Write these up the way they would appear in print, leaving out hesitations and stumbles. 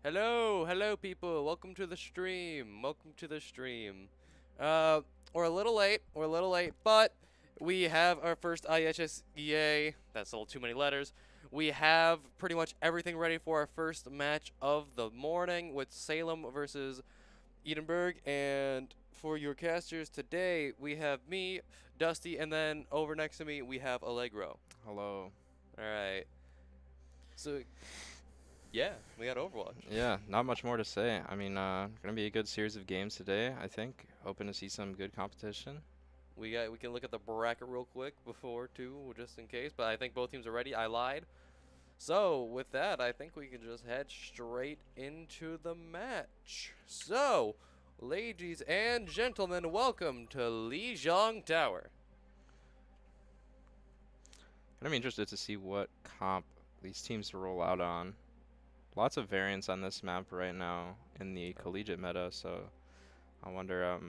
Hello people. Welcome to the stream. Welcome to the stream. We're a little late. But we have our first IHSEA. That's a little too many letters. We have pretty much everything ready for our first match of the morning with Salem versus Edinburgh. And for your casters today, we have me, Dusty, and then over next to me we have Allegro. Hello. All right. So yeah, we got Overwatch. Yeah, not much more to say. I mean, gonna be a good series of games today, I think. Hoping to see some good competition. We can look at the bracket real quick before too, just in case. But I think both teams are ready. I lied. So with that, I think we can just head straight into the match. So, ladies and gentlemen, welcome to Lijiang Tower. Gonna be interested to see what comp these teams roll out on. Lots of variants on this map right now in the collegiate meta, so I wonder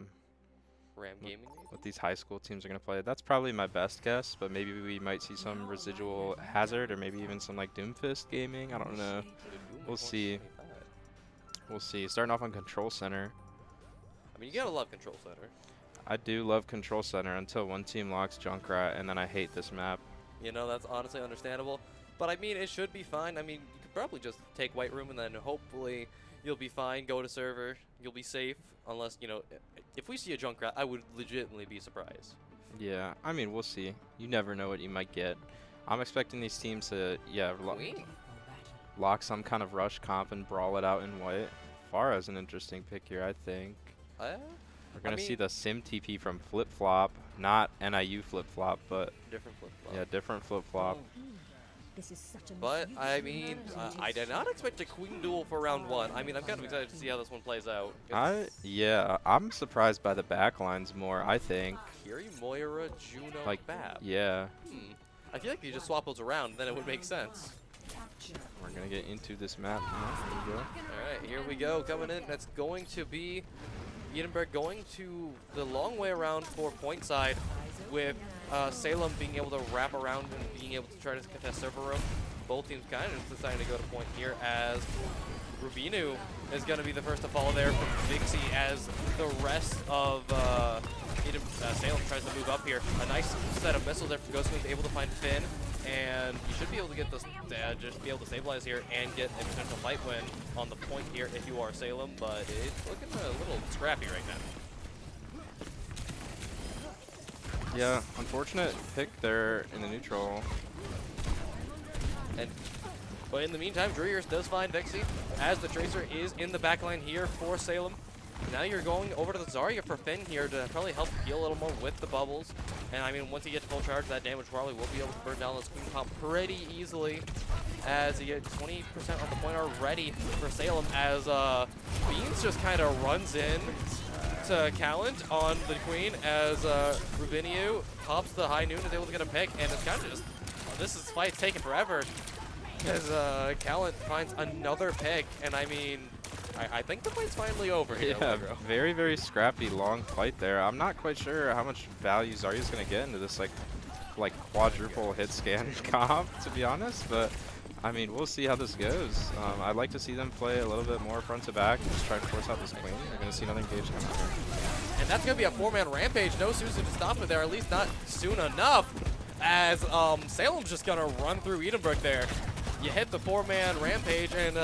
Ram Gaming. what these high school teams are gonna play. That's probably my best guess, but maybe we might see some residual Hazard or maybe even some like Doomfist gaming. I don't know. We'll see. We'll see. Starting off on Control Center. I mean, you gotta love Control Center. I do love Control Center until one team locks Junkrat, and then I hate this map. You know, that's honestly understandable. But I mean, it should be fine. I mean, you could probably just take White Room and then hopefully you'll be fine. Go to server. You'll be safe. Unless, you know, if we see a Junkrat, I would legitimately be surprised. Yeah, I mean, we'll see. You never know what you might get. I'm expecting these teams to, yeah, lock some kind of rush comp and brawl it out in white. Pharah's an interesting pick here, I think. We're going to see the Sim TP from Flip Flop. Not NIU Flip Flop, but different Flip Flop. Yeah, different Flip Flop. But, I mean, I did not expect a Queen duel for round one. I mean, I'm kind of excited to see how this one plays out. Yeah, I'm surprised by the backlines more, I think. Kiri, Moira, Juno, like, Bab. Yeah. I feel like if you just swap those around, then it would make sense. We're going to get into this map now. Here we go. Alright, here we go. Coming in, that's going to be Edinburgh going to the long way around for point side with Salem being able to wrap around and being able to try to contest server room. Both teams kind of deciding to go to point here as Rubinu is going to be the first to follow there from Vixie as the rest of Salem tries to move up here. A nice set of missiles there from Ghost Queen's able to find Finn, and you should be able to get this, just be able to stabilize here and get a potential fight win on the point here if you are Salem, but it's looking a little scrappy right now. Yeah, unfortunate pick there in the neutral. But in the meantime, Drewers does find Vixie as the Tracer is in the backline here for Salem. Now you're going over to the Zarya for Finn here to probably help heal a little more with the bubbles. And I mean, once you get to full charge, that damage probably will be able to burn down this Queen comp pretty easily as you get 20% on the point already for Salem as Beans just kind of runs in to Callant on the Queen as Rubinu pops the high noon, is able to get a pick, and it's kind of just, this fight's taking forever as Callant finds another pick, and I mean, I think the fight's finally over here. Yeah, very, very scrappy, long fight there. I'm not quite sure how much value Zarya's going to get into this like quadruple hit scan comp, to be honest, but I mean, we'll see how this goes. I'd like to see them play a little bit more front to back and just try to force out this Queen. You're going to see another engage come out here. And that's going to be a 4-man rampage. No Suzu to stop it there, at least not soon enough, as Salem's just going to run through Edinburgh there. You hit the 4-man rampage, and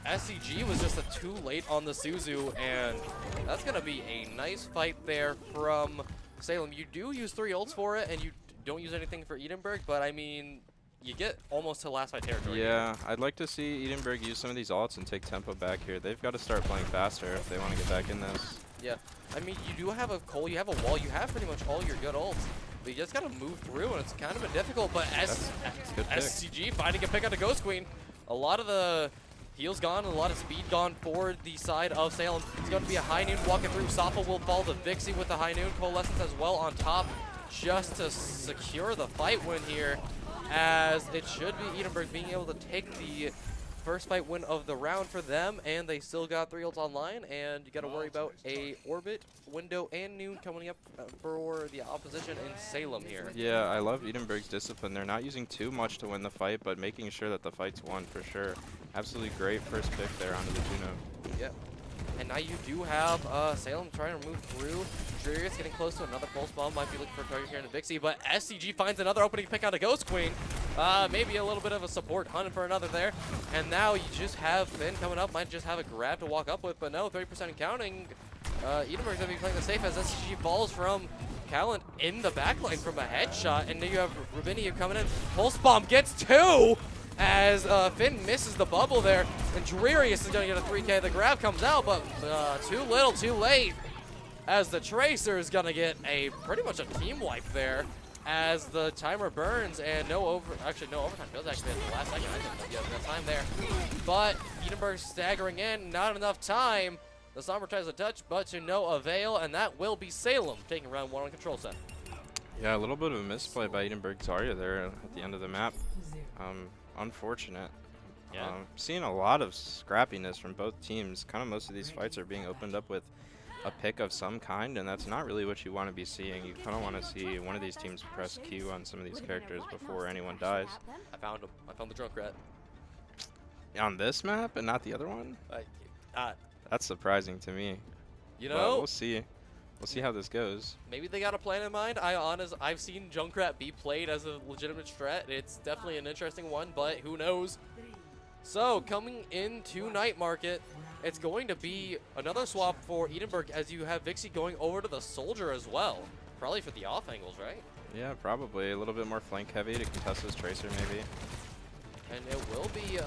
SCG was just too late on the Suzu, and that's going to be a nice fight there from Salem. You do use 3 ults for it, and you don't use anything for Edinburgh, but I mean, you get almost to last fight territory. Yeah, I'd like to see Edinburgh use some of these ults and take tempo back here. They've got to start playing faster if they want to get back in this. Yeah, I mean, you do have a Cole, you have a wall, you have pretty much all your good ults. But you just got to move through, and it's kind of been difficult. But SCG finding a pick on the Ghost Queen. A lot of the heals gone, and a lot of speed gone for the side of Salem. It's going to be a high noon walking through. Safa will fall to Vixie with the high noon. Coalescence as well on top just to secure the fight win here, as it should be Edinburgh being able to take the first fight win of the round for them, and they still got 3 ults online, and you got to worry about a Orbit, Window, and Noon coming up for the opposition in Salem here. Yeah, I love Edinburgh's discipline. They're not using too much to win the fight, but making sure that the fight's won for sure. Absolutely great first pick there onto the Juno. Yep. And now you do have Salem trying to move through. Drearius getting close to another pulse bomb. Might be looking for a target here in the Vixie, but SCG finds another opening pick on a Ghost Queen. Maybe a little bit of a support hunting for another there. And now you just have Finn coming up. Might just have a grab to walk up with, but no, 30% and counting. Edenburg's going to be playing the safe as SCG falls from Callan in the backline from a headshot. And now you have Rubini coming in. Pulse bomb gets 2! As Finn misses the bubble there, and Drearius is going to get a 3K. The grab comes out, but too little, too late, as the Tracer is going to get a pretty much a team wipe there, as the timer burns and no overtime. Feels actually at the last second. I didn't know the time there, but Edenburg staggering in, not enough time. The Sombra tries to touch, but to no avail, and that will be Salem taking round 1 on control set. Yeah, a little bit of a misplay by Edenburg Zarya there at the end of the map. Unfortunate. Yeah. Seeing a lot of scrappiness from both teams. Kind of most of these fights are being opened up with a pick of some kind, and that's not really what you want to be seeing. You kind of want to see one of these teams press Q on some of these characters before anyone dies. I found him. I found the Junkrat. On this map and not the other one? That's surprising to me. You know, well, we'll see. We'll see how this goes. Maybe they got a plan in mind. I've seen Junkrat be played as a legitimate strat. It's definitely an interesting one, but who knows? So, coming into Night Market, it's going to be another swap for Edenburg as you have Vixie going over to the Soldier as well. Probably for the off angles, right? Yeah, probably. A little bit more flank heavy to contest this Tracer, maybe. And it will be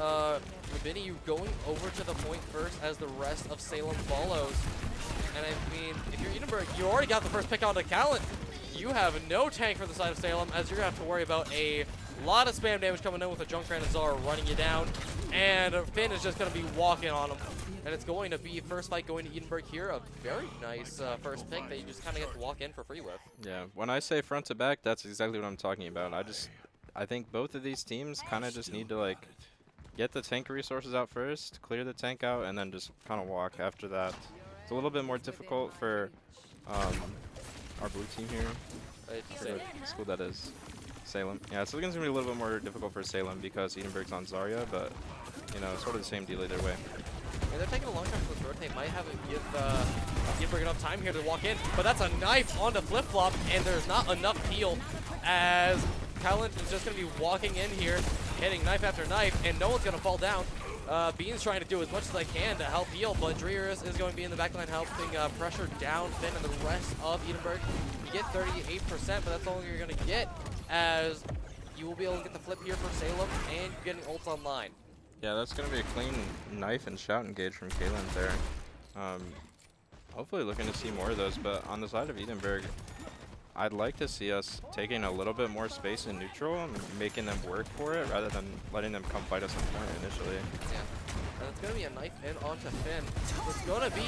Rubini going over to the point first as the rest of Salem follows. And I mean, if you're Edenburg, you already got the first pick onto Callan. You have no tank for the side of Salem, as you're going to have to worry about a lot of spam damage coming in with a Junkrat and Zara running you down. And Finn is just going to be walking on him. And it's going to be first fight going to Edenburg here. A very nice first pick that you just kind of get to walk in for free with. Yeah, when I say front to back, that's exactly what I'm talking about. I think both of these teams kind of just need to, like, get the tank resources out first, clear the tank out, and then just kind of walk after that. It's a little bit more difficult for our blue team here. The school that is Salem. Yeah, so it's going to be a little bit more difficult for Salem because Edenburg's on Zarya, but, you know, sort of the same deal either way. And they're taking a long time for this rotate. Might have to give Edenburg enough time here to walk in, but that's a knife onto flip-flop, and there's not enough heal as Callan is just going to be walking in here, hitting knife after knife, and no one's going to fall down. Bean's trying to do as much as I can to help heal, but Drearius is going to be in the backline helping pressure down Finn and the rest of Edenburg. You get 38%, but that's all you're going to get, as you will be able to get the flip here for Salem, and you're getting ults online. Yeah, that's going to be a clean knife and shout engage from Kalen there. Hopefully looking to see more of those, but on the side of Edenburg, I'd like to see us taking a little bit more space in neutral and making them work for it rather than letting them come fight us on point initially. Yeah, and it's going to be a knife in onto Finn. It's going to be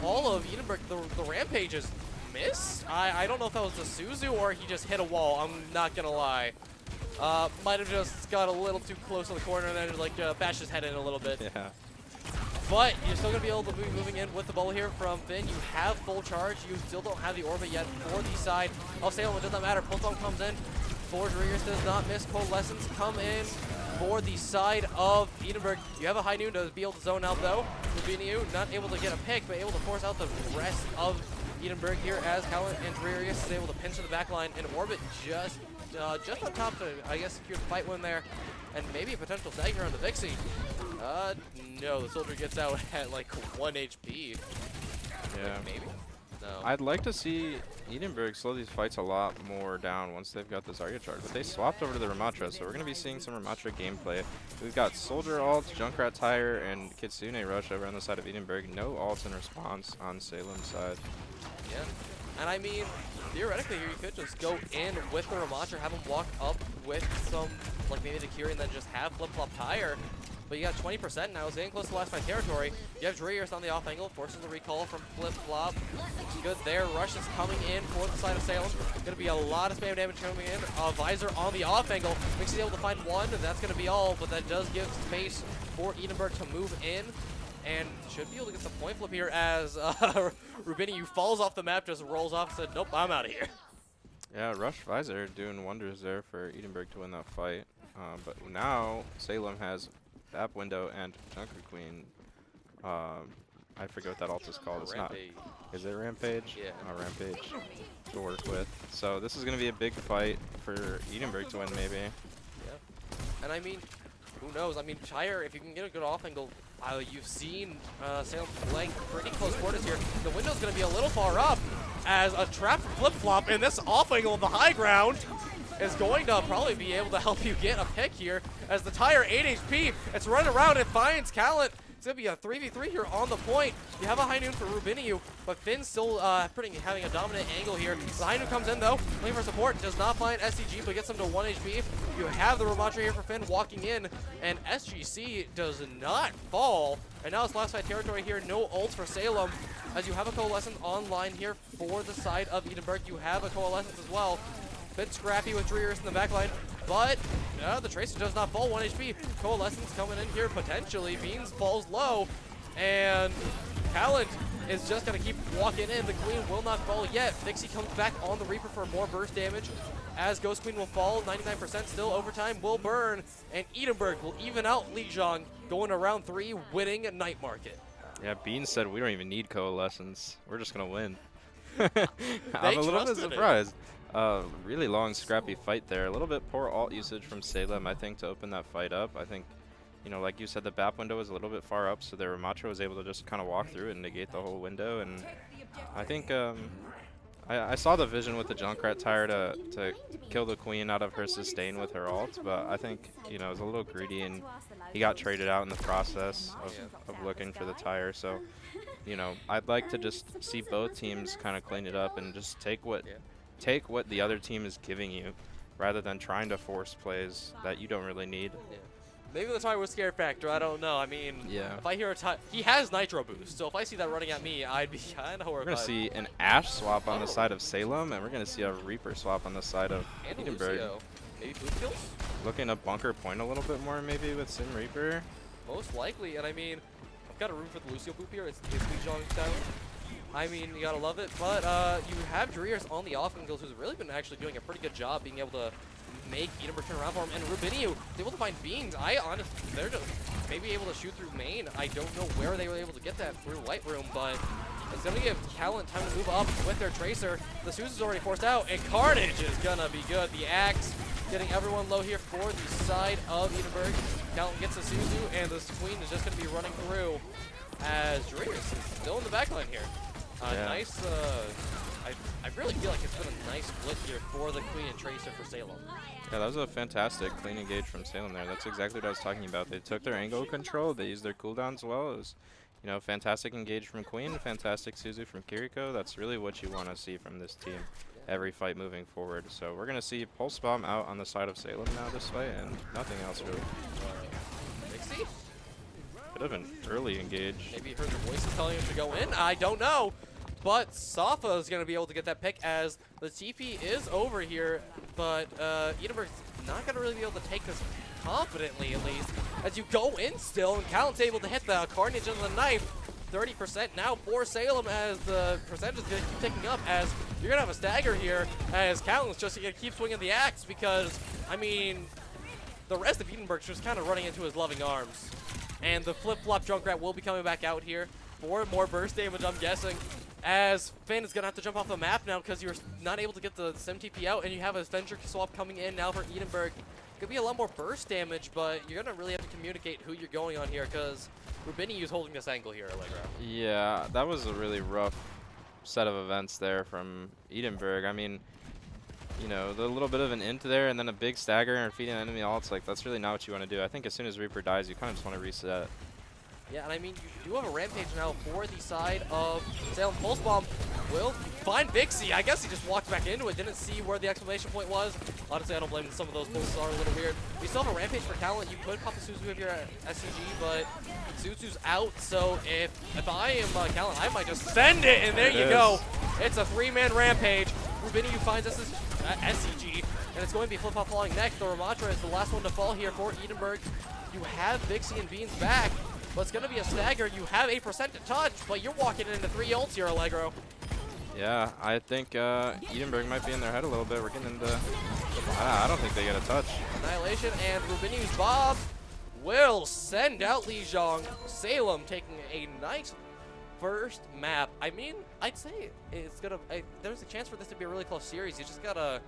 all of Edenburg. The rampages missed. I don't know if that was the Suzu or he just hit a wall. I'm not going to lie. Might have just got a little too close to the corner and then like bashed his head in a little bit. Yeah. But you're still going to be able to be moving in with the ball here from Finn. You have full charge. You still don't have the orbit yet for the side of Salem. It does not matter. Pulsong comes in. Forge Ringers does not miss. Coalescence come in for the side of Edenburg. You have a high noon to be able to zone out though. Rubiniu not able to get a pick, but able to force out the rest of Edenburg here as Callan and Drearius is able to pinch to the back line and orbit just on top to, I guess, secure the fight win there. And maybe a potential tag here on the Vixie. No, the Soldier gets out at like 1 HP. Yeah. Like, maybe? No. I'd like to see Edenburg slow these fights a lot more down once they've got the Zarya charge, but they swapped over to the Ramatra, so we're going to be seeing some Ramatra gameplay. We've got Soldier ult, Junkrat Tire, and Kitsune Rush over on the side of Edenburg. No ults in response on Salem's side. Yeah. And I mean, theoretically here you could just go in with the Ramatra, have him walk up with some, like maybe the Curie, and then just have Flip-Flop Tire. But you got 20% now, it's getting close to last fight territory. You have Drearius on the off angle, forces the recall from Flip-Flop. Good there, Rush is coming in for the side of Salem. Gonna be a lot of spam damage coming in. Visor on the off angle, makes it able to find one, and that's gonna be all, but that does give space for Edenburg to move in. And should be able to get the point flip here as Rubini falls off the map, just rolls off and said, nope, I'm out of here. Yeah, Rush Visor doing wonders there for Edenburg to win that fight. But now Salem has Bap Window and Junker Queen. I forget what that ult is called. It's Rampage. not. Is it Rampage? Yeah. Oh, Rampage to work with. So this is going to be a big fight for Edinburgh to win, maybe. Yeah. And I mean, who knows? I mean, Shire, if you can get a good off angle, you've seen Salem playing pretty close quarters here. The window's going to be a little far up as a trap flip-flop, and this off angle of the high ground is going to probably be able to help you get a pick here as the Tire 8 HP. It's running around. It finds Callant. It's going to be a 3v3 here on the point. You have a high noon for Rubiniu, but Finn's still having a dominant angle here. The high noon comes in, though, looking for support. Does not find SCG, but gets him to 1 HP. You have the Ramatra here for Finn walking in, and SGC does not fall. And now it's last fight territory here. No ults for Salem, as you have a Coalescence online here for the side of Edinburgh. You have a Coalescence as well. Bit scrappy with Dreers in the back line, but the Tracer does not fall. 1 HP. Coalescence coming in here potentially. Beans falls low, and Talent is just going to keep walking in. The Queen will not fall yet. Dixie comes back on the Reaper for more burst damage, as Ghost Queen will fall. 99% still. Overtime will burn, and Edinburgh will even out Lijiang, going to round 3, winning Night Market. Yeah, Bean said we don't even need Coalescence. We're just going to win. I'm a little bit surprised. Really long, scrappy fight there. A little bit poor ult usage from Salem, I think, to open that fight up. I think, you know, like you said, the BAP window was a little bit far up, so their Ramatra was able to just kind of walk through it and negate the whole window. And I think I saw the vision with the Junkrat Tire to kill the Queen out of her sustain with her ult, but I think, you know, it was a little greedy, and he got traded out in the process of looking for the Tire. So, you know, I'd like to just see both teams kind of clean it up and just take what the other team is giving you, rather than trying to force plays that you don't really need. Yeah. Maybe the Tire was scare factor. I don't know. I mean, if I hear a Tire, he has Nitro boost, so if I see that running at me, I'd be kind of horrified. We're going to see an Ashe swap on the side of Salem, and we're going to see a Reaper swap on the side of Edinburgh. Lucio. Maybe food kills? Looking to bunker point a little bit more, maybe, with Sim Reaper. Most likely, and I mean, I've got a room for the Lucio boop here. It's Lijiang down. I mean, you gotta love it, but you have Dreers on the off angles, who's really been actually doing a pretty good job being able to make Edinburgh turn around for him. And Rubiniu is able to find Beans. I honestly, they're just maybe able to shoot through main. I don't know where they were able to get that through White Room, but it's gonna give Callant time to move up with their Tracer. The Suzu's already forced out, and Carnage is gonna be good. The Axe getting everyone low here for the side of Edinburgh. Callant gets the Suzu, and the Queen is just gonna be running through as Dreers is still in the backline here. Nice, I really feel like it's been a nice split here for the Queen and Tracer for Salem. Yeah, that was a fantastic clean engage from Salem there. That's exactly what I was talking about. They took their angle control, they used their cooldowns well. It was, you know, fantastic engage from Queen, fantastic Suzu from Kiriko. That's really what you want to see from this team every fight moving forward. So we're going to see Pulse Bomb out on the side of Salem now this fight, and nothing else really. Dixie? Could have been early engage. Maybe you heard the voices telling him to go in. I don't know. But Safa is going to be able to get that pick as the TP is over here. But Edinburgh's not going to really be able to take this confidently, at least. As you go in still, and Callant's able to hit the Carnage and the knife. 30% now for Salem, as the percentage is going to keep ticking up, as you're going to have a stagger here, as Callant's just going to keep swinging the axe, because, I mean, the rest of Edinburgh's just kind of running into his loving arms. And the flip-flop Junkrat will be coming back out here for more burst damage, I'm guessing, as Finn is going to have to jump off the map now because you're not able to get the Sim TP out, and you have a Avenger swap coming in now for Edinburgh. Could be a lot more burst damage, but you're going to really have to communicate who you're going on here, because Rubini is holding this angle here, Allegro. Yeah, that was a really rough set of events there from Edinburgh. I mean, you know, the little bit of an int there and then a big stagger and feeding enemy ults, like, that's really not what you want to do. I think as soon as Reaper dies, you kind of just want to reset. Yeah, and I mean, you do have a Rampage now for the side of Salem. Pulse Bomb will find Vixie. I guess he just walked back into it, didn't see where the exclamation point was. Honestly, I don't blame him. Some of those pulses are a little weird. We still have a Rampage for Callant. You could pop a Suzu if you're at SCG, but Suzu's out. So if I am Callant, I might just send it, and there you go. It's a 3-man Rampage. Rubiniu finds SCG, and it's going to be Flip-Flop falling next. The Ramatra is the last one to fall here for Edinburgh. You have Vixie and Beans back, but it's going to be a stagger. You have 8% to touch, but you're walking into 3 ults here, Allegro. Yeah, I think Edinburgh might be in their head a little bit. We're getting into I don't think they get a touch. Annihilation, and Rubiniu's Bob will send out Lijiang. Salem taking a nice first map. I mean, I'd say it's gonna. There's a chance for this to be a really close series. You just gotta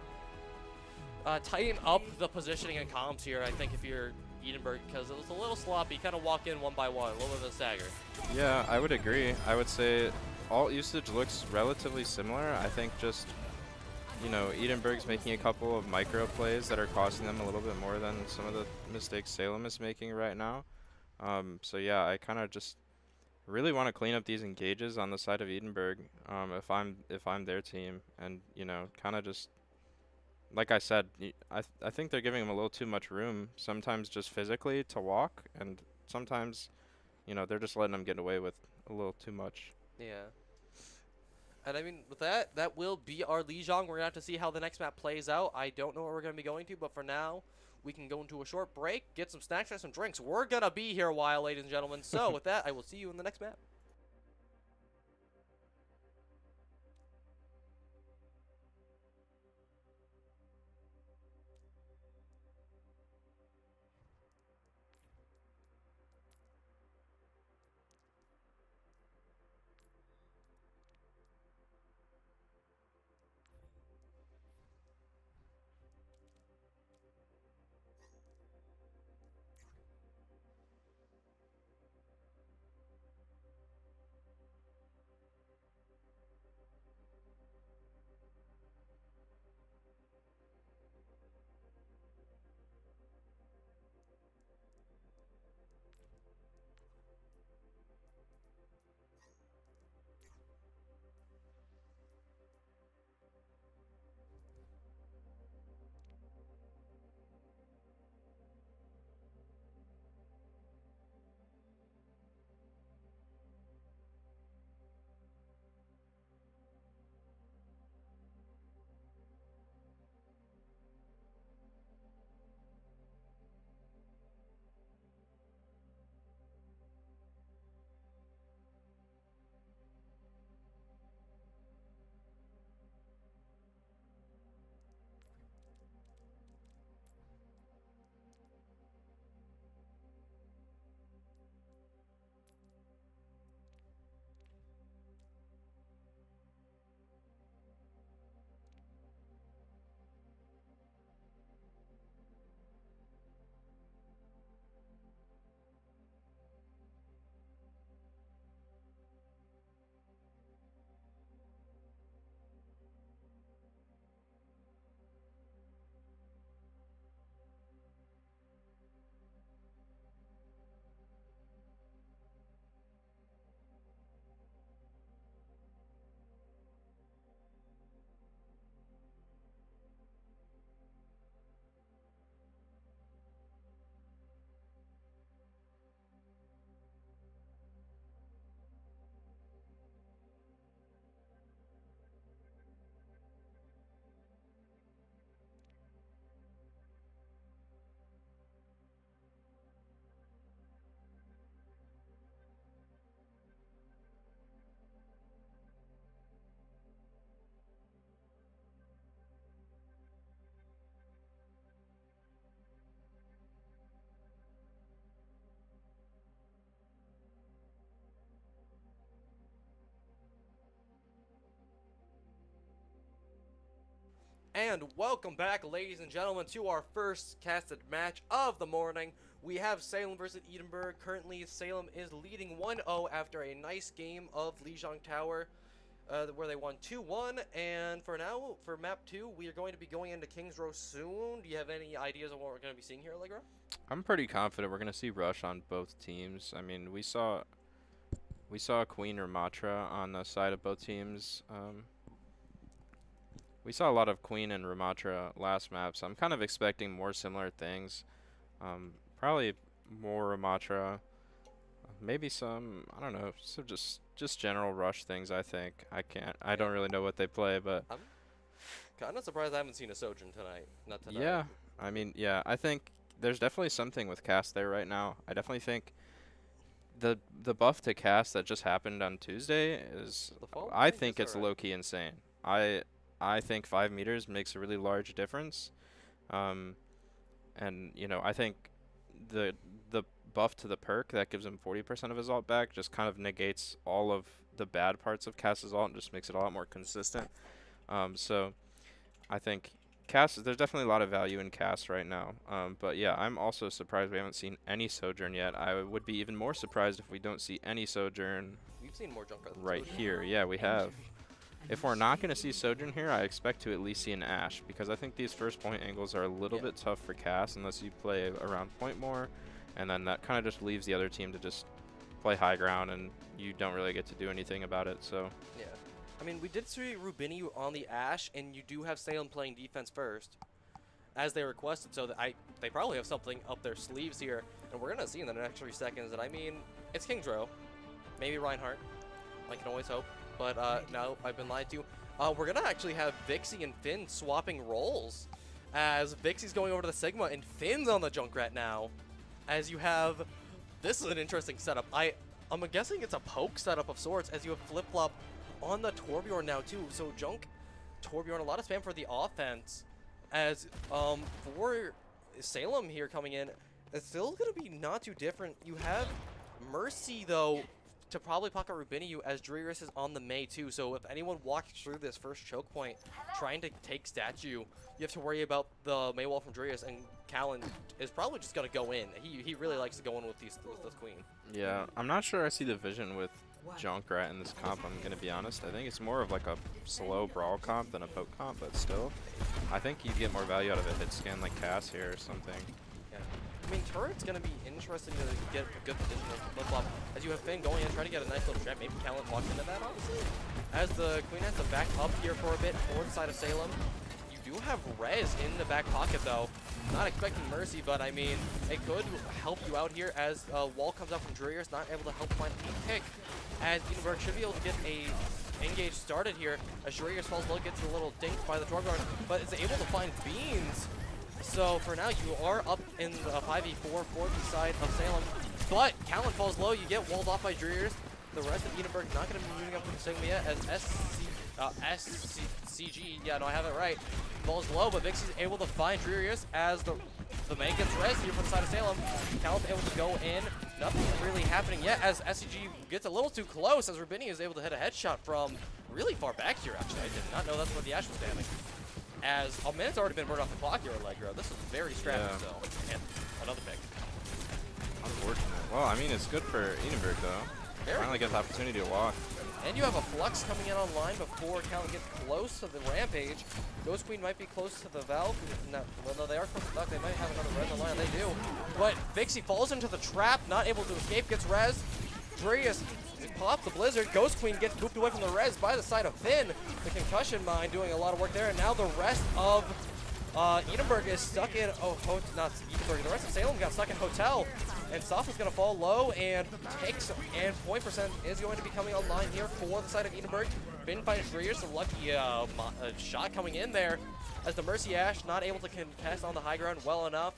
tighten up the positioning and comms here. I think if you're Edinburgh, because it was a little sloppy. Kind of walk in one by one, a little bit of a stagger. Yeah, I would agree. I would say alt usage looks relatively similar. I think just, you know, Edinburgh's making a couple of micro plays that are costing them a little bit more than some of the mistakes Salem is making right now. So yeah, I kind of just really want to clean up these engages on the side of Edinburgh, if I'm their team, and you know, kind of just like I said, I think they're giving him a little too much room, sometimes just physically to walk, and sometimes, you know, they're just letting him get away with a little too much. Yeah. And I mean, with that, that will be our Lijiang. We're going to have to see how the next map plays out. I don't know where we're going to be going to, but for now, we can go into a short break, get some snacks and some drinks. We're going to be here a while, ladies and gentlemen. So with that, I will see you in the next map. And welcome back, ladies and gentlemen, to our first casted match of the morning. We have Salem versus Edinburgh. Currently, Salem is leading 1-0 after a nice game of Lijiang Tower, where they won 2-1. And for now, for map 2, we are going to be going into Kings Row soon. Do you have any ideas of what we're going to be seeing here, Allegro? I'm pretty confident we're gonna see rush on both teams. I mean, we saw Queen or Matra on the side of both teams. We saw a lot of Queen and Ramatra last map, so I'm kind of expecting more similar things. Probably more Ramatra, maybe some, I don't know, so just general rush things, I think. I don't really know what they play, but I'm kind of surprised I haven't seen a Sojourn tonight. Not tonight. yeah, I mean, yeah, I think there's definitely something with cast there right now. I definitely think the buff to cast that just happened on Tuesday is, I think it's low-key insane. I think 5 meters makes a really large difference. And, you know, I think the buff to the perk that gives him 40% of his ult back just kind of negates all of the bad parts of Cass's ult and just makes it a lot more consistent. So I think Cass, there's definitely a lot of value in Cass right now. But yeah, I'm also surprised we haven't seen any Sojourn yet. I would be even more surprised if we don't see any Sojourn. We've seen more Junkrat than right Sojourn. here. Yeah, we have. If we're not going to see Sojourn here, I expect to at least see an Ashe, because I think these first point angles are a little bit tough for Cass unless you play around point more, and then that kind of just leaves the other team to just play high ground, and you don't really get to do anything about it. So Yeah. I mean, we did see Rubiniu on the Ashe, and you do have Salem playing defense first, as they requested, so that they probably have something up their sleeves here, and we're going to see in the next 3 seconds that, I mean, it's Kingdro, maybe Reinhardt, I can always hope. But no, I've been lied to. We're going to actually have Vixie and Finn swapping roles, as Vixie's going over to the Sigma and Finn's on the Junkrat now. As you have, this is an interesting setup. I'm guessing it's a poke setup of sorts, as you have Flip-Flop on the Torbjorn now too. So Junk, Torbjorn, a lot of spam for the offense. As for Salem here coming in, it's still going to be not too different. You have Mercy though, to probably pocket Rubiniu, as Drearius is on the Mei too. So if anyone walks through this first choke point trying to take statue, you have to worry about the Mei wall from Drearius, and Callan is probably just going to go in. He really likes to go in with this queen. yeah, I'm not sure I see the vision with Junkrat in this comp, I'm going to be honest. I think it's more of like a slow brawl comp than a poke comp, but still, I think you get more value out of a hit scan like Cass here or something. Yeah. I mean, turret's going to be interesting to get a good position of Flip-Flop, as you have Finn going in, trying to get a nice little trap. Maybe Callan walks into that, honestly. As the queen has to back up here for a bit, for the side of Salem. You do have Rez in the back pocket, though. Not expecting Mercy, but I mean, it could help you out here as wall comes out from Drearius, not able to help find a pick. As Edenberg should be able to get a engage started here, as Drearius falls low, gets a little dinked by the Torbjorn, but is able to find Beans. So for now, you are up in the 5v4 for the side of Salem, but Callan falls low. You get walled off by Drearius. The rest of Edenberg not going to be moving up with the Sigma yet, as SCG, yeah, no, I have it right, falls low, but Vixie's able to find Drearius as the man gets res here for the side of Salem. Callan's able to go in. Nothing really happening yet, as SCG gets a little too close, as Rubini is able to hit a headshot from really far back here, actually. I did not know that's where the Ashe was standing. As a minute's already been burned off the clock here, Allegro. This is very scrappy, so. And another pick. Unfortunate. Well, I mean, it's good for Edenberg, though. Finally gets the opportunity to walk. And you have a Flux coming in online before Callan gets close to the Rampage. Ghost Queen might be close to the Valve. No, well, no, they are close to the Duck. They might have another res online. They do. But Vixie falls into the trap, not able to escape, gets res. Drearius pops the Blizzard. Ghost Queen gets booped away from the res by the side of Finn. The concussion mine doing a lot of work there. And now the rest of Edenberg is stuck in, not Edenberg, the rest of Salem got stuck in Hotel. And Soft is going to fall low and takes, and point percent is going to be coming online here for the side of Edenberg. Finn finds Drearius, a lucky shot coming in there, as the Mercy Ashe not able to contest on the high ground well enough.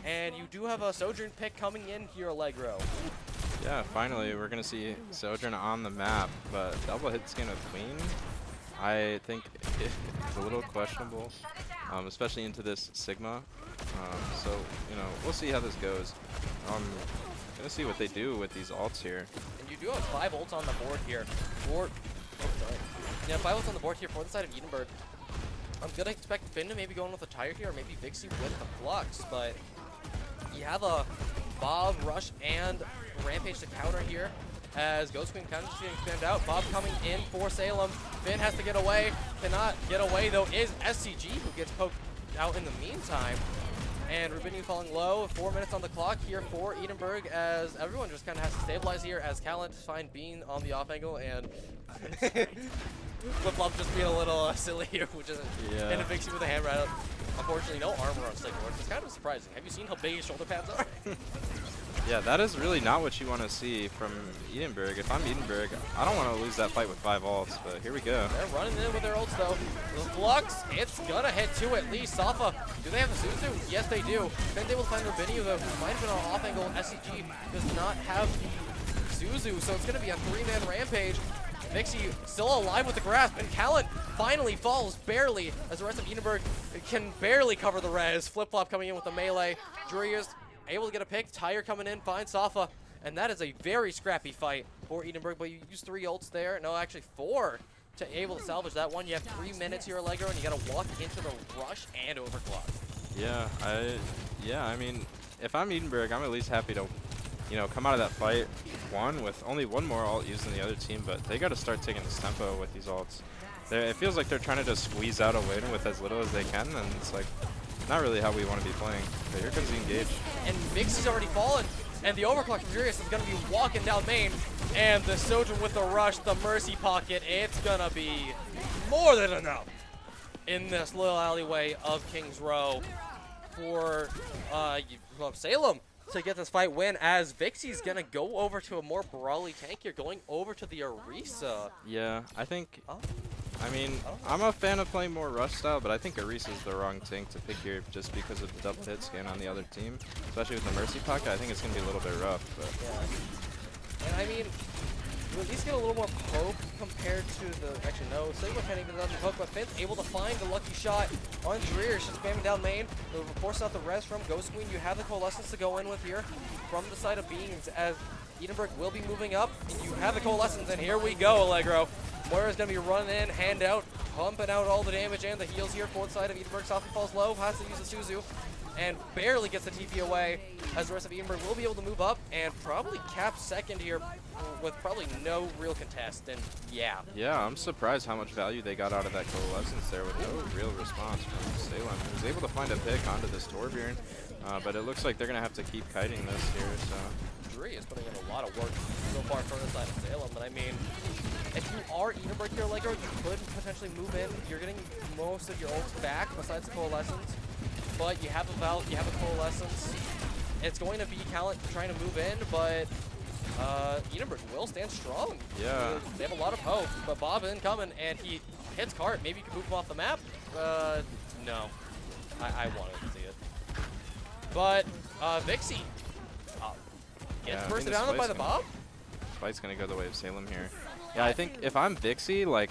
And you do have a Sojourn pick coming in here, Allegro. Yeah, finally, we're going to see Sojourn on the map, but double hit scan with Queen, I think it's a little questionable, especially into this Sigma. So, you know, we'll see how this goes. Gonna see what they do with these ults here. And you do have 5 ults on the board here for, yeah, 5 ults on the board here for the side of Edenberg. I'm gonna expect Finn to maybe go in with a Tire here, or maybe Vixie with the Flux, but you have a Bob, Rush, and Rampage to counter here, as Ghost Queen kind of just getting spammed out. Bob coming in for Salem. Finn has to get away. Cannot get away, though, is SCG, who gets poked out in the meantime. And Rubiniu falling low. 4 minutes on the clock here for Edenberg, as everyone just kind of has to stabilize here, as Callan find Bean on the off angle, and Flip-Flop just being a little silly here, which isn't. Yeah. And a Vixie with a hammer out. Unfortunately, no armor on Sigma, which is kind of surprising. Have you seen how big his shoulder pads are? Yeah, that is really not what you want to see from Edenberg. If I'm Edenberg, I don't want to lose that fight with 5 ults, but here we go. They're running in with their ults, though. The Flux, it's gonna hit 2 at least. Safa, do they have a Suzu? Yes, they do. Finn's able to find Rubiniu, though, who might have been on off angle. SCG does not have the Suzu, so it's gonna be a 3-man Rampage. Vixie still alive with the grasp, and Callan finally falls barely, as the rest of Edenberg can barely cover the res. Flip-Flop coming in with the melee. Drearius able to get a pick. Tyre coming in, finds Safa. And that is a very scrappy fight for Edinburgh, but you use 3 ults there. No, actually 4 to able to salvage that one. You have 3 minutes here, Allegro, and you got to walk into the rush and overclock. Yeah, I mean, if I'm Edinburgh, I'm at least happy to, you know, come out of that fight with only 1 more ult used than the other team, but they got to start taking this tempo with these ults. It feels like they're trying to just squeeze out a win with as little as they can, and it's like not really how we want to be playing. But here comes the engage. And Vixie's already fallen, and the overclock from Furious is going to be walking down main, and the Sojourn with the rush, the Mercy pocket, it's going to be more than enough in this little alleyway of Kings Row for Salem to get this fight win, as Vixie's going to go over to a more brawly tank here, going over to the Orisa. Yeah, I think, I mean, I'm a fan of playing more rush style, but I think Orisa's the wrong tank to pick here just because of the double hit scan on the other team, especially with the Mercy pocket. I think it's going to be a little bit rough. But yeah. And I mean, you at least get a little more poke compared to the, actually no, Sigma can't even doesn't poke, but Finn's able to find the lucky shot on Dreer. She's spamming down main, forcing out the res from Ghost Queen. You have the Coalescence to go in with here from the side of Beans, as Edinburgh will be moving up. You have the Coalescence, and here we go, Allegro. Moira's going to be running in, hand out, pumping out all the damage and the heals here. Forward side of Edinburgh, Softly falls low, has to use the Suzu, and barely gets the TP away, as the rest of Edinburgh will be able to move up and probably cap second here with probably no real contest. And yeah. Yeah, I'm surprised how much value they got out of that Coalescence there with no real response from Salem. He was able to find a pick onto this Torbjorn, but it looks like they're going to have to keep kiting this here. So Dree is putting in a lot of work so far from the side of Salem, but I mean, if you are Edinburgh here, Allegro, you could potentially move in. You're getting most of your ults back besides the Coalescence, but you have a Valve, you have a Coalescence. It's going to be Calent trying to move in, but Edinburgh will stand strong. Yeah. They have a lot of hope, but Bob incoming, and he hits Cart. Maybe you can move him off the map. No. I wanted to see it. But Vixie gets bursted down by the Bob. This fight's going to go the way of Salem here. Yeah, I think if I'm Vixie, like,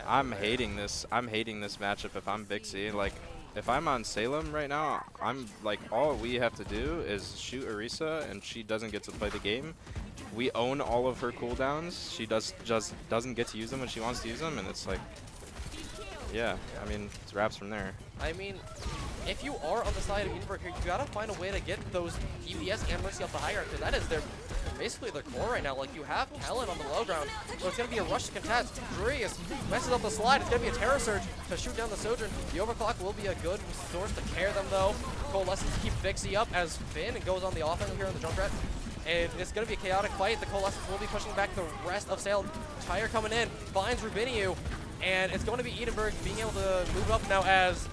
I'm hating this matchup if I'm Vixie. Like, if I'm on Salem right now, I'm like, all we have to do is shoot Orisa, and she doesn't get to play the game. We own all of her cooldowns. She just doesn't get to use them when she wants to use them, and it's like, yeah, I mean, it's wraps from there. I mean, if you are on the side of Edinburgh here, you gotta find a way to get those DPS and Mercy off the high ground, because that is basically their core right now. Like, you have Kellen on the low ground, so it's gonna be a rush to contest. Durius messes up the slide. It's gonna be a Terror Surge to shoot down the Sojourn. The overclock will be a good source to carry them, though. Coalescence keep Vixie up as Finn goes on the offense here on the Junkrat. And it's going to be a chaotic fight. The Coalescence will be pushing back the rest of Salem. Tyre coming in, finds Rubiniu, and it's going to be Edinburgh being able to move up now, as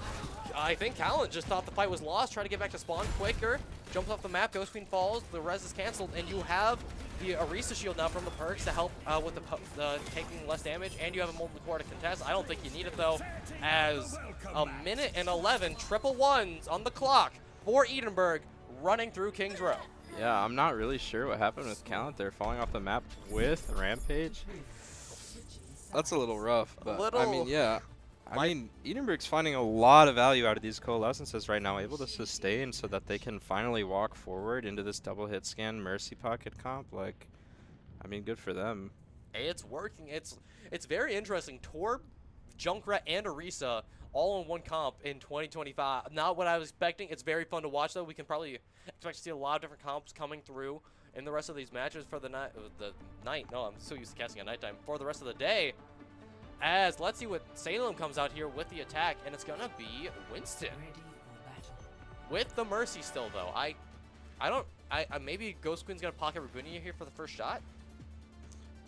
I think Callan just thought the fight was lost, trying to get back to spawn quicker. Jumps off the map, Ghost Queen falls, the res is canceled, and you have the Orisa shield now from the perks to help with the taking less damage, and you have a multiple core to contest. I don't think you need it, though, as a minute and 11 triple ones on the clock for Edinburgh running through Kings Row. Yeah, I'm not really sure what happened with Calent. They're falling off the map with Rampage. That's a little rough, but I mean, yeah. I mean, Edinburgh's finding a lot of value out of these Coalescences right now, able to sustain so that they can finally walk forward into this double hit scan Mercy pocket comp. Like, I mean, good for them. It's working. It's very interesting. Torb, Junkrat, and Orisa all in one comp in 2025. Not what I was expecting. It's very fun to watch, though. We can probably expect to see a lot of different comps coming through in the rest of these matches for the night. No, I'm so used to casting at nighttime. For the rest of the day, as let's see what Salem comes out here with the attack, and it's gonna be Winston with the Mercy still, though. I maybe Ghost Queen's gonna pocket Rabunia here for the first shot.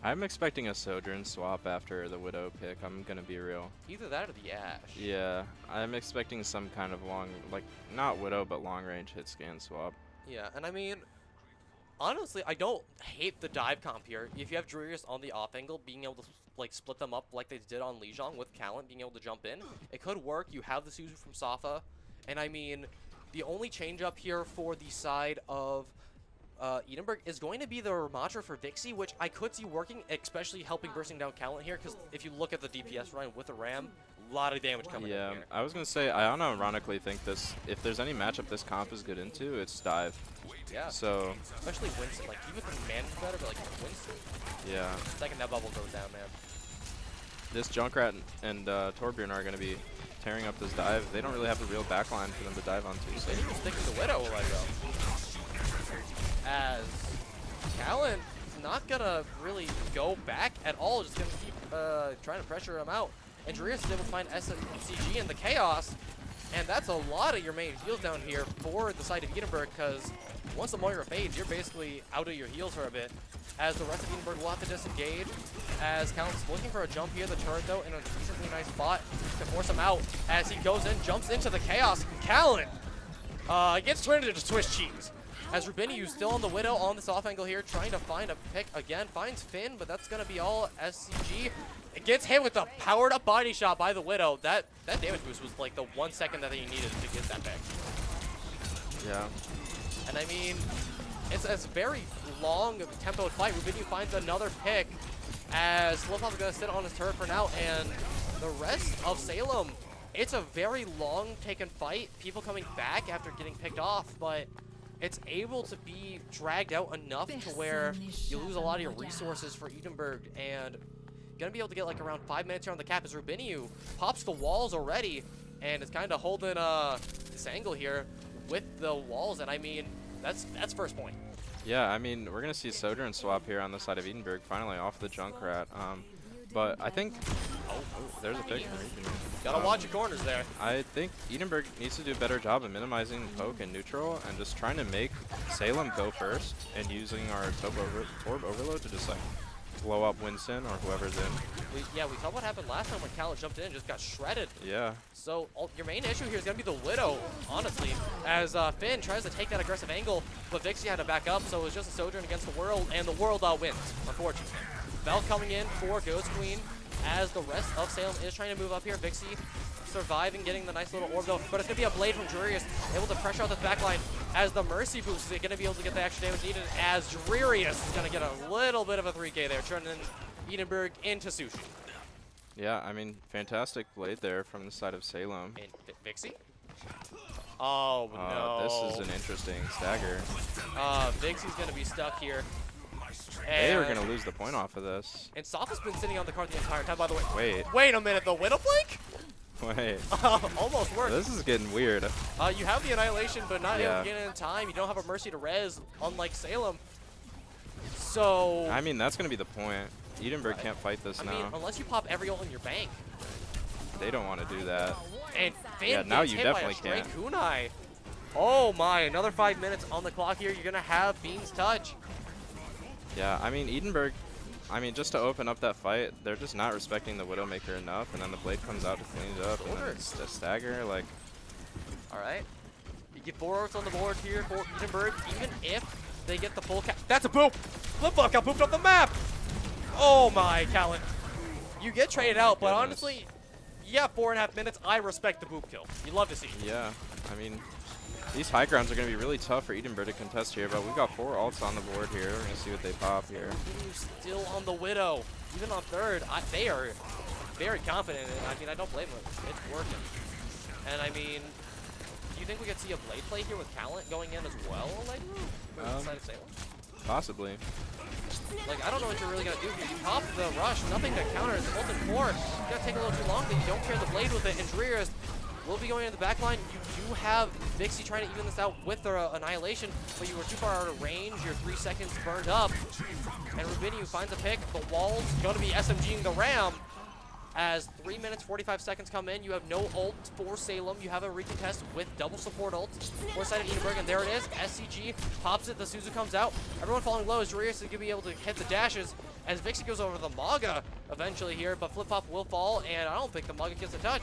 I'm expecting a Sojourn swap after the Widow pick. I'm gonna be real. Either that or the Ashe. Yeah, I'm expecting some kind of long, like, not Widow, but long range hit scan swap. Yeah, and I mean, honestly, I don't hate the dive comp here. If you have Durius on the off angle, being able to like split them up like they did on Lijiang with Callan being able to jump in, it could work. You have the Suzu from Safa, and I mean, the only change up here for the side of Edinburgh is going to be the Ramatra for Vixie, which I could see working, especially helping bursting down Callan here, because if you look at the DPS run with the Ram, lot of damage coming in Yeah, here. I was gonna say I unironically think this. If there's any matchup this comp is good into, it's dive. Yeah. So Especially Winston. Like, even the manage better, but like Winston. yeah, The second that bubble goes down, man. this Junkrat and Torbjorn are gonna be tearing up this dive. They don't really have a real backline for them to dive onto. So Maybe sticking the Widow will let go. As Callan not gonna really go back at all, just gonna keep trying to pressure him out. And Darius is able to find SCG in the chaos, and that's a lot of your main heals down here for the side of Edinburgh, because once the Moira fades, you're basically out of your heals for a bit, as the rest of Edinburgh will have to disengage, as Callan's looking for a jump here. The turret, though, in a decently nice spot to force him out, as he goes in, jumps into the chaos. Callan gets turned into Swiss cheese. As Rubiniu's still on the Widow on this off angle here, trying to find a pick again, finds Finn, but that's gonna be all SCG. It gets hit with a powered up body shot by the Widow. That damage boost was like the 1 second that he needed to get that pick. yeah, And I mean, it's a very long tempoed fight. Rubiniu finds another pick as Flip-Flop is gonna sit on his turret for now, and the rest of Salem, it's a very long taken fight. People coming back after getting picked off, but it's able to be dragged out enough to where you lose a lot of your resources for Edinburgh, and gonna be able to get like around 5 minutes here on the cap as Rubiniu pops the walls already and is kind of holding this angle here with the walls. And I mean, that's first point. yeah. I mean, we're gonna see Sojourn swap here on the side of Edinburgh finally off the Junkrat. But I think there's a pick for Edinburgh. Gotta watch your corners there. I think Edinburgh needs to do a better job of minimizing poke and neutral and just trying to make Salem go first and using our Torb overload to just like blow up Winston or whoever's in. We saw what happened last time when Callan jumped in and just got shredded. Yeah. So your main issue here is going to be the Widow, honestly, as Finn tries to take that aggressive angle, but Vixie had to back up, so it was just a Sojourn against the World, and the World wins, unfortunately. Bell coming in for Ghost Queen, as the rest of Salem is trying to move up here. Vixie surviving, getting the nice little orb though, but it's going to be a blade from Drearius, able to pressure out the backline, as the Mercy boost is going to be able to get the extra damage needed, as Drearius is going to get a little bit of a 3K there, turning Edinburgh into sushi. Yeah, I mean, fantastic blade there from the side of Salem. And Vixie? Oh, no. This is an interesting stagger. Vixie's going to be stuck here. They are going to lose the point off of this. And Soph been sitting on the card the entire time, by the way. Wait. Wait a minute, the Widow Flank? Wait. Almost worked. This is getting weird. You have the Annihilation, but not able Yeah. to get in time. You don't have a Mercy to res, unlike Salem. So, I mean, that's going to be the point. Edinburgh can't fight this I now. mean, unless you pop every ult in your bank. They don't want to do that. And Finn Yeah, now gets you hit by a definitely straight kunai. Oh my, another 5 minutes on the clock here. You're going to have Bean's touch. Yeah, I mean, Edinburgh, I mean, just to open up that fight, they're just not respecting the Widowmaker enough, and then the blade comes out to clean it up, and then it's a stagger, like... All right. You get 4 orcs on the board here for Edinburgh, even if they get the full cap. That's a boop! Flip-Flop got booped off the map! Oh my, Callan. You get traded out, but goodness. honestly, yeah, 4.5 minutes. I respect the boop kill. You'd love to see. Yeah, I mean, these high grounds are going to be really tough for Edinburgh to contest here, but we've got 4 ults on the board here. We're going to see what they pop here. Still on the Widow. Even on third, they are very confident, and I mean, I don't blame them. It's working. And I mean, do you think we could see a blade play here with Callan going in as well? Like, side of Salem? Possibly. Like, I don't know what you're really going to do here. You pop the rush, nothing to counter. It's ult in 4. It's going to take a little too long, but you don't clear the blade with it. And Drearius will be going in the back line. You do have Vixie trying to even this out with their Annihilation, but you were too far out of range. Your 3 seconds burned up. And Rubiniu finds a pick. The wall's going to be SMGing the Ram. As 3 minutes, 45 seconds come in, you have no ult for Salem. You have a recontest with double support ult for side of Edinburgh, and there it is. SCG pops it, the Suzu comes out. Everyone falling low as Darius is going to be able to hit the dashes as Vixie goes over the Maga eventually here, but Flip-Flop will fall, and I don't think the Maga gets a touch.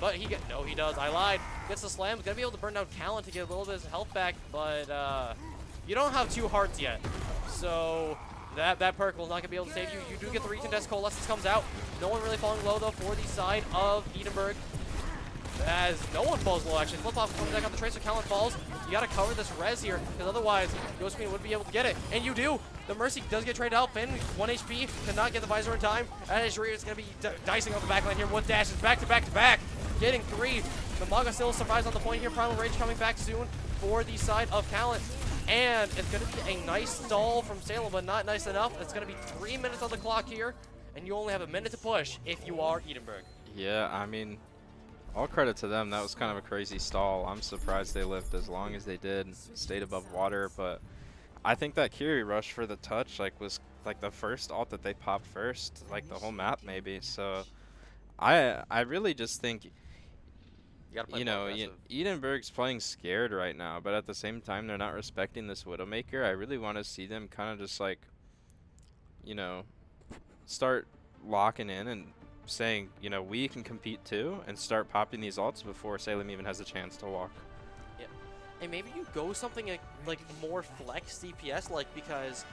But he does. I lied. Gets the slam. Gonna be able to burn down Callan to get a little bit of his health back, but you don't have 2 hearts yet. So that perk will not gonna be able to save you. You do get the recontest. Coalescence comes out. No one really falling low though for the side of Edinburgh. as no one falls low, actually. Flip off comes back on the Tracer. Callan falls. You got to cover this res here, because otherwise Ghost Queen wouldn't be able to get it. And you do. The Mercy does get traded out. Finn, 1 HP, cannot get the visor in time. As Rhea is going to be dicing off the backline here with dashes back to back to back. Getting 3. The Maga still survives on the point here. Primal Rage coming back soon for the side of Callan. And it's going to be a nice stall from Salem, but not nice enough. It's going to be 3 minutes on the clock here, and you only have a minute to push if you are Edinburgh. Yeah, I mean, all credit to them. That was kind of a crazy stall. I'm surprised they lived as long as they did, stayed above water. But I think that Kiri rush for the touch was like the first ult that they popped first, like the whole map maybe. So I really just think, you know, Edinburgh's playing scared right now, but at the same time they're not respecting this Widowmaker. I really want to see them kind of just like, you know, start locking in and saying, you know, we can compete too, and start popping these ults before Salem even has a chance to walk. Yeah, and maybe you go something like more flex CPS, like, because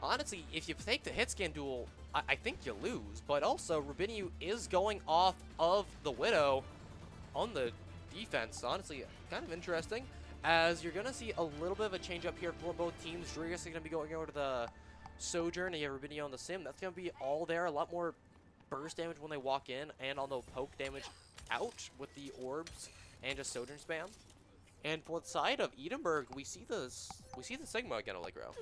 honestly, if you take the hit scan duel, I think you lose. But also, Rubiniu is going off of the Widow on the defense. Honestly, kind of interesting, as you're gonna see a little bit of a change up here for both teams. Drigas is gonna be going over to the Sojourn, and you have Rubiniu on the Sim. That's gonna be all there. A lot more burst damage when they walk in, and on the poke damage out with the orbs and just Sojourn spam. And for the side of Edinburgh, we see the Sigma again, Allegro.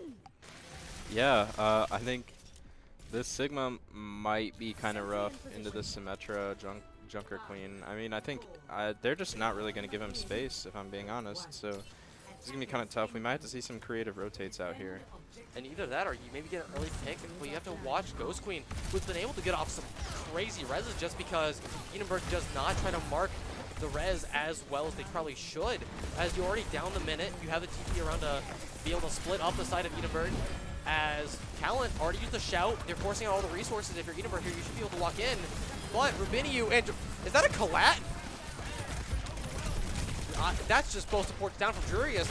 Yeah, I think this Sigma might be kind of rough into the Symmetra Junker Queen. I mean, I think they're just not really going to give him space, if I'm being honest. So it's going to be kind of tough. We might have to see some creative rotates out here. And either that or you maybe get an early pick, but you have to watch Ghost Queen, who's been able to get off some crazy reses just because Edinburgh does not try to mark the res as well as they probably should. As you're already down the minute, you have the TP around to be able to split up the side of Edinburgh. As Callan already used the shout, they're forcing out all the resources. If you're Edinburgh here, you should be able to walk in. But Rubiniu, and is that a collat? That's just supposed to port down from Drurius.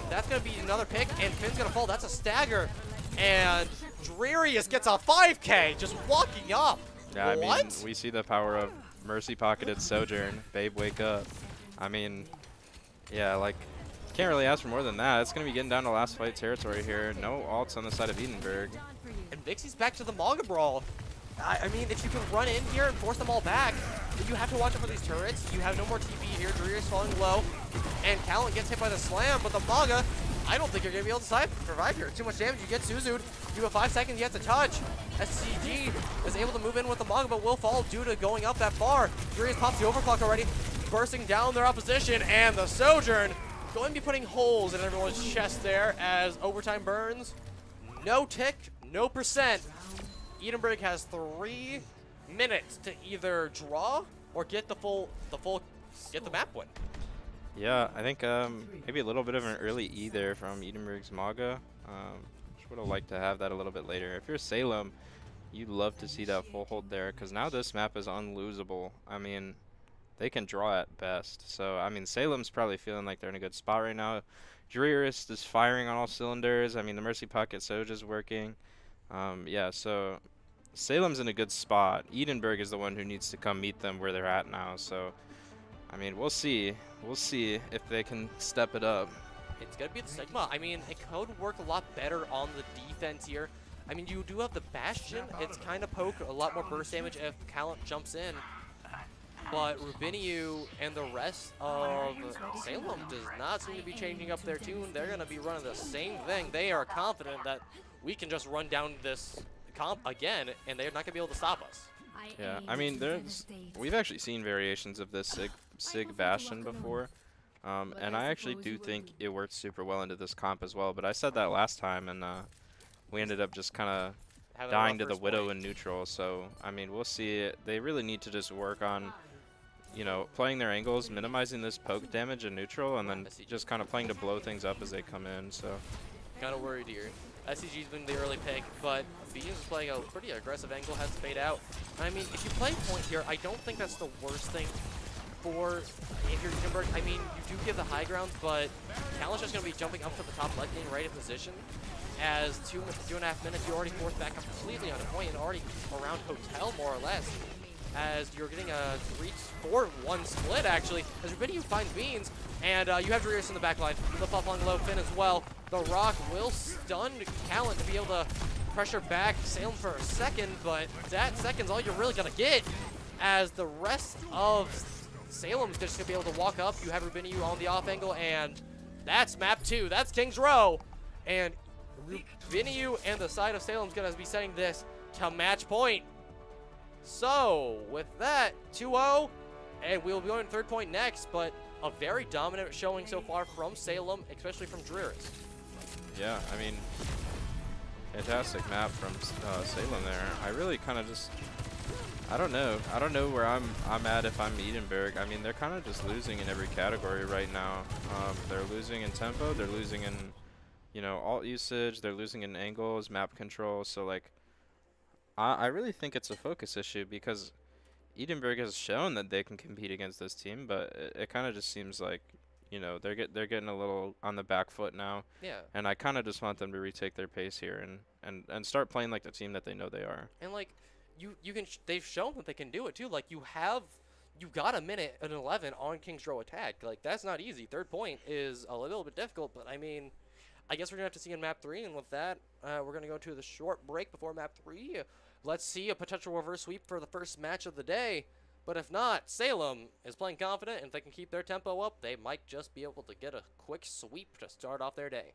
That's going to be another pick, and Finn's going to fall. That's a stagger. And Drurius gets a 5K just walking up. Yeah, what? I mean, we see the power of Mercy Pocketed Sojourn. Babe, wake up. I mean, yeah, like, can't really ask for more than that. It's going to be getting down to last fight territory here. No ults on the side of Edinburgh. And Vixie's back to the Maga Brawl. I mean, if you can run in here and force them all back, you have to watch out for these turrets. You have no more TP here. Drurius falling low. And Callan gets hit by the slam, but the Maga, I don't think you're going to be able to survive here. Too much damage. You get Suzu'd. You have 5 seconds yet to touch. SCG is able to move in with the Maga, but will fall due to going up that far. Drurius pops the overclock already, bursting down their opposition, and the Sojourn going to be putting holes in everyone's chest there as overtime burns. No tick, no percent. Edinburgh has 3 minutes to either draw or get the map win. Yeah, I think maybe a little bit of an early E there from Edinburgh's Maga. Just would have liked to have that a little bit later. If you're Salem, you'd love to see that full hold there, because now this map is unlosable. I mean, they can draw at best. So, I mean, Salem's probably feeling like they're in a good spot right now. Drurius is firing on all cylinders. I mean, the Mercy Pocket Soj is working. Yeah, so Salem's in a good spot. Edinburgh is the one who needs to come meet them where they're at now. So, I mean, we'll see. We'll see if they can step it up. It's going to be the Sigma. I mean, it could work a lot better on the defense here. I mean, you do have the Bastion. It's kind of poke, a lot more burst damage if Callan jumps in. But Rubiniu and the rest of Salem does not seem to be changing up their tune. They're going to be running the same thing. They are confident that we can just run down this comp again, and they're not going to be able to stop us. Yeah, I mean, we've actually seen variations of this Sig Bastion before, and I actually do think it works super well into this comp as well. But I said that last time, and we ended up just kind of dying to the Widow in neutral. So, I mean, we'll see. They really need to just work on, you know, playing their angles, minimizing this poke damage in neutral, and then just kind of playing to blow things up as they come in. So, kind of worried here. SCG's been the early pick, but Beans is playing a pretty aggressive angle, has to fade out. I mean, if you play point here, I don't think that's the worst thing for if you're Edinburgh. I mean, you do give the high ground, but Callan's just going to be jumping up to the top left, getting right in position. As 2.5 minutes, you're already forced back up completely on a point and already around Hotel, more or less. as you're getting a 3-4-1 split, actually, as Rabiniu finds Beans, and you have Darius in the back line. Flip up on low Finn as well. The Rock will stun Callan to be able to pressure back Salem for a second, but that second's all you're really going to get, as the rest of Salem's just going to be able to walk up. You have Rabiniu on the off angle, and that's map 2. That's King's Row, and Rabiniu and the side of Salem's going to be setting this to match point. So, with that, 2-0, and we'll be going to third point next, but a very dominant showing so far from Salem, especially from Drearis. Yeah, I mean, fantastic map from Salem there. I really kind of just, I don't know where I'm at if I'm Edinburgh. I mean, they're kind of just losing in every category right now. They're losing in tempo, they're losing in, you know, alt usage, they're losing in angles, map control. So like, I really think it's a focus issue, because Edinburgh has shown that they can compete against this team, but it kind of just seems like, you know, they're getting a little on the back foot now. Yeah. And I kind of just want them to retake their pace here and start playing like the team that they know they are. And like, you can they've shown that they can do it too. Like, you got a minute and 11 on King's Row attack. Like, that's not easy. Third point is a little bit difficult, but I mean, I guess we're gonna have to see in map 3. And with that, we're gonna go to the short break before map 3. Let's see a potential reverse sweep for the first match of the day. But if not, Salem is playing confident, and if they can keep their tempo up, they might just be able to get a quick sweep to start off their day.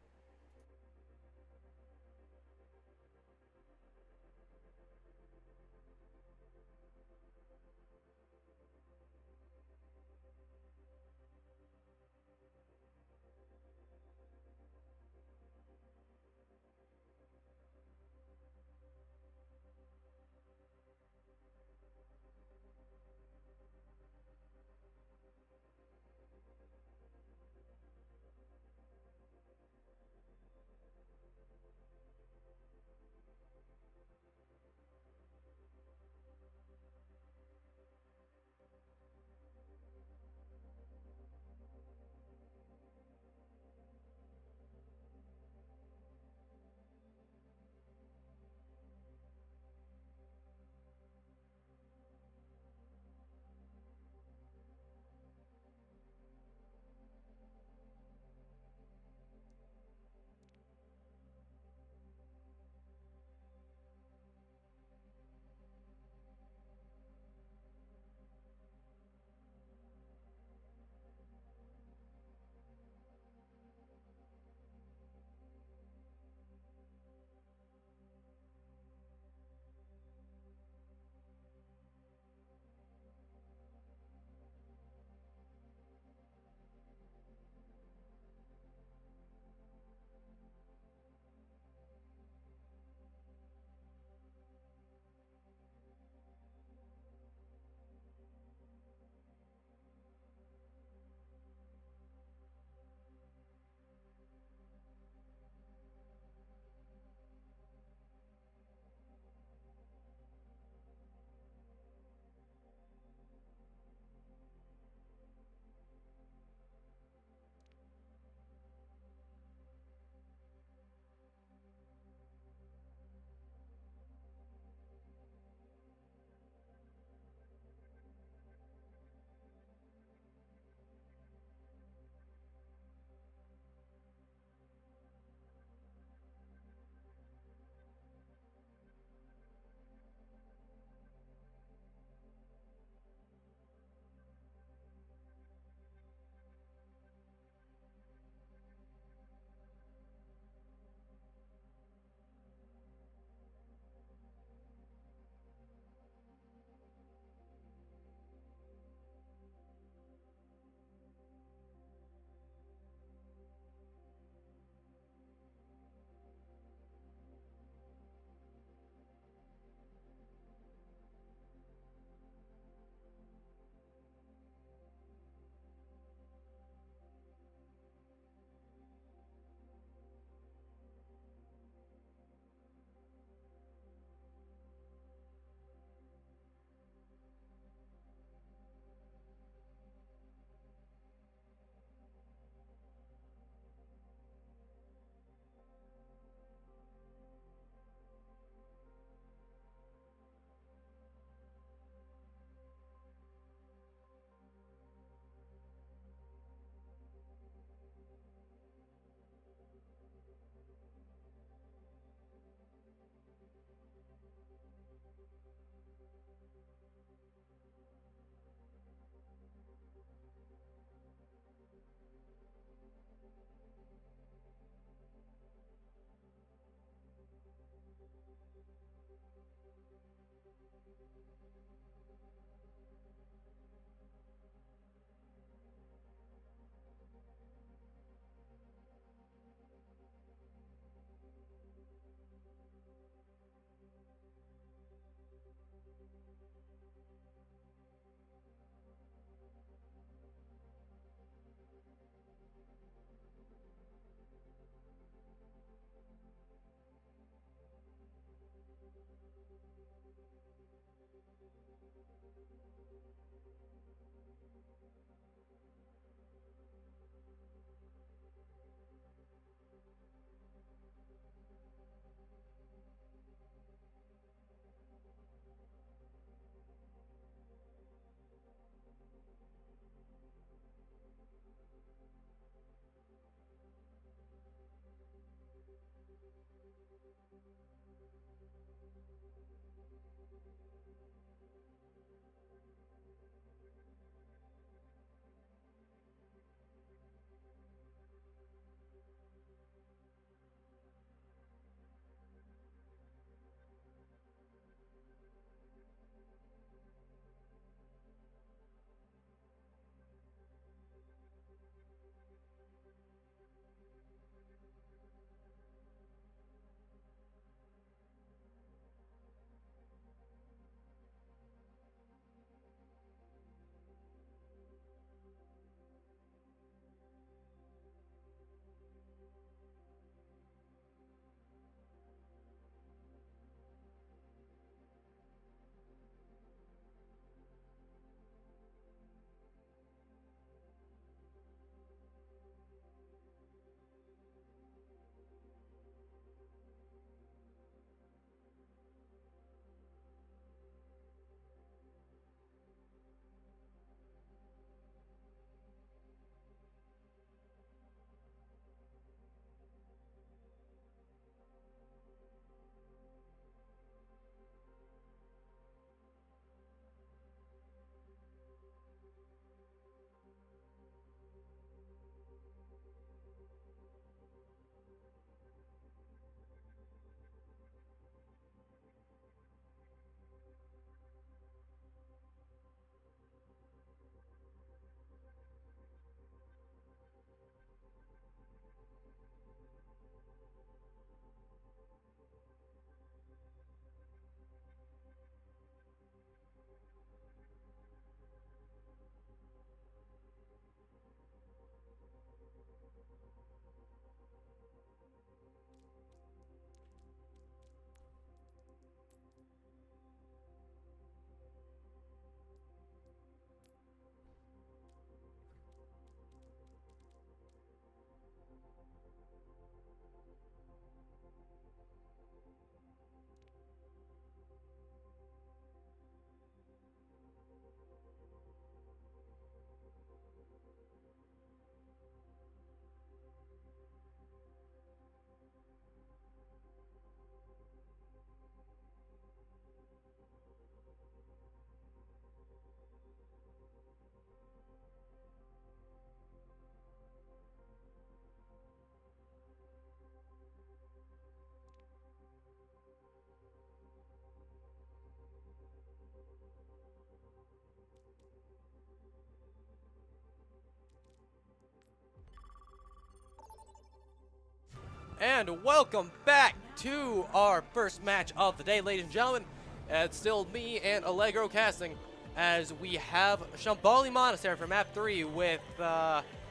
And welcome back to our first match of the day, ladies and gentlemen. It's still me and Allegro casting as we have Shambali Monastery for map 3 with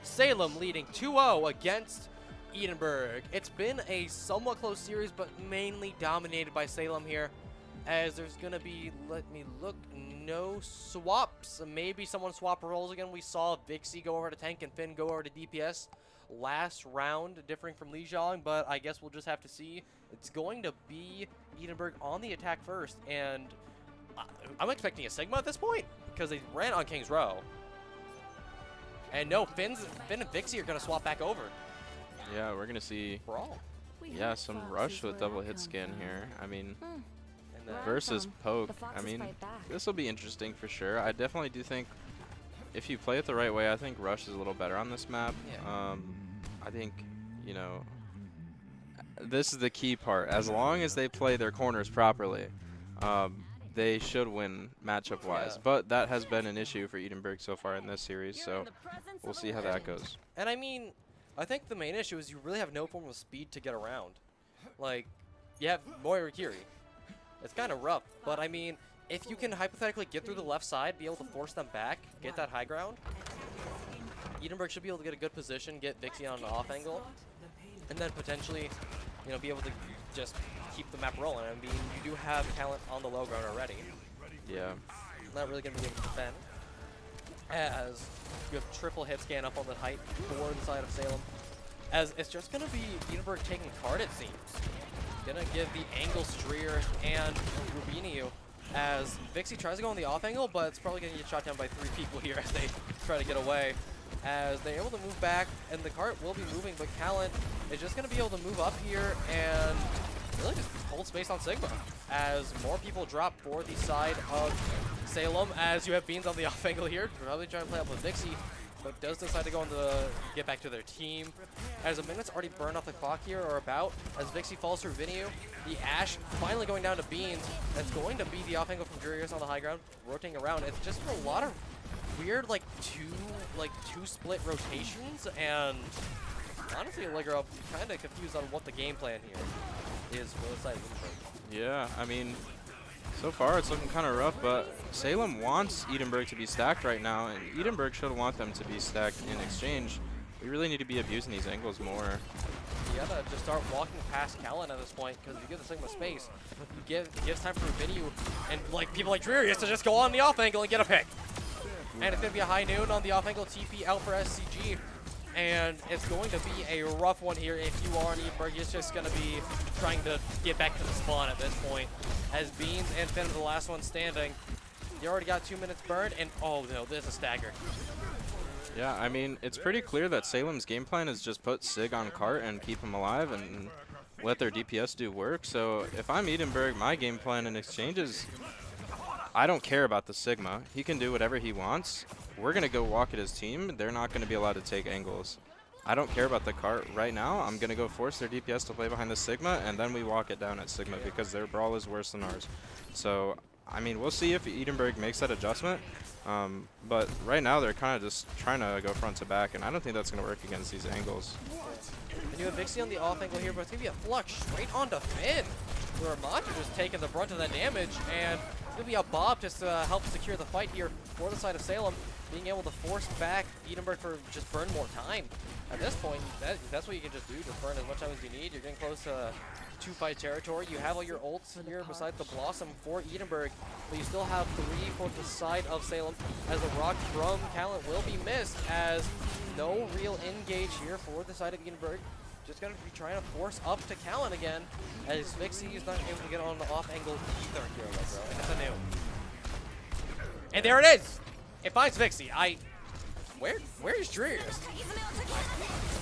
Salem leading 2-0 against Edinburgh. It's been a somewhat close series, but mainly dominated by Salem here, as there's going to be, let me look, no swaps. Maybe someone swap roles again. We saw Vixie go over to tank and Finn go over to DPS last round, differing from Lijiang, but I guess we'll just have to see. It's going to be Edinburgh on the attack first, and I'm expecting a Sigma at this point because they ran on King's Row. And no, Finn and Vixie are going to swap back over. Yeah, we're going to see some rush with double hit scan here. I mean, versus poke. I mean, this will be interesting for sure. I definitely do think if you play it the right way, I think rush is a little better on this map. Yeah. I think, you know, this is the key part. As long as they play their corners properly, they should win matchup-wise. Yeah. But that has been an issue for Edinburgh so far in this series, so we'll see how that goes. And I mean, I think the main issue is you really have no form of speed to get around. Like, you have Moira Kiri. It's kind of rough, but I mean, if you can hypothetically get through the left side, be able to force them back, get that high ground, Edinburgh should be able to get a good position, get Vixie on an off angle, and then potentially, you know, be able to just keep the map rolling. I mean, you do have talent on the low ground already. Yeah. Not really going to be able to defend, as you have triple hit scan up on the height for the side of Salem. as it's just going to be Edinburgh taking card, it seems. Going to give the angle Streer and Rubinio as Vixie tries to go on the off angle, but it's probably going to get shot down by 3 people here as they try to get away. As they're able to move back, and the cart will be moving, but Callan is just going to be able to move up here and really just hold space on Sigma as more people drop for the side of Salem, as you have Beans on the off angle here, probably trying to play up with Vixie, but does decide to go on the get back to their team. As a minute's already burned off the clock here, or about, as Vixie falls through Vinyu. The Ash finally going down to Beans. That's going to be the off angle from Jurius on the high ground, rotating around. It's just a lot of weird, two split rotations, and honestly, I'm kind of confused on what the game plan here is for the side of Edinburgh. Yeah, I mean, so far it's looking kind of rough, but Salem wants Edinburgh to be stacked right now, and Edinburgh should want them to be stacked in exchange. We really need to be abusing these angles more. You gotta just start walking past Callan at this point, because if you give the Sigma space, it gives time for Vinyu and people like Drearius to just go on the off angle and get a pick. And it's going to be a high noon on the off angle TP out for SCG. And it's going to be a rough one here if you are an Edinburgh. It's just going to be trying to get back to the spawn at this point. As Beans and Finn are the last one standing. You already got 2 minutes burned, and oh no, there's a stagger. Yeah, I mean, it's pretty clear that Salem's game plan is just put Sig on cart and keep him alive and let their DPS do work. So if I'm Edinburgh, my game plan in exchange is I don't care about the Sigma. He can do whatever he wants. We're going to go walk at his team. They're not going to be allowed to take angles. I don't care about the cart right now. I'm going to go force their DPS to play behind the Sigma, and then we walk it down at Sigma because their brawl is worse than ours. So, I mean, we'll see if Edinburgh makes that adjustment. But right now, they're kind of just trying to go front to back, and I don't think that's going to work against these angles. And you have Vixie on the off angle here, but it's going to be a flush straight onto Finn, where Monter just taking the brunt of that damage, and it's going to be a Bob just to help secure the fight here for the side of Salem, being able to force back Edinburgh for just burn more time. At this point, that's what you can just do, just burn as much time as you need. You're getting close to 2-fight territory. You have all your ults here besides the Blossom for Edinburgh, but you still have 3 for the side of Salem, as the rock from Callan will be missed, as no real engage here for the side of Edinburgh. Just going to be trying to force up to Callan again, as Vixie is not able to get on the off angle either here, bro. And it's a new. And there it is! It finds Vixie. Where is Drearius?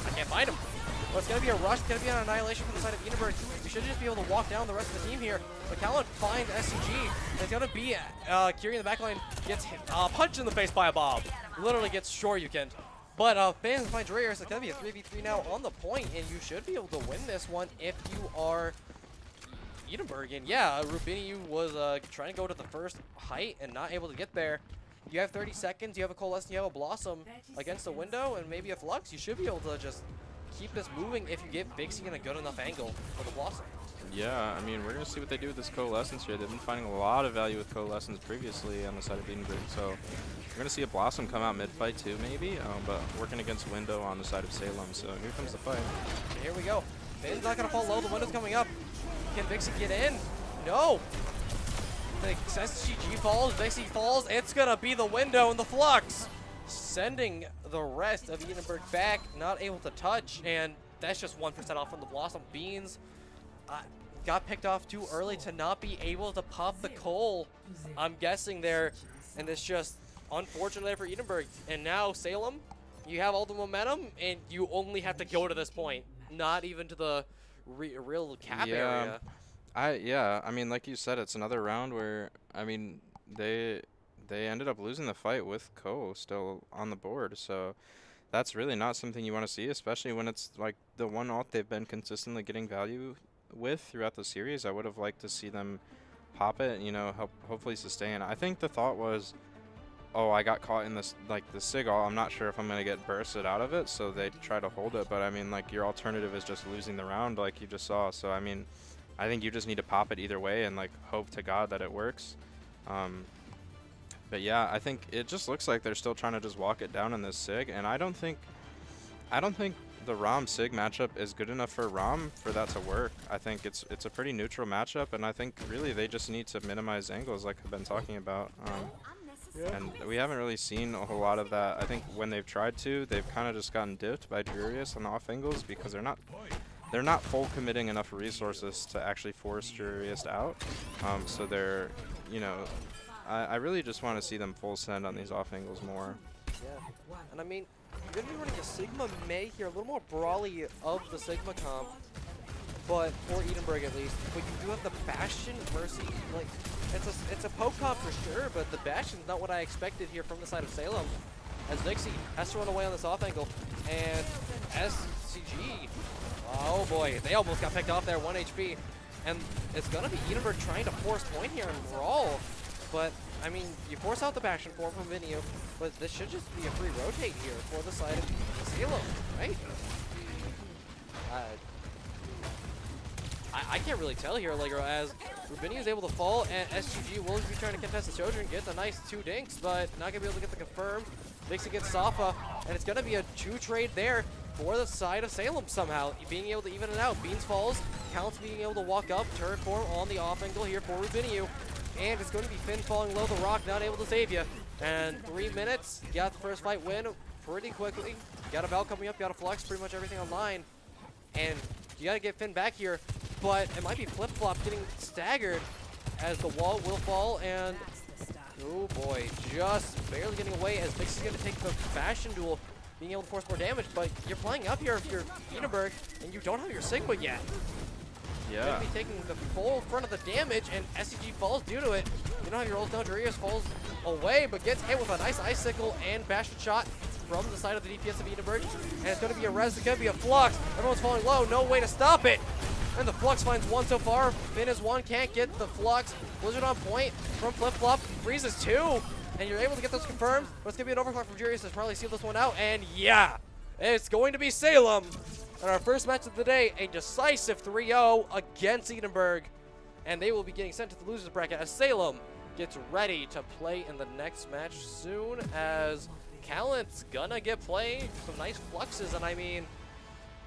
I can't find him. Well, it's going to be a rush. It's going to be an annihilation from the side of Edinburgh. We should just be able to walk down the rest of the team here. But Callan finds SCG. It's going to be Kiri in the backline gets punched in the face by a Bob. Literally gets Shoryuken. But fans find Drearius. It's going to be a 3v3 now on the point, and you should be able to win this one if you are Edinburgh. And yeah, Rubini was trying to go to the first height and not able to get there. You have 30 seconds, you have a Coalescent, you have a Blossom against the window, and maybe a Flux. You should be able to just keep this moving if you get Vixie in a good enough angle for the Blossom. Yeah, I mean, we're going to see what they do with this Coalescence here. They've been finding a lot of value with Coalescence previously on the side of Edinburgh, so we're going to see a Blossom come out mid-fight too, maybe, but working against Window on the side of Salem, so here comes the fight. Here we go. Finn's not going to fall low, the Window's coming up. Can Vixie get in? No! The SCG falls, Vixie falls, it's going to be the Window and the Flux, sending the rest of Edinburgh back, not able to touch, and that's just 1% off from the Blossom. Beans got picked off too early to not be able to pop the coal, I'm guessing there, and it's just unfortunate there for Edinburgh. And now Salem, you have all the momentum, and you only have to go to this point, not even to the real cap area. Yeah, I mean, like you said, it's another round where, I mean, they ended up losing the fight with Ko still on the board, so that's really not something you want to see, especially when it's like the one ult they've been consistently getting value with throughout the series. I would have liked to see them pop it, you know, hopefully sustain. I think the thought was, oh, I got caught in this, like, the Sig ult, I'm not sure if I'm going to get bursted out of it, so they try to hold it, but I mean, like, your alternative is just losing the round like you just saw, so I mean, I think you just need to pop it either way and, like, hope to God that it works. But yeah, I think it just looks like they're still trying to just walk it down in this Sig, and I don't think the Rom Sig matchup is good enough for Rom for that to work. I think it's a pretty neutral matchup, and I think really they just need to minimize angles like I've been talking about. Yeah. And we haven't really seen a whole lot of that. I think when they've tried to, they've kind of just gotten dipped by Jurius on off angles because they're not full committing enough resources to actually force Jurius out. So they're, you know, I really just want to see them full send on these off angles more. Yeah. And I mean, you're going to be running a Sigma May here, a little more brawly of the Sigma comp, but for Edinburgh at least. But you do have the Bastion Mercy. Like, it's a poke comp for sure, but the Bastion's not what I expected here from the side of Salem. As Vixie has to run away on this off angle, and SCG, oh boy, they almost got picked off there, 1 HP. And it's going to be Edinburgh trying to force point here and brawl. But, I mean, you force out the Bastion form from Vinyu, but this should just be a free rotate here for the side of Salem, right? I can't really tell here, like, as Rubini is able to fall, and SGG will be trying to contest the Sojourn, gets a nice 2 dinks, but not going to be able to get the confirm. Vixie gets Safa, and it's going to be a 2 trade there for the side of Salem somehow, being able to even it out. Beans falls, Counts being able to walk up, turret form on the off angle here for Rubiniu, and it's going to be Finn falling low, the rock not able to save you. And 3 minutes, you got the first fight win pretty quickly. You got a Val coming up, you got a Flux, pretty much everything online, and you got to get Finn back here. But it might be flip-flop getting staggered as the wall will fall, and oh boy, just barely getting away as Vix is going to take the Bastion duel, being able to force more damage, but you're playing up here if you're Edinburgh, and you don't have your Sigma yet. Yeah. You're going to be taking the full front of the damage, and SCG falls due to it. You don't have your ult down, Darius falls away, but gets hit with a nice Icicle and Bastion shot from the side of the DPS of Edinburgh, and it's going to be a res, it's going to be a Flux. Everyone's falling low, no way to stop it. And the Flux finds one so far. Finn is one, can't get the Flux. Blizzard on point from Flip Flop, freezes 2. And you're able to get those confirmed, but it's going to be an overclock from Jurius to probably seal this one out. And yeah, it's going to be Salem. And our first match of the day, a decisive 3-0 against Edinburgh. And they will be getting sent to the losers bracket as Salem gets ready to play in the next match soon, as Callant's gonna get played. Some nice fluxes, and I mean,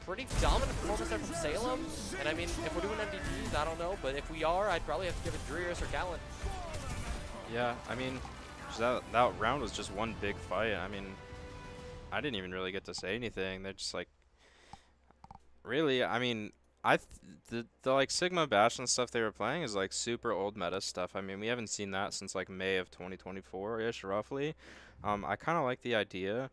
pretty dominant performance there from Salem. And I mean, if we're doing MVPs, I don't know, but if we are, I'd probably have to give it Drearius or Callan. Yeah, I mean, that round was just one big fight. I mean, I didn't even really get to say anything. They're just like, really, I mean, the like Sigma Bastion stuff they were playing is like super old meta stuff. I mean, we haven't seen that since like May of 2024-ish, roughly. I kind of like the idea.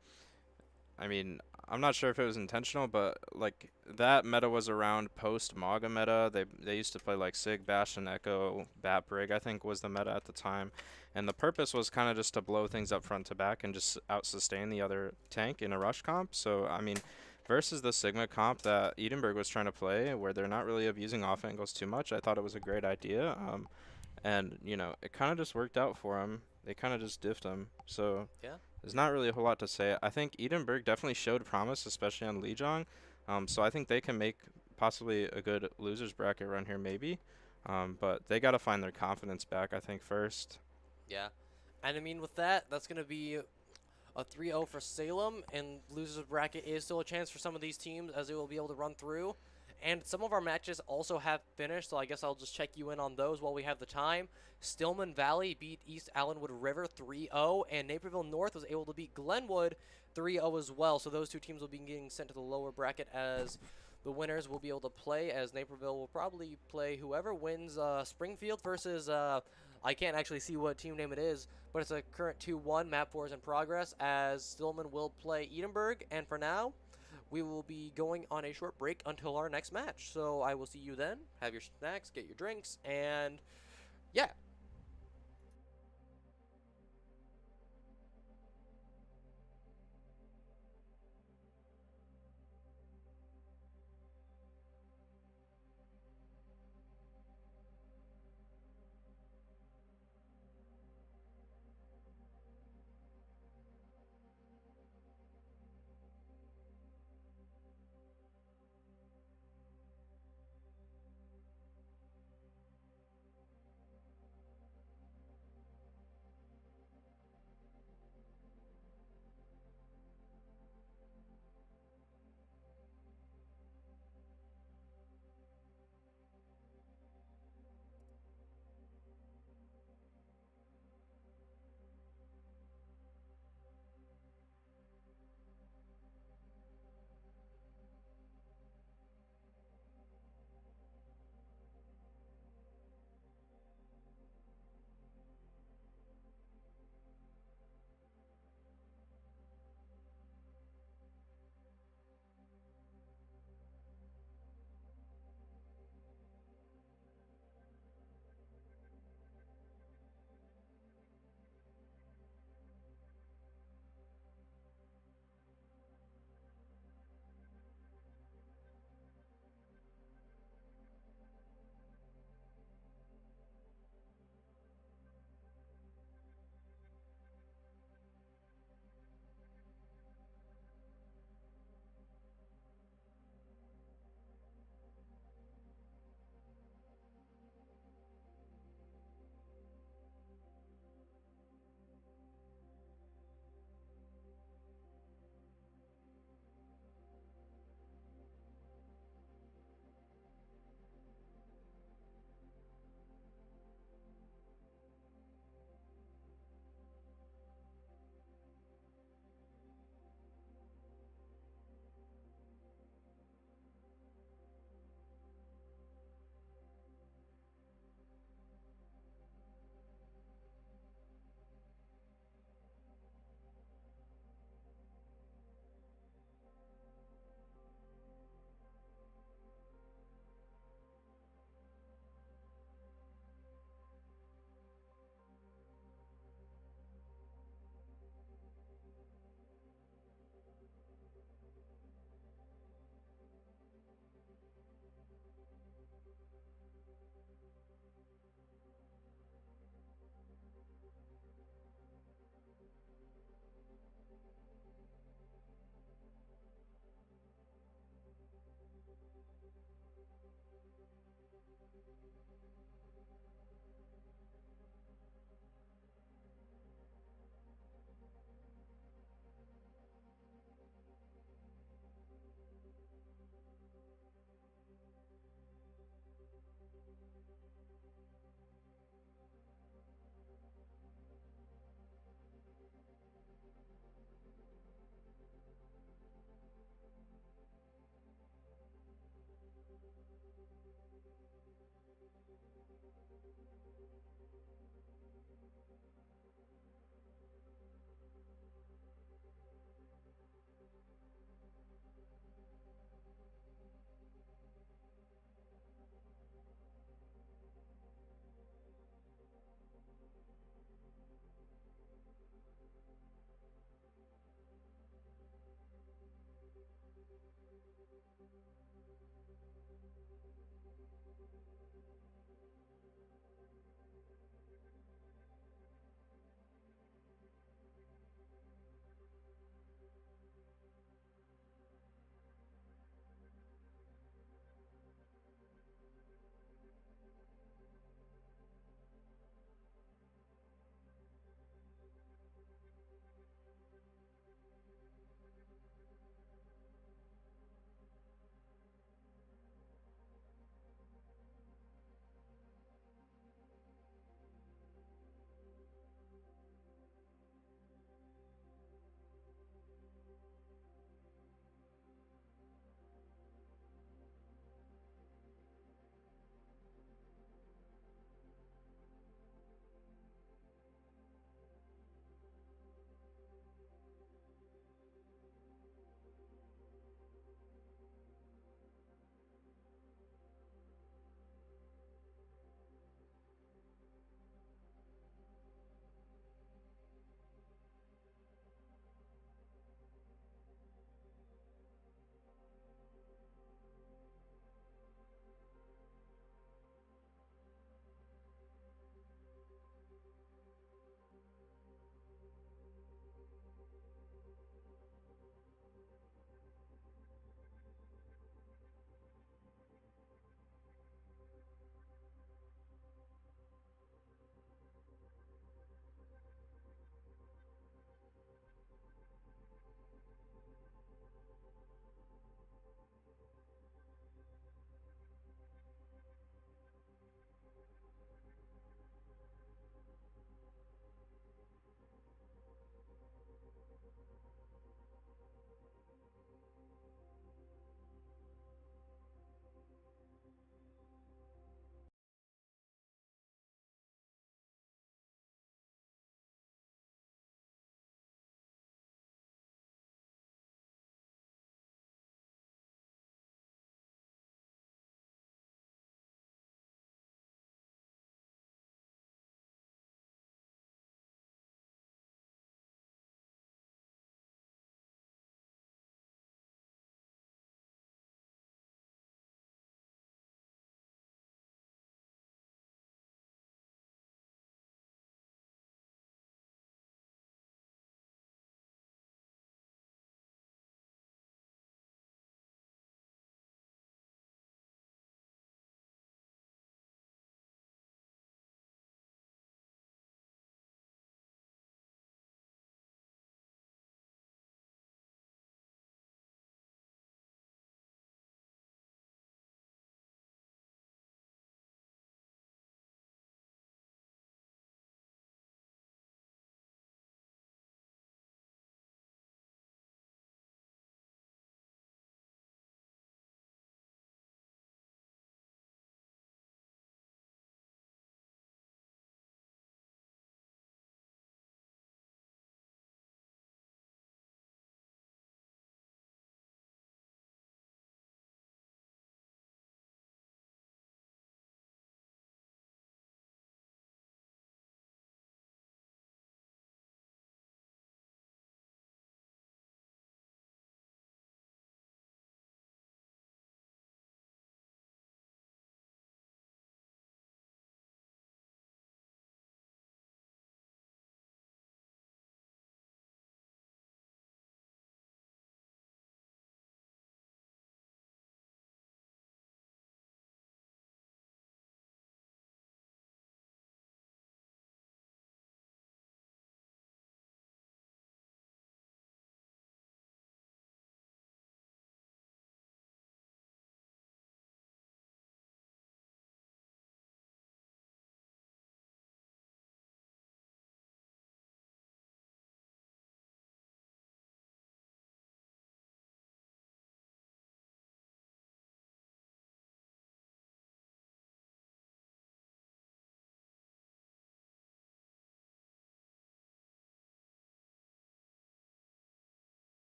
I mean, I'm not sure if it was intentional, but like that meta was around post Maga meta. They used to play like Sig, Bastion, Echo, Bat Brig, I think was the meta at the time. And the purpose was kind of just to blow things up front to back and just out sustain the other tank in a rush comp. So I mean, versus the Sigma comp that Edinburgh was trying to play, where they're not really abusing off angles too much, I thought it was a great idea. And you know, it kind of just worked out for them. They kind of just diffed them. So Yeah. there's not really a whole lot to say. I think Edinburgh definitely showed promise, especially on Lijiang. So I think they can make possibly a good losers bracket run here, maybe. But they got to find their confidence back, I think, first. Yeah. And I mean, with that, that's going to be a 3-0 for Salem, and losers bracket is still a chance for some of these teams as they will be able to run through. And some of our matches also have finished, so I guess I'll just check you in on those while we have the time. Stillman Valley beat East Allenwood River 3-0, and Naperville North was able to beat Glenwood 3-0 as well. So those two teams will be getting sent to the lower bracket, as the winners will be able to play, as Naperville will probably play whoever wins Springfield versus, I can't actually see what team name it is, but it's a current 2-1. Map 4 is in progress, as Stillman will play Edinburgh, and for now, we will be going on a short break until our next match. So I will see you then. Have your snacks, get your drinks, and yeah.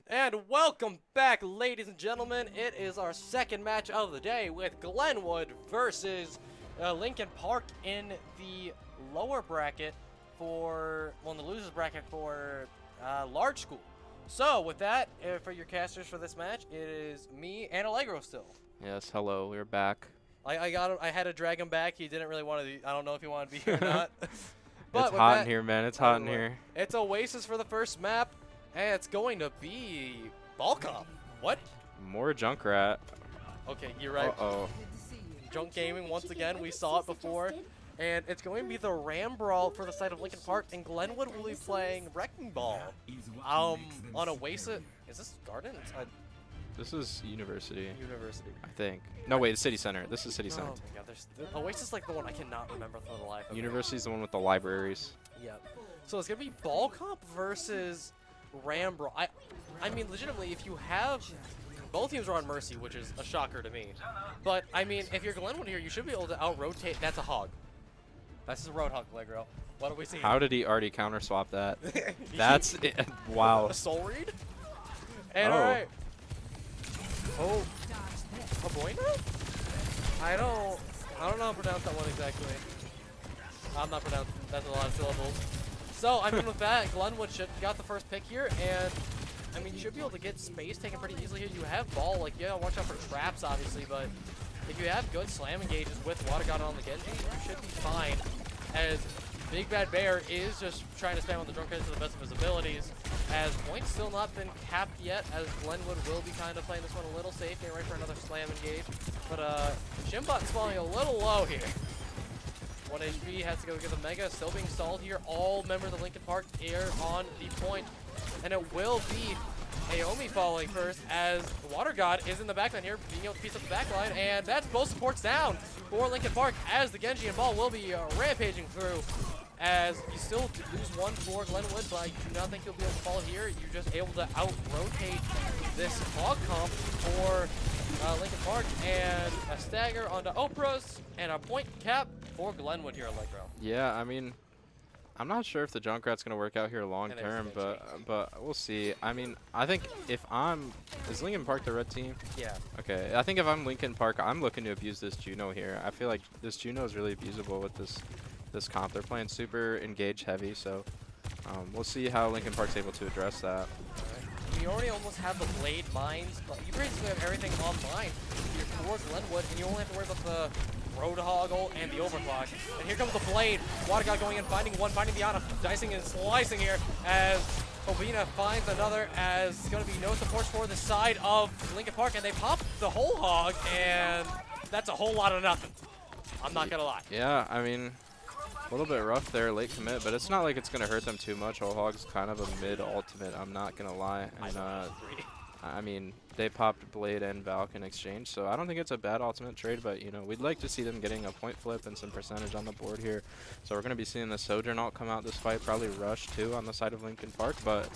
And welcome back, ladies and gentlemen. It is our second match of the day with Glenwood versus Lincoln Park in the lower bracket for, well, in the losers bracket for large school. So with that, for your casters for this match, it is me and Allegro still. Yes, hello, we're back. I got him. I had to drag him back. He didn't really want to. I don't know if he wanted to be here or not. But It's hot in here, man. It's hot in here. It's Oasis for the first map, and it's going to be Balcom. What? More Junkrat. Okay, you're right. Uh-oh. Junk Gaming once again. We saw it before. And it's going to be the Ram Brawl for the side of Lincoln Park, and Glenwood will be playing Wrecking Ball. On Oasis. Is this Gardens? This is University. University. I think. No, wait, it's City Center. This is City Center. Oh my god, Oasis is like the one I cannot remember for the life of me. University's the one with the libraries. Yep. So it's going to be Ball Comp versus Ram Brawl. I mean, legitimately, if you have... Both teams are on Mercy, which is a shocker to me. But, I mean, if you're Glenwood here, you should be able to out-rotate. That's a hog. That's a Roadhog, Allegro. What do we see? How did he already counter-swap that? That's it. Wow. A soul read? And oh. alright. Oh. A Boina? I don't know how to pronounce that one exactly. I'm not pronouncing. That's a lot of syllables. So, I mean, with that, Glenwood got the first pick here, and I mean, you should be able to get space taken pretty easily here. You have ball, like, yeah, watch out for traps, obviously, but if you have good slam engages with Water God on the Genji, you should be fine. As Big Bad Bear is just trying to spam with the Drunk Head to the best of his abilities. As points still not been capped yet, as Glenwood will be kind of playing this one a little safe, getting ready for another slam engage. But Shimbot's falling a little low here. 1 HP has to go get the Mega, still being stalled here. All members of Lincoln Park here on the point. And it will be Aomi falling first as Water God is in the backline here, being able to piece up the backline, and that's both supports down for Lincoln Park as the Genji and Ball will be rampaging through. As you still lose one for Glenwood, but I do not think you'll be able to fall here. You're just able to out-rotate this hog comp for Lincoln Park, and a stagger onto Oprah's, and a point cap for Glenwood here, Allegro. Yeah, I mean, I'm not sure if the Junkrat's going to work out here long term, but we'll see. I mean, I think if is Lincoln Park the red team? Yeah. Okay, I think if I'm Lincoln Park, I'm looking to abuse this Juno here. I feel like this Juno is really abusable with this comp. They're playing super engage heavy, so we'll see how Lincoln Park's able to address that. You already almost have the Blade Mines, but you basically have everything online. You're towards Glenwood, and you only have to worry about the Roadhoggle and the Overclock. And here comes the Blade. Water God going in, finding one, finding the Ana, dicing and slicing here as Obina finds another, as it's going to be no support for the side of Lincoln Park, and they pop the whole hog, and that's a whole lot of nothing. I'm not going to lie. Yeah, I mean, a little bit rough there, late commit, but it's not like it's going to hurt them too much. Whole hog's kind of a mid-ultimate, I'm not going to lie. And I mean, they popped Blade and Valk in exchange, so I don't think it's a bad ultimate trade, but, you know, we'd like to see them getting a point flip and some percentage on the board here. So we're going to be seeing the Sojourn ult come out this fight, probably Rush, too, on the side of Lincoln Park, but,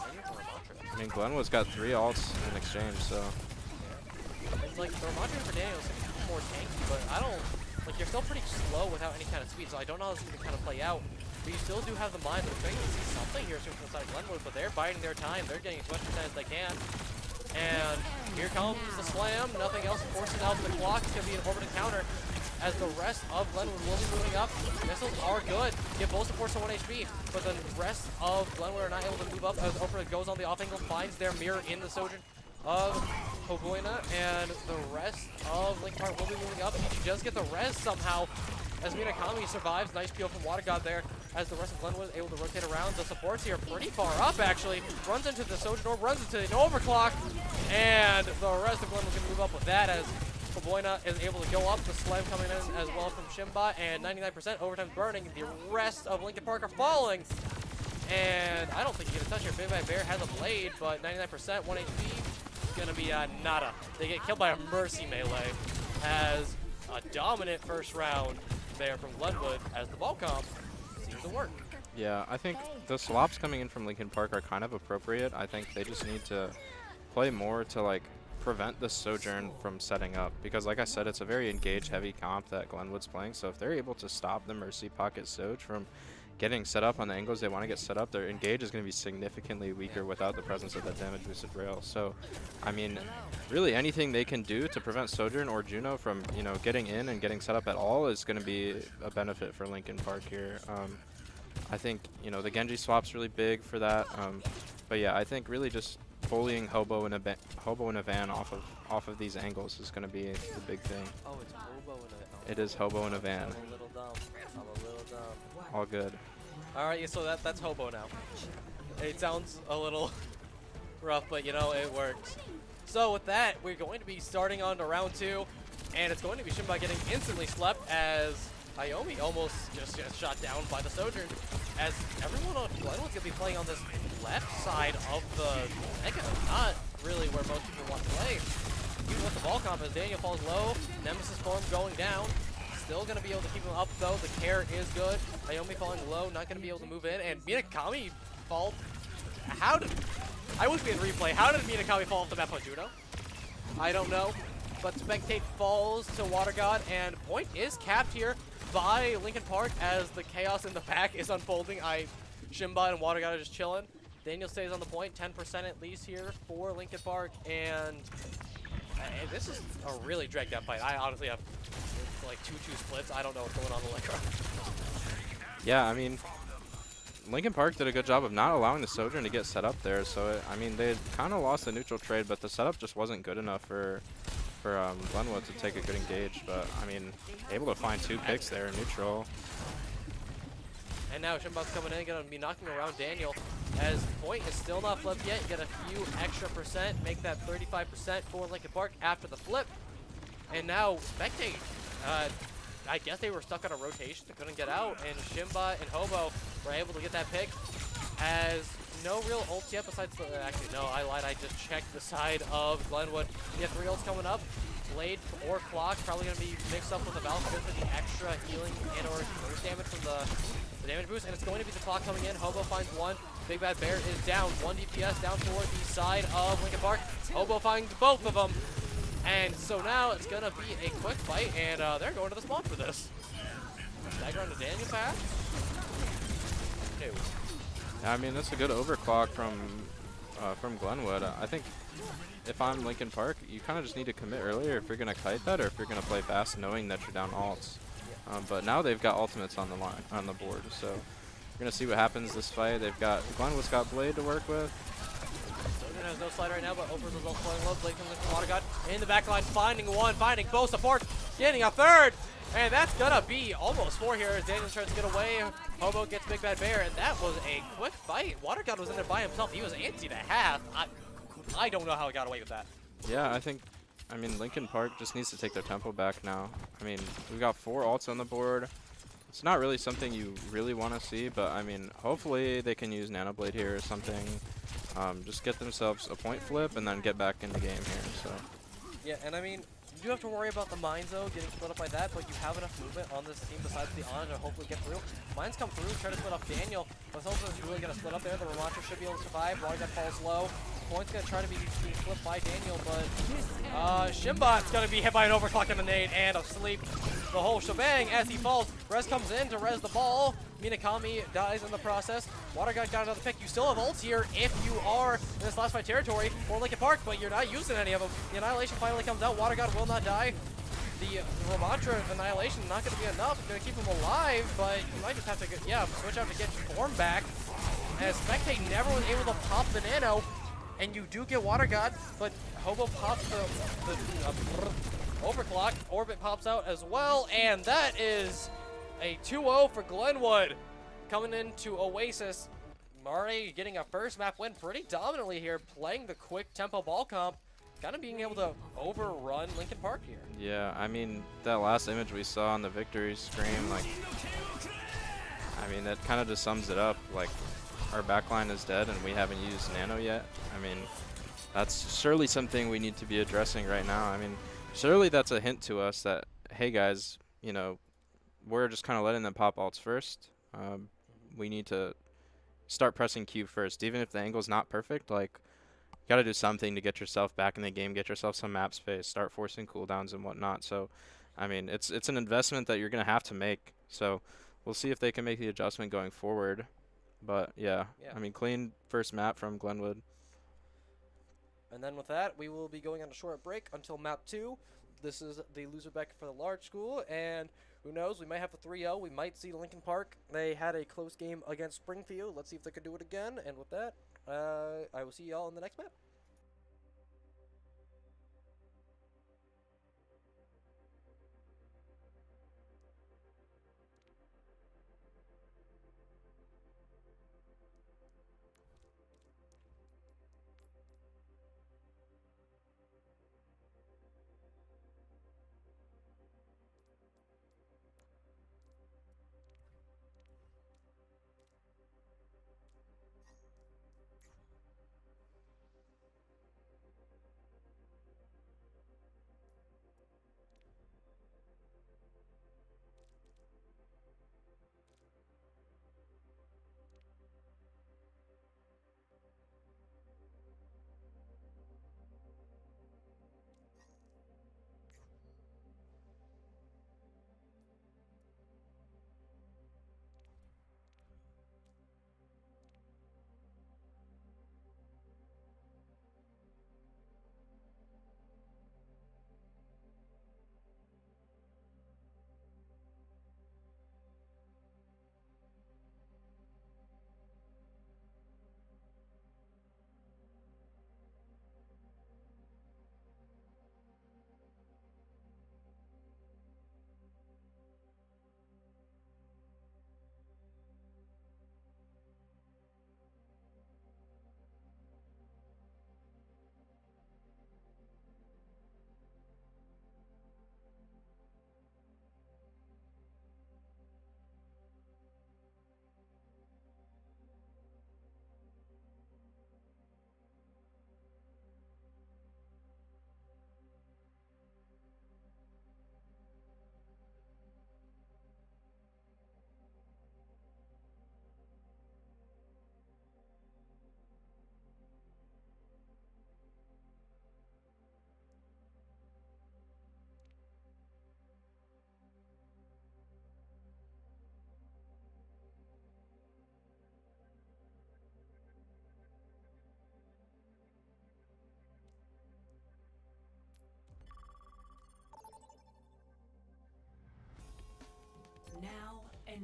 I mean, Glenwood's got 3 ults in exchange, so. It's like, the Ramondre for Daniel is more tanky, but I don't, like, you're still pretty slow without any kind of speed, so I don't know how this can kind of play out. But you still do have the mind of expecting to see something here soon from the side of Glenwood, but they're biding their time. They're getting as much percent as they can. And here comes the slam. Nothing else forcing out the clock. It's going to be an orbiting counter as the rest of Glenwood will be moving up. Missiles are good. Get both supports to 1 HP, but the rest of Glenwood are not able to move up as Oprah goes on the off angle, finds their mirror in the Sojourn of Hoboina, and the rest of Lincoln Park will be moving up. She does get the res somehow as Minakami survives. Nice peel from Water God there as the rest of Glenwood is able to rotate around. The supports here pretty far up, actually. Runs into the Sojourn Orb, runs into an Overclock, and the rest of Glenwood can move up with that as Hoboina is able to go up. The slam coming in as well from Shimba, and 99% overtime's burning. The rest of Lincoln Park are falling, and I don't think you get a touch here. Big Bad Bear has a blade, but 99%, 1 HP. Gonna be nada. They get killed by a Mercy melee as a dominant first round there from Glenwood as the ball comp seems to work. Yeah, I think the swaps coming in from Lincoln Park are kind of appropriate. I think they just need to play more to like prevent the Sojourn from setting up, because like I said, it's a very engage heavy comp that Glenwood's playing, so if they're able to stop the Mercy Pocket Soj from getting set up on the angles they want to get set up, their engage is going to be significantly weaker without the presence of that damage boosted rail. So, I mean, really anything they can do to prevent Sojourn or Juno from, you know, getting in and getting set up at all is going to be a benefit for Linkin Park here. I think, you know, the Genji swap's really big for that. But yeah, I think really just bullying Hobo in a van off of these angles is going to be the big thing. Oh, it's Hobo in a van. It is Hobo in a van. I'm a little dumb. I'm a little dumb. All good. All right, so that's Hobo now. It sounds a little rough, but you know, it works. So with that, we're going to be starting on to round 2, and it's going to be Shinba getting instantly slept as Iomi almost just gets shot down by the Sojourn, as everyone on Glenwood's going to be playing on this left side of the Mega, not really where most people want to play. Even with the ball comp, as Daniel falls low, Nemesis form going down. Still going to be able to keep him up, though. The care is good. Iomi falling low, not going to be able to move in. And Minakami fall. How did... I wish we had replay. How did Minakami fall off the map on Juno? I don't know. But Spectate falls to Water God, and point is capped here by Linkin Park as the chaos in the back is unfolding. Shinba and Water God are just chilling. Daniel stays on the point, 10% at least here for Linkin Park, and this is a really dragged out fight. I honestly have like 2-2 splits. I don't know what's going on in the Electro. Yeah, I mean, Linkin Park did a good job of not allowing the Sojourn to get set up there. So, I mean, they kind of lost the neutral trade, but the setup just wasn't good enough for Glenwood to take a good engage. But, I mean, able to find 2 picks there, neutral. And now Shinba's coming in, going to be knocking around Daniel. As point is still not flipped yet. You get a few extra percent, make that 35% for Linkin Park after the flip. And now Spectate, I guess they were stuck on a rotation, they couldn't get out, and Shinba and Hobo were able to get that pick. As no real ults yet besides the, actually no, I lied, I just checked the side of Glenwood. You have 3 ults coming up. Blade or Clock probably going to be mixed up with the Valve for the extra healing and or burst damage from the damage boost, and it's going to be the Clock coming in. Hobo finds 1. Big Bad Bear is down. 1 DPS down toward the side of Linkin Park. Hobo finds both of them. And so now it's going to be a quick fight, and they're going to the spawn for this. Dagger on the Daniel path? No. I mean, that's a good overclock from Glenwood. I think if I'm Linkin Park, you kind of just need to commit earlier if you're going to kite that or if you're going to play fast knowing that you're down alts. But now they've got ultimates on the line, on the board, so we're going to see what happens this fight. Glenwood's got Blade to work with. Sojourn has no slide right now, but Opers is also playing low. Blade comes in from Water God in the back line, finding 1, finding both supports, getting a 3rd. And that's gonna be almost 4 here as Daniel tries to get away. Hobo gets Big Bad Bear, and that was a quick fight. Water God was in it by himself. He was antsy to half. I don't know how he got away with that. Yeah, I mean, Linkin Park just needs to take their tempo back now. I mean, we got 4 ults on the board. It's not really something you really want to see, but I mean, hopefully they can use Nano Blade here or something. Just get themselves a point flip and then get back in the game here. So. Yeah, and I mean, you do have to worry about the mines though, getting split up by that, but you have enough movement on this team besides the on to hopefully get through. Mines come through, try to split up Daniel, but Sojourn is really going to split up there. The Ramontra should be able to survive. Water God falls low. Point's going to try to be flipped by Daniel, but Shinba's going to be hit by an overclock and a nade and asleep. The whole shebang as he falls. Rez comes in to res the ball. Minakami dies in the process. Water God got another pick. You still have ults here if you are in this last fight territory for Linkin Park, but you're not using any of them. The Annihilation finally comes out. Water God will not die. The Ramontra Annihilation not going to be enough. Going to keep him alive, but you might just have to switch out to get your form back. As Spectate never was able to pop the Nano, and you do get Water God, but Hobo pops the overclock. Orbit pops out as well, and that is a 2-0 for Glenwood. Coming into Oasis, Mare getting a first map win pretty dominantly here, playing the quick tempo ball comp, kind of being able to overrun Linkin Park here. Yeah, I mean, that last image we saw on the victory screen, like, I mean, that kind of just sums it up. Like, our backline is dead and we haven't used Nano yet. I mean, that's surely something we need to be addressing right now. I mean, surely that's a hint to us that, hey guys, you know, we're just kind of letting them pop alts first. We need to start pressing Q first. Even if the angle's not perfect, like, you got to do something to get yourself back in the game, get yourself some map space, start forcing cooldowns and whatnot. So, I mean, it's an investment that you're going to have to make. So, we'll see if they can make the adjustment going forward. But yeah, I mean, clean first map from Glenwood. And then with that, we will be going on a short break until map 2. This is the loser bracket for the large school, and who knows, we might have a 3-0. We might see Lincoln Park. They had a close game against Springfield. Let's see if they can do it again. And with that, I will see y'all in the next map.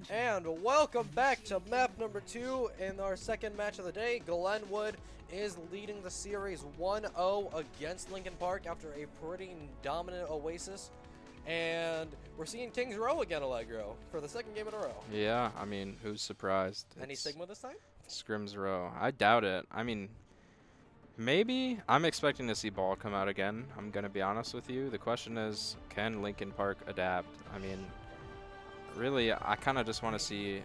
And welcome back to map number 2 in our second match of the day. Glenwood is leading the series 1-0 against Lincoln Park after a pretty dominant Oasis. And we're seeing Kings Row again, Allegro, for the second game in a row. Yeah, I mean, who's surprised? Any Sigma this time? Scrims Row. I doubt it. I mean, maybe. I'm expecting to see ball come out again. I'm going to be honest with you. The question is, can Lincoln Park adapt? I mean, really, I kind of just want to see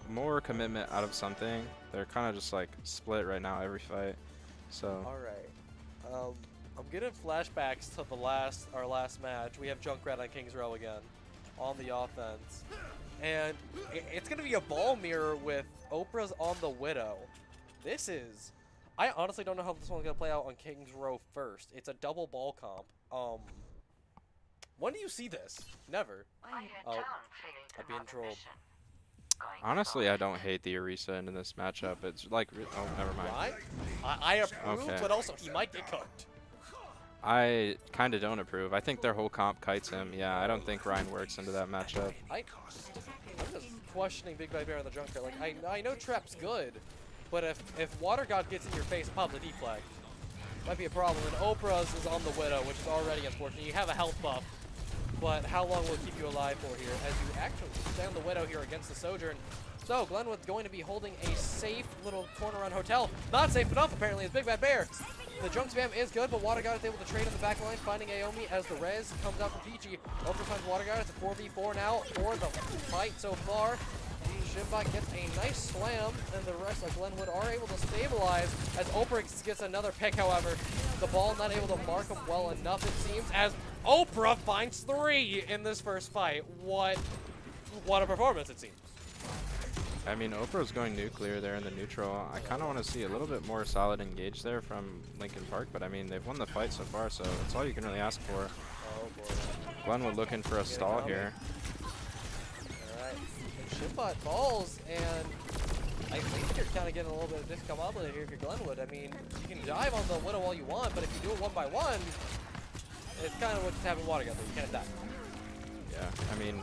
more commitment out of something. They're kind of just like split right now every fight. So. All right. I'm getting flashbacks to our last match. We have Junkrat on Kings Row again on the offense. And it's going to be a ball mirror with Oprah's on the Widow. I honestly don't know how this one's going to play out on Kings Row first. It's a double ball comp. When do you see this? Never. Oh, I'm being trolled. Honestly, I don't hate the IHSEA in this matchup. It's like, oh, never mind. Right? I approve, Okay. but also he might get cooked. I kind of don't approve. I think their whole comp kites him. Yeah, I don't think Ryan works into that matchup. I'm just questioning Big Bad Bear on the Junker. Like, I know Trap's good, but if Water God gets in your face, probably deflect. Might be a problem. And Oprah's is on the Widow, which is already unfortunate. You have a health buff, but how long will it keep you alive for here as you actually stay on the Widow here against the Sojourn? So Glenwood's going to be holding a safe little corner run hotel. Not safe enough, apparently, as Big Bad Bear. The junk spam is good, but Water God is able to trade in the back line, finding Aomi as the res comes out from Peachy. Oprah finds Water God. It's a 4v4 now for the fight so far. Shimbot gets a nice slam, and the rest of Glenwood are able to stabilize as Oprah gets another pick, however. The ball not able to mark him well enough, it seems, as Oprah finds 3 in this first fight. What a performance, it seems. I mean, Oprah's going nuclear there in the neutral. I kind of want to see a little bit more solid engage there from Lincoln Park, but I mean, they've won the fight so far, so that's all you can really ask for. Oh boy. Glenwood looking for a stall here. Alright. Shimbot falls, and I think you're kind of getting a little bit of discombobulated here if you're Glenwood. I mean, you can dive on the Widow all you want, but if you do it one by one, it's kind of what just happened in Water Gun, though. You can't die. Yeah, I mean,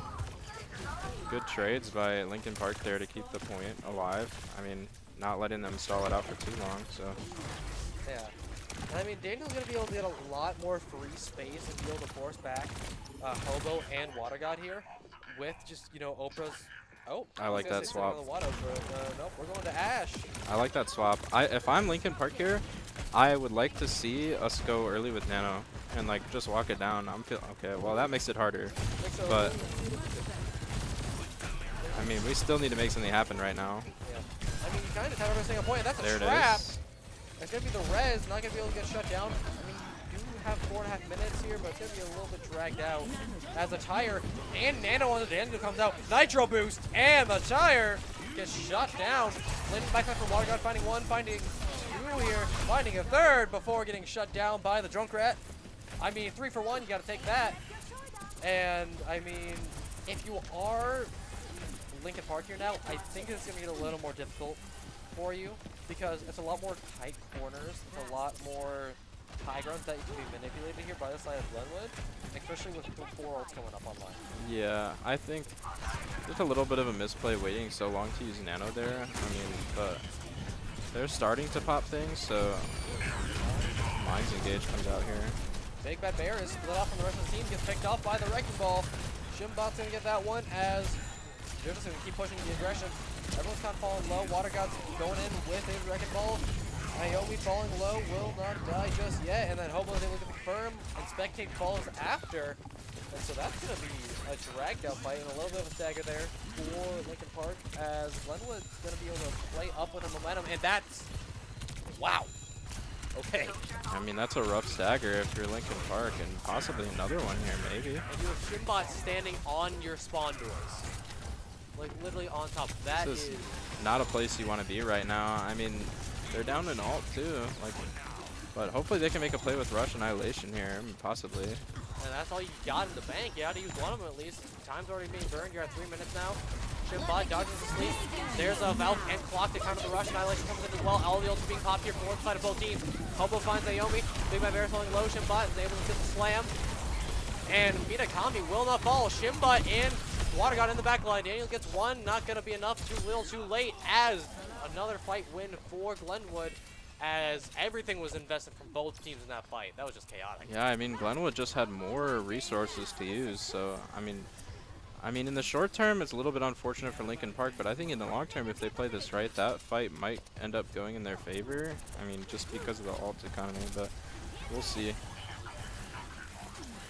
good trades by Lincoln Park there to keep the point alive. I mean, not letting them stall it out for too long, so. Yeah. And I mean, Daniel's going to be able to get a lot more free space and be able to force back Hobo and Water God here with just, you know, Oprah's. Oh, I like that swap. Water, but, nope, we're going to Ash. I like that swap. If I'm Lincoln Park here, I would like to see us go early with Nano and like just walk it down. Okay. Well, that makes it harder, but I mean, we still need to make something happen right now. Yeah. I mean, you kind of have every single point. That's a There trap. it is. It's going to be the res, not going to be able to get shut down. I mean, you do have 4.5 minutes here, but it's going to be a little bit dragged out as the tire and Nano on the Daniel comes out. Nitro boost, and the tire gets shut down. Linden back up for Water God, finding one, finding two here, finding a third before getting shut down by the Drunk Rat. I mean, 3 for 1, you got to take that. And, I mean, if you are Lincoln Park here now, I think it's going to get a little more difficult for you because it's a lot more tight corners. It's a lot more high grounds that you can be manipulated here by the side of Glenwood, especially with the 4 ults coming up online. Yeah, I think there's a little bit of a misplay waiting so long to use Nano there. I mean, but they're starting to pop things, so Mind's Engage comes out here. Big Bad Bear is split off from the rest of the team, gets picked off by the Wrecking Ball. Shimbot's gonna get that one as they're just gonna keep pushing the aggression. Everyone's kind of falling low. Water God's going in with his Wrecking Ball. Naomi falling low, will not die just yet. And then Hobo is able to confirm, and Spectate falls after. And so that's gonna be a dragged out fight and a little bit of a stagger there for Lincoln Park as Glenwood's gonna be able to play up with the momentum. And that's, wow. Okay. I mean, that's a rough stagger if you're Lincoln Park, and possibly another one here, maybe. And you have Shimbot standing on your spawn doors. Like, literally on top. That This is not a place you want to be right now. I mean, they're down in ult, too. Like, but hopefully they can make a play with Rush Annihilation here, I mean, possibly. And that's all you got in the bank. You had to use one of them at least. Time's already being burned. You're at 3 minutes now. Shimbot dodges the sleep. There's a Valve and Clock to counter the rush. Annihilation comes in as well. All the ults are being popped here from one side of both teams. Hobo finds Naomi. Big Bad Bear falling low. Shimbot is able to get the slam. And Minakami will not fall. Shimbot and Water God in the back line. Daniel gets one. Not going to be enough. Too little, too late. As another fight win for Glenwood. As everything was invested from both teams in that fight. That was just chaotic. Yeah, I mean, Glenwood just had more resources to use, so, I mean, in the short term, it's a little bit unfortunate for Lincoln Park, but I think in the long term, if they play this right, that fight might end up going in their favor. I mean, just because of the ult economy, but we'll see.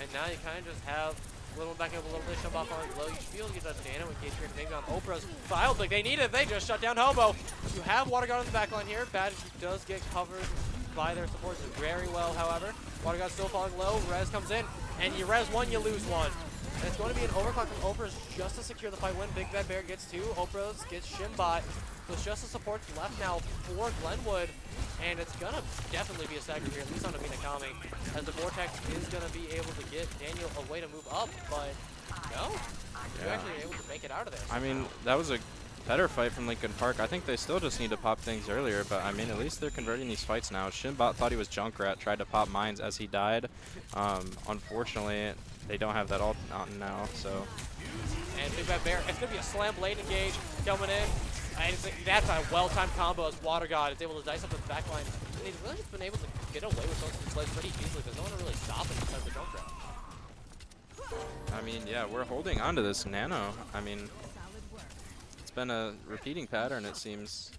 And now you kind of just have Little back up a little bit, Shimbot falling low. You should be able to get that Dano engage here, maybe on Oprah's. But I don't think they need it. They just shut down Hobo. You have Water God in the back line here. Bad does get covered by their supports very well, however. Water God still falling low. Rez comes in, and you res one, you lose one. And it's going to be an overclock from Oprah's just to secure the fight win. Big Bad Bear gets two. Oprah's gets Shimbot. There's just the supports left now for Glenwood. And it's going to definitely be a stagger here, at least on the Minakami, as the Vortex is going to be able to get Daniel a way to move up. But no, you're actually able to make it out of there. I mean, that was a better fight from Lincoln Park. I think they still just need to pop things earlier, but I mean, at least they're converting these fights now. Shimbot thought he was Junkrat, tried to pop mines as he died. Unfortunately, they don't have that ult on now, so. And Big Bad Bear, it's going to be a slam blade engage coming in. And that's a well-timed combo as Water God is able to dice up the back line. And he's really just been able to get away with those plays pretty easily. There's no one to really stop him besides the Junkrat. I mean, yeah, we're holding on to this Nano. I mean, it's been a repeating pattern, it seems.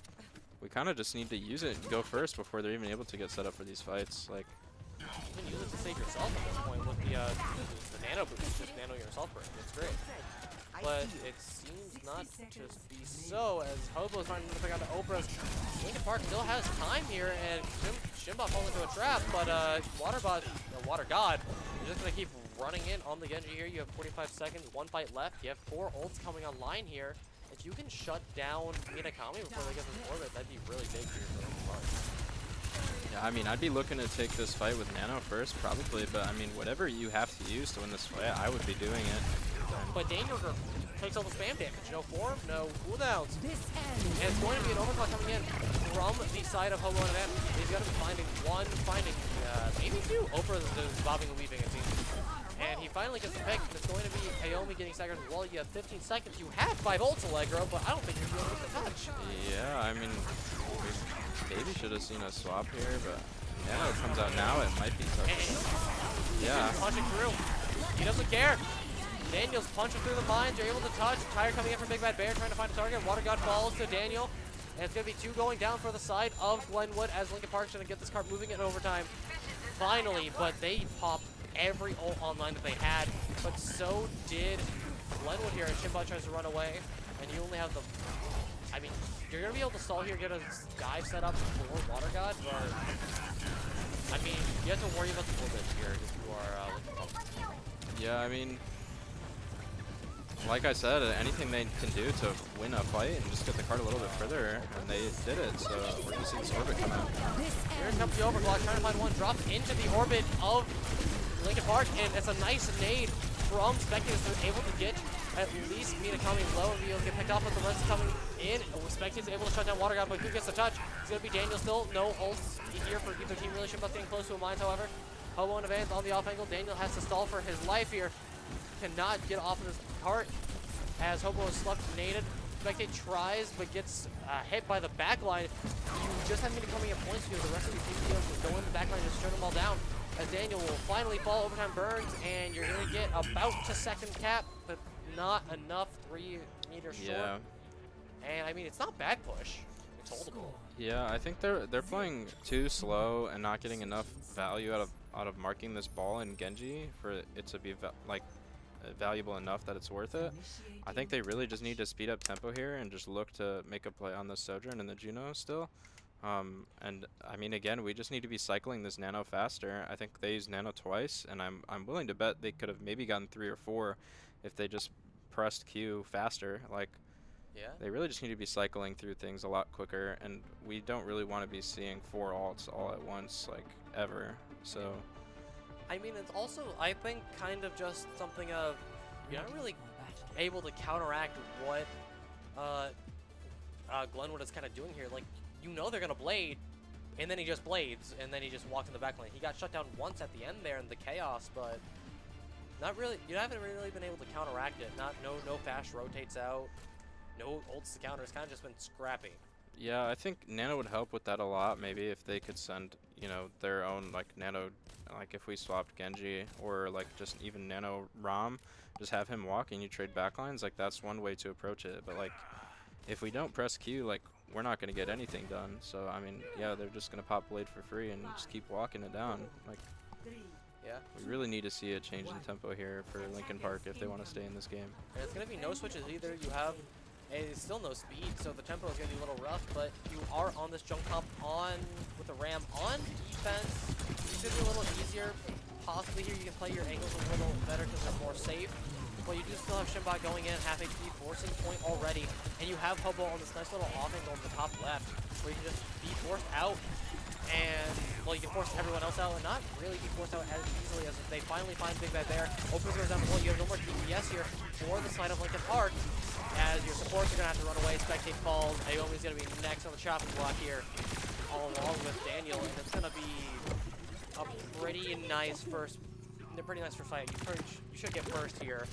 We kind of just need to use it and go first before they're even able to get set up for these fights. Like, you can use it to save yourself at this point with the Nano boost. Just Nano yourself for it. It's great. But it seems not to be so, as Hobo's trying to pick out the Oprah's. Lincoln Park still has time here, and Shimbot falls into a trap, but Water God is just going to keep running in on the Genji here. You have 45 seconds, one fight left. You have 4 ults coming online here. If you can shut down Minakami before they get to the orbit, that'd be really big here for Lincoln Park. yeah, I mean, I'd be looking to take this fight with Nano first, probably, but I mean, whatever you have to use to win this fight, I would be doing it. But Daniel takes all the spam damage. No form, no cooldowns. And it's going to be an overclock coming in from the side of Hobo and Event. He's going to be finding one, maybe two. Oprah is bobbing and weaving, it seems. And he finally gets the pick. It's going to be Aomi getting staggered. Well, you have 15 seconds. You have 5 ults, Allegro, but I don't think you're going to get the touch. Yeah, I mean, we maybe should have seen a swap here, but yeah, it comes out now. It might be tough. Yeah. Punching through. He doesn't care. Daniel's punching through the mines. You're able to touch. Tyre coming in from Big Bad Bear, trying to find a target. Water God falls to Daniel. And it's going to be 2 going down for the side of Glenwood as Lincoln Park's going to get this card moving in overtime. Finally, but they popped every ult online that they had. But so did Glenwood here. And Shimbot tries to run away. And you only have the... I mean, you're going to be able to stall here, get a dive set up for Water God, but... I mean, you have to worry about the orbit here if you are Lincoln Park. Yeah, I mean... Like I said, anything they can do to win a fight and just get the card a little bit further, and they did it, so we're going to see this orbit come out. Here comes the overclock, trying to find one, dropped into the orbit of Lincoln Park, and it's a nice nade from Spectators. They're able to get at least Mina coming low, and he'll get picked off with the rest coming in. Spectators able to shut down Water God, but who gets the touch? It's going to be Daniel still, no ults here for either team. Really should be getting close to a mines, however. Hobo and Evans on the off angle. Daniel has to stall for his life here. Cannot get off of his cart as Hobo is slept naded. Spectate tries but gets hit by the backline. You just have Mina coming in points because the rest of your team will go in the backline and just turn them all down. As Daniel will finally fall, overtime burns, and you're going to get about to second cap, but not enough, 3 meters short. Yeah. And I mean, it's not bad push. It's holdable. Yeah, I think they're playing too slow and not getting enough value out of marking this ball in Genji for it to be valuable enough that it's worth it. I think they really just need to speed up tempo here and just look to make a play on the Sojourn and the Juno still. And I mean, again, we just need to be cycling this Nano faster. I think they used Nano twice, and I'm willing to bet they could have maybe gotten 3 or 4 if they just pressed Q faster. Like, Yeah. they really just need to be cycling through things a lot quicker, and we don't really want to be seeing 4 ults all at once, like, ever. So I mean, it's also, I think, kind of just something of, you're not really able to counteract what Glenwood is kind of doing here. Like, you know they're going to blade, and then he just blades, and then he just walks in the back lane. He got shut down once at the end there in the chaos, but not really, you haven't really been able to counteract it. No fast rotates out, no ults to counter. It's kind of just been scrappy. yeah, I think Nano would help with that a lot. Maybe if they could send, you know, their own, like, Nano, like if we swapped Genji or like just even Nano Rom, just have him walk and you trade backlines. Like, that's one way to approach it. But like, if we don't press Q, like, we're not going to get anything done. So I mean, yeah, they're just going to pop blade for free and just keep walking it down. Like, Yeah. we really need to see a change in tempo here for Lincoln Park if they want to stay in this game. And it's going to be no switches either. You have still no speed, so the tempo is going to be a little rough, but you are on this jump top on with the Ram on defense. It's going to be a little easier. Possibly here you can play your angles a little better because they're more safe. But you do still have Shimbot going in, half HP, forcing point already. And you have Hobo on this nice little off angle in the top left, where you can just be forced out. And, well, you can force everyone else out and not really be forced out as easily as they finally find Big Bad Bear. Opens goes down below. You have no more DPS here for the side of Lincoln Park. As your supports are going to have to run away. Spectate falls. Aomi's going to be next on the chopping block here, all along with Daniel. And it's going to be a pretty nice first fight. You should get first here.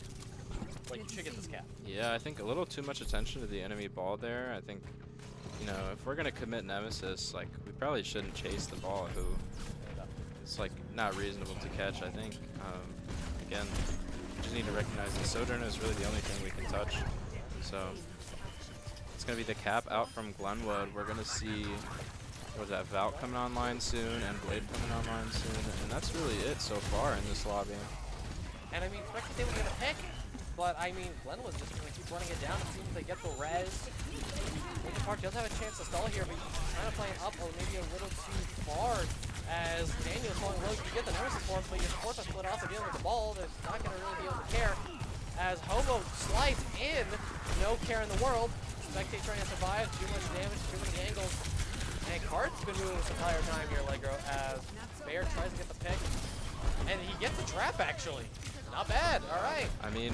Like, you should get this cap. Yeah, I think a little too much attention to the enemy ball there. I think, you know, if we're going to commit Nemesis, like, we probably shouldn't chase the ball, who it's, like, not reasonable to catch, I think. Again, we just need to recognize the Sojourner is really the only thing we can touch. So, it's going to be the cap out from Glenwood. We're going to see, what was that, Valk coming online soon and Blade coming online soon. And that's really it so far in this lobby. And, I mean, expected they were going to pick. But, I mean, Glenwood's just going to keep running it down. It seems they get the res. Lincoln Park does have a chance to stall here, but he's kind of playing up or maybe a little too far. As Daniel's falling low, you get the Nemesis forms, but your supports are split off to dealing with the ball. They're not going to really be able to care. As Hobo slides in, no care in the world. Spectate trying to survive, too much damage, too many angles. And Card's been moving this entire time here, Allegro, as Bear tries to get the pick. And he gets the trap, actually. Not bad, all right. I mean,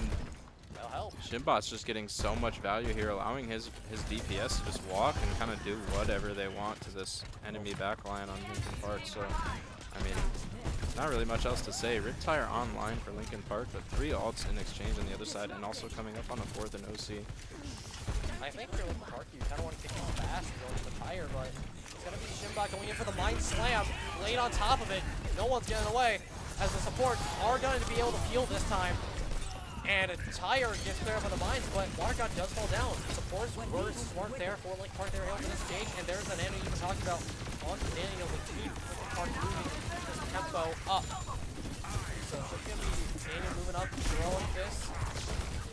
That'll help. Shimbot's just getting so much value here, allowing his DPS to just walk and kind of do whatever they want to this enemy backline on Linkin Park. So, I mean, not really much else to say. Riptire online for Linkin Park, but 3 ults in exchange on the other side, and also coming up on a 4th in OC. I think for Linkin Park, you kind of want to kick it fast and go into the tire, but it's going to be Shimbot going in for the Mind Slam. Blade on top of it. No one's getting away, as the supports are going to be able to peel this time. And a tire gets clear up on the mines, but Water God does fall down. Supports were smart there for Linkin Park. They were able to disengage, and there's an enemy you were talking about on Daniel with Linkin Park moving this tempo up. So it's going to be Daniel moving up, throwing this,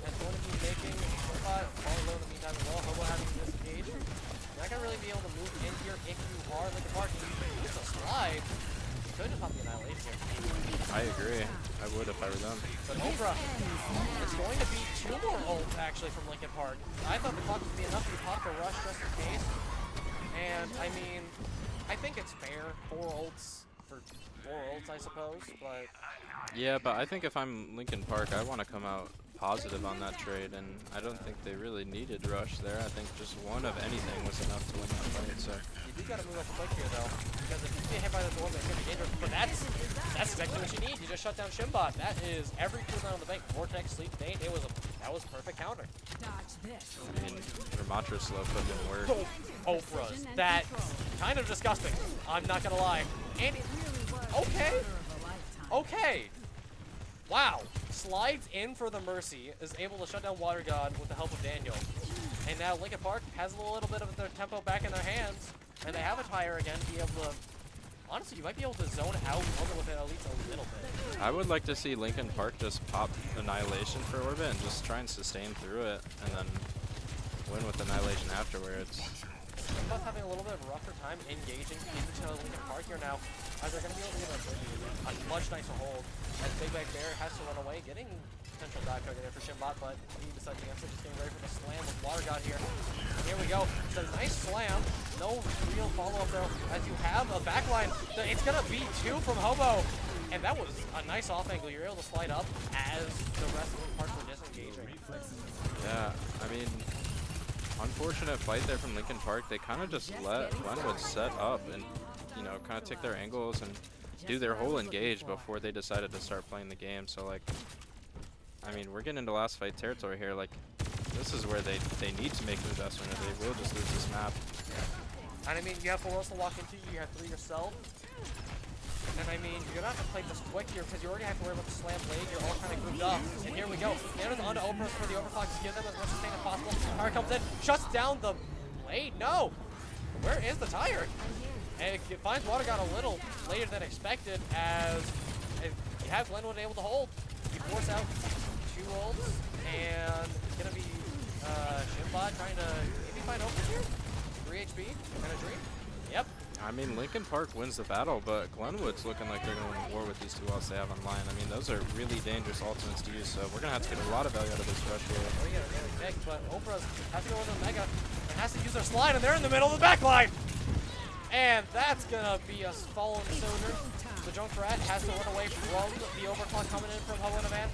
and going to be making Shimbot falling low in the meantime as well. Hobo having to disengage. You're not going to really be able to move in here if you are Linkin Park. And you use a slide. You could just pop the Annihilation. I agree. I would if I were them. But Oprah, it's going to be 2 more ults actually from Linkin Park. I thought the clock would be enough to pop the rush just in case. And I mean, I think it's fair. 4 ults for 4 ults, I suppose. But yeah, but I think if I'm Linkin Park, I want to come out positive on that trade, and I don't think they really needed rush there. I think just one of anything was enough to win that fight. So you do got to move up quick here though, because if you get hit by the door, it's going to be dangerous. But that's exactly what you need. You just shut down Shimbot. That is every cooldown on the bank. Vortex, Sleep, Bane. That was perfect counter. I mean, Ramatra slow put in work. Oprah's. That's kind of disgusting. I'm not gonna lie. And okay. Okay. Wow. Slides in for the Mercy, is able to shut down Water God with the help of Daniel. And now Linkin Park has a little bit of their tempo back in their hands, and they have a tire again to be able to. Honestly, you might be able to zone out Orbit with at least a little bit. I would like to see Linkin Park just pop Annihilation for Orbit and just try and sustain through it, and then win with Annihilation afterwards. Both having a little bit of a rougher time engaging into Linkin Park here now, as they're going to be able to get a much nicer hold. As Big Bag Bear has to run away, getting potential dive target there for Shimbot, but he decides against it, just getting ready for the slam with Water God here. And here we go. It's a nice slam. No real follow-up though, as you have a backline. It's going to be 2 from Hobo. And that was a nice off angle. You're able to slide up as the rest of the parts were disengaging. Yeah, I mean, unfortunate fight there from Linkin Park. They kind of just let Glenwood set up and, you know, kind of take their angles and do their whole engage before they decided to start playing the game. So, like, I mean, we're getting into last fight territory here. Like, this is where they need to make an investment, or they will just lose this map. And I mean, you have 4 else to lock into, you have 3 yourself. And I mean, you're gonna have to play this quick here because you already have to worry about the slam blade. You're all kind of grouped up. And here we go. There's onto Oprah's for the overclock to give them as much sustain as possible. Tire comes in, shuts down the blade. No! Where is the tire? And it finds Water God a little later than expected, as you have Glenwood able to hold. You force out 2 ults, and it's gonna be Shimbot trying to maybe find Oprah here. 3 HP and a dream. Yep. I mean, Linkin Park wins the battle, but Glenwood's looking like they're going to win war with these 2 ults they have online. I mean, those are really dangerous ultimates to use, so we're going to have to get a lot of value out of this rush here. Oh, yeah, they're big, but Oprah's has to go with the Mega and has to use their slide, and they're in the middle of the back line. And that's going to be a fallen soldier. The Junkrat has to run away from the overclock coming in from Hobo and Van.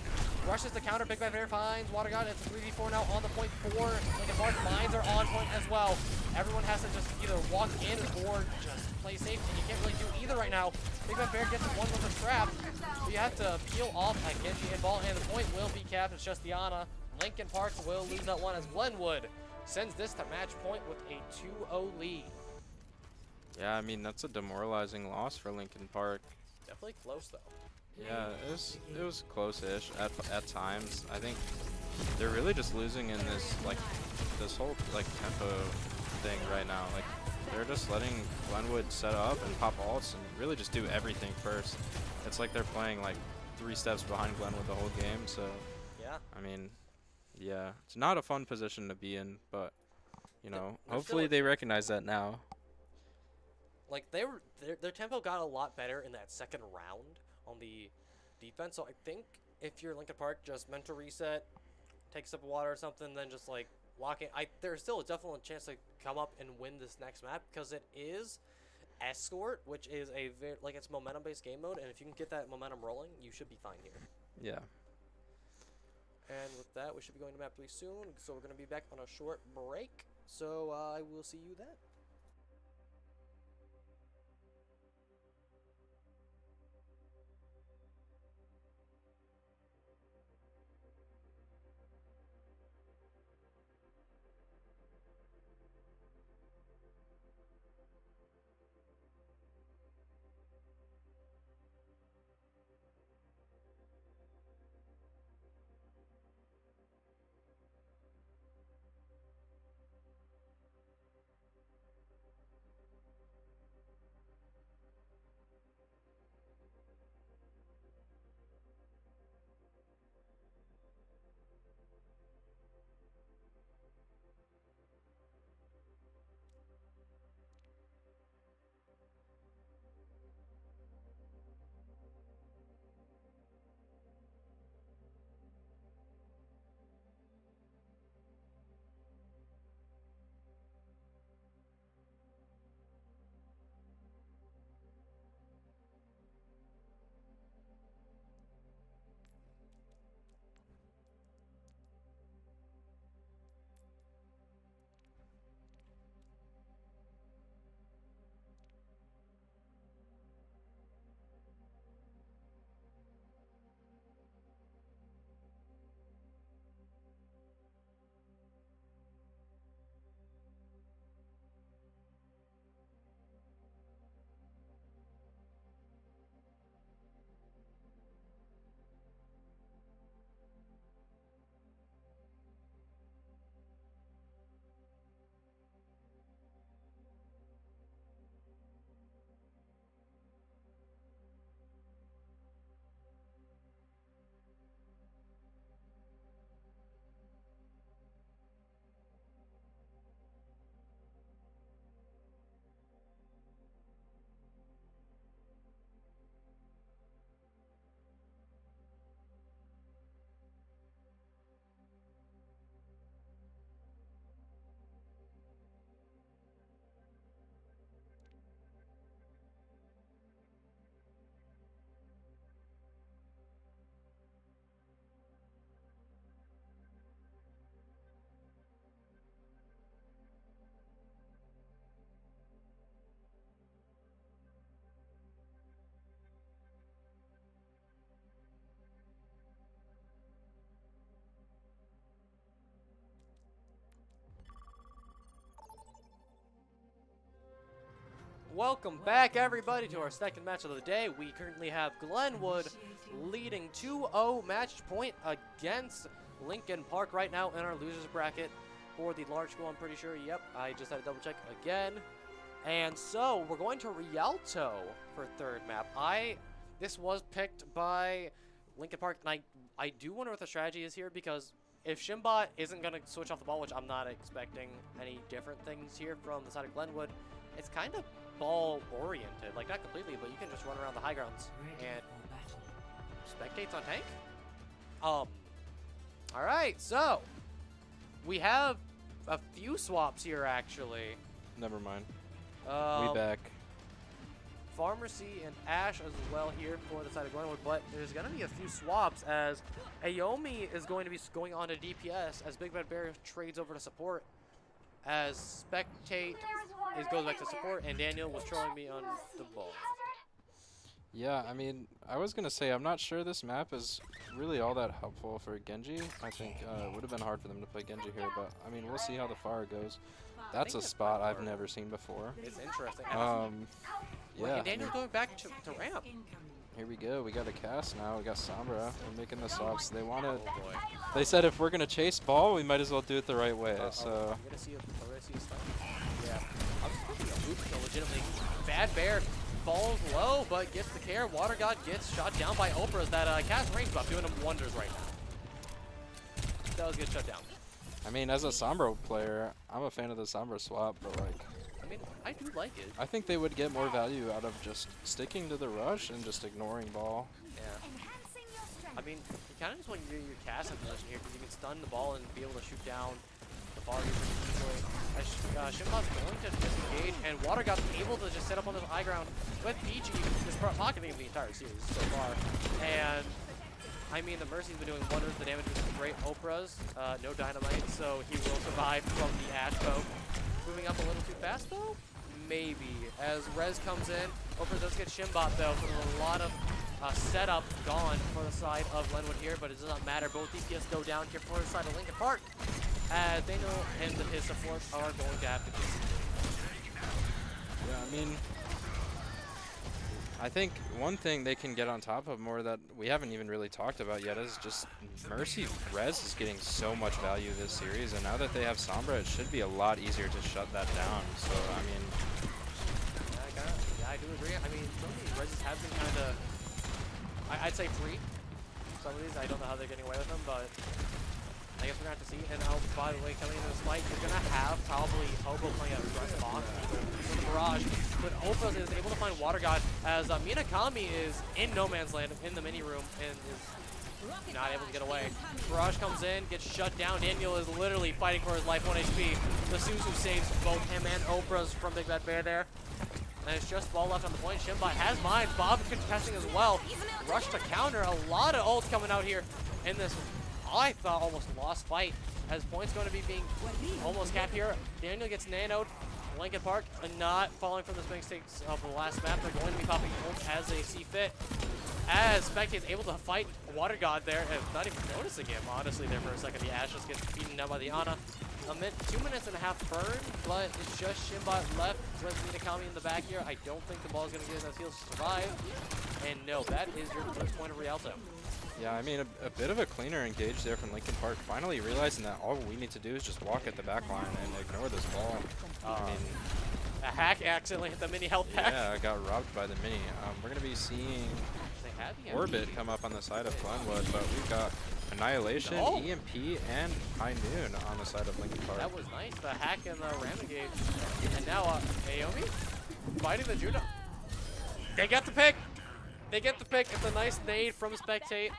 Rushes the counter, Big Bad Bear finds Water God. It's a 3v4 now on the point 4. Linkin Park mines are on point as well. Everyone has to just either walk in or just play safe, and you can't really do either right now. Big Bad Bear gets one with a trap, so you have to peel off a Genji and ball, and the point will be capped. It's just Diana. Linkin Park will lose that one as Glenwood sends this to match point with a 2-0 lead. Yeah, I mean, that's a demoralizing loss for Linkin Park. Definitely close, though. Yeah, it was close-ish at times. I think they're really just losing in this whole tempo thing right now. Like, they're just letting Glenwood set up and pop ults and really just do everything first. It's like they're playing like 3 steps behind Glenwood the whole game. So yeah, I mean, yeah, it's not a fun position to be in, but you know, hopefully they recognize that now. Like their tempo got a lot better in that second round on the defense. So I think if you're Linkin Park, just mental reset, take a sip of water or something, then just like lock in. There's still definitely a chance to come up and win this next map because it is Escort, which is a it's momentum-based game mode, and if you can get that momentum rolling, you should be fine here. Yeah. And with that, we should be going to map 3 soon. So we're going to be back on a short break. So I will see you then. Welcome back, everybody, to our second match of the day. We currently have Glenwood leading 2-0 match point against Lincoln Park right now in our losers bracket for the large school, I'm pretty sure. Yep, I just had to double check again. And so we're going to Rialto for third map. This was picked by Lincoln Park, and I do wonder what the strategy is here, because if Shimbot isn't going to switch off the ball, which I'm not expecting any different things here from the side of Glenwood, it's kind of ball oriented, like not completely, but you can just run around the high grounds and spectates on tank. All right, so we have a few swaps here actually. Never mind. We back. Pharmacy and Ash as well here for the side of Glenwood, but there's going to be a few swaps as Aomi is going to be going on to DPS as Big Bad Bear trades over to support, as Spectate goes back to support, and Daniel was trolling me on the ball. Yeah, I mean, I was going to say, I'm not sure this map is really all that helpful for Genji. I think it would have been hard for them to play Genji here, but I mean, we'll see how the fire goes. That's a spot I've never seen before. It's interesting. Yeah. And Daniel's going back to ramp. Here we go. We got a cast now. We got Sombra. We're making the swaps. They want to. Oh boy. They said if we're gonna chase ball, we might as well do it the right way. So. We're gonna see a stuff. Yeah. I'm just thinking a loop kill legitimately. Bad Bear falls low, but gets the care. Water God gets shot down by Oprah's. That cast range buff doing him wonders right now. That was a good shutdown. I mean, as a Sombra player, I'm a fan of the Sombra swap, but like. I mean, I do like it. I think they would get more value out of just sticking to the rush and just ignoring ball. Yeah. I mean, you kind of just want your cast in position here because you can stun the ball and be able to shoot down the ball pretty easily. As Shimbot's going to disengage, and Water got able to just set up on this high ground with PG, just pocketing the entire series so far. And I mean, the Mercy's been doing wonders. The damage is great. Oprah's, no dynamite, so he will survive from the Ash Bow. Moving up a little too fast, though? Maybe. As Rez comes in, Oprah does get Shimbot, though, so there's a lot of setup gone for the side of Glenwood here, but it does not matter. Both DPS go down here for the side of Lincoln Park, as Daniel and his support are going to have to do. Yeah, I mean, I think one thing they can get on top of more that we haven't even really talked about yet is just Mercy Rez is getting so much value this series, and now that they have Sombra, it should be a lot easier to shut that down. So, I mean... Yeah, I do agree. I mean, some of these Rezes have been kind of, I'd say free. Some of these, I don't know how they're getting away with them, but I guess we're going to have to see. And now, by the way, coming into this fight, you're going to have probably Hobo playing a dress box for the barrage. But Opa is able to find Water God as Minakami is in no man's land in the mini room and is not able to get away. Barrage comes in, gets shut down. Daniel is literally fighting for his life, 1 HP. The Suzu saves both him and Oprah's from Big Bad Bear there. And it's just ball left on the point. Shimbot has mine. Bob contesting as well. Rush to counter. A lot of ults coming out here in this, I thought, almost lost fight. As points going to be being almost capped here. Daniel gets nanoed. Lincoln Park not falling from the swing stakes of the last map. They're going to be popping ults as they see fit. As Spectate's able to fight Water God there, and not even noticing him, honestly, there for a second. The Ash just gets beaten down by the Ana. 2 minutes and a half burn, but it's just Shimbot left. With Minakami in the back here. I don't think the ball is going to get enough heals to survive. And no, that is your first point of Rialto. Yeah, I mean, a bit of a cleaner engage there from Lincoln Park, finally realizing that all we need to do is just walk at the back line and ignore this ball. I mean, a hack accidentally hit the mini health pack. Yeah, I got robbed by the mini. We're going to be seeing Orbit come up on the side of Glenwood, but we've got Annihilation, EMP, and High Noon on the side of Lincoln Park. That was nice, the hack and the ram engage. And now Naomi fighting the Judah. They get the pick. They get the pick. It's a nice nade from Spectate.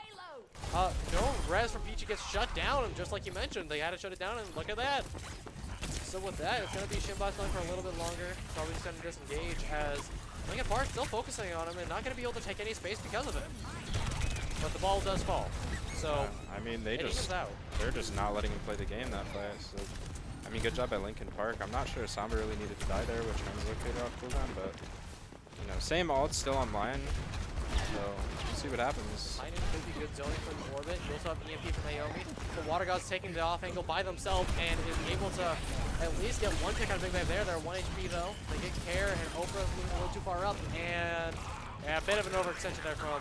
No, Rez from Peachy gets shut down, and just like you mentioned, they had to shut it down, and look at that. So with that, it's going to be Shimbot going for a little bit longer. Probably just going to disengage as Lincoln Park still focusing on him and not going to be able to take any space because of it. But the ball does fall. So I mean, they're just not letting him play the game that fast. So, I mean, good job by Lincoln Park. I'm not sure Sombra really needed to die there, which means located off cooldown, but you know, same ult still online. So we'll see what happens. I could be good zoning from Orbit. You also have EMP from Naomi. The Water God's taking the off angle by themselves and is able to at least get one pick on Big Bang there. They're 1 HP though. They get care, and Oprah's moving a little too far up, and yeah, a bit of an overextension there from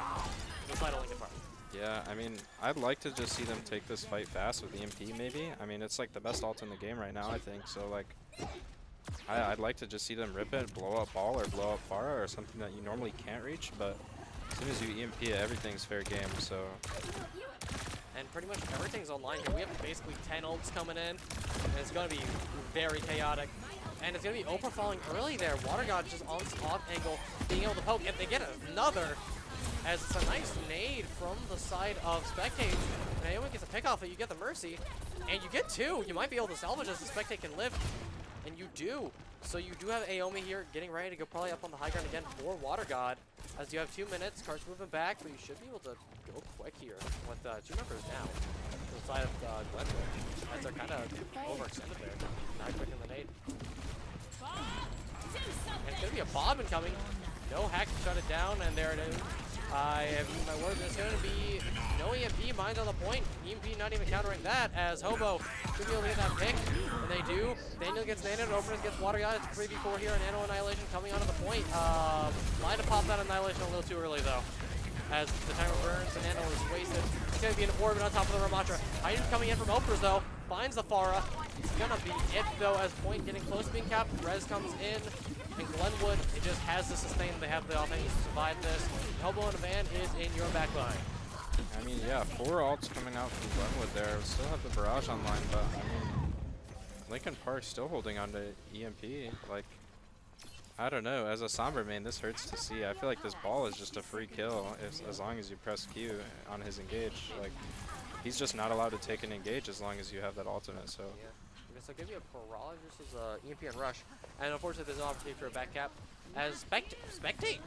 the side of Lincoln Park. Yeah, I mean, I'd like to just see them take this fight fast with EMP maybe. I mean, it's like the best ult in the game right now, I think. So like, I'd like to just see them rip it, blow up ball or blow up Pharah or something that you normally can't reach, but as soon as you EMP it, everything's fair game, so. And pretty much everything's online here. We have basically 10 ults coming in, and it's going to be very chaotic. And it's going to be Oprah falling early there. Water God just on top angle, being able to poke, and they get another, as it's a nice nade from the side of Spectate. Naomi gets a pick off it, you get the Mercy, and you get two. You might be able to salvage as the Spectate can live, and you do. So you do have Aomi here getting ready to go probably up on the high ground again for Water God. As you have 2 minutes, cards moving back, but you should be able to go quick here with 2 members down to the side of Glenwood, as they're kind of overextended there. Not quick in the nade. And it's going to be a bomb incoming. No hack to shut it down, and there it is. I have used my word. There's going to be no EMP. Mine's on the point. EMP not even countering that, as Hobo should be able to get that pick, and they do. Daniel gets nanoed, Openers gets Water God. It's 3v4 here, and Nano Annihilation coming onto the point. Might have popped that Annihilation a little too early, though, as the timer burns, and Nano is wasted. It's going to be an Orbit on top of the Ramatra. Hydra coming in from Oprah's, though. Finds the Pharah. It's going to be it, though, as point getting close to being capped. Rez comes in. And Glenwood, it just has the sustain. They have the offense to survive this. Hobo and Van is in your back line. I mean, yeah, 4 ults coming out from Glenwood there. We still have the Barrage online, but I mean, Lincoln Park's still holding on to EMP. Like, I don't know. As a Sombra main, this hurts to see. I feel like this ball is just a free kill as long as you press Q on his engage. Like, he's just not allowed to take an engage as long as you have that ultimate. So. Yeah. So give me a Barrage versus EMP and Rush. And unfortunately, there's no opportunity for a back cap. As Spectate.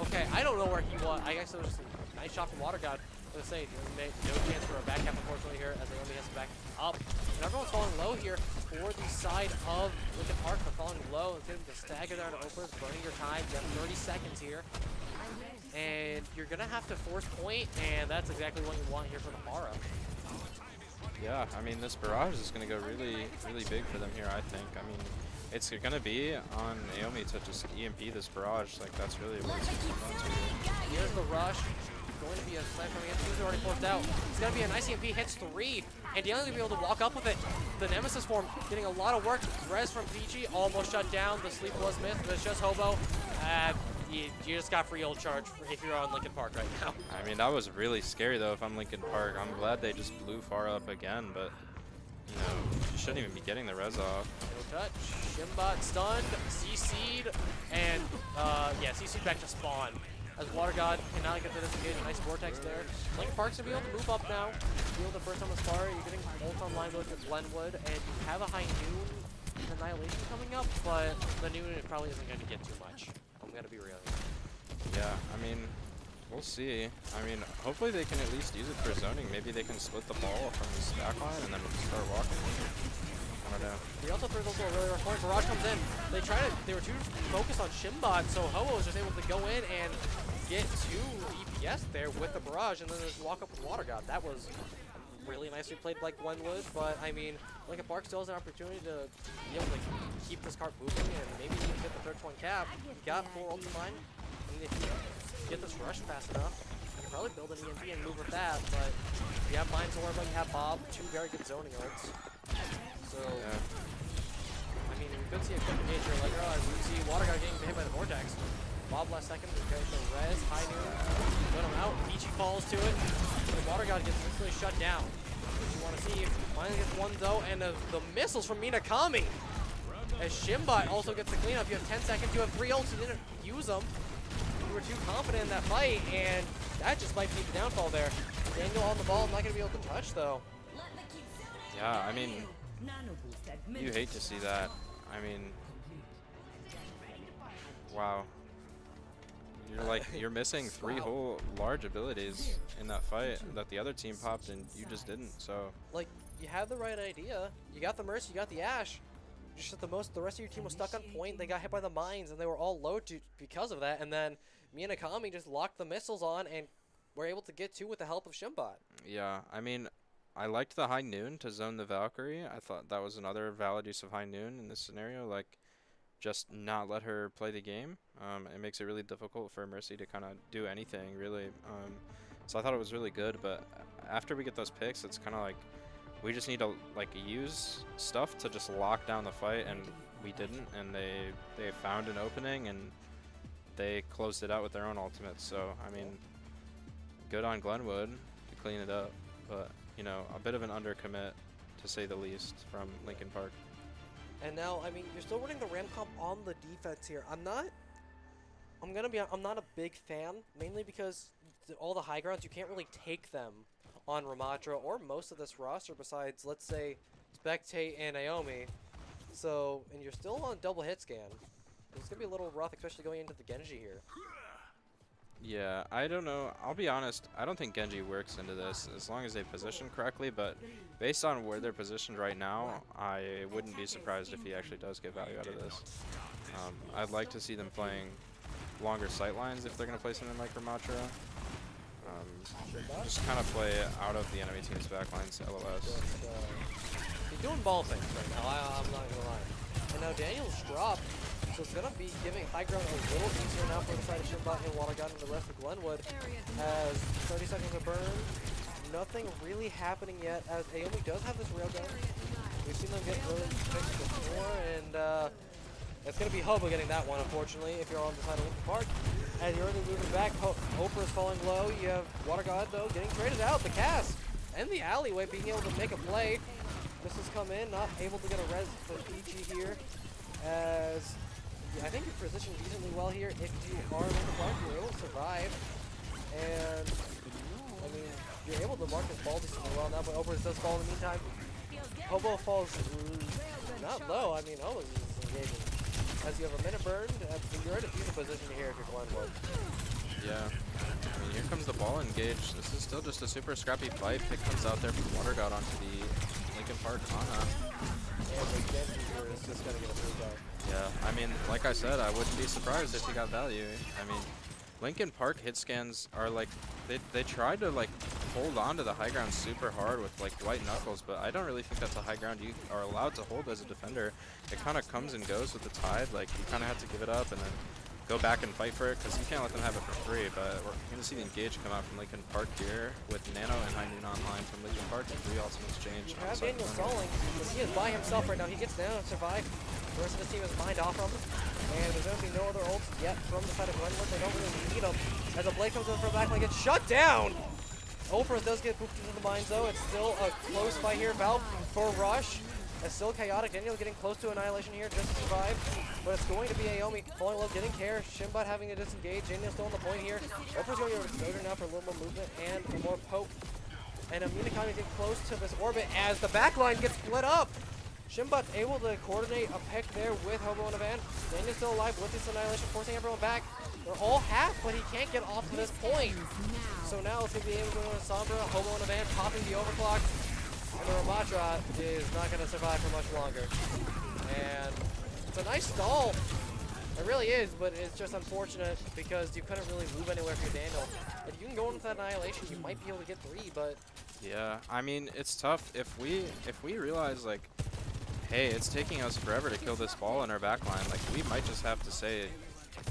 Okay, I don't know where he was. I guess it was just a nice shot from Water God. Let's say no chance for a back cap, unfortunately, here as Naomi has to back up. And everyone's falling low here for the side of Lincoln Park. They're falling low. It's getting the stagger there to Oprah, burning your time. You have 30 seconds here. And you're going to have to force point, and that's exactly what you want here for the Mara. Yeah, I mean, this barrage is going to go really, really big for them here, I think. I mean, it's going to be on Naomi to just EMP this barrage. Like, that's really what it's going to be. Here's the rush. Going to be a snipe coming in. She's already forced out. It's going to be a nice EMP. Hits 3. And Daniel's going to be able to walk up with it. The Nemesis form getting a lot of work. Res from Peachy almost shut down. The sleep was missed, but it's just Hobo. You just got free ult charge if you're on Lincoln Park right now. I mean, that was really scary, though, if I'm Lincoln Park. I'm glad they just blew far up again, but, you know, you shouldn't even be getting the res off. No touch. Shimbot stunned, CC'd, and, yeah, CC'd back to spawn. As Water God cannot get to disengage. Nice vortex there. Lincoln Park's going to be able to move up now. Be able to burst on the spar. You're getting ult online with Glenwood, and you have a high noon annihilation coming up, but the noon probably isn't going to get too much. I'm going to be real here. Yeah, I mean, we'll see. I mean, hopefully they can at least use it for zoning. Maybe they can split the ball from this backline and then we'll just start walking. I don't know. The Alto throws also a really rough point. Barrage comes in. They were too focused on Shimbot, so Hobo was just able to go in and get 2 EPS there with the barrage and then just walk up with Water God. That was really nicely played by Glenwood, but I mean, Lincoln Park still has an opportunity to be able to keep this cart moving and maybe even get the third point cap. You got 4 ults in line, and if you get this rush fast enough, you can probably build an EMP and move with that, but you have Mines to worry about, you have Bob, 2 very good zoning ults. So, Yeah. I mean, we could see a quick engage here later on. We see Water God getting hit by the Vortex. Bob last second, okay, so res, high noon, put him out, Peachy falls to it. The Water God gets instantly shut down. What you want to see, finally gets 1 though, and the missiles from Minakami. As Shimbot also gets the cleanup, you have 10 seconds, you have 3 ults, you didn't use them. You were too confident in that fight, and that just might be the downfall there. Daniel on the ball, not going to be able to touch though. Yeah, I mean, you hate to see that. I mean, wow. You're missing 3 whole large abilities in that fight that the other team popped and you just didn't, so. Like, you had the right idea. You got the Mercy, you got the Ashe. Just that the rest of your team was stuck on point. They got hit by the mines and they were all low because of that. And then Minakami just locked the missiles on and were able to get 2 with the help of Shimbot. Yeah, I mean, I liked the high noon to zone the Valkyrie. I thought that was another valid use of high noon in this scenario. Like, just not let her play the game. It makes it really difficult for Mercy to kind of do anything, really. So I thought it was really good, but after we get those picks, it's kind of like we just need to use stuff to just lock down the fight, and we didn't, and they found an opening, and they closed it out with their own ultimates. So, I mean, good on Glenwood to clean it up, but, you know, a bit of an undercommit, to say the least, from Lincoln Park. And now, I mean, you're still running the Ram comp on the defense here. I'm not a big fan, mainly because all the high grounds, you can't really take them on Ramatra or most of this roster besides, let's say, Spectate and Naomi. So, and you're still on double hit scan. It's going to be a little rough, especially going into the Genji here. Yeah, I don't know. I'll be honest, I don't think Genji works into this as long as they position correctly, but based on where they're positioned right now, I wouldn't be surprised if he actually does get value out of this. I'd like to see them playing longer sight lines if they're going to play something like Ramatra. Just kind of play out of the enemy team's backlines, LOS. He's doing ball things right now, I'm not going to lie. And now Daniel's dropped. So it's going to be giving high ground a little easier now for the side of Shimbot and Water God and the rest of Glenwood. As 30 seconds to burn, nothing really happening yet as Aomi does have this railgun. We've seen them get really fixed before, and it's going to be Hobo getting that one, unfortunately, if you're on the side of Lincoln Park. As you're already moving back, Oprah is falling low. You have Water God, though, getting traded out. The cast and the alleyway being able to make a play. This has come in, not able to get a res for PG here, as I think you're positioned decently well here. If you are in the mark, you're able to survive. And, I mean, you're able to mark this ball decently well now, but Oprah does fall in the meantime. Hobo falls not low. I mean, Hobo is engaging. As you have a minute burned, you're in a decent position here if you're Glenwood. Yeah. I mean, here comes the ball engage. This is still just a super scrappy fight. Pick comes out there from Water God onto the Lincoln Park Ana. And the Genji here is just going to get a free go. Yeah, I mean, like I said, I wouldn't be surprised if he got value. I mean, Lincoln Park hit scans are like, they try to like hold on to the high ground super hard with like white knuckles, but I don't really think that's a high ground you are allowed to hold as a defender. It kind of comes and goes with the tide. Like you kind of have to give it up and then go back and fight for it because you can't let them have it for free. But we're going to see the engage come out from Lincoln Park here with Nano and High Noon online from Lincoln Park and 3 ultimates change. You have Daniel stalling because he is by himself right now. He gets down and survive. The rest of his team is behind off from him. And there's going to be no other ults yet from the side of Glenwood. They don't really need them. As a Blade comes in from the back line, gets shut down! Ophrah does get booped into the mines though. It's still a close fight here. Valve for Rush. It's still chaotic. Daniel getting close to Annihilation here just to survive. But it's going to be Aomi falling low, getting care. Shimbot having to disengage. Daniel's still on the point here. Ophrah's going to go Exposure now for a little more movement and a more poke. And Aminakami getting close to this orbit as the backline gets split up. Shimbot's able to coordinate a pick there with Hobo and a van. Daniel's still alive with this Annihilation, forcing everyone back. They're all half, but he can't get off to this point. So now it's going to be able to go to Sombra, Hobo and a van, popping the overclock. And the Ramatra is not going to survive for much longer. And it's a nice stall. It really is, but it's just unfortunate because you couldn't really move anywhere for Daniel. If you can go into that Annihilation, you might be able to get 3, but... Yeah, I mean, it's tough. If we realize, like, hey, it's taking us forever to kill this ball in our backline, like, we might just have to say,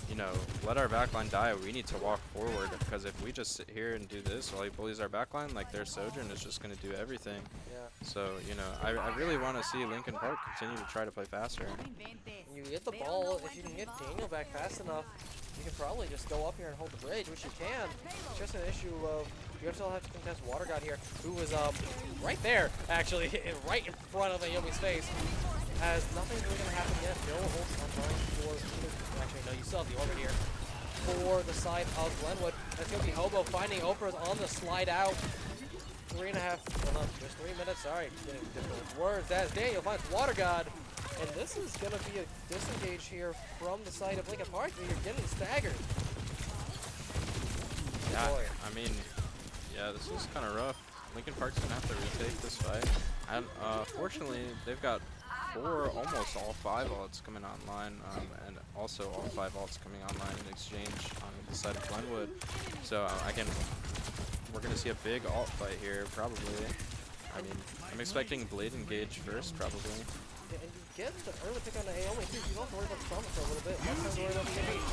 you know, let our backline die. We need to walk forward because if we just sit here and do this while he bullies our backline, like their Sojourn is just going to do everything. Yeah. So, you know, I really want to see Lincoln Park continue to try to play faster. You get the ball, if you can get Daniel back fast enough, you can probably just go up here and hold the bridge, which you can. It's just an issue of you still have to contest Water God here, who was right there, actually, right in front of Aomi's face. As nothing's really going to happen yet. No ults online for... Actually, no, you still have the orbit here. For the side of Glenwood. That's going to be Hobo finding Ophrah's on the slide out. 3.5, well, no, just 3 minutes. Sorry, getting different words. As Daniel finds Water God. And this is going to be a disengage here from the side of Lincoln Park. You're getting staggered. Yeah, I mean, yeah, this is kind of rough. Lincoln Park's going to have to retake this fight. And fortunately, they've got almost all 5 ults coming online, and also all 5 ults coming online in exchange on the side of Glenwood. So again, we're going to see a big ult fight here, probably. I mean, I'm expecting Blade engage first, probably. Yeah, and you get the early pick on the Aomi too. You don't have to worry about the trauma for a little bit. That's time to worry about the EMP.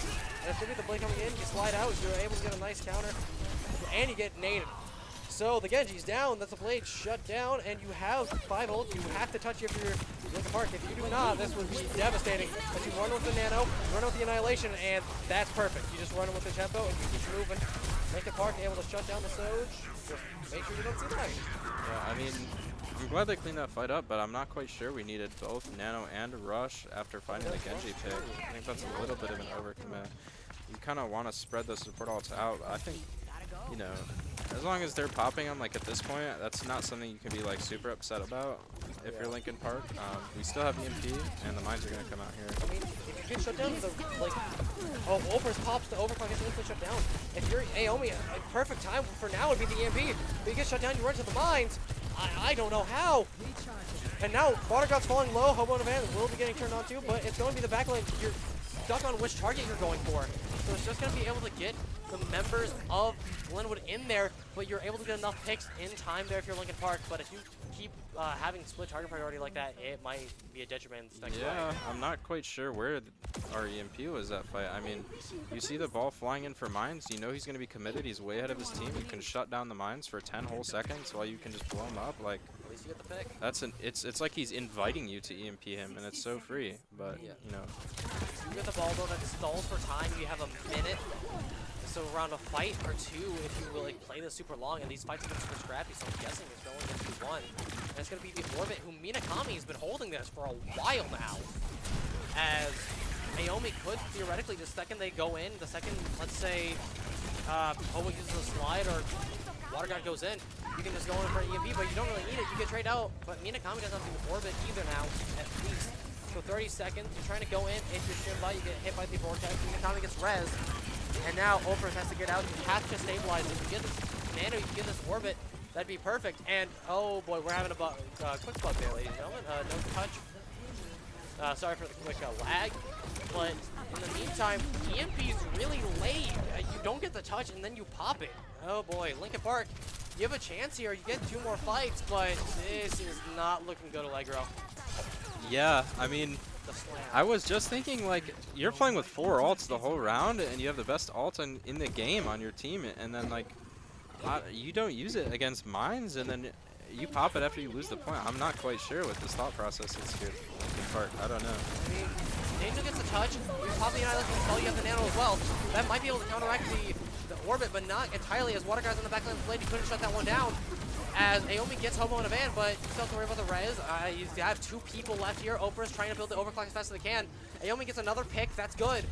And as soon as the Blade coming in, you slide out, you're able to get a nice counter, and you get naded. So the Genji's down, that's the Blade shut down, and you have 5 ults. You have to touch it for your Lincoln Park. If you do not, this would be devastating. But you run with the Nano, run with the Annihilation, and that's perfect. You just run with the tempo, and you keep moving. Lincoln Park able to shut down the Soj. Just make sure you don't see that. Yeah, I mean, I'm glad they cleaned that fight up, but I'm not quite sure we needed both Nano and Rush after finding the Genji pick. I think that's a little bit of an overcommit. You kind of want to spread the support ults out. I think, you know, as long as they're popping them, like at this point, that's not something you can be like super upset about if you're Lincoln Park. We still have EMP, and the mines are going to come out here. I mean, if you get shut down, Ophrah's pops the overclock gets instantly shut down. If you're Aomi, a perfect time for now would be the EMP. But you get shut down, you run to the mines. I don't know how. And now Water God's falling low. Hobo and a van will be getting turned on too, but it's going to be the backline. You're stuck on which target you're going for. So it's just going to be able to get the members of Glenwood in there, but you're able to get enough picks in time there if you're Lincoln Park. But if you keep having split target priority like that, it might be a detriment next fight. Yeah, I'm not quite sure where our EMP was that fight. I mean, you see the ball flying in for mines, you know he's going to be committed, he's way ahead of his team. You can shut down the mines for 10 whole seconds while you can just blow him up. Like, At least you get the pick. it's like he's inviting you to EMP him, and it's so free. But Yeah. you know, You get the ball though that stalls for time. You have a minute. So around a fight or two, if you really play this super long, and these fights have been super scrappy, so I'm guessing it's going into 1. And it's going to be the Orbit, who Minakami has been holding this for a while now. As Aomi could theoretically, the second they go in, the second, let's say, Hobo uses a slide or Water God goes in, you can just go in for an EMP, but you don't really need it. You get trade out, but Minakami doesn't have the Orbit either now, at least. So 30 seconds, you're trying to go in. If you're Shimba, you get hit by the Vortex. Minakami gets res. And now Overwatch has to get out. You have to stabilize. If you get this nano, you can get this orbit. That'd be perfect. And oh boy, we're having a quick bug there, ladies and gentlemen. No touch. Sorry for the quick lag. But in the meantime, EMP's really late. You don't get the touch and then you pop it. Oh boy, Linkin Park, you have a chance here. You get 2 more fights, but this is not looking good, Allegro. Yeah, I mean, The slam. I was just thinking, like, you're playing with 4 ults the whole round, and you have the best ult in the game on your team, and then, like, you don't use it against mines, and then you pop it after you lose the point. I'm not quite sure what this thought process is here. Linkin Park, I don't know. I mean, Daniel gets a touch. You pop the Annihilation spell, you have the nano as well. That might be able to counteract the orbit, but not entirely, as Water Guy's on the back line of the blade. He couldn't shut that one down. As Aomi gets Hobo in a van, but you still have to worry about the res. You have 2 people left here. Oprah's trying to build the overclock as fast as they can. Aomi gets another pick. That's good.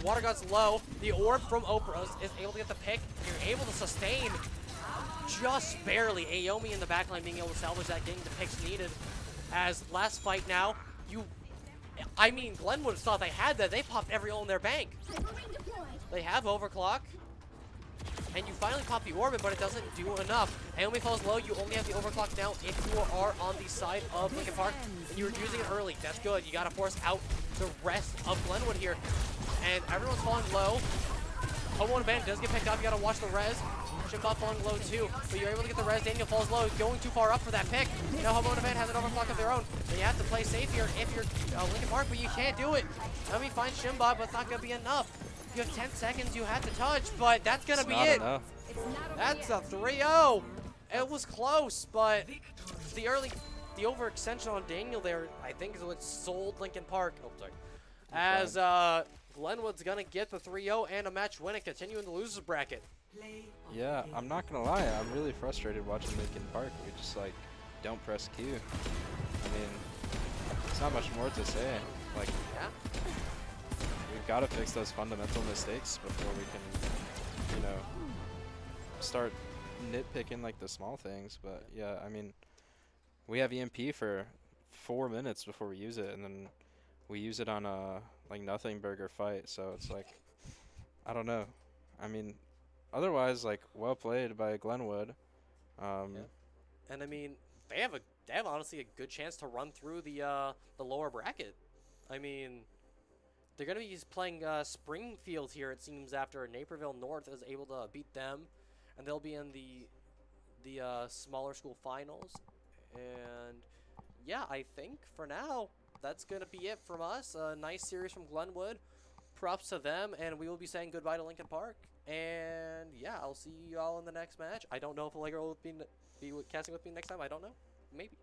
Water God's low. The orb from Oprah's is able to get the pick. You're able to sustain just barely. Aomi in the backline being able to salvage that, getting the picks needed. As last fight now, I mean, Glenwood thought they had that. They popped every ult in their bank. They have overclock. And you finally pop the orbit, but it doesn't do enough. Aomi falls low. You only have the overclock now if you are on the side of Linkin Park. And you're using it early. That's good. You got to force out the rest of Glenwood here. And everyone's falling low. Hobo and Van does get picked up. You got to watch the res. Shimbot falling low too. But you're able to get the res. Daniel falls low. Going too far up for that pick. Now Hobo and Van has an overclock of their own. So you have to play safe here if you're Linkin Park, but you can't do it. Let me find Shimbot, but it's not going to be enough. You have 10 seconds, you have to touch, but that's going to be it. Enough. That's a 3-0. It was close, but the overextension on Daniel there, I think, is what sold Linkin Park. Oh, sorry. As Glenwood's going to get the 3-0 and a match win and continue in the losers bracket. Yeah, I'm not gonna lie, I'm really frustrated watching Linkin Park. We just, like, don't press Q. I mean, there's not much more to say. Like, Yeah. we've got to fix those fundamental mistakes before we can, you know, start nitpicking like the small things. But yeah, I mean, we have EMP for 4 minutes before we use it, and then we use it on a like nothing burger fight. So it's like, I don't know. I mean, otherwise, like, well played by Glenwood. Yeah. And I mean, they have honestly a good chance to run through the lower bracket. I mean, they're going to be playing Springfield here, it seems, after Naperville North is able to beat them. And they'll be in the smaller school finals. And yeah, I think for now, that's going to be it from us. A nice series from Glenwood. Props to them. And we will be saying goodbye to Linkin Park. And yeah, I'll see you all in the next match. I don't know if Allegro will be casting with me next time. I don't know. Maybe.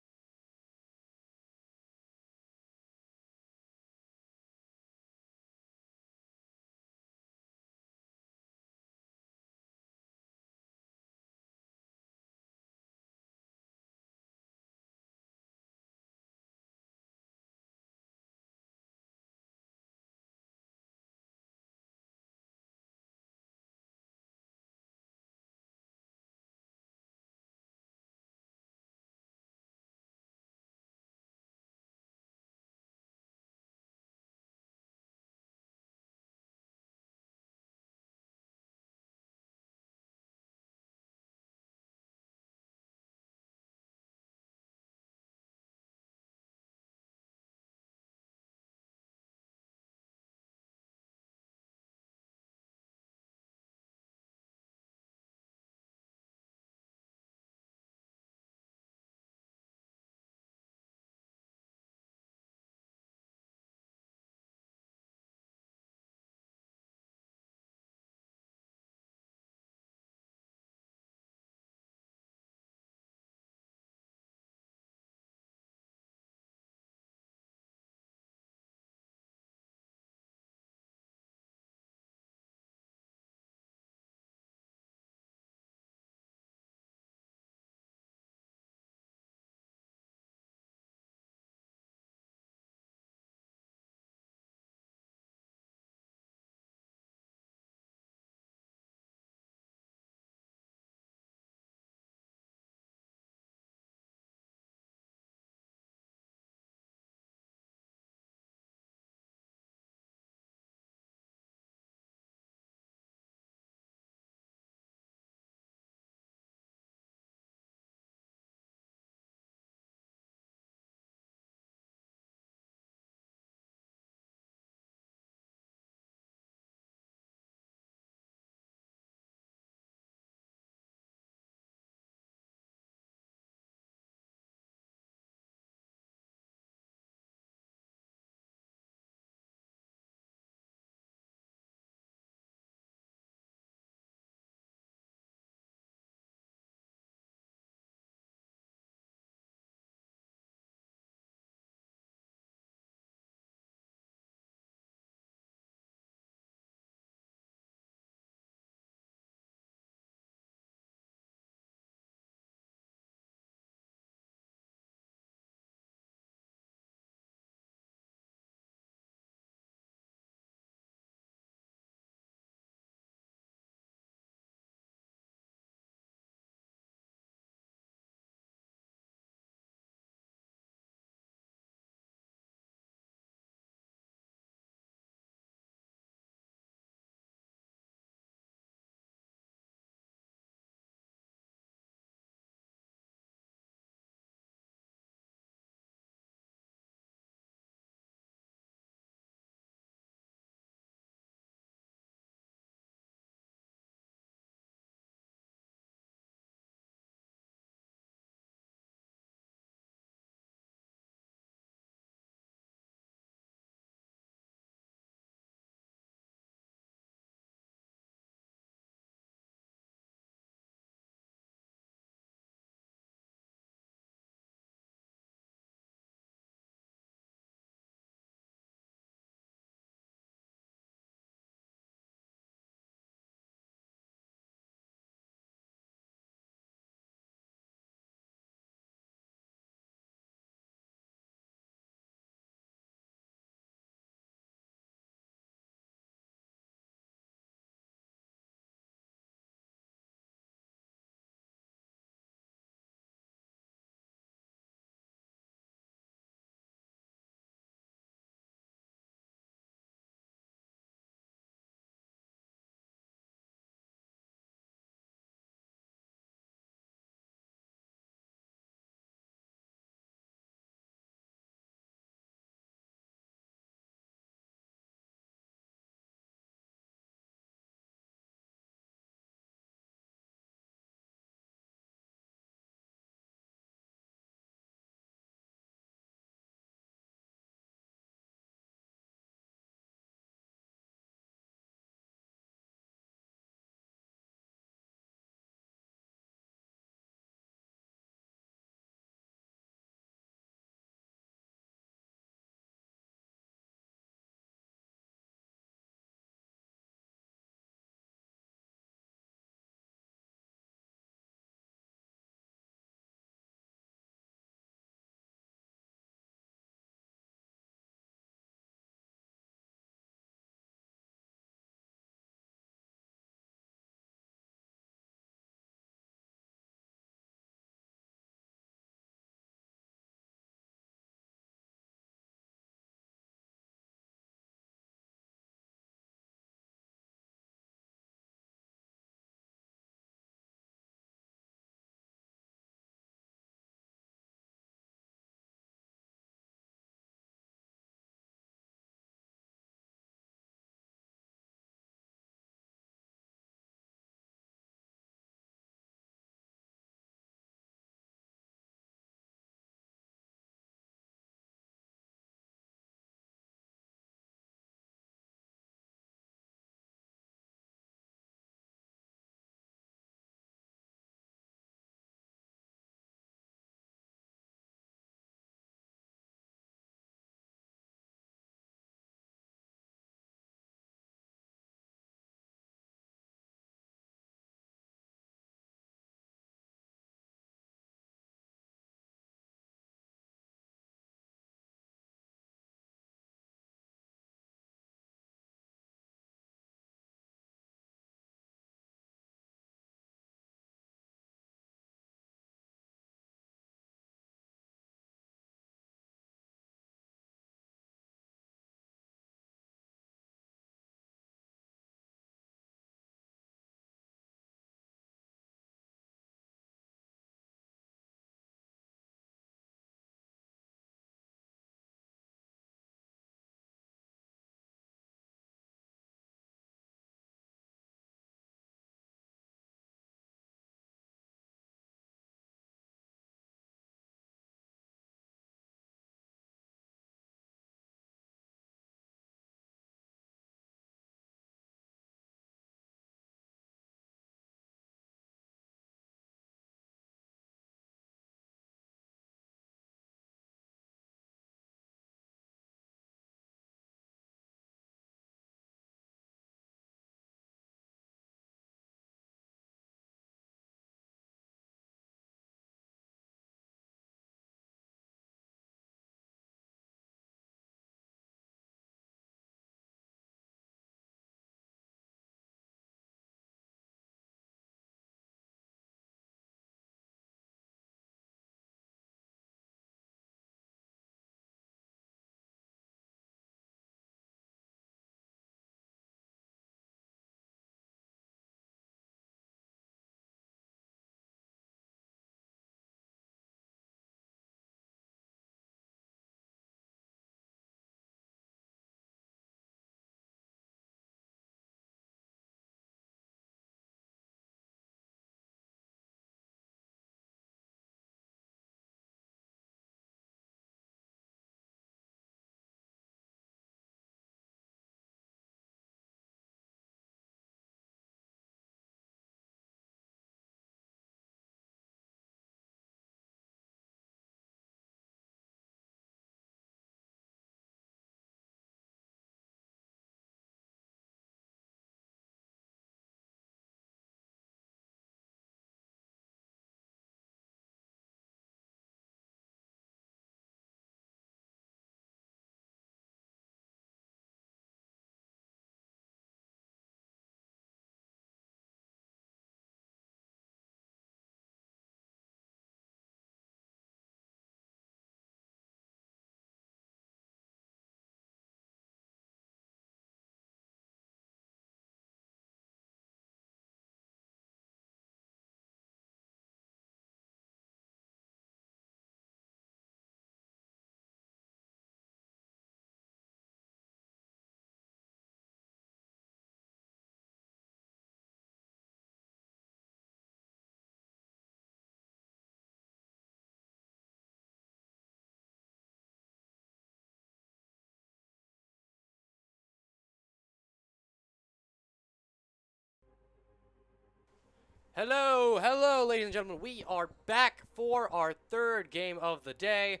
Hello, ladies and gentlemen. We are back for our third game of the day.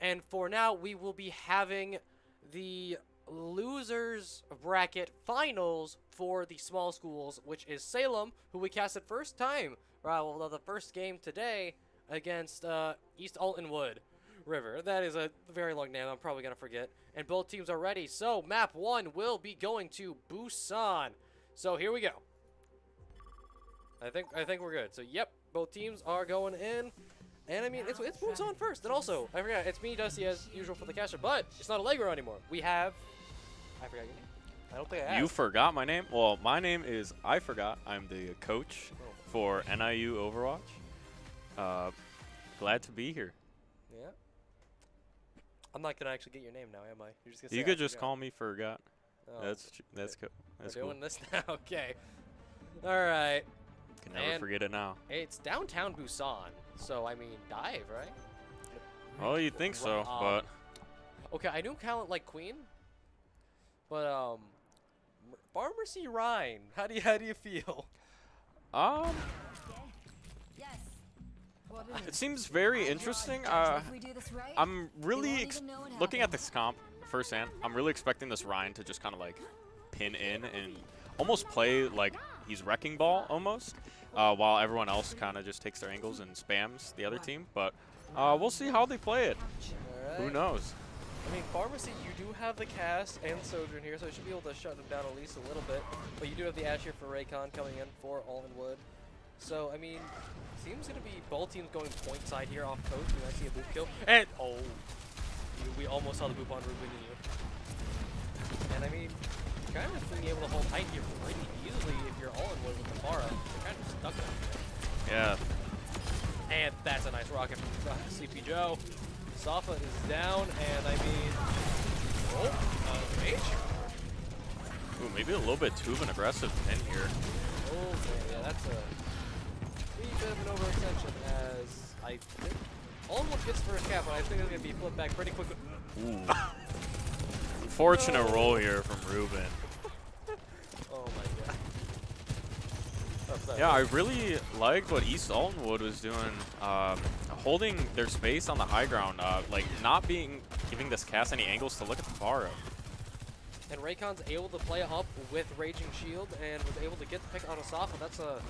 And for now, we will be having the losers bracket finals for the small schools, which is Salem, who we casted first time, well, the first game today against East Altonwood River. That is a very long name. I'm probably going to forget. And both teams are ready. So map 1 will be going to Busan. So here we go. I think we're good. So yep, both teams are going in. And I mean, it's Busan first. And also, I forgot, it's me, Dusty, as usual for the caster, but it's not Allegro anymore. We have, I forgot your name. I don't think I asked. You forgot my name? Well, my name is I Forgot. I'm the coach for NIU Overwatch. Glad to be here. Yeah. I'm not gonna actually get your name now, am I? You're just gonna say You I could just forgot. call me Forgot. Oh, That's cool. That's we're cool. doing this now. Okay. All right. Can never And forget it now. It's downtown Busan, so I mean, dive, right? Oh, you'd think so, Well, but Okay, I knew Calent like Queen, but Pharmacy Rhine. How do you feel? it seems very interesting. I'm really looking at this comp firsthand. I'm really expecting this Ryan to just kind of like pin in and almost play like he's wrecking ball almost, while everyone else kind of just takes their angles and spams the other team. But we'll see how they play it. Who knows? I mean, Pharmacy, you do have the cast and Sojourn here, so you should be able to shut them down at least a little bit. But you do have the Ash here for Raycon coming in for Altonwood. So, I mean, seems going to be both teams going point side here off coast. We might see a boop kill. And, oh, we almost saw the boop on Ruben and you. And, I mean, kind of being able to hold height here pretty easily if you're Altonwood with the Mara. You're kind of stuck up here. Yeah. And that's a nice rocket from Sleepy Joe. Safa is down, and I mean, Mage? Ooh, maybe a little bit too of an aggressive pin here. Okay, yeah, that's a wee bit of an overextension as I think Altonwood gets first cap, but I think it's going to be flipped back pretty quickly. Ooh. Unfortunate roll here from Ruben. Oh my god. Upside Yeah, I down. really liked what East Altonwood was doing, holding their space on the high ground, like not giving this cast any angles to look at the Varo. And Raycon's able to play up with Raging Shield and was able to get the pick on Asafa. That's a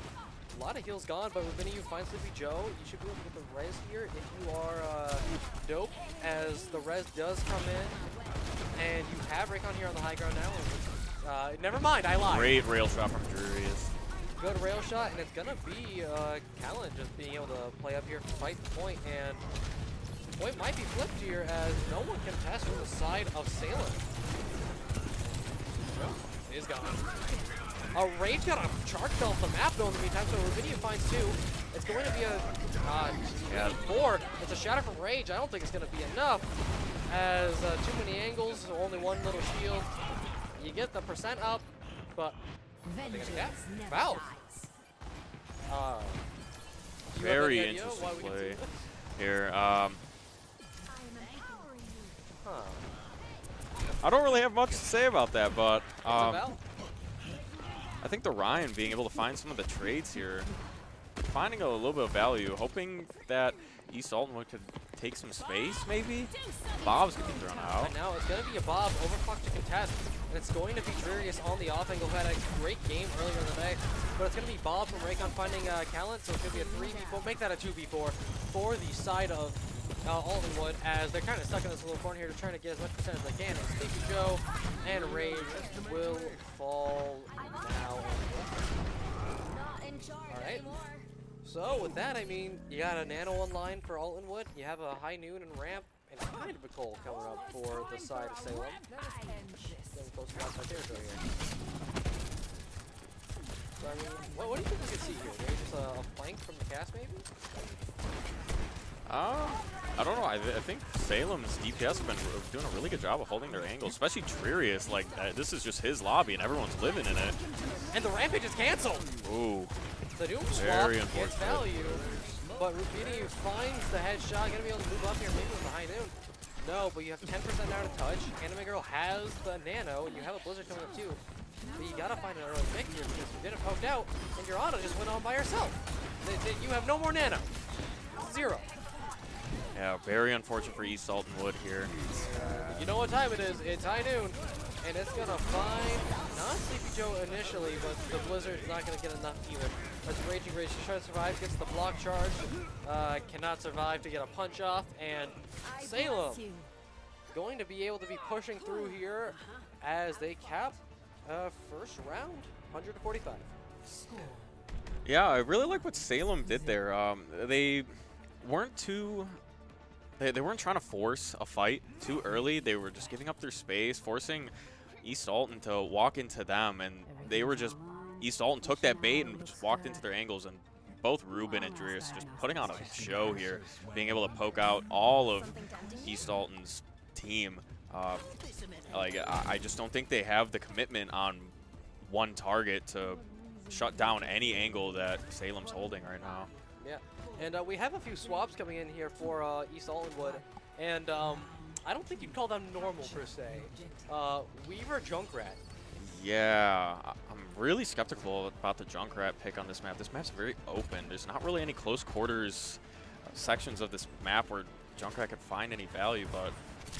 lot of heals gone, but with you find Sleepy Joe, you should be able to get the res here if you are dope, as the res does come in. And you have Raycon here on the high ground now. Never mind, I lied. Great rail shot from Drurius. Good rail shot, and it's gonna be Callan just being able to play up here, fight the point, and the point might be flipped here as no one can pass from the side of Salem. It is gone. Rage got a charge fell off the map though in the meantime, so Rubinia finds two. It's going to be a 4. It's a shatter from Rage. I don't think it's going to be enough, as too many angles, only one little shield. You get the percent up, but they got a cap. Valve. Very interesting play here. I don't really have much to say about that, but I think the Ryan being able to find some of the trades here, finding a little bit of value, hoping that East Altonwood could take some space, maybe? Bob's going to be thrown out. And now it's going to be a Bob overclock to contest, and it's going to be Drurius on the off angle, who had a great game earlier in the day, but it's going to be Bob from Raycon finding Callan, so it's going to be a 3v4, make that a 2v4 for the side of Altonwood, as they're kind of stuck in this little corner here to try to get as much percent as they can. And Sleepy Joe and Rage will fall now. Alright. So with that, I mean, you got a Nano online for Altonwood, you have a High Noon and Ramp, and kind of a Cole coming up for the side of Salem. Getting close to outside territory here. So I mean, what do you think we could see here? Maybe just a flank from the cast, maybe? I don't know. I think Salem's DPS have been doing a really good job of holding their angles, especially Drurius. Like, this is just his lobby, and everyone's living in it. And the Rampage is canceled! Ooh. The Doom Very swap gets unfortunate. value, but Rubini finds the headshot. Gonna be able to move up here, maybe with the High Noon. No, but you have 10% now to touch. Anime Girl has the Nano, and you have a Blizzard coming up too. But you gotta find an early pick here because you didn't poke out, and your auto just went on by herself. You have no more nano. 0. Yeah, very unfortunate for East Altonwood here. You know what time it is? It's high noon, and it's gonna find not Sleepy Joe initially, but the Blizzard's not gonna get enough either. As Raging Rage tries to survive, gets the block charge, cannot survive to get a punch off, and Salem going to be able to be pushing through here as they cap first round, 145. Yeah, I really like what Salem did there. They weren't too... They weren't trying to force a fight too early. They were just giving up their space, forcing East Alton to walk into them, and they were just... East Alton took that bait and just walked into their angles, and both Ruben and Darius just putting on a show here, being able to poke out all of East Alton's team. I just don't think they have the commitment on one target to shut down any angle that Salem's holding right now. Yeah, and we have a few swaps coming in here for East Altonwood, and I don't think you'd call them normal per se. Weaver Junkrat. Yeah, I'm really skeptical about the Junkrat pick on this map. This map's very open. There's not really any close quarters sections of this map where Junkrat could find any value, but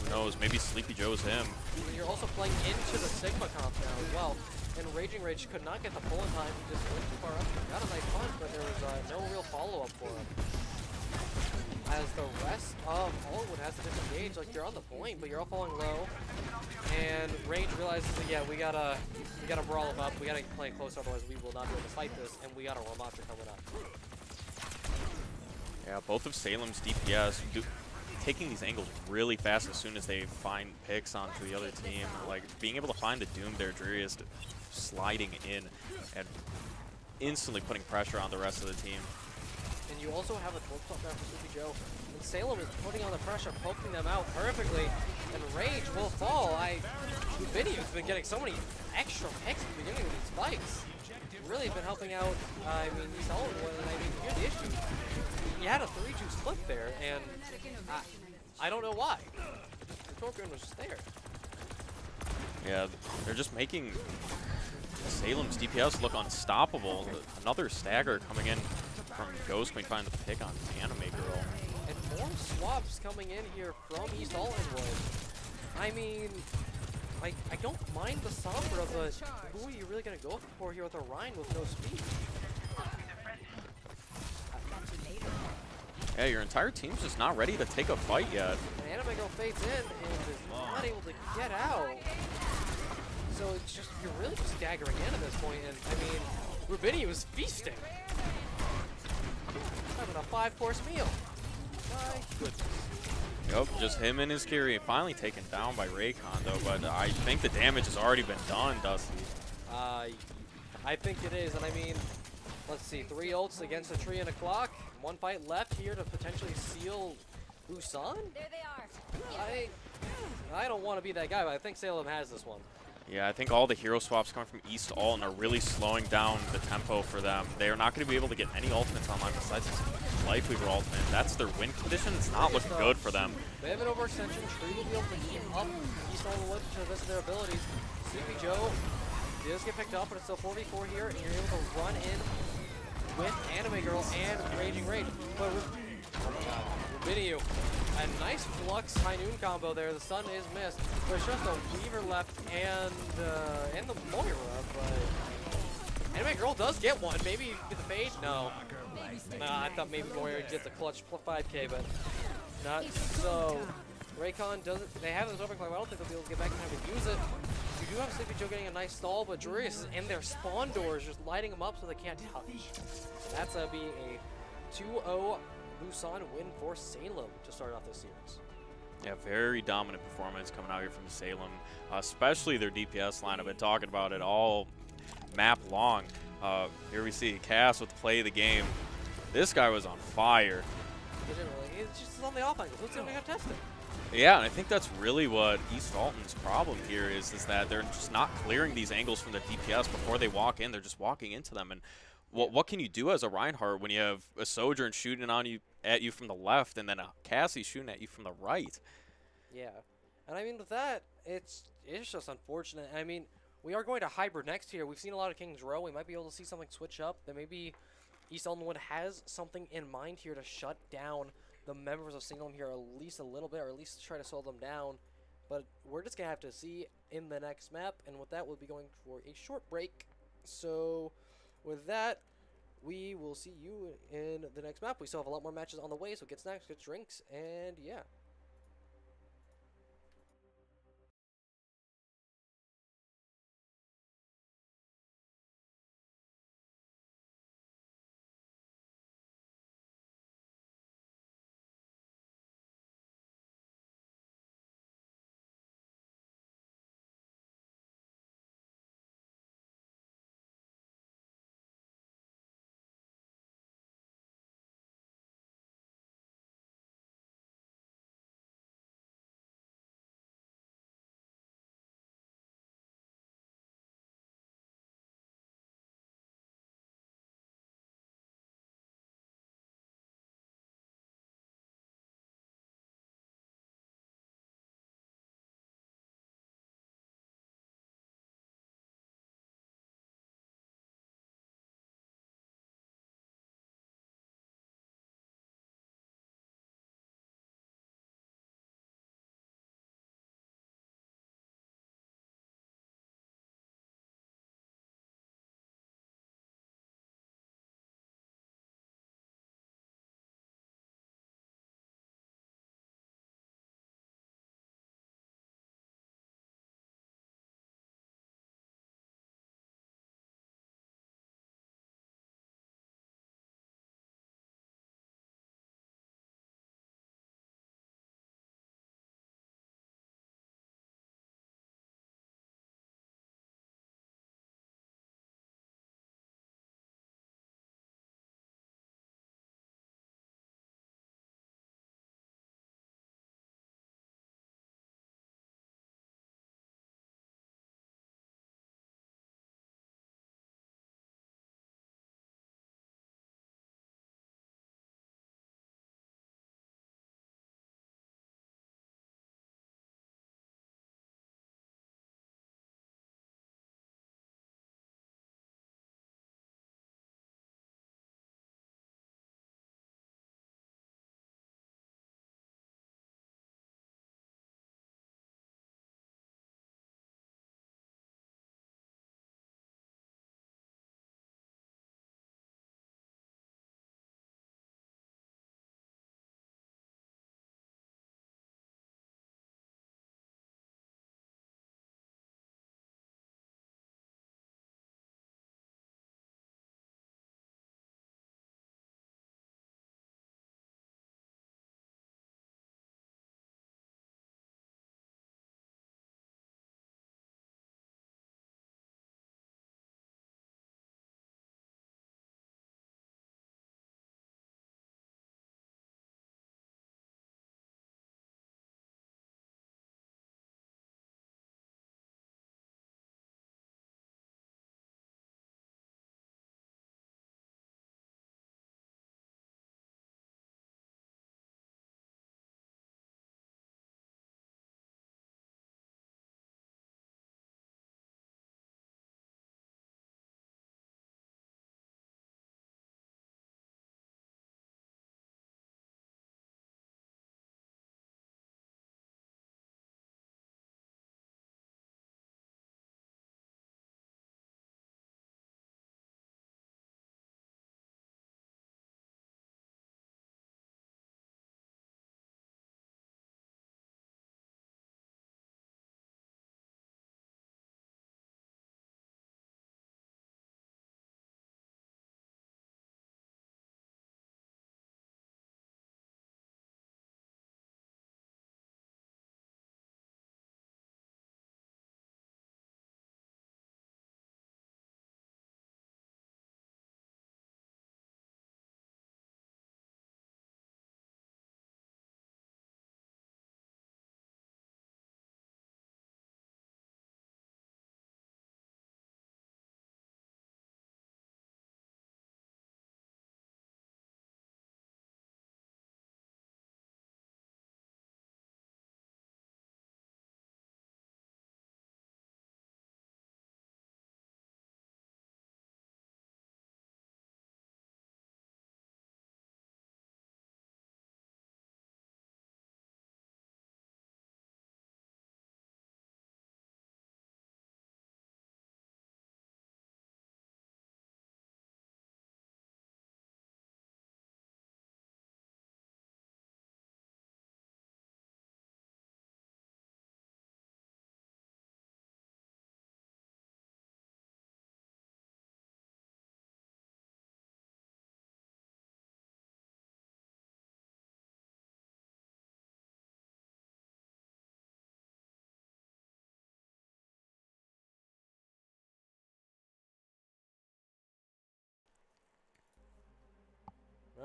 who knows, maybe Sleepy Joe's him. You're also playing into the Sigma comp now as well. And Raging Rage could not get the pull in time. He just went too far up. Got a nice punch, but there was no real follow-up for him. As the rest of Hollywood has to disengage, like you're on the point, but you're all falling low. And Rage realizes that yeah, we gotta brawl him up. We gotta play close, otherwise we will not be able to fight this. And we got a Ramatra coming up. Yeah, both of Salem's DPS taking these angles really fast as soon as they find picks onto the other team. Like being able to find the Doom there, Darius sliding in and instantly putting pressure on the rest of the team. And you also have a 12-stop there for Sleepy Joe. And Salem is putting on the pressure, poking them out perfectly. And Rage will fall. Video's been getting so many extra picks at the beginning of these fights. Really been helping out, East Altonwood, and here's the issue. You had a 3-2 split there, and I don't know why. The Torque was just there. Yeah, they're just making Salem's DPS look unstoppable. Another stagger coming in from Ghost Queen finding the pick on Anime Girl. And more swaps coming in here from East Altonwood. I mean, I don't mind the Sombra, but who are you really going to go for here with a Rhine with no speed? Yeah, your entire team's just not ready to take a fight yet. And Anime Girl fades in and is not able to get out. So it's just, you're really just staggering in at this point. And I mean, Rubini was feasting. Having a 5-course meal. My goodness. Yep, just him and his carry finally taken down by Raycon though, but I think the damage has already been done, Dusty. I think it is, and I mean, let's see, 3 ults against a tree and a clock. 1 fight left here to potentially seal Busan? There they are. I don't want to be that guy, but I think Salem has this one. Yeah, I think all the hero swaps coming from East Alton are really slowing down the tempo for them. They are not going to be able to get any ultimates online besides this Lifeweaver ultimate. That's their win condition. It's not looking good for them. They have an overextension. Tree will be able to keep up East Alton to visit their abilities. Sleepy Joe does get picked up, but it's still 4v4 here, and you're able to run in with Anime Girl and Raging Rage. But Video, a nice Flux High Noon combo there. The sun is missed. There's just a Weaver left and the Moira, but Anime Girl does get one. Maybe get the fade? No. I thought maybe Moira would get the clutch 5k, but not so. Raycon doesn't. They have this open clock. I don't think they'll be able to get back in time to use it. You do have Sleepy Joe getting a nice stall, but Darius is in their spawn doors, just lighting them up so they can't touch. That's be a 2-0 Busan win for Salem to start off this series. Yeah, very dominant performance coming out here from Salem, especially their DPS line. I've been talking about it all map long. Here we see Cass with the play of the game. This guy was on fire. It's just on the offense. Who's going to test it? Yeah, and I think that's really what East Alton's problem here is that they're just not clearing these angles from the DPS before they walk in. They're just walking into them. And what can you do as a Reinhardt when you have a Sojourn shooting at you from the left and then a Cassie shooting at you from the right? Yeah, and I mean with that, it's just unfortunate. I mean, We are going to hybrid next here. We've seen a lot of Kings Row. We might be able to see something switch up. Then maybe East Elmwood has something in mind here to shut down the members of Salem here at least a little bit, or at least try to slow them down. But we're just going to have to see in the next map. And with that, we'll be going for a short break. So with that, we will see you in the next map. We still have a lot more matches on the way, so get snacks, get drinks, and yeah.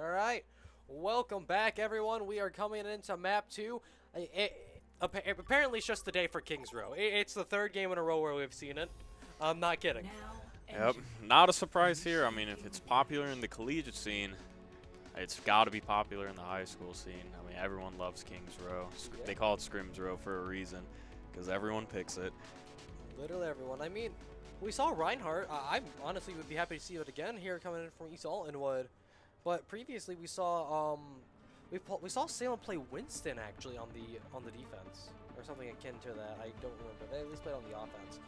All right, welcome back, everyone. We are coming into map 2. Apparently, it's just the day for Kings Row. It's the third game in a row where we've seen it. I'm not kidding. Yep, not a surprise here. I mean, if it's popular in the collegiate scene, it's got to be popular in the high school scene. I mean, everyone loves Kings Row. They call it Scrims Row for a reason, because everyone picks it. Literally everyone. I mean, we saw Reinhardt. I honestly would be happy to see it again here coming in from East Altonwood. But previously we saw we saw Salem play Winston actually on the defense or something akin to that. I don't remember. They at least played on the offense.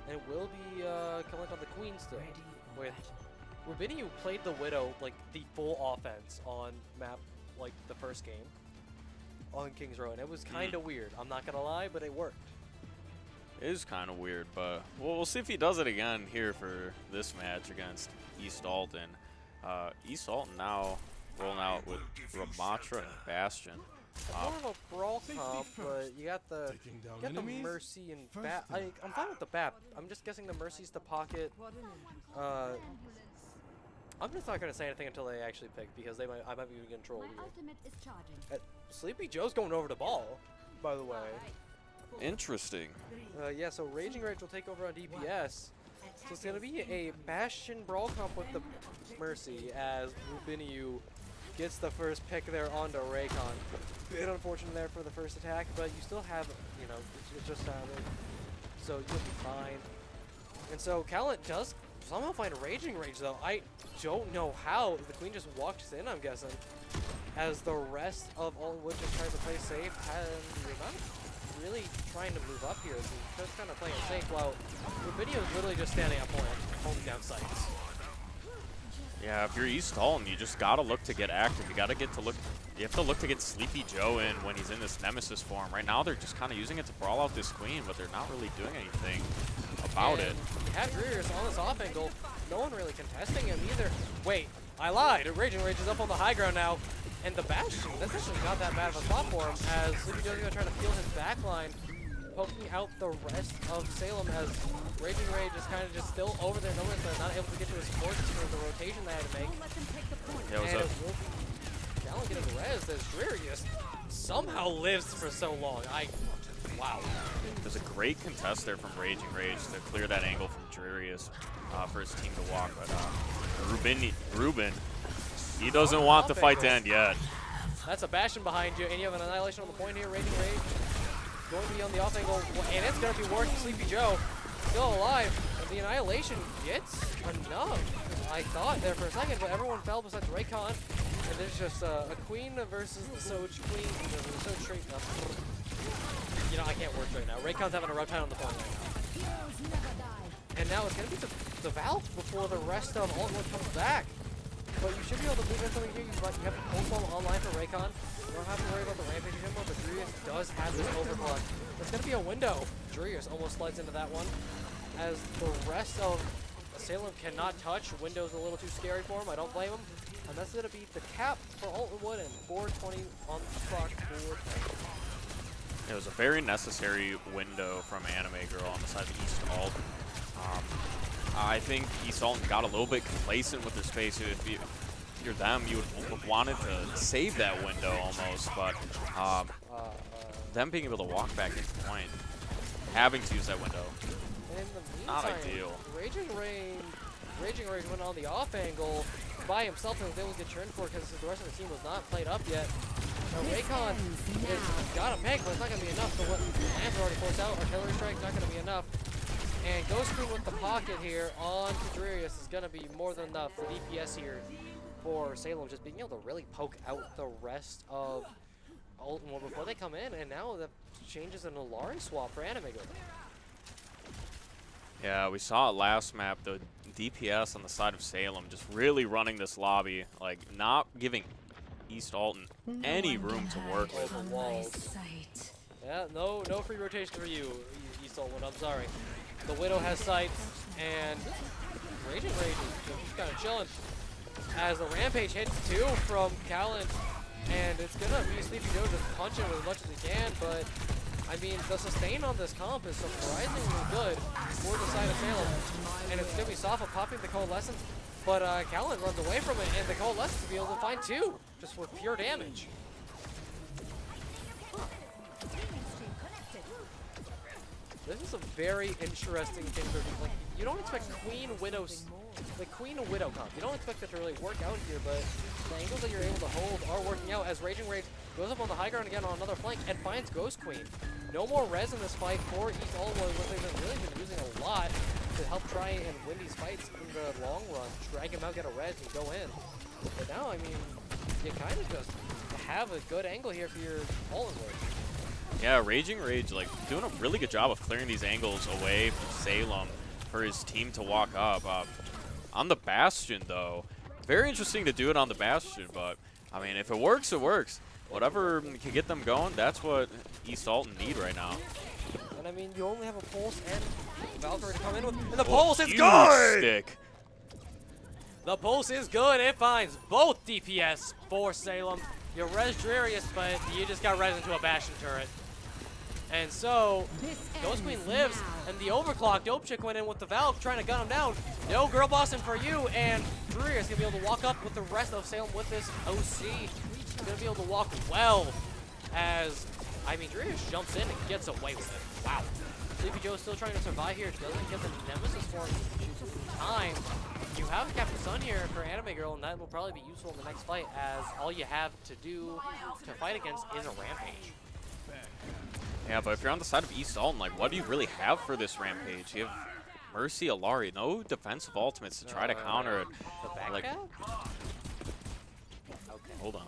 And it will be coming on the Queen still. With Rubini, who played the Widow like the full offense on map like the first game on Kings Row, and it was kind of weird. I'm not gonna lie, but it worked. It is kind of weird, but we'll see if he does it again here for this match against East Alton. East Alton now rolling out with Ramatra and Bastion. More of a brawl comp, but you got the Mercy and Bat. I'm fine with the Bat. I'm just guessing the Mercy's the pocket. I'm just not gonna say anything until they actually pick because I might be getting trolled here. Sleepy Joe's going over the ball, by the way. Interesting. Yeah, so Raging Rage will take over on DPS. So it's going to be a Bastion brawl comp with the Mercy as Rubiniu gets the first pick there onto Raycon. Bit unfortunate there for the first attack, but you still have, you know, it's just so you'll be fine. And so Calent does somehow find Raging Rage though. I don't know how. The Queen just walks in, I'm guessing, as the rest of Altonwood just tries to play safe. And you're not really trying to move up here. He's just kind of playing it safe while Rubinio is literally just standing at point, holding down sights. Yeah, if you're East Alton, you just gotta look to get active. You gotta you have to look to get Sleepy Joe in when he's in this Nemesis form. Right now, they're just kind of using it to brawl out this Queen, but they're not really doing anything about it. You have Dreers on this off angle. No one really contesting him either. Wait, I lied. Raging Rage is up on the high ground now. And the Bastion, that's actually not that bad of a spot for him, as Sleepy Joe's going to try to peel his backline, poking out the rest of Salem as Raging Rage is kind of just still over there, nowhere, so not able to get to his supports for the rotation they had to make. Yeah, and it will be Gallon getting res as Dreer just somehow lives for so long. Wow. There's a great contest there from Raging Rage to clear that angle from Drearius for his team to walk, but Ruben, he doesn't want the fight to end yet. That's a Bastion behind you, and you have an Annihilation on the point here. Raging Rage going to be on the off angle, and it's going to be working. Sleepy Joe still alive. And the Annihilation gets enough, I thought there for a second, but everyone fell besides Raycon. And there's just a Queen versus the Soj Queen. The Soj straight up. You know, I can't work right now. Raycon's having a rough time on the point right now. And now it's going to be the Valve before the rest of Altonwood comes back. But you should be able to move in something here. You have the Pulse Bomb online for Raycon. You don't have to worry about the Rampage anymore, but Drearius does have this overclock. There's going to be a window. Drearius almost slides into that one. As the rest of Salem cannot touch. Window's a little too scary for him. I don't blame him. And that's going to be the cap for Altonwood and 4:20 on the clock. It was a very necessary window from Anime Girl on the side of East Alton. I think East Alton got a little bit complacent with their space. If you're them, you would have wanted to save that window almost, but them being able to walk back into point, having to use that window, And in the meantime, not ideal. Raging Rage went on the off angle by himself and was able to get turned for because the rest of the team was not played up yet. Now Raycon has got a mech, but it's not going to be enough. So what Lance already forced out, Artillery Strike's not going to be enough. And Ghost Queen with the pocket here on to Drearius is going to be more than enough for DPS here for Salem, just being able to really poke out the rest of Altonwood before they come in. And now the changes in a Lari swap for Anime Girl. Yeah, we saw it last map, the DPS on the side of Salem just really running this lobby, like not giving East Alton any room to work with. Over walls. Yeah, no free rotation for you, East Alton, I'm sorry. The Widow has sights, and Raging Rage is just kind of chilling. As the Rampage hits too from Callan, and it's going to be Sleepy Joe just punching as much as he can, but I mean, the sustain on this comp is surprisingly good for the side of Salem. And it's going to be Safa popping the Coalescence But Callan runs away from it, and the Coalescence to be able to find 2, just with pure damage. This is a very interesting thing to do. Like, you don't expect Queen Widow comp. You don't expect it to really work out here, but the angles that you're able to hold are working out as Raging Rage goes up on the high ground again on another flank and finds Ghost Queen. No more res in this fight for East Allwood, what they've really been using a lot to help try and win these fights in the long run. Drag him out, get a res, and go in. But now, I mean, you kind of just have a good angle here for your Allwood. Yeah, Raging Rage, like, doing a really good job of clearing these angles away from Salem for his team to walk up. On the Bastion, though, very interesting to do it on the Bastion, but, I mean, if it works, it works. Whatever can get them going, that's what East Alton need right now. And, I mean, you only have a Pulse and Valkyrie to come in with, and the Pulse is Huge good! stick. The Pulse is good. It finds both DPS for Salem. You res Drarius, but you just got res into a Bastion turret. And so, Ghost Queen lives, and the overclock Dope Chick went in with the Valve trying to gun him down. No girl bossing for you, and Drarius is going to be able to walk up with the rest of Salem with this OC. He's going to be able to walk well as, I mean, Drarius jumps in and gets away with it. Wow. Sleepy Joe still trying to survive here. Doesn't get the Nemesis form in time. You have Captain Sun here for Anime Girl, and that will probably be useful in the next fight, as all you have to do to fight against is a Rampage. Yeah, but if you're on the side of East Alton, like, what do you really have for this Rampage? You have Mercy, Alari, no defensive ultimates to try to counter it. The back Like, cap? okay, hold on.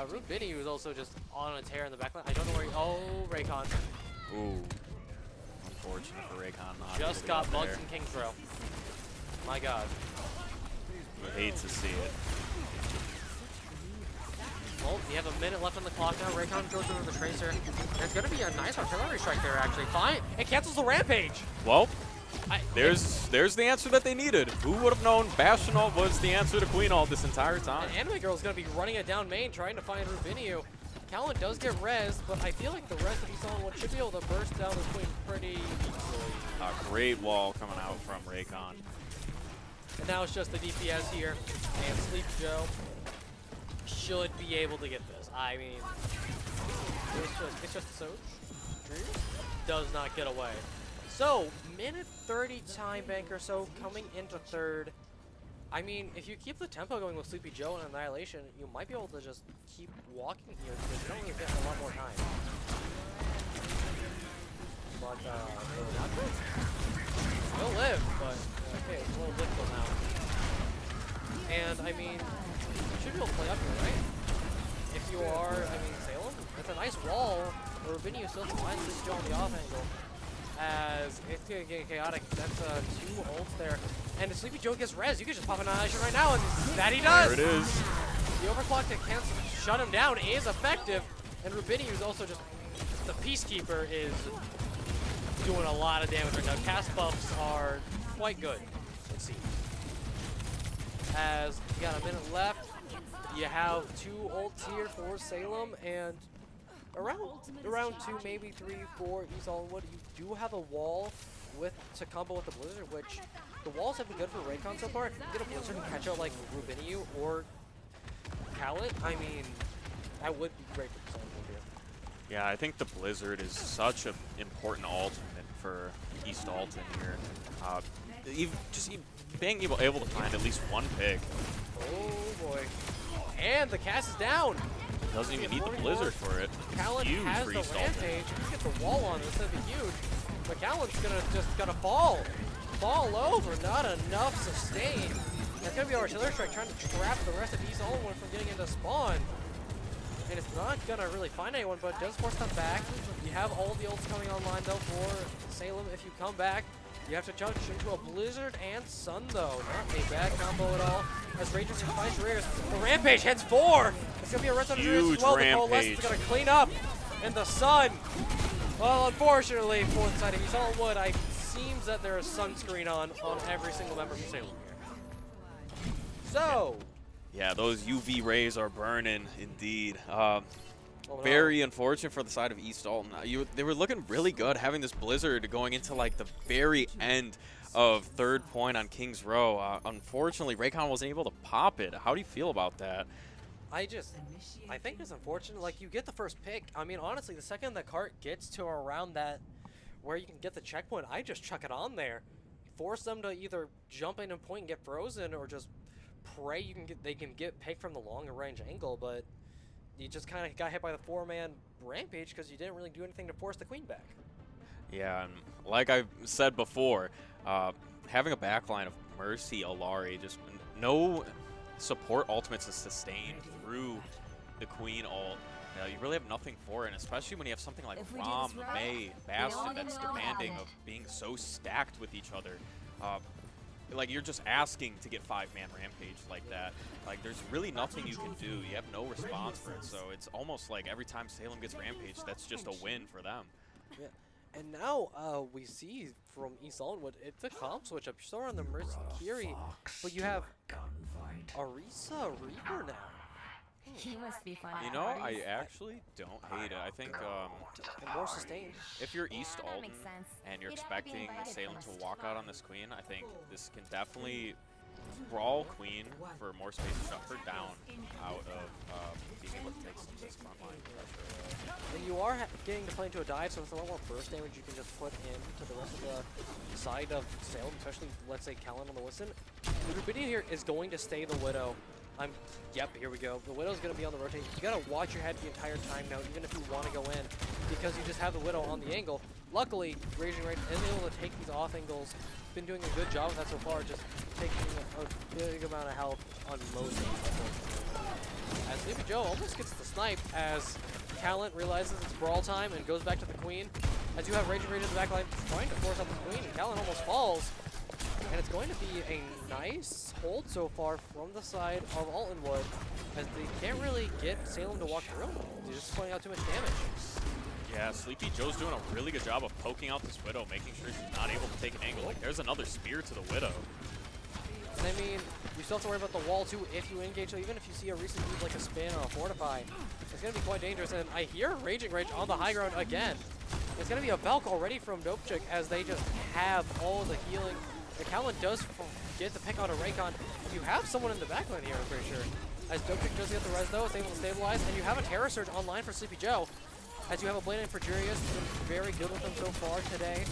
Rubini was also just on a tear in the backline. I don't know where he, oh, Raycon. Ooh. Unfortunate for Raycon not Just able to got get bugs there. in King's Row. My god. Would hate to see it. Well, you have a minute left on the clock now. Raycon goes over the Tracer. There's going to be a nice artillery strike there, actually. Fine. It cancels the Rampage. Well, there's the answer that they needed. Who would have known Bastion Ult was the answer to Queen Ult this entire time? And Anime Girl is going to be running it down main, trying to find Rubiniu. Callan does get res, but I feel like the rest of Eastallwood should be able to burst down the Queen pretty easily. A great wall coming out from Raycon. And now it's just the DPS here, and Sleep Joe should be able to get this. I mean, it's just Soch. Drew does not get away. So, minute 30 time bank or so coming into third. I mean, if you keep the tempo going with Sleepy Joe and Annihilation, you might be able to just keep walking here because you don't really get a lot more time. But, he'll live, but, okay, it's a little difficult now. And, I mean, you should be able to play up here, right? If you are, I mean, Salem, it's a nice wall, where Rubini still finds this Joe on the off angle. As it's going to get chaotic. That's 2 ults there. And if Sleepy Joe gets res, you can just pop an Annihilation right now, and that he does! There it is. The overclock that can't shut him down is effective. And Rubini, who's also just the Peacekeeper, is doing a lot of damage right now. Cast buffs are quite good, it seems. As you got a minute left, you have 2 ults here for Salem, and around 2, maybe 3, 4 East Allwood. You do have a wall to combo with the Blizzard, which the walls have been good for Raycon so far. If you get a Blizzard and catch out like Rubiniu or Callan, I mean, that would be great for Salem here. Yeah, I think the Blizzard is such an important ultimate for East Alton here. Just being able to find at least 1 pick. Oh boy. And the cast is down. Doesn't even need the Blizzard for it. Callan Huge has for the East Alton. Rampage. He gets a wall on this, that'd be huge. But Callan's gonna fall over. Not enough sustain. That's gonna be our artillery strike trying to trap the rest of East Allwood from getting into spawn. And it's not gonna really find anyone, but does force them back. You have all the ults coming online though for Salem. If you come back, you have to jump into a Blizzard and Sun though. Not a bad combo at all. As Rangers finds Rares. The Rampage hits 4! It's gonna be a rest on Rares as well. The Coalescence is gonna clean up. And the Sun. Well, unfortunately, for the side of East Allwood, it seems that there is sunscreen on every single member from Salem here. So. Yeah, those UV rays are burning indeed. Oh, no. Very unfortunate for the side of East Alton. They were looking really good having this Blizzard going into like the very end of third point on King's Row. Unfortunately, Raycon wasn't able to pop it. How do you feel about that? I think it's unfortunate. Like, you get the first pick. I mean, honestly, the second the cart gets to around that where you can get the checkpoint, I just chuck it on there. Force them to either jump in and point and get frozen, or just pray they can get picked from the longer range angle, but you just kind of got hit by the 4-man rampage because you didn't really do anything to force the queen back. Yeah, and like I've said before, having a backline of Mercy, Alari, just no support ultimates to sustain through the queen ult. You really have nothing for it, and especially when you have something like Rom, Mei, Bastion that's demanding of being so stacked with each other. Like, you're just asking to get 5-man rampage like that. Like, there's really nothing you can do. You have no response for it, so it's almost like every time Salem gets rampage, that's just a win for them. Yeah. And now we see from East Allenwood, it's a comp switch up. You're still on the Mercy Kiri, but you have IHSEA Reaper now. He must be fun. You know, I actually don't hate it. I think And more sustained. if you're East that Alton makes sense. and you're You'd have to be expecting invited Salem first. to walk out on this queen, I think this can definitely brawl queen for more space to shut her down out of being able to take some of this front line pressure. And you are getting to play into a dive, so it's a lot more burst damage you can just put into the rest of the side of Salem, especially, let's say, Callan on the Listen. Rubinian here is going to stay the Widow. Yep, here we go. The Widow's going to be on the rotate. You got to watch your head the entire time now, even if you want to go in, because you just have the Widow on the angle. Luckily, Raging Rage is able to take these off angles. Been doing a good job with that so far, just taking a big amount of health on most angles. As Sleepy Joe almost gets the snipe, as Callan realizes it's brawl time and goes back to the Queen. As you have Raging Rage in the backline trying to force out the Queen, and Callan almost falls. And it's going to be a nice hold so far from the side of Altonwood, as they can't really get Salem to walk through. They're just putting out too much damage. Yeah, Sleepy Joe's doing a really good job of poking out this Widow, making sure she's not able to take an angle. Like, there's another spear to the Widow. And I mean, you still have to worry about the wall too if you engage, so even if you see a recent move like a spin or a fortify, it's going to be quite dangerous. And I hear Raging Rage on the high ground again. It's going to be a Valk already from Dopechick, as they just have all the healing. The Callan does get the pick out of Raycon. You have someone in the backline here, I'm pretty sure. As Dopechick does get the res though, it's able to stabilize, and you have a Terror Surge online for Sleepy Joe. As you have a Blade in for Jurius, been very good with him so far today.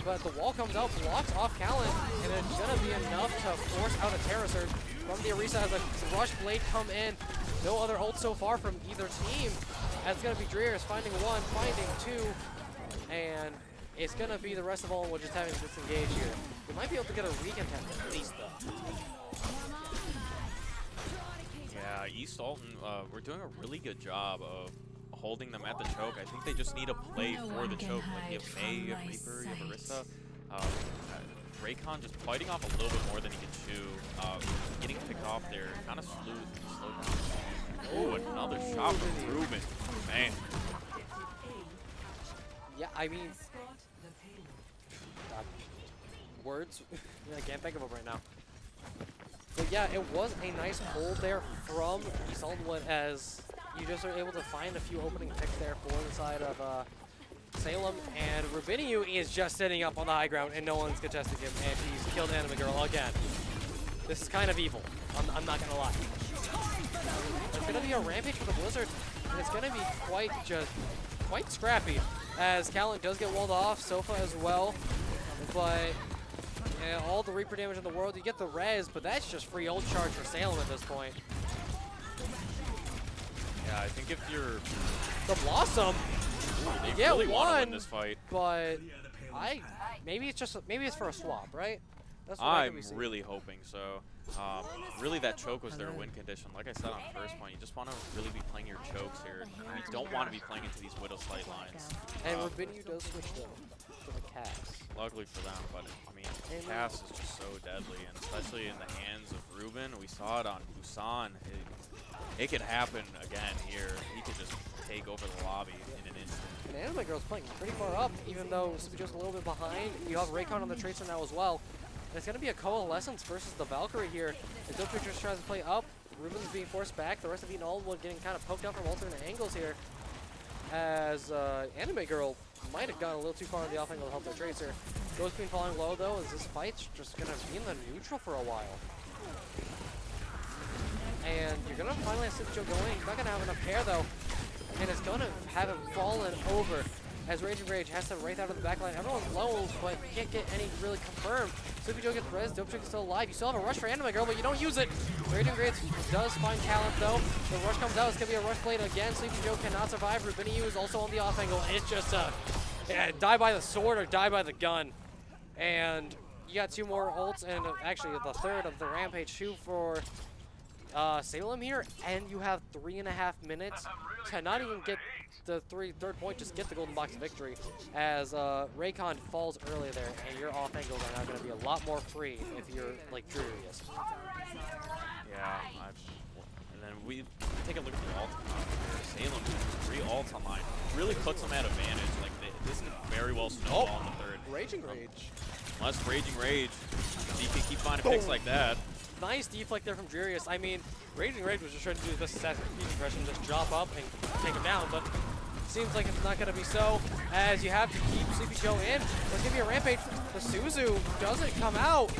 But the wall comes out, blocks off Callan, and it's going to be enough to force out a Terror Surge from the Orisa as a Rush Blade come in. No other ult so far from either team. As it's going to be Jurius finding one, finding two, and it's going to be the rest of all just having to disengage here. We might be able to get a recontest at least, though. Yeah, East Alton, we're doing a really good job of holding them at the choke. I think they just need a play for the choke. Like, you have Mei, you have Reaper, you have Orisa. Raycon just fighting off a little bit more than he can chew. Getting picked off there, kind of slowed down. Oh, another shot from Ruben. Man. Yeah, I mean, words, I can't think of them right now. But yeah, it was a nice hold there from East Allenwood, as you just are able to find a few opening picks there for the side of Salem. And Rubiniu is just sitting up on the high ground, and no one's contesting him, and he's killed Anime Girl again. This is kind of evil. I'm not gonna lie. It's gonna be a rampage for the Blizzard, and it's gonna be quite scrappy, as Callan does get walled off, Sofa as well, but all the Reaper damage in the world, you get the res, but that's just free ult charge for Salem at this point. Yeah, I think if you're... The Blossom, They you get really want to win one, this fight. but maybe it's for a swap, right? That's what I I'm could be seeing. really hoping so. Really, that choke was their win condition. Like I said on first point, you just want to really be playing your chokes here. You don't want to be playing into these Widow sight lines. And Rubiniu does switch to the Cass. Luckily for them, but I mean, Cass is just so deadly, and especially in the hands of Ruben. We saw it on Busan. It could happen again here. He could just take over the lobby in an instant. And Anime Girl's playing pretty far up, even though just a little bit behind. You have Raycon on the Tracer now as well. And it's going to be a Coalescence versus the Valkyrie here. And Dopechick just tries to play up. Ruben's being forced back. The rest of Eaton Aldenwood getting kind of poked out from alternate angles here, as Anime Girl might have gone a little too far on the off angle to help the Tracer. Ghost Queen falling low though, as this fight's just gonna be in the neutral for a while. And you're gonna finally have Sleepy Joe going. He's not gonna have enough care though. And it's gonna have him fallen over as Raging Rage has to right out of the back line. Everyone's low, but can't get any really confirmed. Sleepy Joe gets res, Dope Chick is still alive. You still have a rush for Anime Girl, but you don't use it. Raging Rage does find Callant though. The rush comes out, it's gonna be a rush blade again. Sleepy Joe cannot survive. Rubiniu is also on the off angle. It's just yeah, die by the sword or die by the gun. And you got 2 more ults, and actually the third of the Rampage 2 for Salem here, and you have 3.5 minutes to not even get the third point, just get the golden box victory, as Raycon falls early there, and your off angles are now going to be a lot more free if you're like Furious. Yeah, and then we take a look at the ult here. Salem, 3 ults online, really puts them at advantage. Like this is very well snowball in the third. Raging Rage. Unless Raging Rage, he can keep finding picks like that. Nice deflect there from Jurius. I mean, Raging Rage was just trying to do his best Assassin's Creed impression, just drop up and take him down, but seems like it's not going to be so, as you have to keep Sleepy Joe in. There's going to be a Rampage. The Suzu doesn't come out.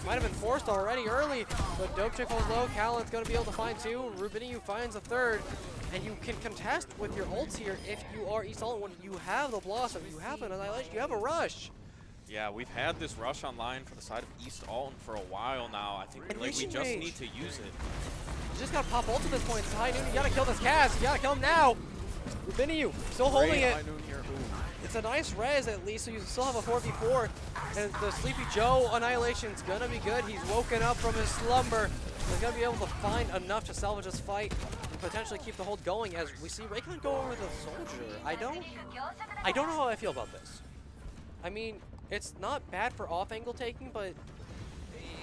Might have been forced already early, but Dope Chick falls low. Callant's going to be able to find 2. Rubiniu finds a 3rd, and you can contest with your ults here if you are East Allen when you have the Blossom, you have an Annihilation, you have a Rush. Yeah, we've had this rush online for the side of East Alton for a while now. I think like, we just need to use it. You just gotta pop ult at this point. It's high noon. You gotta kill this cast. You gotta kill him now. Rubiniu still holding it. It's a nice res at least, so you still have a 4v4. And the Sleepy Joe Annihilation's gonna be good. He's woken up from his slumber. He's gonna be able to find enough to salvage this fight and potentially keep the hold going as we see Raycon go over the soldier. I don't know how I feel about this. I mean, it's not bad for off-angle taking, but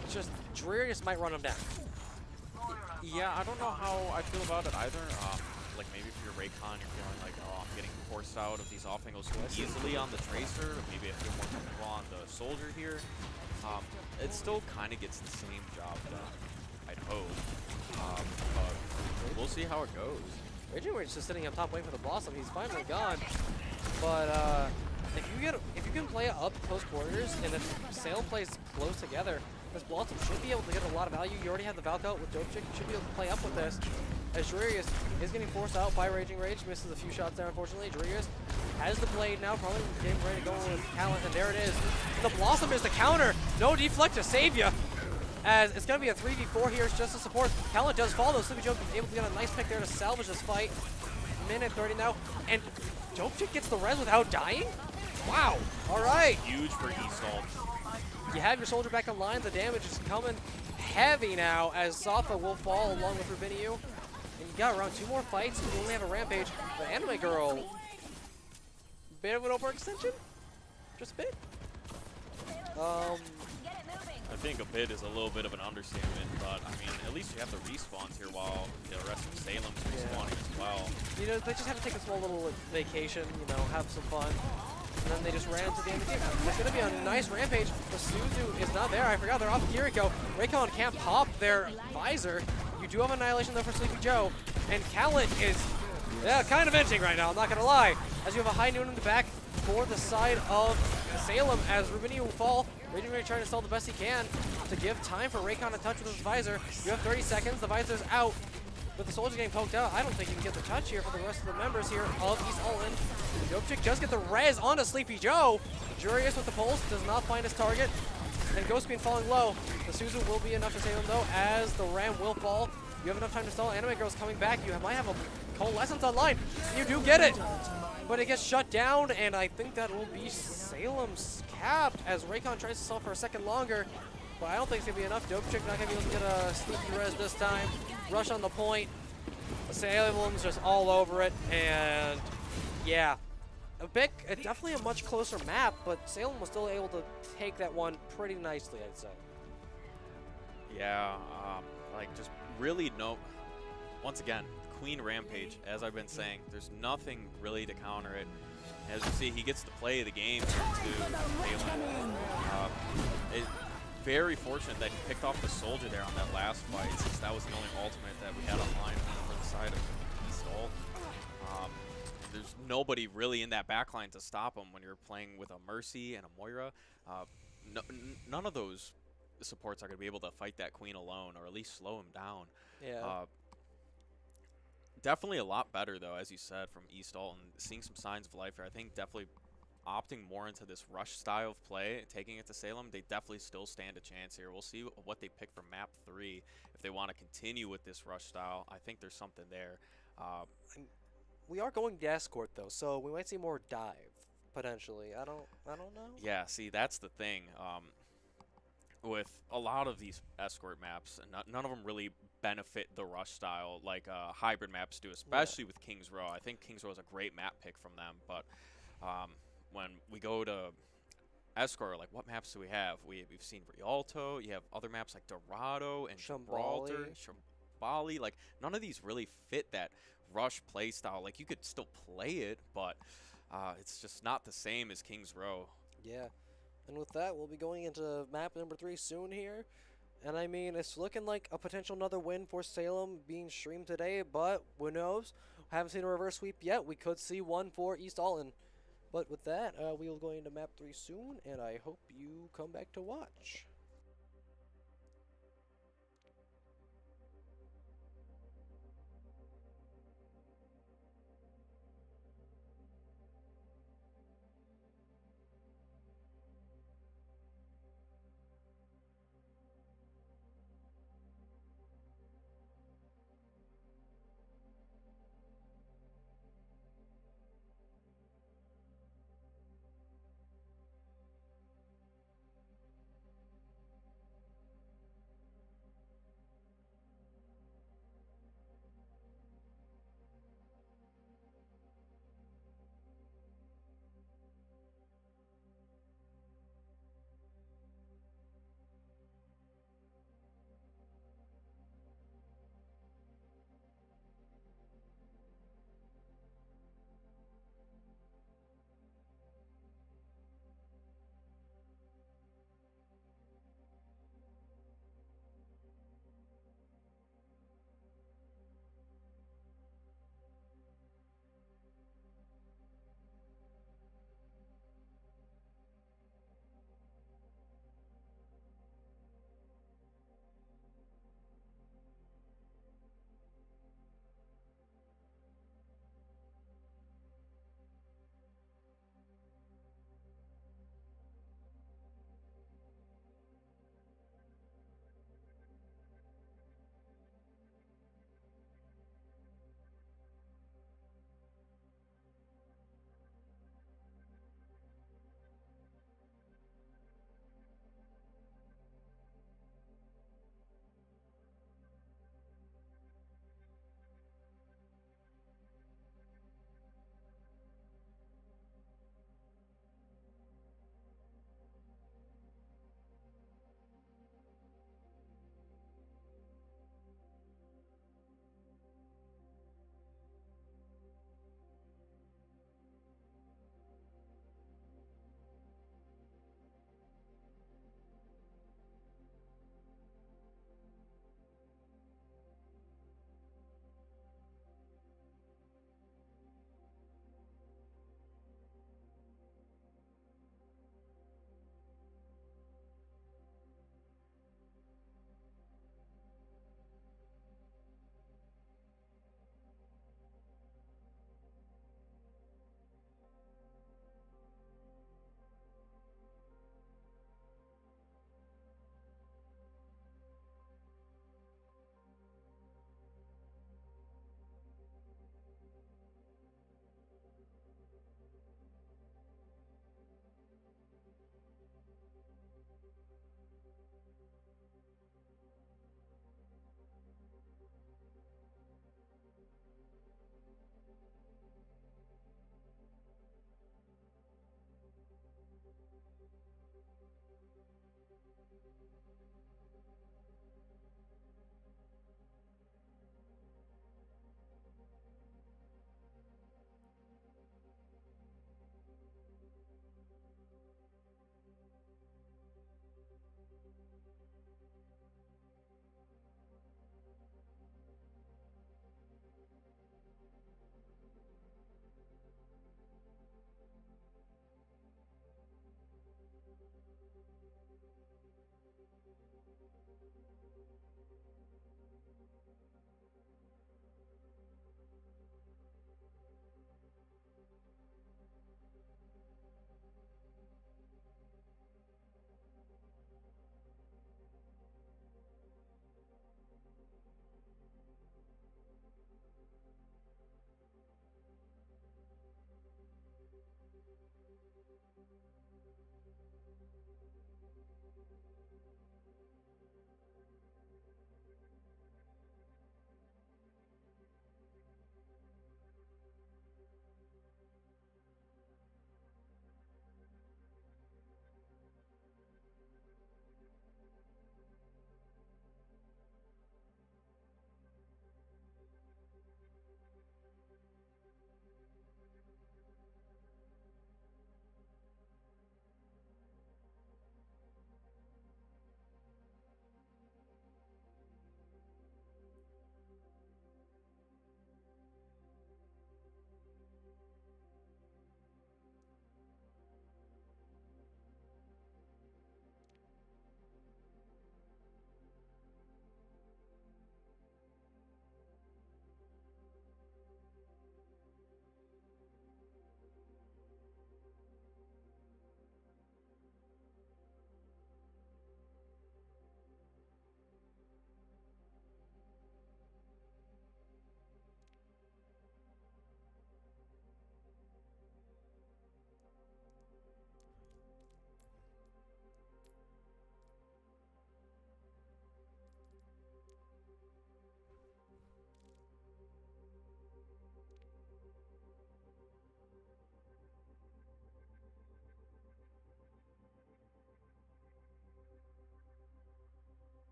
it's just Drearius might run him down. Yeah, I don't know how I feel about it either. Like maybe if you're Raycon, you're feeling like, oh, I'm getting forced out of these off angles too easily on the Tracer. Maybe I feel more comfortable on the Soldier here. It still kind of gets the same job done, I'd hope. But we'll see how it goes. Raging Rage just sitting up top waiting for the Blossom. He's finally gone. But if you can play up close quarters and if Salem plays close together, this Blossom should be able to get a lot of value. You already have the Valkout with Dope Chick. You should be able to play up with this. As Drearius is getting forced out by Raging Rage. Misses a few shots there, unfortunately. Drearius has the blade now, probably getting ready to go with Callant, and there it is. The Blossom is the counter. No deflect to save you. As it's going to be a 3v4 here just to support. Callant does fall, though. Sleepy Joe able to get a nice pick there to salvage this fight. Minute 30 now. And Dope Chick gets the res without dying? Wow. All right. Huge for Eastall. You have your soldier back online. The damage is coming heavy now as Safa will fall along with Rubiniu. And you got around 2 more fights. You only have a Rampage. But Anime Girl, bit of an overextension? Just a bit? I think a bit is a little bit of an understatement, but I mean, at least you have the respawns here while the rest of Salem's respawning as well. You know, they just have to take a small little vacation, you know, have some fun. And then they just ran into the end of the game. It's going to be a nice Rampage. The Suzu is not there. I forgot they're off Kiriko. Raycon can't pop their visor. You do have Annihilation, though, for Sleepy Joe. And Callant is kind of inching right now, I'm not going to lie. As you have a high noon in the back for the side of Salem as Rubini will fall. Raging Rage trying to stall the best he can to give time for Raycon to touch with his visor. You have 30 seconds. The visor's out. With the soldier getting poked out, I don't think you can get the touch here for the rest of the members here of East Allen. Dope Chick does get the res onto Sleepy Joe. Jurius with the pulse does not find his target. And Ghost Queen falling low. The Suzu will be enough to save him though, as the Ram will fall. You have enough time to stall. Anime Girl's coming back. You might have a Coalescence online. You do get it. But it gets shut down, and I think that will be Salem's cap as Raycon tries to stall for a second longer. But I don't think it's going to be enough. Dope Chick not going to be able to get a sneaky res this time. Rush on the point. Salem's just all over it. And yeah, definitely a much closer map, but Salem was still able to take that one pretty nicely, I'd say. Yeah, like just really once again, Queen Rampage, as I've been saying, there's nothing really to counter it. As you see, he gets to play the game here too. Salem. Very fortunate that he picked off the soldier there on that last fight, since that was the only ultimate that we had online for the side of East Alt. There's nobody really in that backline to stop him when you're playing with a Mercy and a Moira. None of those supports are going to be able to fight that Queen alone, or at least slow him down. Yeah. Definitely a lot better, though, as you said, from East Alton. Seeing some signs of life here. I think definitely opting more into this rush style of play, taking it to Salem, they definitely still stand a chance here. We'll see what they pick for map 3 if they want to continue with this rush style. I think there's something there. We are going to escort though, so we might see more dive potentially. I don't know. Yeah, see, that's the thing. With a lot of these escort maps, none of them really benefit the rush style like hybrid maps do, especially with Kings Row. I think Kings Row is a great map pick from them, but when we go to escort, like, what maps do we have? We've seen Rialto. You have other maps like Dorado and Gibraltar, Shambali. Like, none of these really fit that rush play style. Like, you could still play it, but it's just not the same as Kings Row. Yeah. And with that, we'll be going into map number 3 soon here. And I mean, it's looking like a potential another win for Salem being streamed today, but who knows? Haven't seen a reverse sweep yet. We could see one for East Alton. But with that, we will go into map 3 soon, and I hope you come back to watch.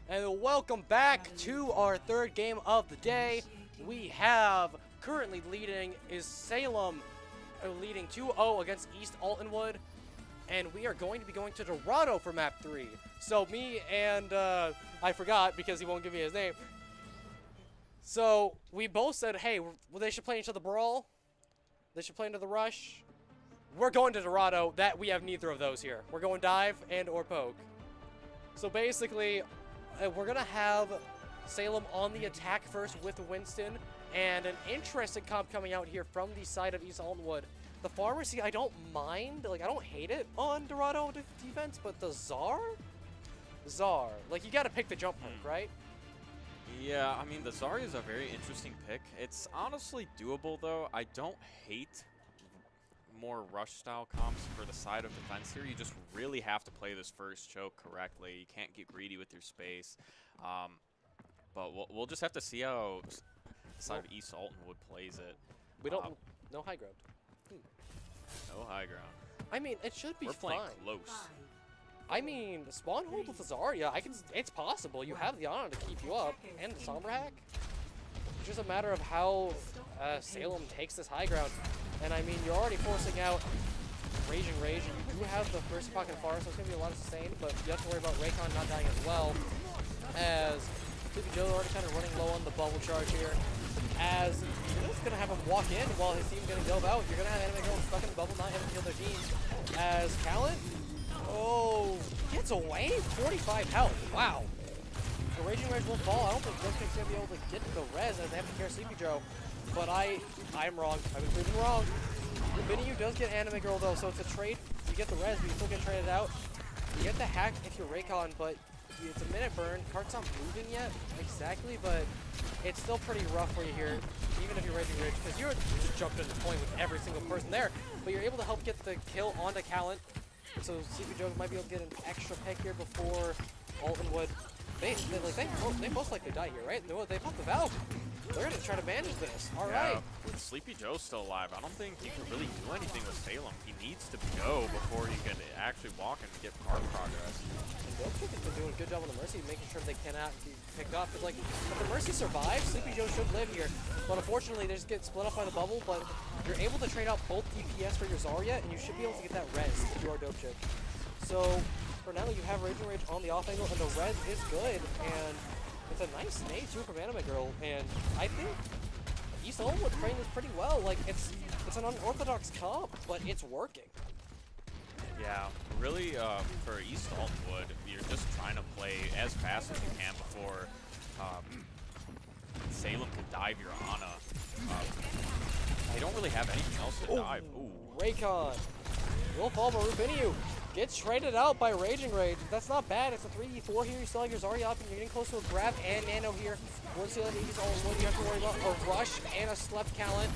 And welcome back to our third game of the day. We have currently leading is Salem, leading 2-0 against East Altonwood. And we are going to be going to Dorado for map 3. So me and, I forgot because he won't give me his name. So we both said, hey, well, they should play into the Brawl. They should play into the Rush. We're going to Dorado. That we have neither of those here. We're going Dive and or Poke. So basically, we're going to have Salem on the attack first with Winston. And an interesting comp coming out here from the side of East Altonwood. The Pharmacy, I don't mind. Like, I don't hate it on Dorado defense, but the Czar? Czar. Like, you got to pick the jump perk, right? Yeah, I mean, the Czar is a very interesting pick. It's honestly doable, though. I don't hate more rush-style comps for the side of defense here. You just really have to play this first choke correctly. You can't get greedy with your space. But we'll just have to see how the side of East Altonwood plays it. We don't... no high ground. No high ground. I mean, it should be We're fine. playing close. I mean, spawn hold with the Zarya, it's possible. You have the honor to keep you up, and the Sombra hack. It's just a matter of how Salem takes this high ground. And I mean, you're already forcing out Raging Rage. You do have the first pocket far, so it's going to be a lot of sustain, but you have to worry about Raycon not dying as well, as Sleepy Joe already kind of running low on the bubble charge here. As you're just going to have him walk in while his team's going to go out. You're going to have Anime Girl stuck in the bubble, not able to kill their team. As Callan, gets away, 45 health. Wow. The Raging Rage will fall. I don't think Ghostkick's going to be able to get the res as they have to carry Sleepy Joe. But I'm wrong. I've been proven wrong. Rabinyu does get Anime Girl though, so it's a trade. You get the res, but you still get traded out. You get the hack if you're Raycon, but it's a minute burn. Cart's not moving yet, exactly, but it's still pretty rough for you here, even if you're Raging Rage, because you're just jumped in the point with every single person there. But you're able to help get the kill onto Callan. So Sleepy Joe might be able to get an extra pick here before Alton would. They most likely die here, right? They pop the Valve. They're going to try to manage this. All right. With Sleepy Joe still alive, I don't think he can really do anything with Salem. He needs to go before he can actually walk and get hard progress. And Dopekick has been doing a good job on the Mercy, making sure they cannot be picked off. But like, if the Mercy survives, Sleepy Joe should live here. But unfortunately, they just get split up by the bubble. But you're able to trade out both DPS for your Zarya, and you should be able to get that res if you are Dopekick. So for now, you have Raging Rage on the off angle, and the res is good. And it's a nice nade too from Anime Girl, and I think East Elmwood's playing this pretty well. Like it's an unorthodox comp, but it's working. Yeah, really, for East Altwood, you're just trying to play as fast as you can before Salem can dive your Ana. They don't really have anything else to dive. Ooh. Raycon will fall, but Rabinyu gets traded out by Raging Rage. That's not bad. It's a 3v4 here. You still have your Zarya up, and you're getting close to a grab and Nano here. Once the other E's all in one, you have to worry about a rush and a slept Callan.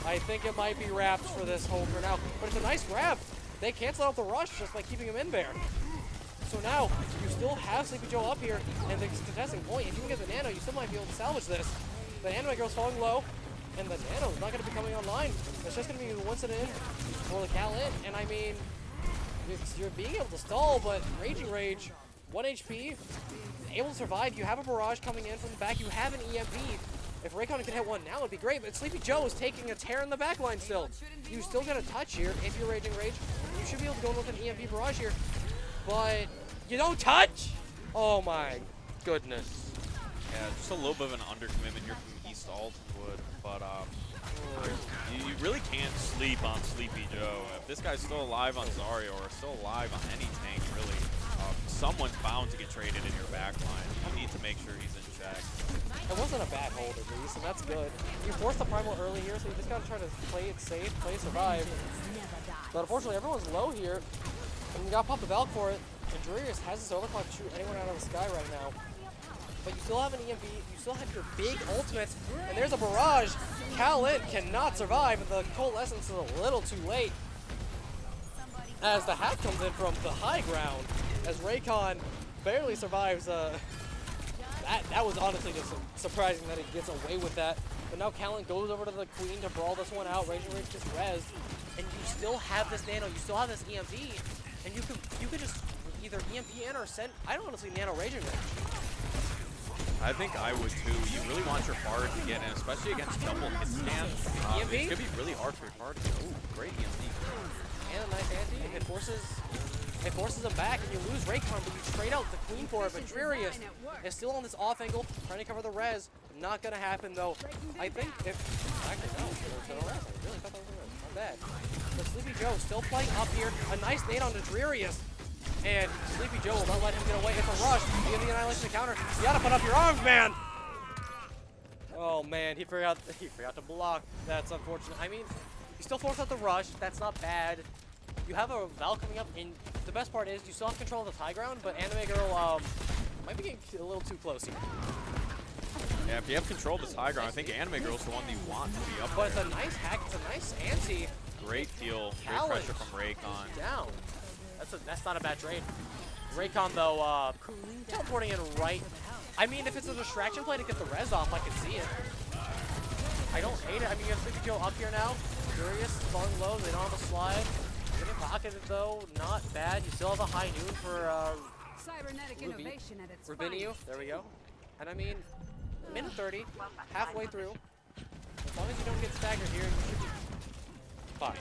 I think it might be wrapped for this hole for now, but it's a nice grab. They cancel out the rush just by keeping him in there. So now, you still have Sleepy Joe up here, and the contesting point, if you can get the Nano, you still might be able to salvage this. The Anime Girl's falling low, and the Nano's not going to be coming online. It's just going to be once and in for the Callan, and I mean, you're being able to stall, but Raging Rage, 1 HP, able to survive. You have a barrage coming in from the back. You have an EMP. If Raycon can hit one now, it'd be great, but Sleepy Joe is taking a tear in the backline still. You still get a touch here if you're Raging Rage. You should be able to go in with an EMP barrage here, but you don't touch! Oh my goodness. Yeah, just a little bit of an undercommitment here from East Altwood, but you really can't sleep on Sleepy Joe. If this guy's still alive on Zarya or still alive on any tank, really, someone's bound to get traded in your backline. You need to make sure he's in check. It wasn't a bad hold at least, and that's good. You forced the primal early here, so you just gotta try to play it safe, play survive. But unfortunately, everyone's low here, and you gotta pop the Valk for it. And Drurius has this overclock to shoot anyone out of the sky right now. But you still have an EMP, you still have your big ultimates, and there's a barrage. Callan cannot survive, and the Coalescence is a little too late. As the hack comes in from the high ground, as Raycon barely survives. That was honestly just surprising that he gets away with that. But now Callan goes over to the Queen to brawl this one out. Raging Rage gets rezzed, and you still have this Nano, you still have this EMP, and you could just either EMP in or send. I don't honestly Nano Raging Rage. I think I would too. You really want your Bard to get in, especially against double hit scan. EMP? It's gonna be really hard for your Bard to get. Ooh, great EMP. And a nice anti. It forces him back, and you lose Raycon, but you trade out the Queen for it. But Drurius is still on this off angle, trying to cover the res. Not gonna happen though. I think if actually no, I really thought that was a res. Not bad. But Sleepy Joe still playing up here. A nice nade onto Drurius. And Sleepy Joe will not let him get away. It's a rush. You get the annihilation counter. You gotta put up your arms, man. Oh man, he forgot to block. That's unfortunate. I mean, you still force out the rush. That's not bad. You have a Val coming up, and the best part is you still have control of the high ground, but Anime Girl might be getting a little too close here. Yeah, if you have control of this high ground, I think Anime Girl's the one that you want to be up But there. it's a nice hack. It's a nice anti. Great heal, great Callan pressure from Raycon. Down. That's not a bad trade. Raycon though, teleporting in right. I mean, if it's a distraction play to get the res off, I can see it. I don't hate it. I mean, you have Sleepy Joe up here now. Furious, falling low. They don't have a slide. Getting pocketed though, not bad. You still have a high noon for Cybernetic innovation at its Rabinyu. There we go. And I mean, minute 30, halfway through. As long as you don't get staggered here, you should be fine.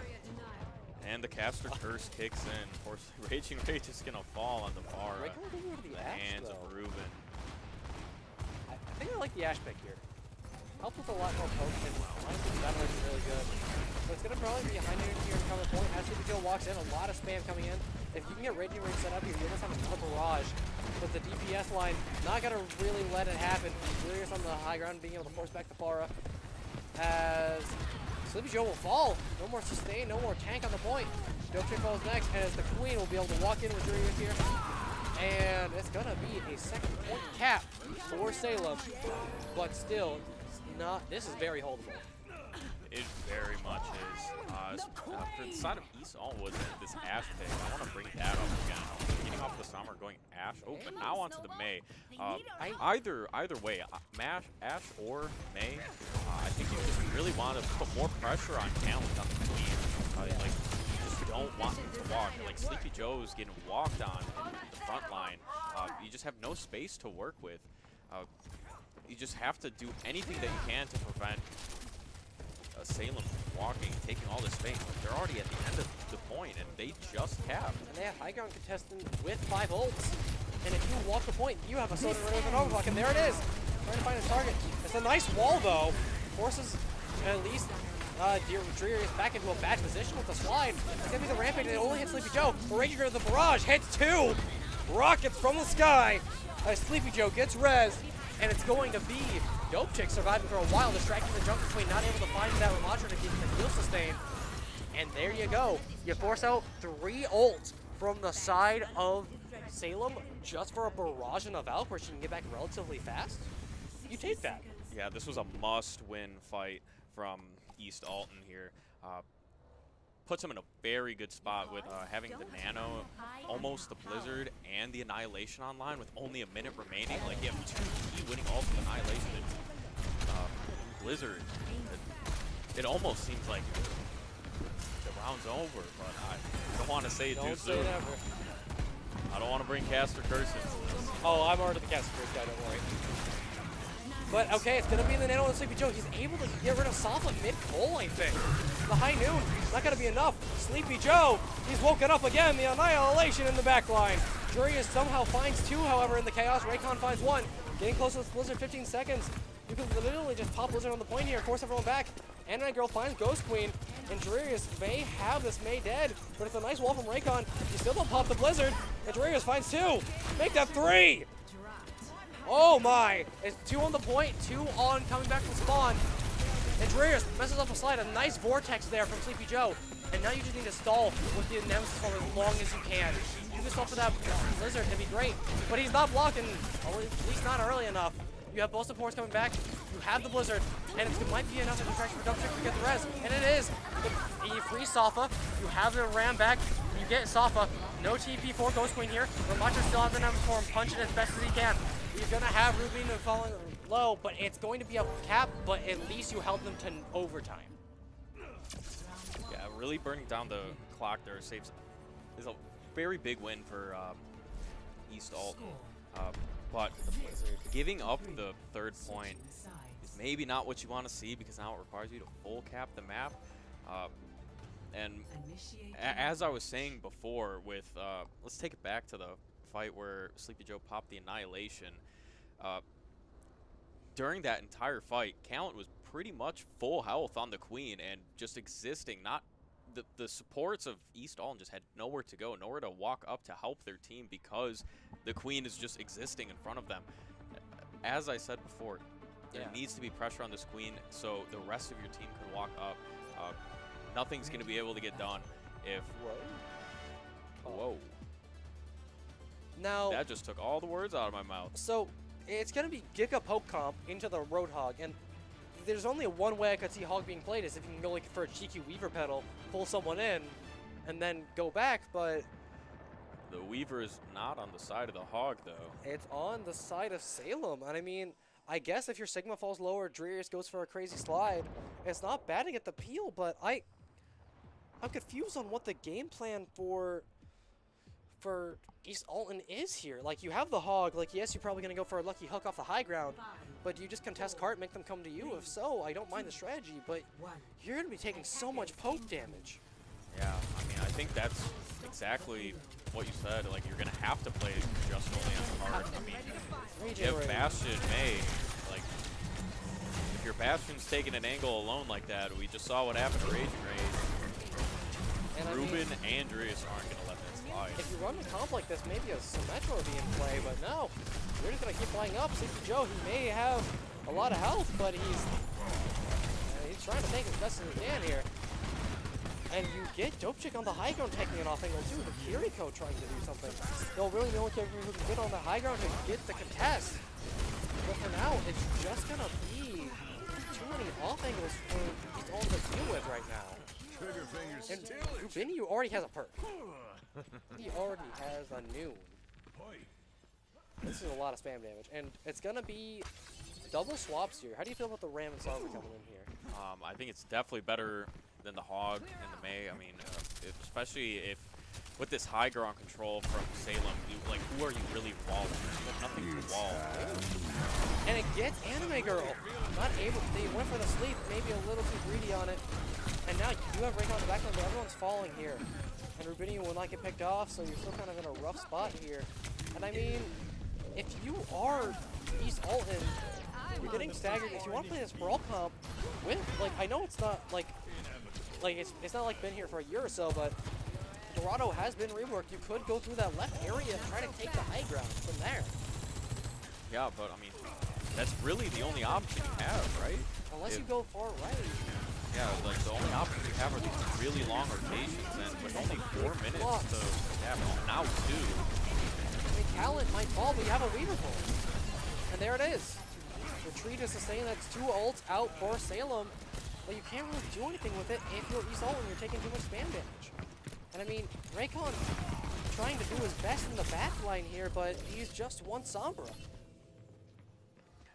And the caster curse kicks in. Of course, Raging Rage is going to fall on the bar. The Hands of Ruben. I think I like the Ash pick here. Helps with a lot more poke, and honestly, the battle is really good. So it's going to probably be a high noon here in cover point. As Sleepy Joe walks in, a lot of spam coming in. If you can get Raging Rage set up here, you'll just have a barrage. But the DPS line, not going to really let it happen. Julius on the high ground, being able to force back the Pharah. As Sleepy Joe will fall. No more sustain, no more tank on the point. Dope Chick falls next, and as the Queen will be able to walk in with Julius here. And it's going to be a second point cap for Salem. But still, this is very holdable. It very much is. For the side of East Altwood, this Ash pick, I want to bring that up again. Getting off the Summer, going Ash. Oh, but now onto the Mei. Either way, Ash or Mei, I think you just really want to put more pressure on talent on the Queen. Like, you just don't want him to walk. Like, Sleepy Joe's getting walked on in the front line. You just have no space to work with. You just have to do anything that you can to prevent Salem walking, taking all this space. They're already at the end of the point, and they just capped. And they have high ground contestant with 5 ults. And if you walk the point, you have a Soda Runner with an Overclock, and there it is. Trying to find his target. It's a nice wall, though. Forces at least Dreary back into a bad position with the slide. It's going to be the Rampage, and it only hits Sleepy Joe. But Raging with the barrage hits 2 rockets from the sky as Sleepy Joe gets res. And it's going to be Dope Chick surviving for a while, distracting the Jungle Queen, not able to find that Ramatra to get the heal sustain. And there you go. You force out 3 ults from the side of Salem just for a barrage and a Valk where she can get back relatively fast. You take that. Yeah, this was a must-win fight from East Alton here. Puts him in a very good spot with having the Nano, almost the Blizzard, and the Annihilation online with only a minute remaining. Like, you have 2 key winning ults with Annihilation and Blizzard. It almost seems like the round's over, but I don't want to say it too soon. I don't want to bring caster curses. Oh, I'm already the caster curse guy, don't worry. But okay, it's going to be in the Nano and Sleepy Joe. He's able to get rid of Safa mid-pull, I think. The high noon, not going to be enough. Sleepy Joe, he's woken up again. The Annihilation in the back line. Jurius somehow finds 2, however, in the Chaos. Raycon finds 1. Getting close to this Blizzard, 15 seconds. You can literally just pop Blizzard on the point here, force everyone back. And that girl finds Ghost Queen. And Jurius may have this Mei dead, but it's a nice wall from Raycon. You still don't pop the Blizzard. And Jurius finds 2. Make that 3. Oh my! It's 2 on the point, 2 on coming back from spawn. And Drearius messes up a slide, a nice vortex there from Sleepy Joe. And now you just need to stall with the Nemesis for as long as you can. You can stall for that Blizzard, it'd be great. But he's not blocking, or at least not early enough. You have both supports coming back, you have the Blizzard, and it might be enough of a distraction for Dope Chick to get the res. And it is! You free Safa, you have the Ram back, you get Safa. No TP for Ghost Queen here. Ramatra still has the Nemesis for him, punch it as best as he can. You're going to have Rubino falling low, but it's going to be a cap, but at least you held them to overtime. Yeah, really burning down the clock there is a very big win for East Alton. But giving up the 3rd point is maybe not what you want to see because now it requires you to full cap the map. And as I was saying before with, let's take it back to the fight where Sleepy Joe popped the Annihilation. During that entire fight, Calent was pretty much full health on the Queen and just existing. Not the supports of East Alton just had nowhere to go, nowhere to walk up to help their team because the Queen is just existing in front of them. As I said before, there needs to be pressure on this Queen so the rest of your team can walk up. Nothing's going to be able to get done if... Whoa. Now, that just took all the words out of my mouth. So, it's going to be Giga Poke Comp into the Roadhog, and there's only one way I could see Hog being played is if you can go like for a cheeky Weaver pedal, pull someone in, and then go back, but... The Weaver is not on the side of the Hog, though. It's on the side of Salem, and I mean, I guess if your Sigma falls lower, Drearius goes for a crazy slide. It's not bad to get the peel, but I'm confused on what the game plan for East Alton is here. Like, you have the Hog, like, yes, you're probably going to go for a lucky hook off the high ground, but do you just contest cart, make them come to you? If so, I don't mind the strategy, but you're going to be taking so much poke damage. Yeah, I mean, think that's exactly what you said. Like, you're going to have to play just only on card. I mean, you have Bastion, May. Like, if your Bastion's taking an angle alone like that, we just saw what happened to Raging Rage. And Ruben and Andreas aren't going to let that slide. If you run a comp like this, maybe a Symmetra would be in play, but no. You're just going to keep playing up. Sleepy Joe, he may have a lot of health, but he's trying to make as best as he can here. And you get Dopechick on the high ground taking an off angle too. The Kiriko trying to do something. No, really the only character who can get on the high ground to get the contest. But for now, it's just going to be too many off angles for East Ulm to deal with right now. And Rubinyu already has a perk. He already has a noon. This is a lot of spam damage. And it's going to be double swaps here. How do you feel about the Ram and Sombra coming in here? I think it's definitely better than the Hog and the May. I mean, especially if with this high ground control from Salem, like, who are you really walling? You have nothing to wall. And it gets Anime Girl. Not able. They went for the sleep, maybe a little too greedy on it. And now you do have Rake on the back line, but everyone's falling here. And Rubiniu will not get picked off, so you're still kind of in a rough spot here. And I mean, if you are East Alton, you're getting staggered. If you want to play this brawl comp with, like, I know it's not like it's not like been here for a year or so, but Dorado has been reworked. You could go through that left area and try to take the high ground from there. Yeah, but I mean, that's really the only option you have, right? Unless you go far right. Yeah, like the only options you have are these really long rotations, and with only 4 minutes to now 2. I mean, talent might fall, but you have a Weaver pull. And there it is. Retreat is sustain. That's 2 ults out for Salem. But you can't really do anything with it if you're East Ult and you're taking too much spam damage. And I mean, Raycon trying to do his best in the back line here, but he's just one Sombra.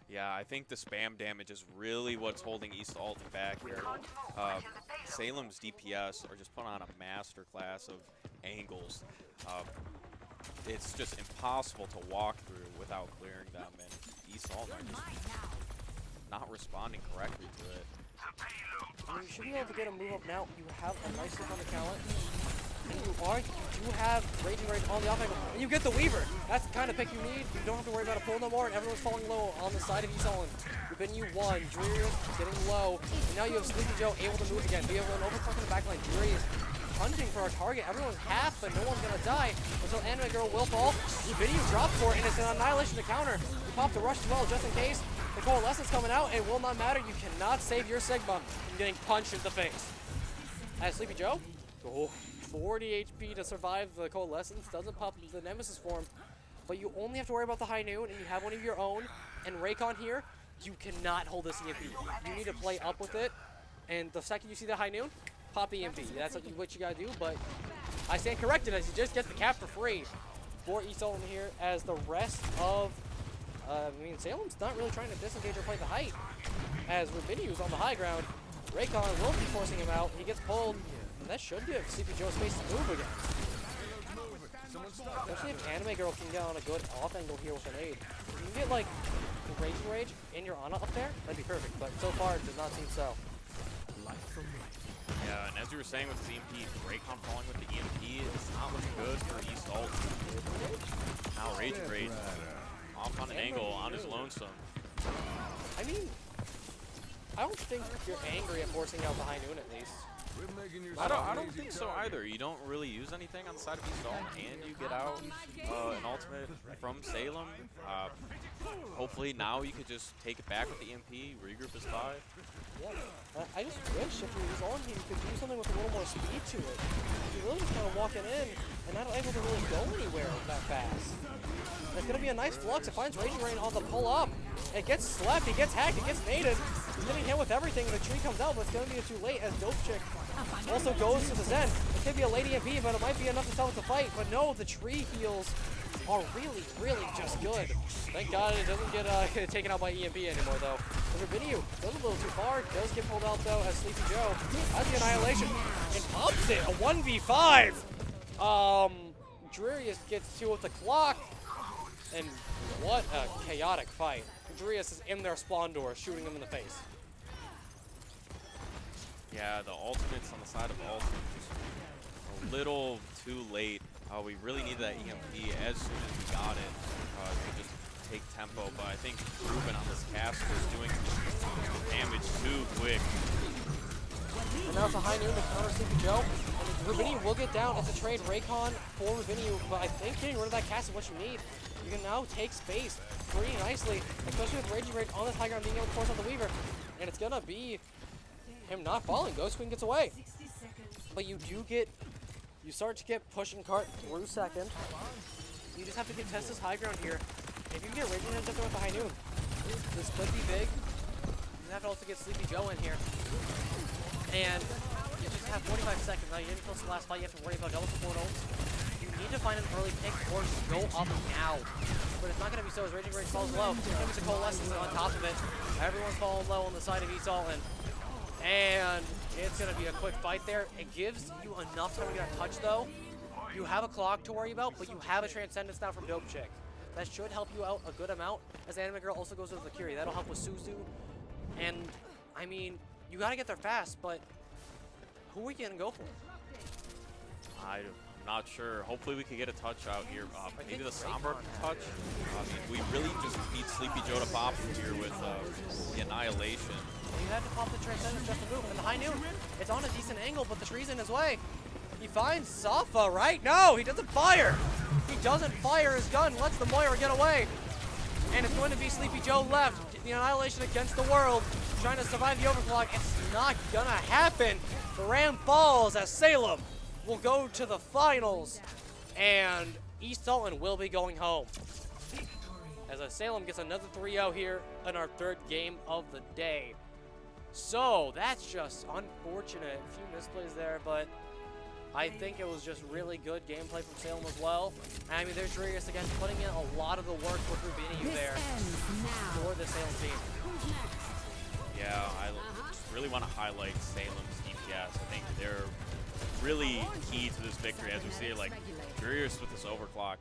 Yeah, I think the spam damage is really what's holding East Alton back here. Salem's DPS are just putting on a masterclass of angles. It's just impossible to walk through without clearing them, and East Alton are just not responding correctly to it. I mean, you should be able to get a move up now. You have a nice look on the talent. And you do have Raging Rage on the off angle. And you get the Weaver. That's the kind of pick you need. You don't have to worry about a pull no more, and everyone's falling low on the side of East Alton. Rubinyu 1, Dreary getting low. And now you have Sleepy Joe able to move again. Be able to overclock in the backline. Dreary is hunting for a target. Everyone's half, but no one's gonna die until Anime Girl will fall. Rubinyu dropped for it, and it's an annihilation to counter. You pop the rush as well, just in case. The Coalescence coming out, it will not matter. You cannot save your Sigma from getting punched in the face. As Sleepy Joe, 40 HP to survive the Coalescence. Doesn't pop the Nemesis form, but you only have to worry about the high noon, and you have one of your own. And Raycon here, you cannot hold this EMP. You need to play up with it, and the second you see the high noon, pop EMP. That's what you gotta do, but I stand corrected as he just gets the cap for free for East Alton here, as the rest of I mean, Salem's not really trying to disengage or play the height, as Rubinu's on the high ground. Raycon will be forcing him out. He gets pulled, and that should give Sleepy Joe space to move again. Especially if Anime Girl can get on a good off angle here with an aid. If you can get, like, Raging Rage in your Ana up there, that'd be perfect, but so far it does not seem so. Yeah, and as you were saying with the EMP, Raycon falling with the EMP is not looking good for East Alton. Now Raging Rage off on an angle on his lonesome. I mean, I don't think you're angry at forcing out the high noon at least. I don't think so either. You don't really use anything on the side of East Alton, and you get out an ultimate from Salem. Hopefully now you could just take it back with the EMP, regroup his 5. Yeah, I just wish if he was on here, you could do something with a little more speed to it. You're really just kind of walking in and not able to really go anywhere that fast. And it's going to be a nice flux. It finds Raging Rain on the pull up. It gets slept, it gets hacked, it gets mated. He's getting hit with everything. The tree comes out, but it's going to be too late as Dopechick also goes to the Zen. It could be a Lady MP, but it might be enough to tell it to fight. But no, the tree heals are really, really just good. Thank God it doesn't get taken out by EMP anymore, though. Rubinyu goes a little too far. Does get pulled out, though, as Sleepy Joe has the Annihilation. And pops it, a 1v5. Drearius gets 2 with the clock. And what a chaotic fight. Drearius is in their spawn door, shooting him in the face. Yeah, the ultimates on the side of Alton just a little too late. We really need that EMP as soon as we got it to just take tempo. But I think Ruben on this cast is doing damage too quick. And now it's a high noon to counter Sleepy Joe. And Rubini will get down. It's a trade Raycon for Rubini, but I think getting rid of that cast is what you need. You can now take space pretty nicely, especially with Raging Rage on this high ground being able to force out the Weaver. And it's gonna be him not falling. Ghost Queen gets away. But you start to get pushing cart through second. You just have to contest this high ground here. If you can get Raging Rage up there with the high noon, this could be big. You have to also get Sleepy Joe in here. And you just have 45 seconds. Now you didn't close the last fight. You have to worry about double support ults. You need to find an early pick or just go up now. But it's not going to be so as Raging Rage falls low. It's a Coalescence on top of it. Everyone's falling low on the side of Esalton. And it's going to be a quick fight there. It gives you enough time to get a touch, though. You have a clock to worry about, but you have a Transcendence now from Dope Chick. That should help you out a good amount, as Anime Girl also goes with the Curie. That'll help with Suzu. And, I mean, you got to get there fast, but who are you going to go for? I'm not sure. Hopefully we could get a touch out here. Maybe the Sombra touch. I mean, we really just need Sleepy Joe to pop here with the Annihilation. You had to pop the Transcendence just to move. And the high noon, it's on a decent angle, but the tree's in his way. He finds Safa, right? No, he doesn't fire. He doesn't fire his gun, lets the Moira get away. And it's going to be Sleepy Joe left. The Annihilation against the world, trying to survive the overclock. It's not gonna happen. The Ram falls as Salem will go to the finals. And East Sultan will be going home. As Salem gets another 3-0 here in our third game of the day. So that's just unfortunate. A few misplays there, but I think it was just really good gameplay from Salem as well. I mean, there's Darius again putting in a lot of the work with Rubini there for the Salem team. Yeah, I just really want to highlight Salem's DPS. I think they're really key to this victory, as we see, like, Darius with this overclock,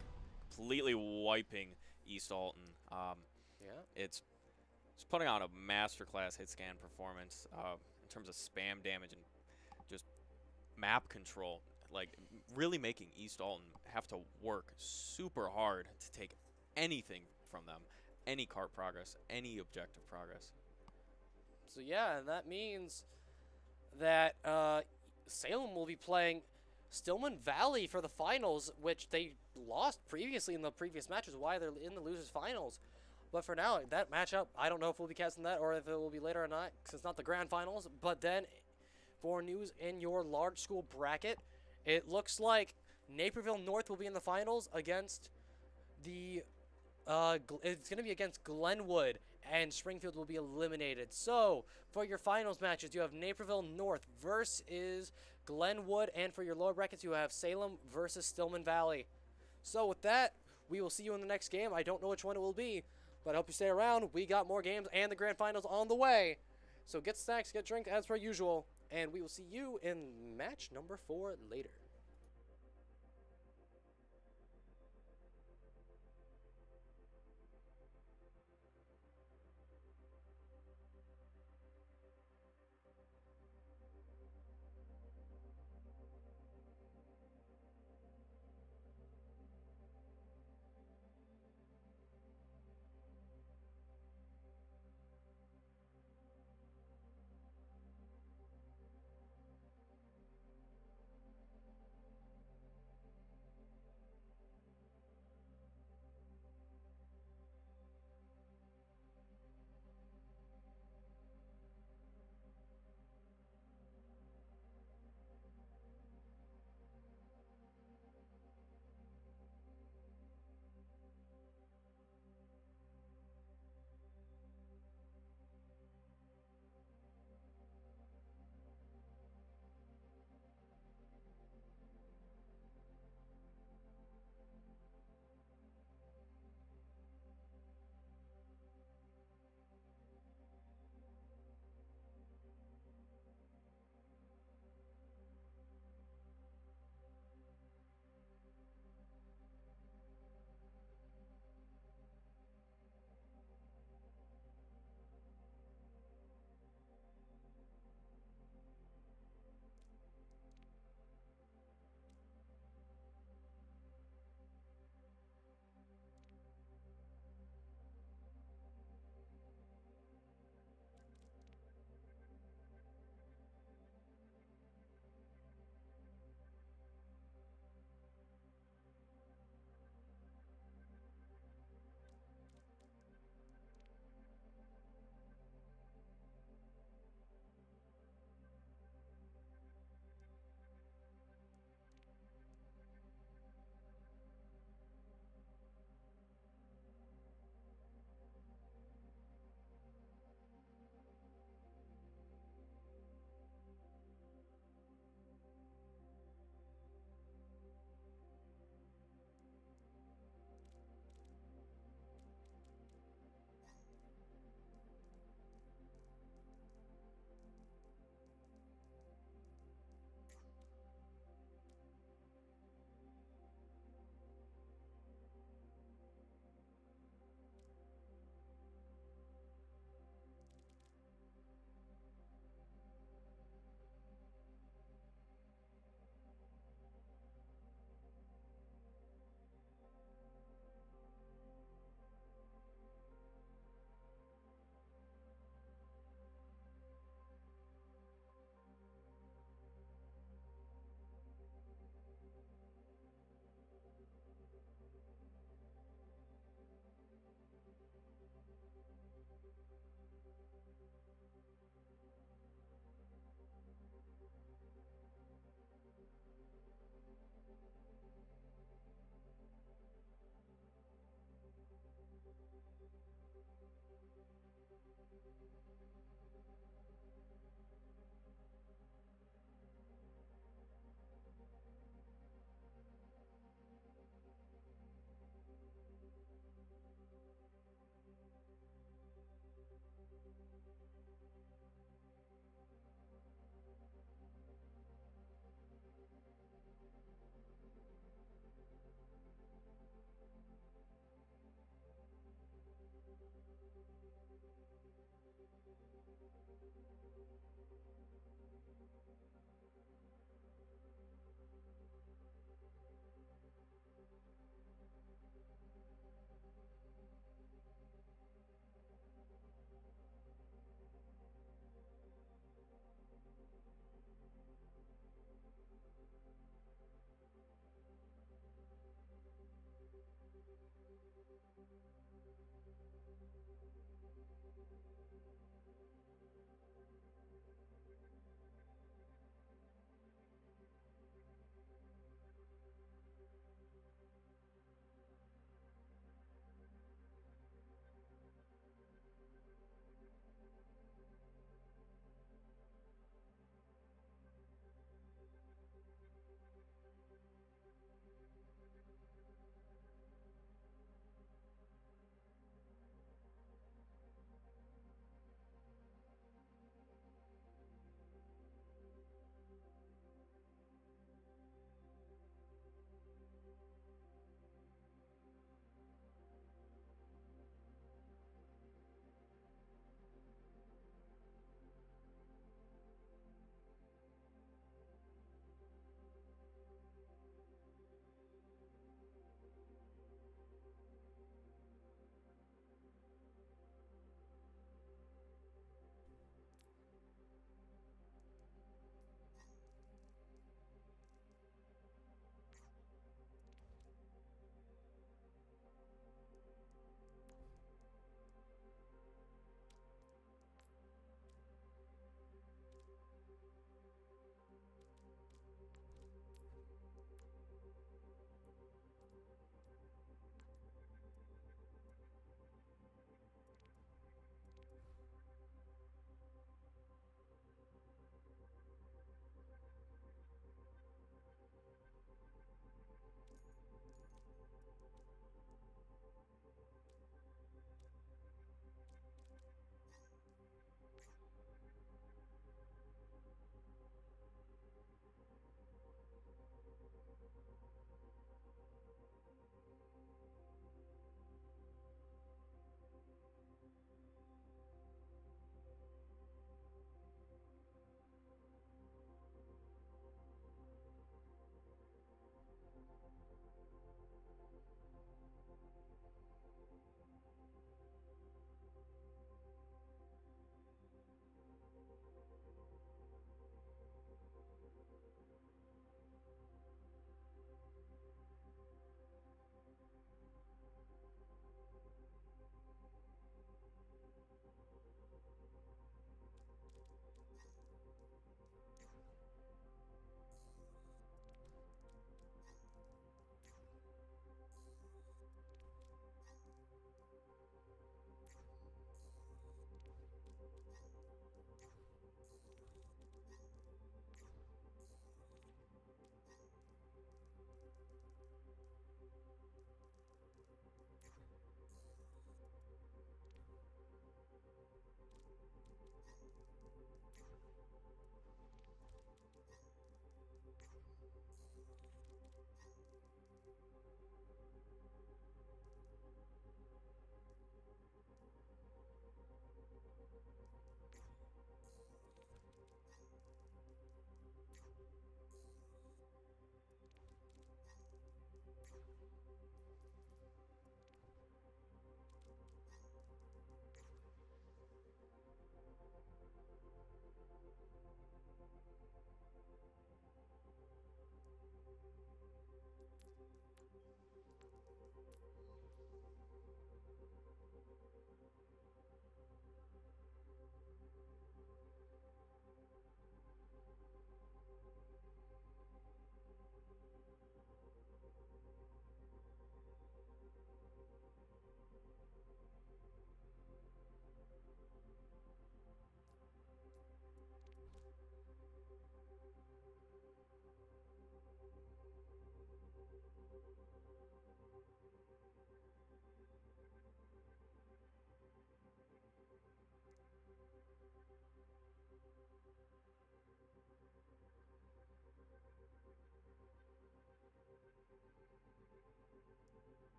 completely wiping East Alton. It's putting on a masterclass hit scan performance in terms of spam damage and just map control, like really making East Alton have to work super hard to take anything from them, any cart progress, any objective progress. So yeah, and that means that Salem will be playing Stillman Valley for the finals, which they lost previously in the previous matches, why they're in the losers finals. But for now, that matchup, I don't know if we'll be casting that or if it will be later or not, because it's not the grand finals. But then, for news in your large school bracket, it looks like Naperville North will be in the finals against the, it's going to be against Glenwood, and Springfield will be eliminated. So, for your finals matches, you have Naperville North versus Glenwood, and for your lower brackets, you have Salem versus Stillman Valley. So, with that, we will see you in the next game. I don't know which one it will be, but I hope you stay around. We got more games and the grand finals on the way. So get snacks, get drink as per usual, and we will see you in match number 4 later.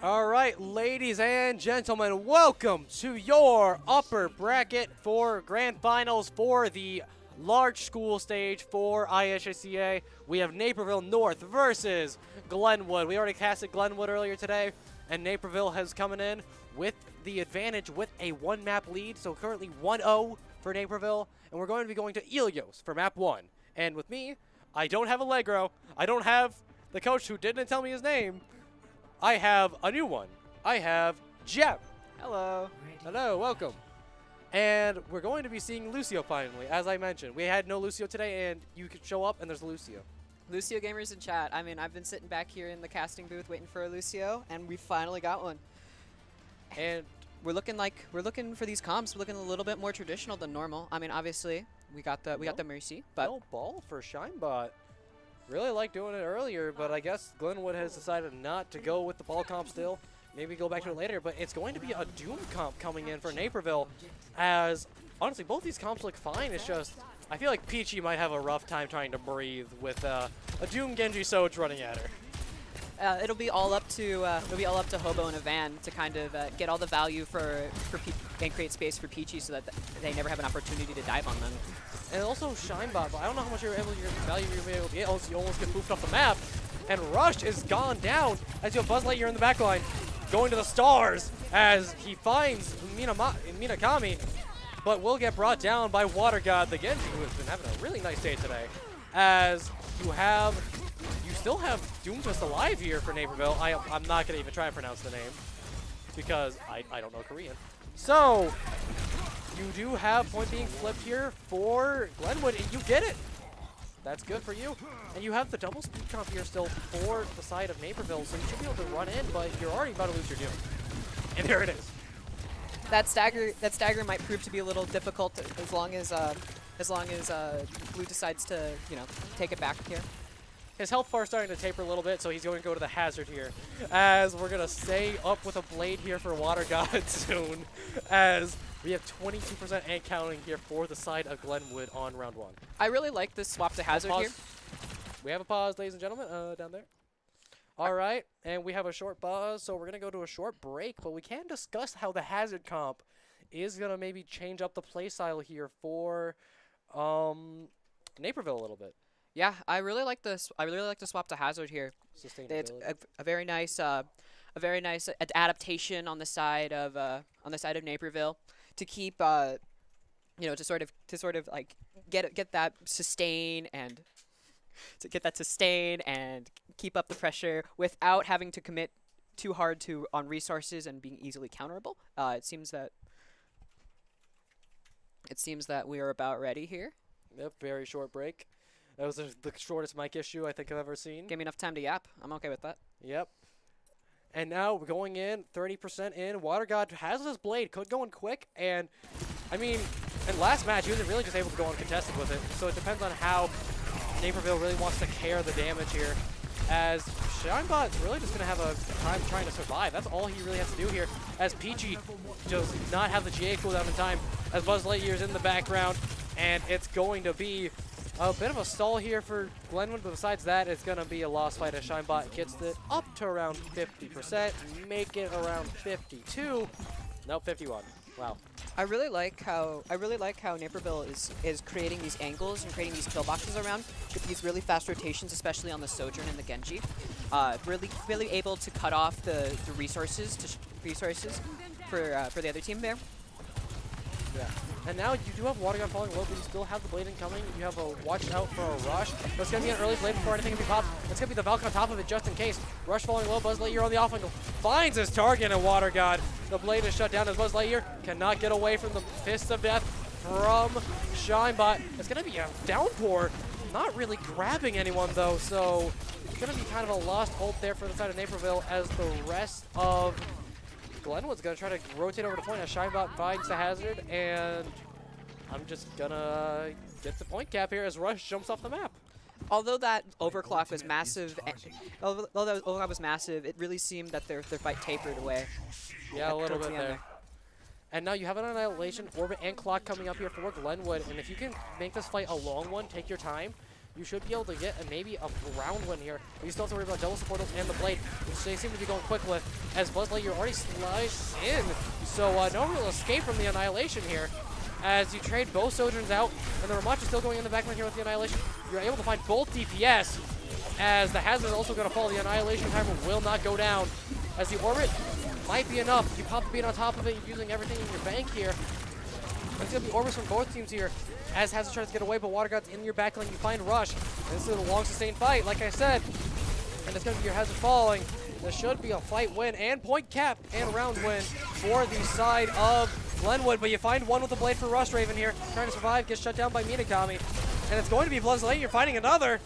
All right, ladies and gentlemen, welcome to your upper bracket for grand finals for the large school stage for IHSEA. We have Naperville North versus Glenwood. We already casted Glenwood earlier today, and Naperville has coming in with the advantage with a 1-map lead. So currently 1-0 for Naperville, and we're going to be going to Ilios for map 1. And with me, I don't have Allegro. I don't have the coach who didn't tell me his name. I have a new one. I have Jeff. Hello. Hello, welcome. And we're going to be seeing Lucio finally, as I mentioned. We had no Lucio today, and you could show up, and there's Lucio. Lucio Gamers in chat. I mean, I've been sitting back here in the casting booth waiting for a Lucio, and we finally got one. And we're looking for these comps. We're looking a little bit more traditional than normal. I mean, obviously, we got the Mercy, but no ball for Shinebot. Really liked doing it earlier, but I guess Glenwood has decided not to go with the ball comp still. Maybe go back to it later, but it's going to be a Doom comp coming in for Naperville, as honestly both these comps look fine. It's just I feel like Peachy might have a rough time trying to breathe with a Doom Genji Soj running at her. it'll be all up to Hobo and a Van to kind of get all the value and create space for Peachy so that they never have an opportunity to dive on them. And also Shinebot, but I don't know how much value you're able to get. Also, you almost get poofed off the map. And Rush is gone down as you have Buzz Lightyear in the backline, going to the stars as he finds Minakami, but will get brought down by Water God, the Genji, who has been having a really nice day today. As you still have Doomfist alive here for Naperville. I'm not going to even try and pronounce the name because I don't know Korean. So you do have point being flipped here for Glenwood, and you get it. That's good for you. And you have the double speed comp here still for the side of Naperville, so you should be able to run in, but you're already about to lose your Doom. And there it is. That stagger might prove to be a little difficult as long as Blue decides to, take it back here. His health bar is starting to taper a little bit, so he's going to go to the hazard here. As we're going to stay up with a blade here for Water God soon, as we have 22% and counting here for the side of Glenwood on round 1. I really like this swap to hazard here. We have a pause, ladies and gentlemen, down there. All right, and we have a short pause, so we're going to go to a short break, but we can discuss how the hazard comp is going to maybe change up the play style here for Naperville a little bit. Yeah, I really like this. I really like the swap to hazard here. It's a very nice adaptation on the side of Naperville to keep to sort of like get that sustain and keep up the pressure without having to commit too hard on resources and being easily counterable. It seems that we are about ready here. Yep, very short break. That was the shortest mic issue I think I've ever seen. Give me enough time to yap. I'm okay with that. Yep. And now we're going in, 30% in. Water God has his blade, could go in quick. And, I mean, in last match, he was really just able to go uncontested with it. So it depends on how Naperville really wants to care the damage here. As Shinebot is really just going to have a time trying to survive. That's all he really has to do here. As Peachy does not have the GA cooldown in time. As Buzz Lightyear's in the background. And it's going to be a bit of a stall here for Glenwood, but besides that, it's going to be a lost fight as Shinebot gets it up to around 50%, make it around 52. Nope, 51. Wow. I really like how Naperville is creating these angles and creating these kill boxes around with these really fast rotations, especially on the Sojourn and the Genji. Really able to cut off the resources for the other team there. Yeah. And now you do have Water Gun falling low, but you still have the blade incoming. You have a watch out for a rush. But it's going to be an early blade before anything can be popped. It's going to be the Valk on top of it just in case. Rush falling low, Buzz Lightyear on the off angle. Finds his target in Water God. The blade is shut down as Buzz Lightyear cannot get away from the fists of death from Shinebot. It's going to be a downpour. Not really grabbing anyone though, so it's going to be kind of a lost ult there for the side of Naperville as the rest of Glenwood's going to try to rotate over the point as Shinebot finds the hazard, and I'm just going to get the point cap here as Rush jumps off the map. Although that overclock was massive, it really seemed that their fight tapered away. Yeah, a little bit there. And now you have an Annihilation, Orbit, and Clock coming up here for Glenwood, and if you can make this fight a long one, take your time, you should be able to get maybe a round win here. But you still have to worry about double supportals and the blade, which they seem to be going quick with, as Buzz Lightyear already slides in. So no real escape from the Annihilation here, as you trade both Sojourns out, and the Ramach is still going in the backline here with the Annihilation. You're able to find both DPS, as the Hazard is also going to fall. The Annihilation timer will not go down, as the Orbit might be enough. You pop the beat on top of it, you're using everything in your bank here. It's going to be Orbits from both teams here, as Hazard tries to get away, but Water God's in your backline. You find Rush, and this is a long sustained fight, like I said, and it's going to be your Hazard falling. There should be a fight win and point cap and round win for the side of Glenwood, but you find one with the blade for Rust Raven here, trying to survive, gets shut down by Minakami, and it's going to be Buzz Lightyear. You're finding another,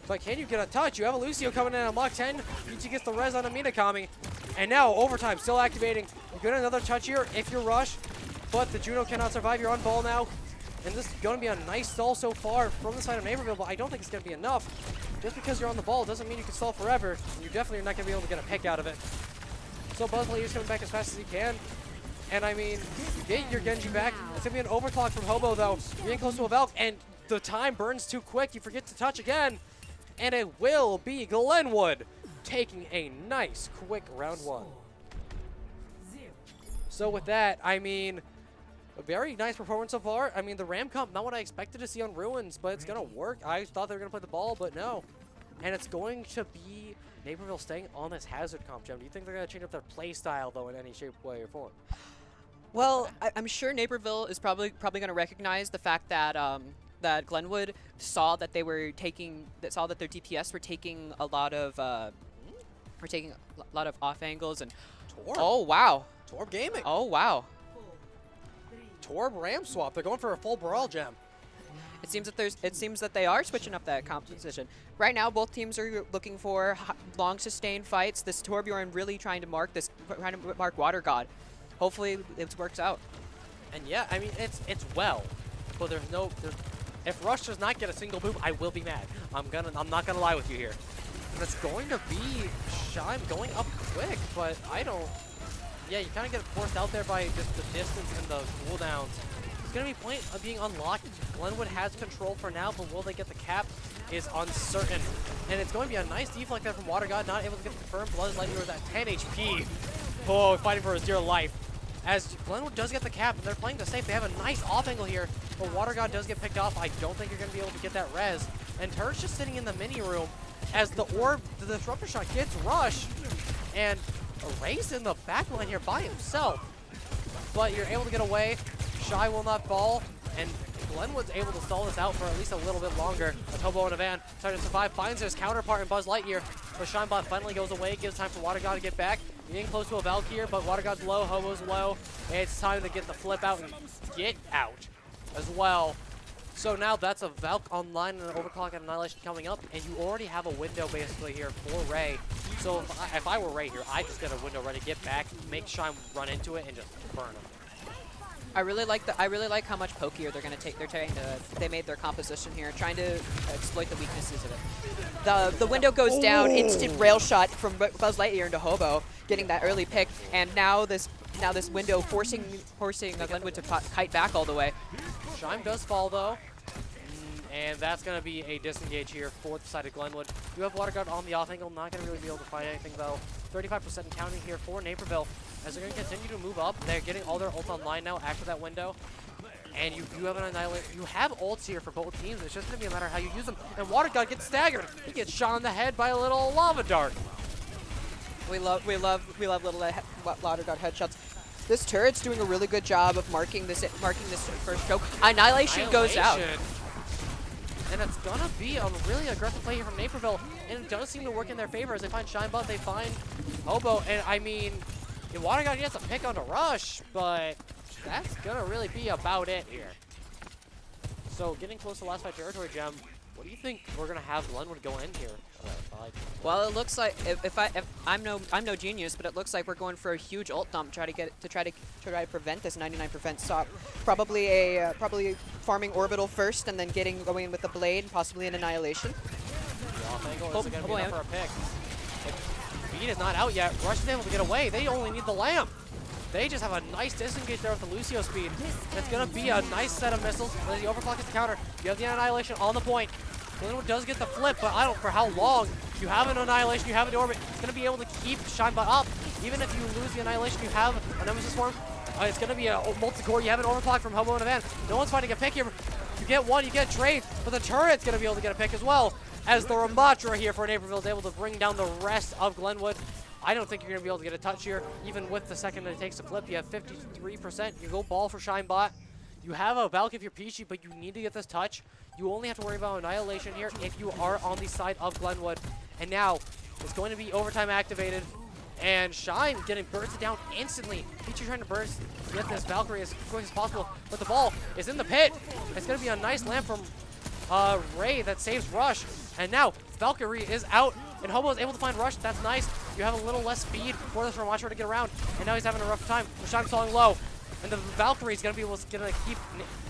but can you get a touch? You have a Lucio coming in at Mach 10, Ichi gets the res on a Minakami, and now overtime still activating. You get another touch here if you're Rush, but the Juno cannot survive. You're on ball now, and this is going to be a nice stall so far from the side of Naperville, but I don't think it's going to be enough. Just because you're on the ball doesn't mean you can stall forever, and you definitely are not going to be able to get a pick out of it. So Buzz Lightyear's coming back as fast as he can. And I mean, you get your Genji back. It's going to be an overclock from Hobo, though. You're getting close to a Valk, and the time burns too quick. You forget to touch again. And it will be Glenwood taking a nice, quick round one. So with that, I mean, a very nice performance so far. I mean, the Ram comp, not what I expected to see on Ruins, but it's going to work. I thought they were going to play the ball, but no. And it's going to be Naperville staying on this Hazard comp, Gem. Do you think they're going to change up their play style, though, in any shape, way, or form? Well, I'm sure Naperville is probably going to recognize the fact that that Glenwood saw that they were taking their DPS were taking a lot of off angles and Torb. Oh wow. Torb Gaming. Oh wow. Torb Ram swap. They're going for a full Brawl, Gem. It seems that they are switching up that composition. Right now, both teams are looking for long sustained fights. This Torbjorn really trying to mark Water God. Hopefully it works out. And yeah, I mean it's well, but if Rush does not get a single move, I will be mad. I'm not gonna lie with you here. And it's going to be Shime going up quick, but I don't. Yeah, you kind of get forced out there by just the distance and the cooldowns. It's going to be point of being unlocked. Glenwood has control for now, but will they get the cap is uncertain. And it's going to be a nice deflect there from Water God, not able to get the confirmed. Buzz Lightyear with that 10 HP. Oh, fighting for his dear life. As Glenwood does get the cap, and they're playing the safe. They have a nice off angle here, but Water God does get picked off. I don't think you're going to be able to get that res. And Turret's just sitting in the mini room as the orb, the disruptor shot gets Rush, and Erase in the back line here by himself. But you're able to get away. Shy will not fall, and Glenwood's able to stall this out for at least a little bit longer. As Hobo in a van trying to survive, finds his counterpart in Buzz Lightyear. But Shinebot finally goes away, gives time for Water God to get back. You're getting close to a Valk here, but Water God's low, Hobo's low. And it's time to get the flip out and get out as well. So now that's a Valk online and an Overclock and Annihilation coming up, and you already have a window basically here for Ray. So if I were Ray here, I'd just get a window ready to get back, make Shine run into it, and just burn him. I really like how much pokier they're going to take. They made their composition here, trying to exploit the weaknesses of it. The window goes down, instant rail shot from Buzz Lightyear into Hobo, getting that early pick, and now this window forcing Glenwood to kite back all the way. Shime does fall though, and that's going to be a disengage here for the side of Glenwood. You have Water God on the off angle, not going to really be able to find anything though. 35% counting here for Naperville as they're going to continue to move up. They're getting all their ults online now after that window. And you have an Annihilate. You have ults here for both teams. It's just going to be a matter of how you use them. And Water God gets staggered. He gets shot in the head by a little lava dart. We love little Water God headshots. This turret's doing a really good job of marking this first stroke. Annihilation goes out. And it's going to be a really aggressive play here from Naperville. And it does seem to work in their favor as they find Shinebot, they find Hobo. And I mean, Water God gets a pick on the rush, but that's going to really be about it here. So getting close to last fight territory, Gem, what do you think we're going to have Glenwood go in here? Well, it looks like if I'm no genius, but it looks like we're going for a huge ult dump to try to prevent this 99% stop. Probably farming orbital first and then going in with the blade and possibly an annihilation. The off angle is going to be enough for a pick. Beat is not out yet. Rush is able to get away. They only need the lamp. They just have a nice disengage there with the Lucio speed. It's going to be a nice set of missiles. As the overclock is the counter. You have the annihilation on the point. Glenwood does get the flip, but I don't for how long. You have an Annihilation, you have an Orbit. It's going to be able to keep Shinebot up. Even if you lose the Annihilation, you have a Nemesis Form. It's going to be a multi-core. You have an Overclock from Hobo and Evan. No one's finding a pick here. You get one, you get trade, but the turret's going to be able to get a pick as well. As the Ramatra here for Naperville is able to bring down the rest of Glenwood. I don't think you're going to be able to get a touch here. Even with the second that it takes to flip, you have 53%. You go ball for Shinebot. You have a Valk if you're Peachy, but you need to get this touch. You only have to worry about Annihilation here if you are on the side of Glenwood. And now, it's going to be overtime activated. And Shine getting bursted down instantly. Peachy trying to burst, get this Valkyrie as quick as possible. But the ball is in the pit. It's going to be a nice lamp from Ray that saves Rush. And now, Valkyrie is out. And Hobo is able to find Rush. That's nice. You have a little less speed for this Ramatra to get around. And now he's having a rough time. Shine's falling low. And the Valkyrie is going to be able to keep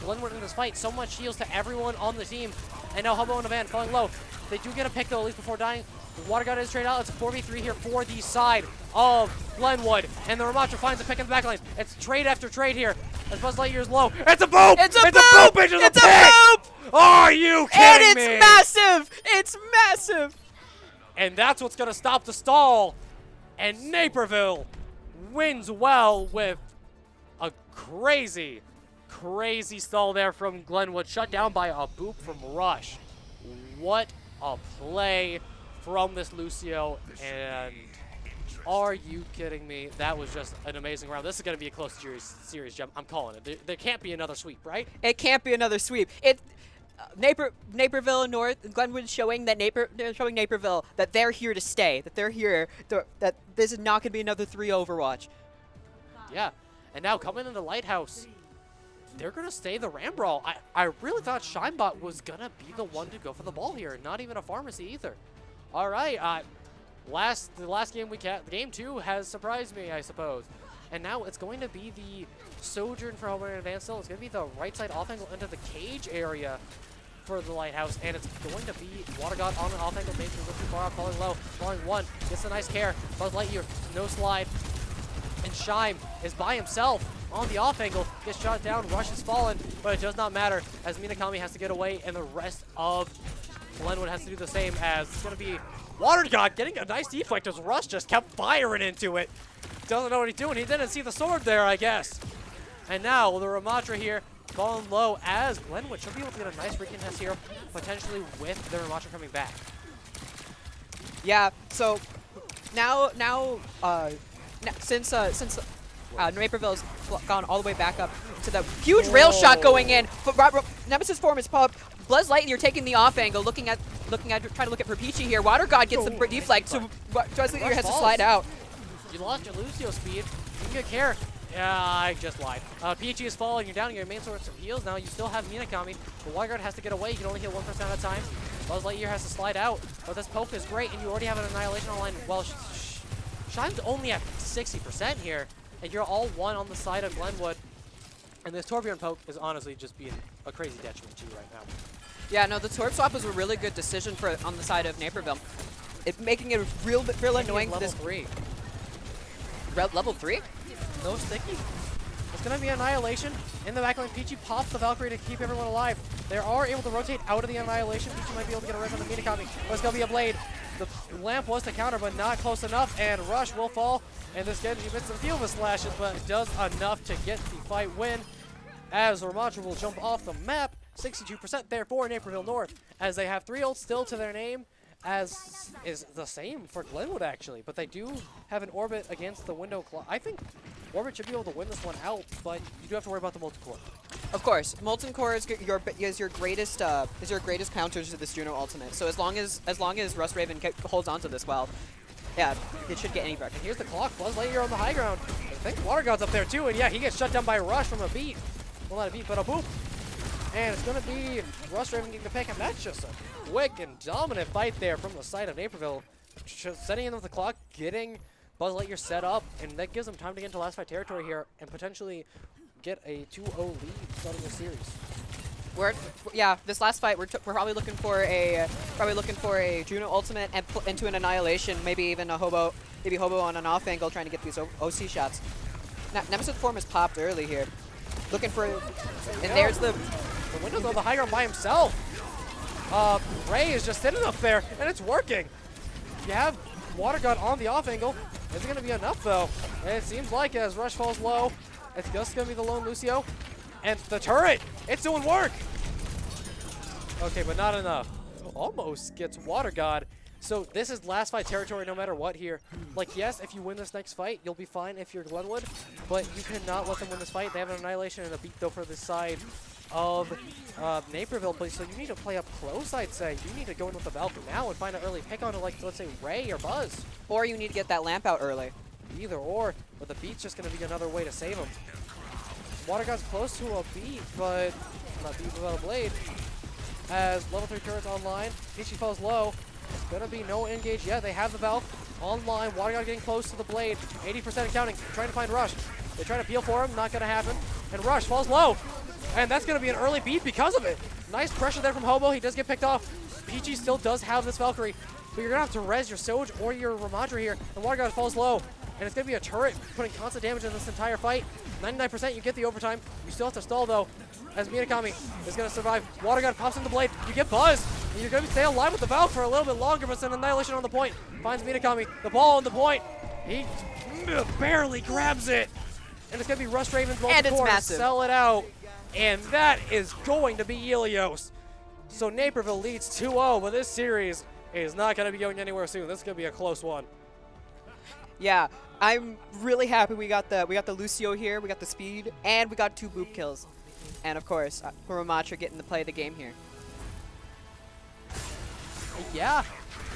Glenwood in this fight. So much heals to everyone on the team. And now Hobo and Evan falling low. They do get a pick, though, at least before dying. The Water God is straight out. It's a 4v3 here for the side of Glenwood. And the Ramatra finds a pick in the back lane. It's trade after trade here. As Buzz Lightyear's low. It's a boop! It's a boop! It's a boop! Are you kidding me? And it's massive! It's massive! And that's what's going to stop the stall. And Naperville wins well with a crazy, crazy stall there from Glenwood. Shut down by a boop from Rush. What a play from this Lucio. And are you kidding me? That was just an amazing round. This is going to be a close series, Jim. I'm calling it. There can't be another sweep, right? It can't be another sweep. Naperville North, Glenwood showing that Naperville that they're here to stay, that they're here, that this is not going to be another 3 Overwatch. Yeah, and now coming into Lighthouse, they're going to stay the Ram Brawl. I really thought Shinebot was going to be the one to go for the ball here, not even a Pharmacy either. All right, the last game game 2 has surprised me, I suppose. And now it's going to be the Sojourn for Homer and Advance still. It's going to be the right side off angle into the cage area for the Lighthouse. And it's going to be Water God on the off angle. Maybe a little too far up, falling low. Falling 1. Gets a nice care. Buzz Lightyear, no slide. And Shime is by himself on the off angle. Gets shot down. Rush is fallen. But it does not matter as Minakami has to get away. And the rest of Glenwood has to do the same as it's going to be Water God getting a nice deflect as Rush just kept firing into it. Doesn't know what he's doing. He didn't see the sword there, I guess. And now the Ramatra here falling low as Glenwood should be able to get a nice recontest here, potentially with the Ramatra coming back. Yeah. So now since Naperville's gone all the way back up to the huge rail shot going in, but Nemesis Form is popped. Buzz Lightyear taking the off angle, trying to look at Peachy here. Water God gets the deflect, so Buzz Lightyear has to slide out. You lost your Lucio speed. You can get care. Yeah, I just lied. Peachy is falling. You're down your main source of heals. Now you still have Minakami. The Water God has to get away. You can only hit 1% at a time. Buzz Lightyear has to slide out. But this poke is great, and you already have an Annihilation online. Well, Shine's only at 60% here, and you're all one on the side of Glenwood. And this Torbjorn poke is honestly just being a crazy detriment to you right now. Yeah, no, the Torb swap was a really good decision on the side of Naperville. Making it real annoying. Level 3. Level 3? No sticky. It's going to be Annihilation. In the backline, Peachy pops the Valkyrie to keep everyone alive. They are able to rotate out of the Annihilation. Peachy might be able to get a res on the Minakami, but it's going to be a Blade. The lamp was to counter, but not close enough, and Rush will fall. And this Genji missed a few of his slashes, but does enough to get the fight win. As Ramatra will jump off the map, 62% there for Naperville North, as they have 3 ults still to their name, as is the same for Glenwood actually, but they do have an Orbit against the Window Claw. I think Orbit should be able to win this one out, but you do have to worry about the Molten Core. Of course, Molten Core is your greatest counter to this Juno ultimate. So as long as Rust Raven holds on to this well, yeah, it should get any break. And here's the clock. Buzz Lightyear on the high ground. I think Water God's up there too, and yeah, he gets shut down by Rush from a beat. Well, not a beat, but a boop. And it's going to be Rust Raven getting the pick, and that's just a quick and dominant fight there from the side of Naperville. Setting in with the clock, getting Buzz Lightyear set up, and that gives them time to get into last fight territory here and potentially get a 2-0 lead starting the series. This last fight we're probably looking for a Juno ultimate and into an Annihilation, maybe even a Hobo on an off angle trying to get these OC shots. Now, Nemesis Form is popped early here. Looking for, and there's the Window's on the high ground by himself. Ray is just sitting up there, and it's working. You have Water Gun on the off angle. Is it going to be enough, though? And it seems like as Rush falls low, it's just going to be the lone Lucio. And the turret, it's doing work. Okay, but not enough. Almost gets Water God. So this is last fight territory no matter what here. Like, yes, if you win this next fight, you'll be fine if you're Glenwood, but you cannot let them win this fight. They have an Annihilation and a beat, though, for this side of Naperville, please. So you need to play up close, I'd say. You need to go in with the Valk now and find an early pick on to, like, let's say, Ray or Buzz. Or you need to get that lamp out early. Either or, but the beat's just going to be another way to save him. Water God's close to a beat, but not beat without a blade. As level 3 turrets online, Peachy falls low. It's going to be no engage yet. They have the Valk online. Water God getting close to the blade. 80% and counting. Trying to find Rush. They try to peel for him. Not going to happen. And Rush falls low. And that's going to be an early beat because of it. Nice pressure there from Hobo. He does get picked off. Peachy still does have this Valkyrie. But you're going to have to res your Soj or your Ramadra here. And Water God falls low. And it's going to be a turret putting constant damage in this entire fight. 99%, you get the overtime. You still have to stall, though, as Minakami is going to survive. Water God pops in the blade. You get Buzz. And you're going to stay alive with the Valve for a little bit longer, but it's an Annihilation on the point. Finds Minakami. The ball on the point. He barely grabs it. And it's going to be Rush Raven's multi-core to sell it out. And that is going to be Ilios. So Naperville leads 2-0, but this series is not going to be going anywhere soon. This is going to be a close one. Yeah, I'm really happy we got the Lucio here, we got the speed, and we got 2 boop kills. And of course, Ramatra getting to play the game here. Yeah,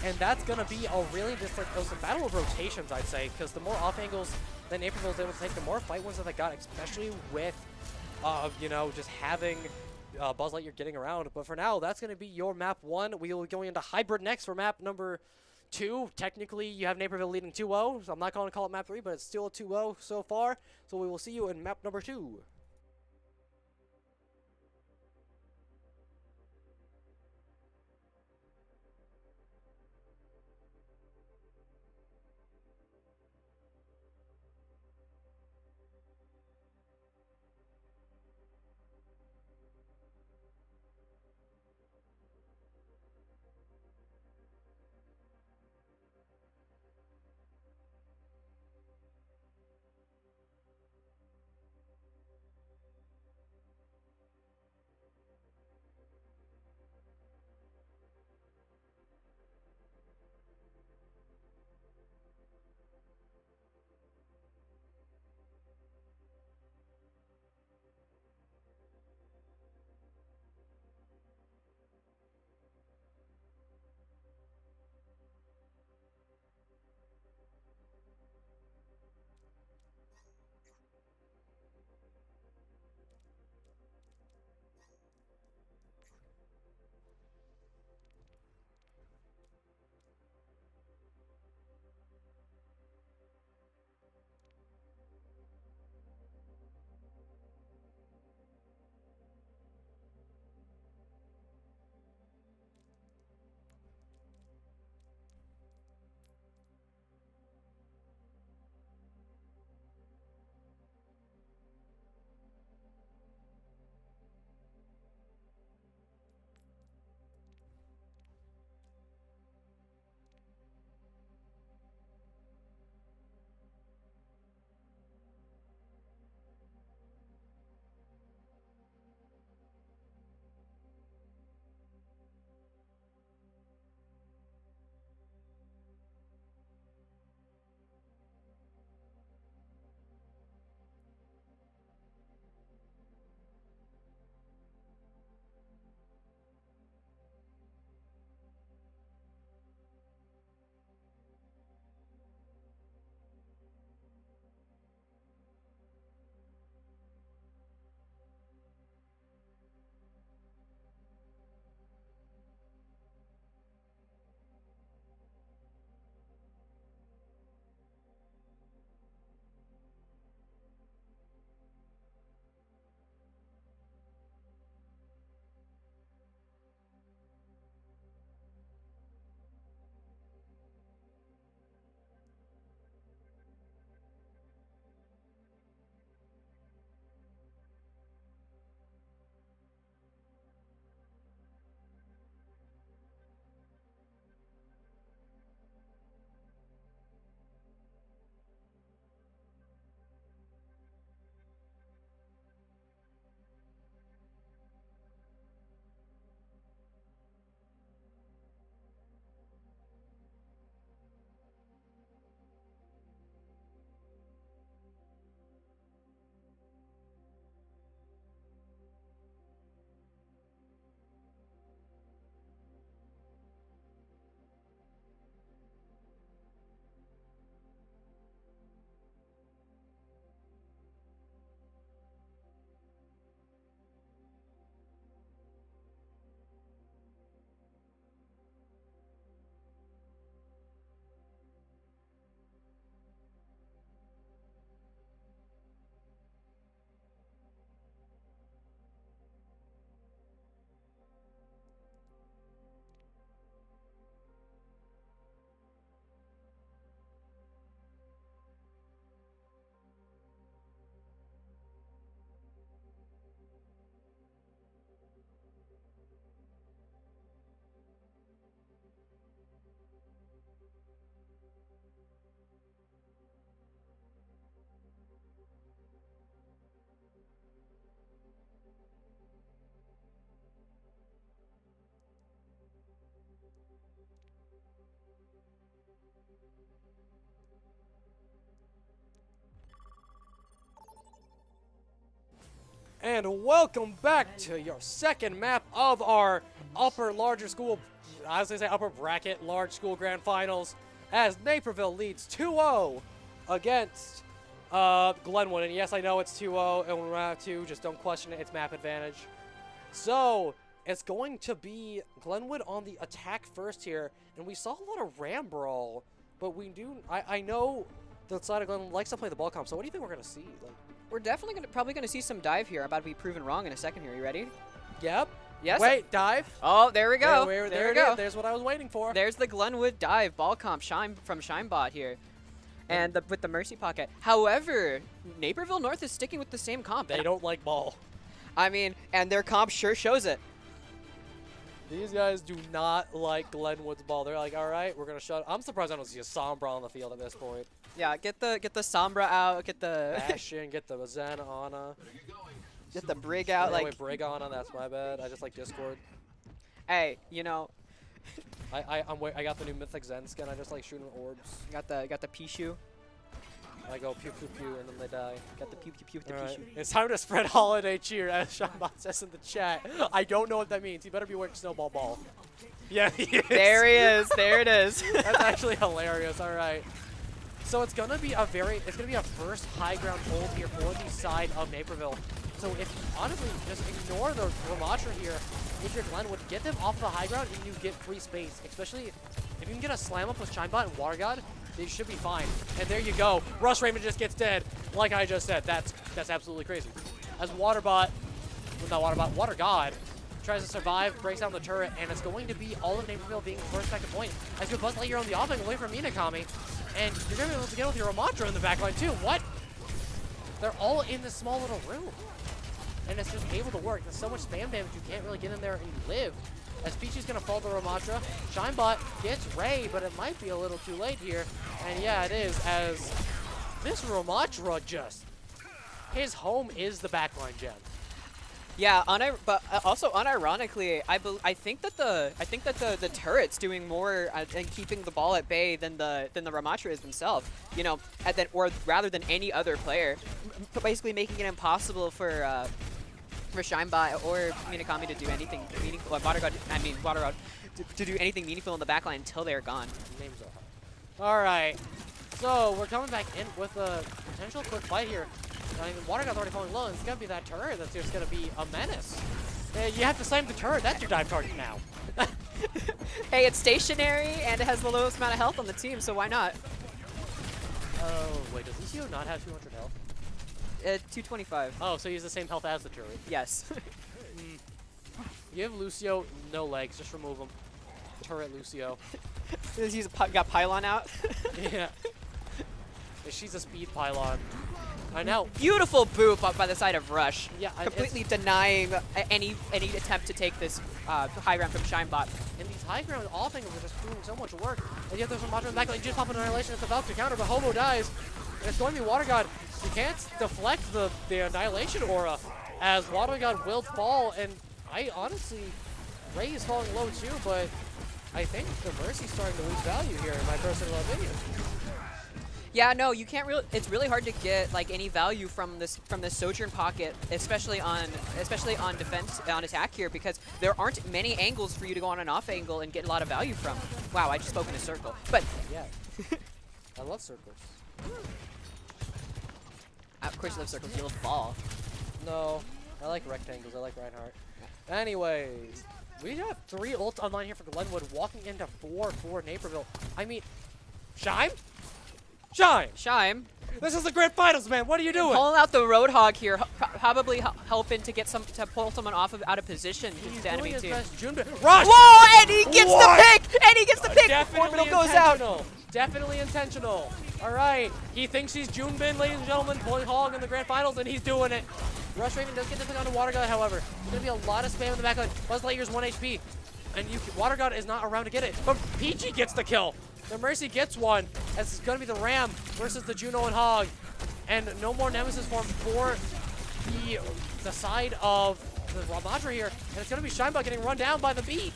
and that's going to be a really just like a battle of rotations, I'd say, because the more off angles that Naperville is able to take, the more fight wins that they got, especially with, you know, just having Buzz Lightyear getting around. But for now, that's going to be your map 1. We will be going into Hybrid next for map number 2. Technically, you have Naperville leading 2-0, so I'm not going to call it map 3, but it's still a 2-0 so far. So we will see you in map number 2. And welcome back to your second map of our larger school, I was going to say upper bracket, large school grand finals, as Naperville leads 2-0 against Glenwood. And yes, I know it's 2-0, and we're round 2, just don't question it, it's map advantage. So, it's going to be Glenwood on the attack first here, and we saw a lot of ram brawl, but I know the side of Glenwood likes to play the ball comp, so what do you think we're going to see? Like, We're definitely probably gonna see some dive here. I'm about to be proven wrong in a second here. You ready? Yep. Yes. Wait, dive. Oh, there we go. There we go. There's what I was waiting for. There's the Glenwood dive ball comp from Shinebot here. And with the Mercy Pocket. However, Naperville North is sticking with the same comp. They don't like ball. I mean, and their comp sure shows it. These guys do not like Glenwood's ball. They're like, all right, we're gonna shut. I'm surprised I don't see a Sombra on the field at this point. Yeah, get the Sombra out, get the Bastion, get the Zen Ana. get the Brig out. Wait, Like, Brig Ana, that's my bad. I just like Discord. hey, you know, I got the new Mythic Zen skin. I just like shooting orbs. got the Pichu. I go pew pew pew and then they die. Got the pew pew pew with the All Pichu. right. It's time to spread holiday cheer, as Shinebot says in the chat. I don't know what that means. He better be wearing snowball ball. Yeah, he is. There he is. There it is. That's actually hilarious. All right. So it's gonna be a first high ground hold here for the side of Naperville. So if honestly just ignore the Ramatra here, if you're Glenwood, get them off the high ground and you get free space. Especially if you can get a slam up with Shinebot and Water God, they should be fine. And there you go. Rush Raymond just gets dead. Like I just said, that's absolutely crazy. As Water God tries to survive, breaks down the turret, and it's going to be all of Naperville being first back to point. As you Buzz Lightyear on the offense away from Minakami, and you're going to be able to get with your Ramatra in the backline too. What? They're all in this small little room. And it's just able to work. There's so much spam damage, you can't really get in there and live. As Peachy's going to fall to Ramatra, Shinebot gets Ray, but it might be a little too late here. And yeah, it is, as this Ramatra just, his home is the backline gem. Yeah, but also unironically, I think that the turret's doing more and keeping the ball at bay than the Ramatra is themselves. You know, or rather than any other player, basically making it impossible for Shinebot or Minakami to do anything meaningful. Water God to do anything meaningful in the backline until they're gone. Names are hard. All right, so we're coming back in with a potential quick fight here. I mean, Water God's already falling low, and it's going to be that turret that's just going to be a menace. You have to slam the turret. That's your dive target now. Hey, it's stationary, and it has the lowest amount of health on the team, so why not? Oh, wait, does Lucio not have 200 health? 225. Oh, so he's the same health as the turret. Yes. Give Lucio no legs. Just remove him. Turret Lucio. He's got Pylon out. Yeah. She's a speed pylon. I know. Beautiful boop up by the side of Rush. Yeah, completely denying any attempt to take this high ground from Shinebot. And these high ground offenses are just doing so much work. And yet there's a Ramatra in the back. Like, just pop an Annihilation. It's about to counter, but Hobo dies. And it's going to be Water God. You can't deflect the Annihilation aura, as Water God will fall. And I honestly, Ray is falling low too, but I think the Mercy's starting to lose value here, in my personal opinion. Yeah, no, you can't really. It's really hard to get like any value from this Sojourn Pocket, especially on defense, on attack here, because there aren't many angles for you to go on an off angle and get a lot of value from. Wow, I just spoke in a circle. But yeah, I love circles. Of course, you love circles. You love ball. No, I like rectangles. I like Reinhardt. Anyways, we have 3 ults online here for Glenwood, walking into 4 for Naperville. I mean, Shime? Shime. This is the grand finals, man. What are you doing? Pulling out the Roadhog here, probably helping to pull someone out of position. He's the enemy doing his team. best. Junbin. Rush! Whoa! And he gets What? the pick! And he gets the pick! Definitely Orbital goes out. intentional. Definitely intentional. All right. He thinks he's Junbin, ladies and gentlemen, pulling hog in the grand finals, and he's doing it. Rush Raven does get the pick on the Water God, however. There's going to be a lot of spam in the back line. Buzz Lightyear's 1 HP. And Water God is not around to get it. But Peachy gets the kill. The Mercy gets one, as it's going to be the Ram versus the Juno and Hog. And no more Nemesis form for the side of the Ramatra here. And it's going to be Shinebot getting run down by the Bee.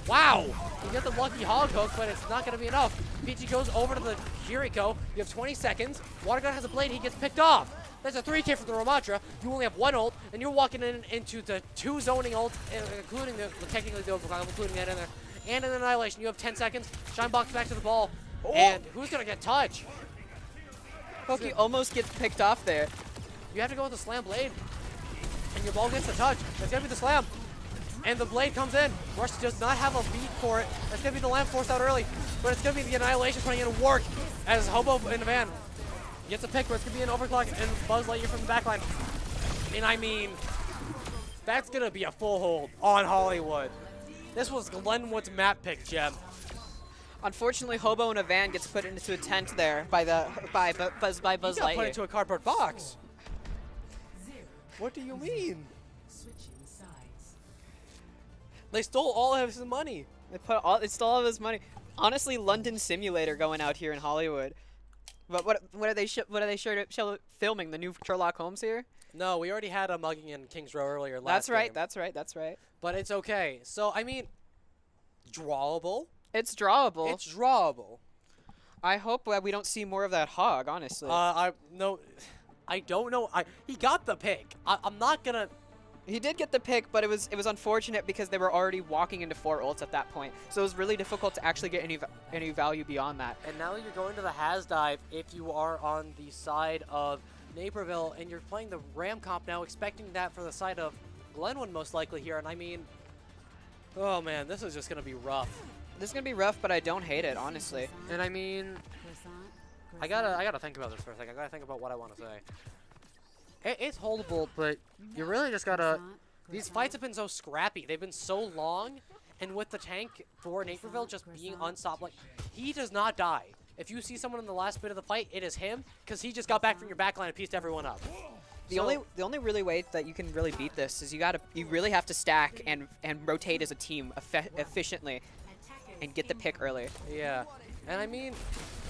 Wow. You get the lucky Hog hook, but it's not going to be enough. Peachy goes over to the Kiriko. You have 20 seconds. Water God has a blade. He gets picked off. That's a 3K from the Ramatra. You only have 1 ult, and you're walking into the 2 zoning ults, including technically the Overclock, including that in there, and an Annihilation. You have 10 seconds. Shinebox back to the ball, and who's gonna get touch? Pokey almost gets picked off there. You have to go with the Slam Blade, and your ball gets the touch. That's gonna be the Slam. And the Blade comes in. Rush does not have a beat for it. That's gonna be the Lamp forced out early, but it's gonna be the Annihilation putting in work as Hobo in the van gets a pick where it's gonna be an Overclock and Buzz Lightyear from the backline. And I mean, that's gonna be a full hold on Hollywood. This was Glenwood's map pick, Gem. Unfortunately, Hobo in a van gets put into a tent there by Buzz He got put Lightyear. into a cardboard box. What do you mean? They stole all of his money. They stole all of his money. Honestly, London Simulator going out here in Hollywood. But what are they filming? The new Sherlock Holmes here? No, we already had a mugging in Kings Row earlier last That's right. game. That's right. But it's okay. So I mean, drawable. It's drawable. It's drawable. I hope that we don't see more of that hog. Honestly. I don't know. He got the pick. I'm not gonna. He did get the pick, but it was unfortunate because they were already walking into 4 ults at that point. So it was really difficult to actually get any value beyond that. And now you're going to the Has Dive if you are on the side of Naperville, and you're playing the Ram comp now, expecting that for the side of Glenwood most likely here. And I mean, oh man, this is just gonna be rough. This is gonna be rough, but I don't hate it, honestly. And I mean, I gotta think about this for a second. I gotta think about what I want to say. It's holdable, but you really just gotta. These fights have been so scrappy. They've been so long, and with the tank for Naperville just being unstoppable, like, he does not die. If you see someone in the last bit of the fight, it is him, because he just got back from your backline and pieced everyone up. The only really way that you can really beat this is you really have to stack and rotate as a team efficiently, and get the pick early. Yeah, and I mean,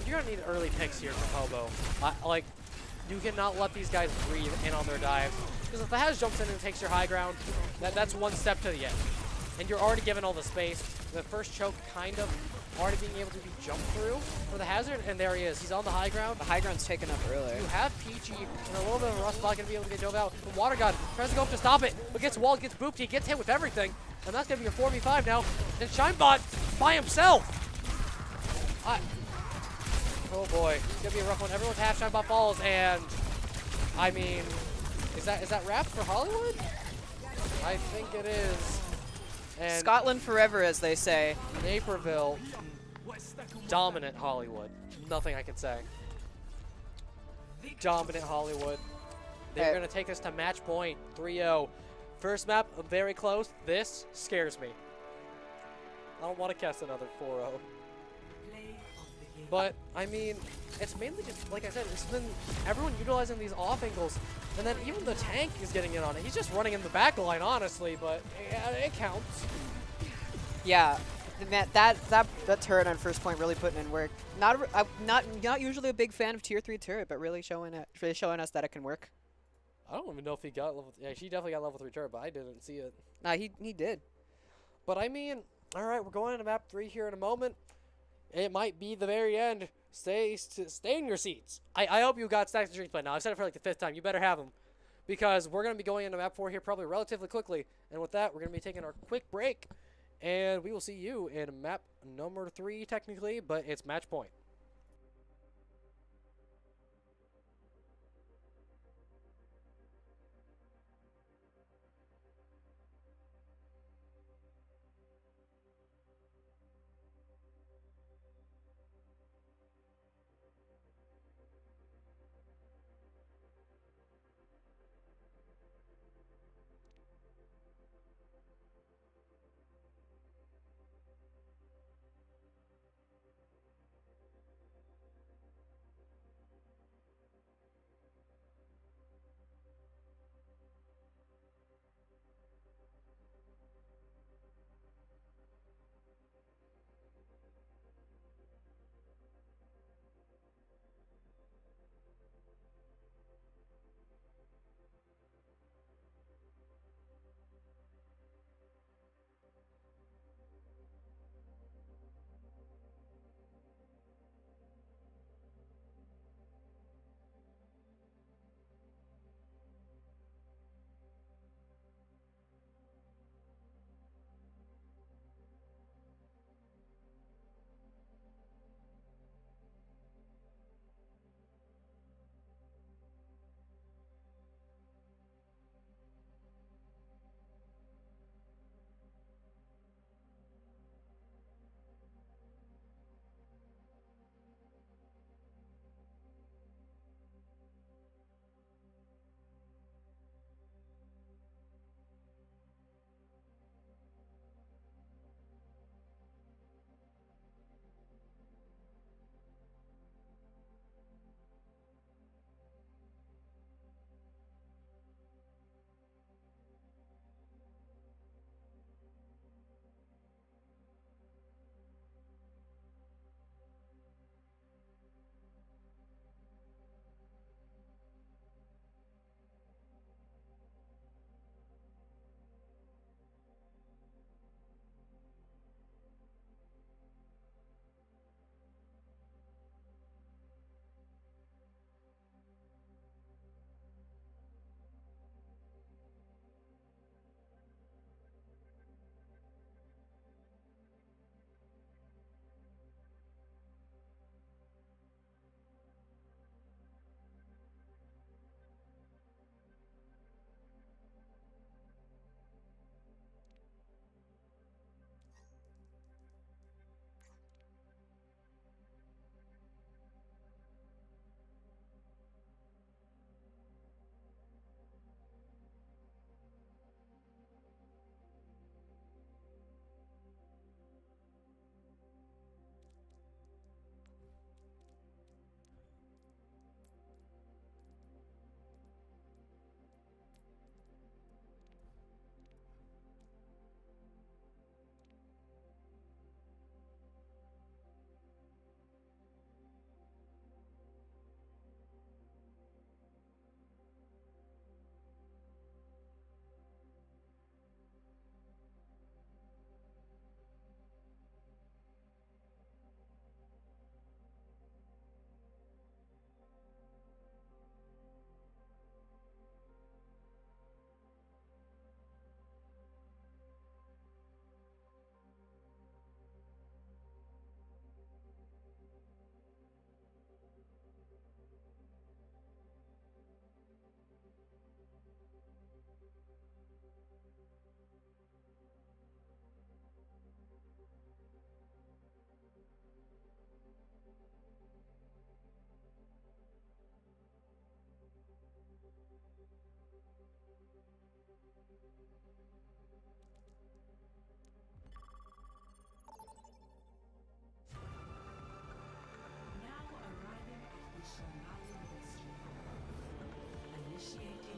you're gonna need early picks here from Hobo. Like, you cannot let these guys breathe in on their dives, because if the Has jumps in and takes your high ground, that's one step to the end, and you're already given all the space. The first choke kind of already being able to be jumped through for the Hazard, and there he is. He's on the high ground. The high ground's taken up earlier. You have Peachy and a little bit of a rust block going to be able to get dove out. The Water God tries to go up to stop it, but gets walled, gets booped. He gets hit with everything, and that's going to be a 4v5 now. And Shinebot by himself. Oh boy, it's going to be a rough one. Everyone's half Shinebot falls, and I mean, is that wrap for Hollywood? I think it is. And Scotland forever, as they say. Naperville, dominant Hollywood. Nothing I can say. Dominant Hollywood. They're going to take us to match point, 3-0. First map, very close. This scares me. I don't want to cast another 4-0. But, I mean, it's mainly just, like I said, it's been everyone utilizing these off angles. And then even the tank is getting in on it. He's just running in the back line, honestly, but it counts. Yeah, that turret on first point really putting in work. Not usually a big fan of tier 3 turret, but really showing us that it can work. I don't even know if he got level. Yeah, she definitely got level 3 turret, but I didn't see it. Nah, he did. But I mean, all right, we're going into map 3 here in a moment. It might be the very end. Stay in your seats. I hope you got Stacks and Drinks by now. I've said it for like the 5th time. You better have them, because we're going to be going into map 4 here probably relatively quickly. And with that, we're going to be taking our quick break, and we will see you in map number 3 technically, but it's match point.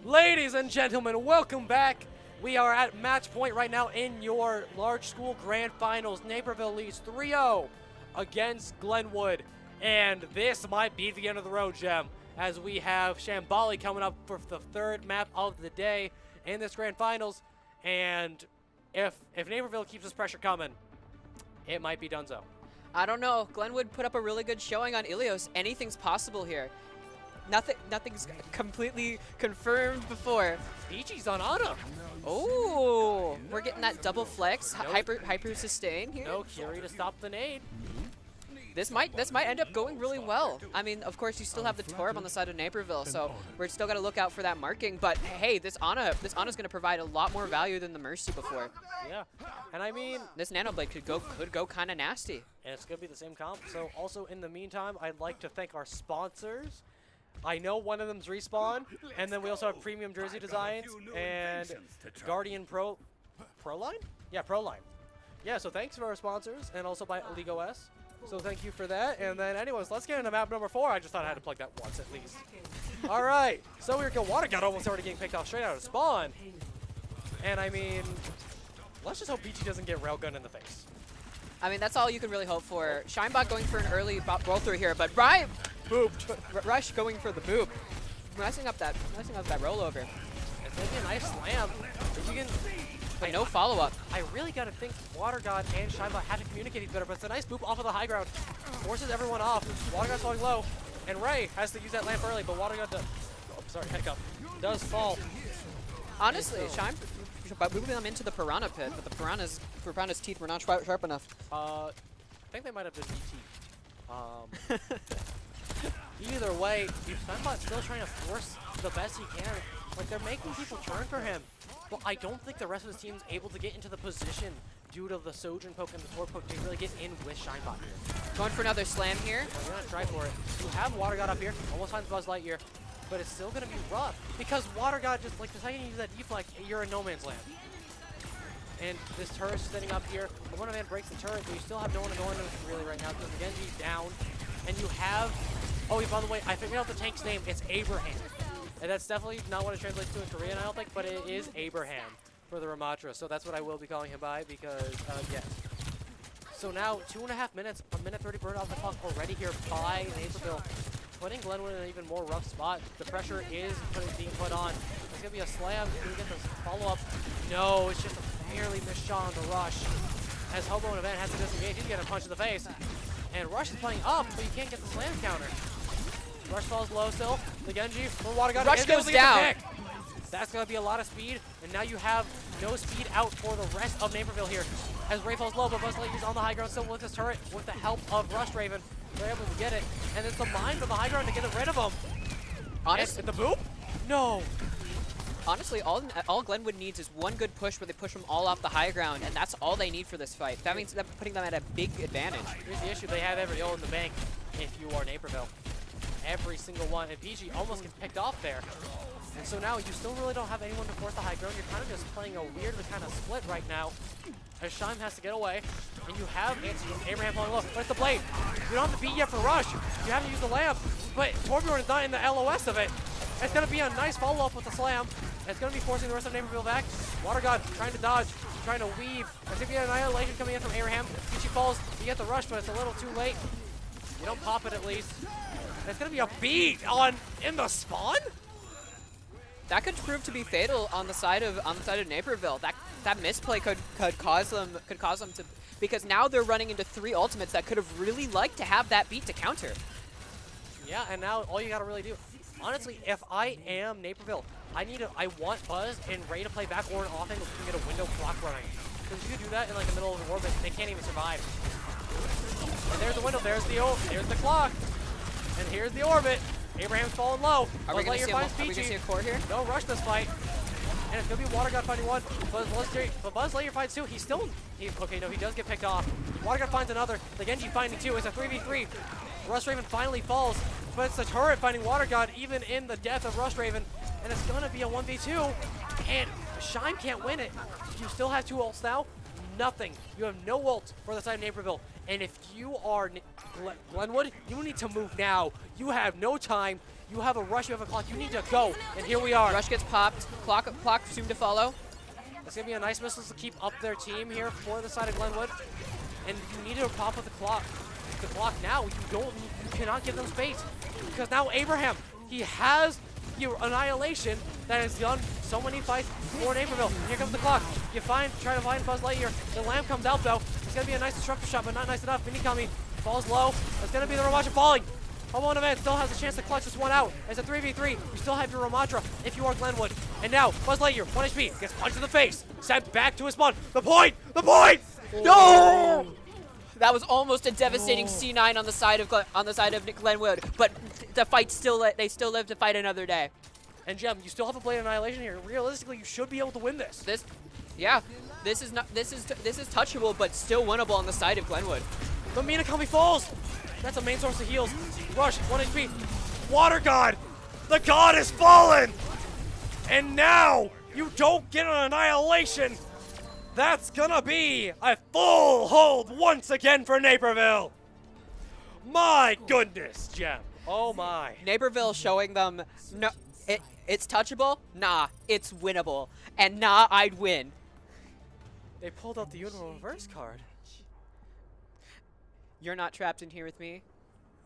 Ladies and gentlemen, welcome back. We are at match point right now in your large school grand finals. Naperville leads 3-0 against Glenwood. And this might be the end of the road, Gem, as we have Shambali coming up for the third map of the day in this grand finals. And if Naperville keeps this pressure coming, it might be donezo. I don't know. Glenwood put up a really good showing on Ilios. Anything's possible here. Nothing's completely confirmed before. Peachy's on Ana. Oh, we're getting that double flex, hyper sustain here. No Curie to stop the nade. This might end up going really well. I mean, of course, you still have the Torb on the side of Naperville, so we're still got to look out for that marking. But hey, this Ana's going to provide a lot more value than the Mercy before. Yeah, and I mean, this Nanoblade could go kind of nasty. And it's going to be the same comp. So also in the meantime, I'd like to thank our sponsors. I know one of them's Respawn, and then we also have Premium Jersey Designs and Guardian Pro Line? Yeah, Pro Line. Yeah, so thanks for our sponsors, and also by League OS. So thank you for that. And then anyways, let's get into map number 4. I just thought I had to plug that once at least. All right, so we're going Water God almost already getting picked off straight out of spawn. And I mean, let's just hope Peachy doesn't get railgun in the face. I mean, that's all you can really hope for. Shinebot going for an early roll through here, but Ryan booped. Rush going for the boop, messing up that rollover. It's gonna be a nice slam. If you can, but no follow up. I really gotta think Water God and Shinebot have to communicate better. But it's a nice boop off of the high ground, forces everyone off. Water God's falling low, and Ray has to use that lamp early. But Water God does. Oh, sorry, hiccup. Does fall. Honestly, Shinebot moving them into the Piranha pit, but the Piranha's teeth were not sharp enough. I think they might have been DT. Either way, Shinebot's still trying to force the best he can. Like, they're making people turn for him. But I don't think the rest of the team's able to get into the position due to the Sojourn poke and the Torp poke to really get in with Shinebot here. Going for another slam here. We're going to try for it. You have Water God up here. Almost finds Buzz Lightyear. But it's still going to be rough. Because Water God just, like, the second you use that deflect, you're in no man's land. And this turret's sitting up here. The one man breaks the turret, but you still have no one to go into really right now because the Genji's down. And you have... Oh, by the way, I figured out the tank's name. It's Abraham. And that's definitely not what it translates to in Korean, I don't think, but it is Abraham for the Ramatra. So that's what I will be calling him by because, yes. So now, 2.5 minutes, 1:30 burned off the clock already here by Naperville, putting Glenwood in an even more rough spot. The pressure is being put on. It's going to be a slam. Can we get the follow-up? No, it's just a barely missed shot on the Rush. As Hobo and Event has to disengage, he's getting a punch in the face. And Rush is playing up, but you can't get the slam counter. Rush falls low still. The Genji from Water God. Rush goes down. That's going to be a lot of speed. And now you have no speed out for the rest of Naperville here. As Ray falls low, but Buzz Lightyear's on the high ground still with his turret with the help of Rush Raven. They're able to get it. And it's the mine from the high ground to get rid of him. Honestly, the boop? No. Honestly, all Glenwood needs is one good push where they push them all off the high ground, and that's all they need for this fight. That means they're putting them at a big advantage. Here's the issue. They have every O in the bank if you are Naperville. Every single one. And PG almost gets picked off there. And so now you still really don't have anyone to force the high ground. You're kind of just playing a weird kind of split right now. As Shime has to get away. And you have Abraham falling low. But it's the blade. You don't have the beat yet for Rush. You have to use the lamp. But Torbjorn is not in the LOS of it. It's going to be a nice follow-up with the slam. It's going to be forcing the rest of Naperville back. Water God trying to dodge, trying to weave. There's going to be an annihilation coming in from Abraham. Peachy falls. You get the rush, but it's a little too late. You don't pop it at least. It's going to be a beat in the spawn? That could prove to be fatal on the side of Naperville. That misplay could cause them to, because now they're running into 3 ultimates that could have really liked to have that beat to counter. Yeah, and now all you got to really do. Honestly, if I am Naperville, I want Buzz and Ray to play back or an off angle so we can get a window clock running. Because if you do that in like the middle of the orbit, they can't even survive. And there's the window, there's the clock. And here's the orbit. Abraham's falling low. Are we going to see a core here? Don't rush this fight. And it's going to be Water God fighting one. But Buzz Lightyear fights two. He's still... okay, no, he does get picked off. Water God finds another. The Genji finding two. It's a 3v3. Rush Raven finally falls. But it's the turret finding Water God even in the death of Rush Raven. And it's going to be a 1v2. And Shime can't win it. You still have 2 ults now. Nothing. You have no ult for the side of Naperville. And if you are Glenwood, you need to move now. You have no time. You have a rush, you have a clock, you need to go. And here we are. Rush gets popped. Clock soon to follow. It's going to be a nice missile to keep up their team here for the side of Glenwood. And you need to pop with the clock. The clock now, you cannot give them space. Because now Abraham, he has your Annihilation that has done so many fights for Naperville. Here comes the clock. Try to find Buzz Lightyear. The lamp comes out though. It's gonna be a nice disruptor shot, but not nice enough. Minikami falls low. It's gonna be the Ramatra falling. Homo Event still has a chance to clutch this one out. It's a 3v3. You still have your Ramatra if you are Glenwood. And now, Buzz Lightyear, 1 HP, gets punched in the face. Sent back to his spawn. The point! No! That was almost a devastating C9 on the side of Glenwood, but the fight they still live to fight another day. And Gem, you still have a Blade Annihilation here. Realistically, you should be able to win this. This is touchable, but still winnable on the side of Glenwood. The Minakami falls. That's a main source of heals. Rush, 1 HP. Water God, the god has fallen. And now you don't get an Annihilation. That's gonna be a full hold once again for Naperville. My goodness, Gem. Oh my. Naperville showing them, no, it's touchable? Nah, it's winnable. And nah, I'd win. They pulled out the Universal Reverse card. You're not trapped in here with me?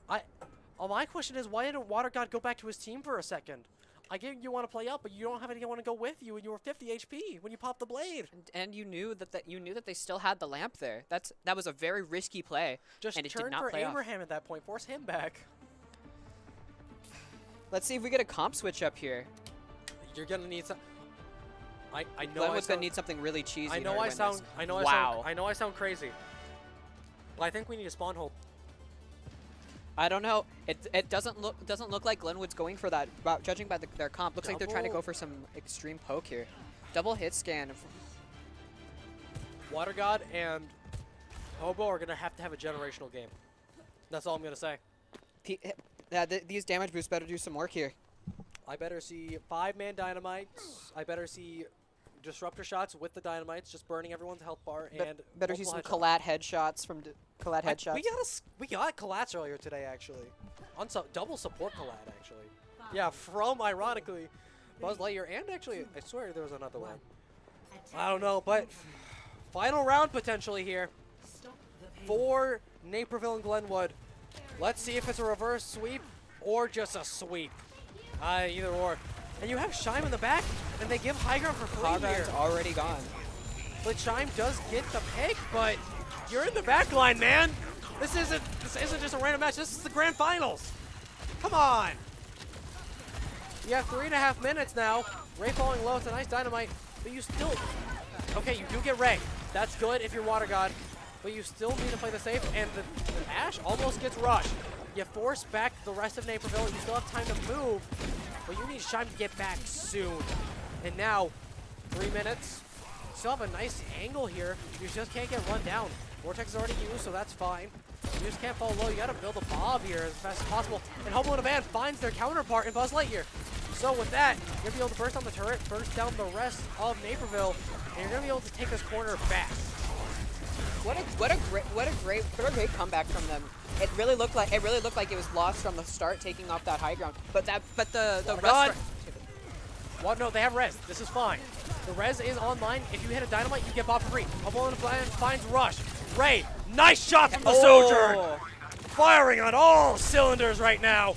My question is, why didn't Water God go back to his team for a second? I get you want to play up, but you don't have anyone to go with you, and you were 50 HP when you popped the blade. And you knew that they still had the lamp there. That was a very risky play. Just and it turn did not for play Abraham off. at that point. Force him back. Let's see if we get a comp switch up here. You're gonna need some. I know. Glenwood's gonna need something really cheesy. I know I sound. I know I sound crazy. Well, I think we need a spawn hold. I don't know. It doesn't look like Glenwood's going for that. Judging by their comp, looks like they're trying to go for some extreme poke here. Double hit scan. Water God and Hobo are gonna have to have a generational game. That's all I'm gonna say. These damage boosts better do some work here. I better see 5-man dynamites. I better see disruptor shots with the dynamites, just burning everyone's health bar, and better see some collat headshots from collat headshots. We got collats earlier today, actually. On double support collat, actually. Yeah, from ironically Buzz Lightyear, and actually I swear there was another one. I don't know, but final round potentially here for Naperville and Glenwood. Let's see if it's a reverse sweep or just a sweep. Either or. And you have Shime in the back, and they give high ground for free here. Hogground's already gone. But Shime does get the pick, but you're in the back line, man. This isn't just a random match. This is the grand finals. Come on. You have 3.5 minutes now. Ray falling low. It's a nice dynamite, but you still. Okay, you do get Ray. That's good if you're Water God, but you still need to play the safe. And the Ash almost gets rushed. You force back the rest of Naperville. You still have time to move, but you need Shime to get back soon. And now, 3 minutes. Still have a nice angle here. You just can't get run down. Vortex is already used, so that's fine. You just can't fall low. You gotta build a bob here as fast as possible. And Hobo and a Van finds their counterpart in Buzz Lightyear. So with that, you're gonna be able to burst on the turret, burst down the rest of Naperville, and you're gonna be able to take this corner back. What a great comeback from them. It really looked like it was lost from the start, taking off that high ground. But the rest. Well, no, they have res. This is fine. The res is online. If you hit a dynamite, you get bought for free. Hobo and a Van finds Rush. Ray, nice shot from the Sojourn. Firing on all cylinders right now.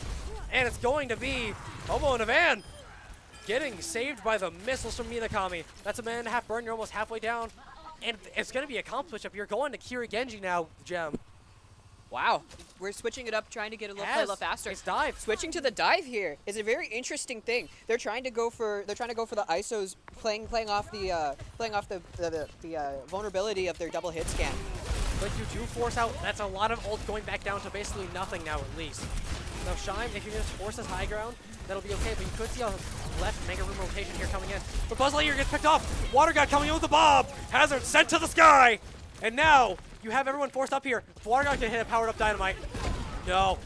And it's going to be Hobo and a Van getting saved by the missiles from Minakami. That's a 1.5 burn. You're almost halfway down. And it's going to be a comp switch up. You're going to Kira Genji now, Gem. Wow, we're switching it up, trying to get play a little faster. It's dive. Switching to the dive here is a very interesting thing. They're trying to go for the ISOs, playing off the vulnerability of their double hit scan. But you do force out. That's a lot of ult going back down to basically nothing now, at least. Now Shime, if you just force this high ground, that'll be okay. But you could see a left Mega Room rotation here coming in. But Buzz Lightyear gets picked off. Water God coming in with the bob. Hazard sent to the sky. And now you have everyone forced up here. If Water God can hit a powered up dynamite. No.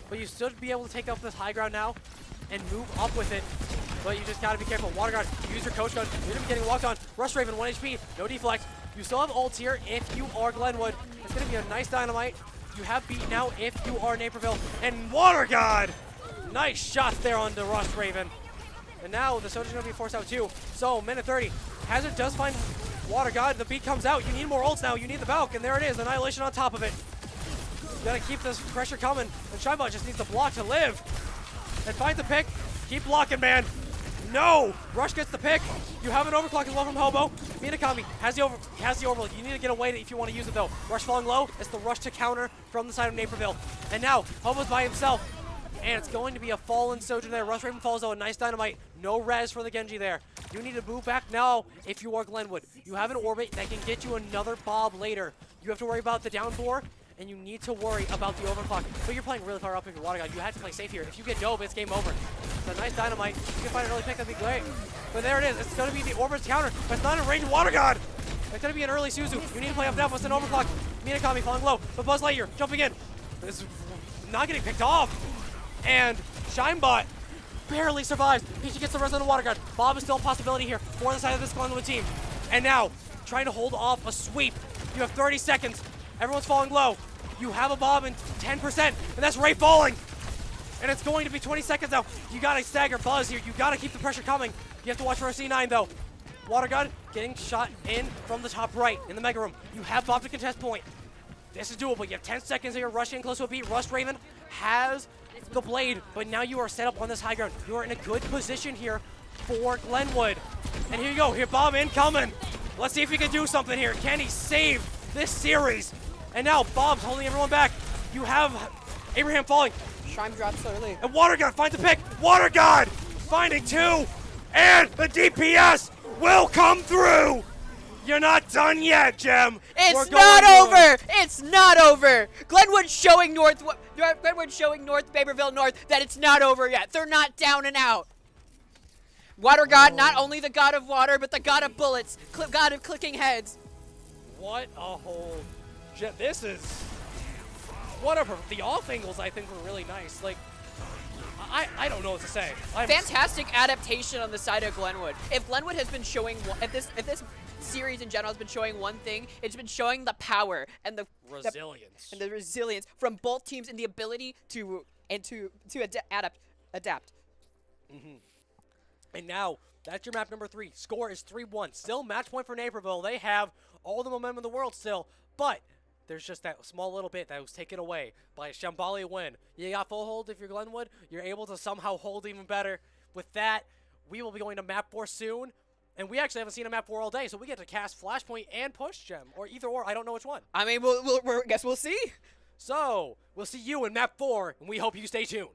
But you should be able to take up this high ground now and move up with it. But you just gotta be careful. Water God, use your coach gun. You're gonna be getting walked on. Rush Raven, 1 HP, no deflect. You still have ults here if you are Glenwood. It's gonna be a nice dynamite. You have beat now if you are Naperville. And Water God Nice shots there on the Rush Raven. And now the Soldier's going to be forced out too. So, minute 30. Hazard does find Water God. The beat comes out. You need more ults now. You need the Valk. And there it is. Annihilation on top of it. You got to keep this pressure coming. And Shinebot just needs the block to live. And find the pick. Keep blocking, man. No! Rush gets the pick. You have an overclock as well from Hobo. Minakami has the overload. You need to get away if you want to use it though. Rush falling low. It's the rush to counter from the side of Naperville. And now Hobo's by himself. And it's going to be a fallen Sojourn there. Rush Raven falls though. A nice dynamite. No res for the Genji there. You need to move back now if you are Glenwood. You have an orbit that can get you another Bob later. You have to worry about the down 4. And you need to worry about the overclock. But you're playing really far up if you're Water God. You have to play safe here. If you get dove, it's game over. It's a nice dynamite. If you can find an early pick, that'd be great. But there it is. It's going to be the Orbit's counter, but it's not a range Water God. It's going to be an early Suzu. You need to play up depth with an overclock. Minakami falling low, but Buzz Lightyear jumping in. This is not getting picked off. And Shinebot barely survives. Peachy gets the rest of the Water God. Bob is still a possibility here for the side of this Glenwood team. And now, trying to hold off a sweep. You have 30 seconds. Everyone's falling low. You have a bomb in 10%, and that's Ray falling. And it's going to be 20 seconds now. You gotta stagger Buzz here. You gotta keep the pressure coming. You have to watch for a C9 though. Water Gun getting shot in from the top right in the Mega Room. You have Bob to contest point. This is doable. You have 10 seconds here. Rushing close to a beat. Rust Raven has the blade, but now you are set up on this high ground. You are in a good position here for Glenwood. And here you go. Here, Bob incoming. Let's see if he can do something here. Can he save this series? And now Bob's holding everyone back. You have Abraham falling. Shime drops early. And Water God finds a pick. Water God finding 2. And the DPS will come through. You're not done yet, Gem. It's not over. It's not over. Glenwood showing North Naperville North that it's not over yet. They're not down and out. Water God, not only the god of water, but the god of bullets, god of clicking heads. What a whole... This is... The off angles, I think, were really nice. Like, I don't know what to say. Fantastic adaptation on the side of Glenwood. If Glenwood has been showing... If this series in general has been showing one thing, it's been showing the power and the... Resilience. The resilience from both teams and the ability to adapt. Mm-hmm. And now, that's your map number 3. Score is 3-1. Still match point for Naperville. They have all the momentum in the world still, but there's just that small little bit that was taken away by a Shambali win. You got full hold if you're Glenwood. You're able to somehow hold even better. With that, we will be going to map 4 soon, and we actually haven't seen a map 4 all day, so we get to cast Flashpoint and push Gem, or either or. I don't know which one. I mean, guess we'll see. So, we'll see you in map 4, and we hope you stay tuned.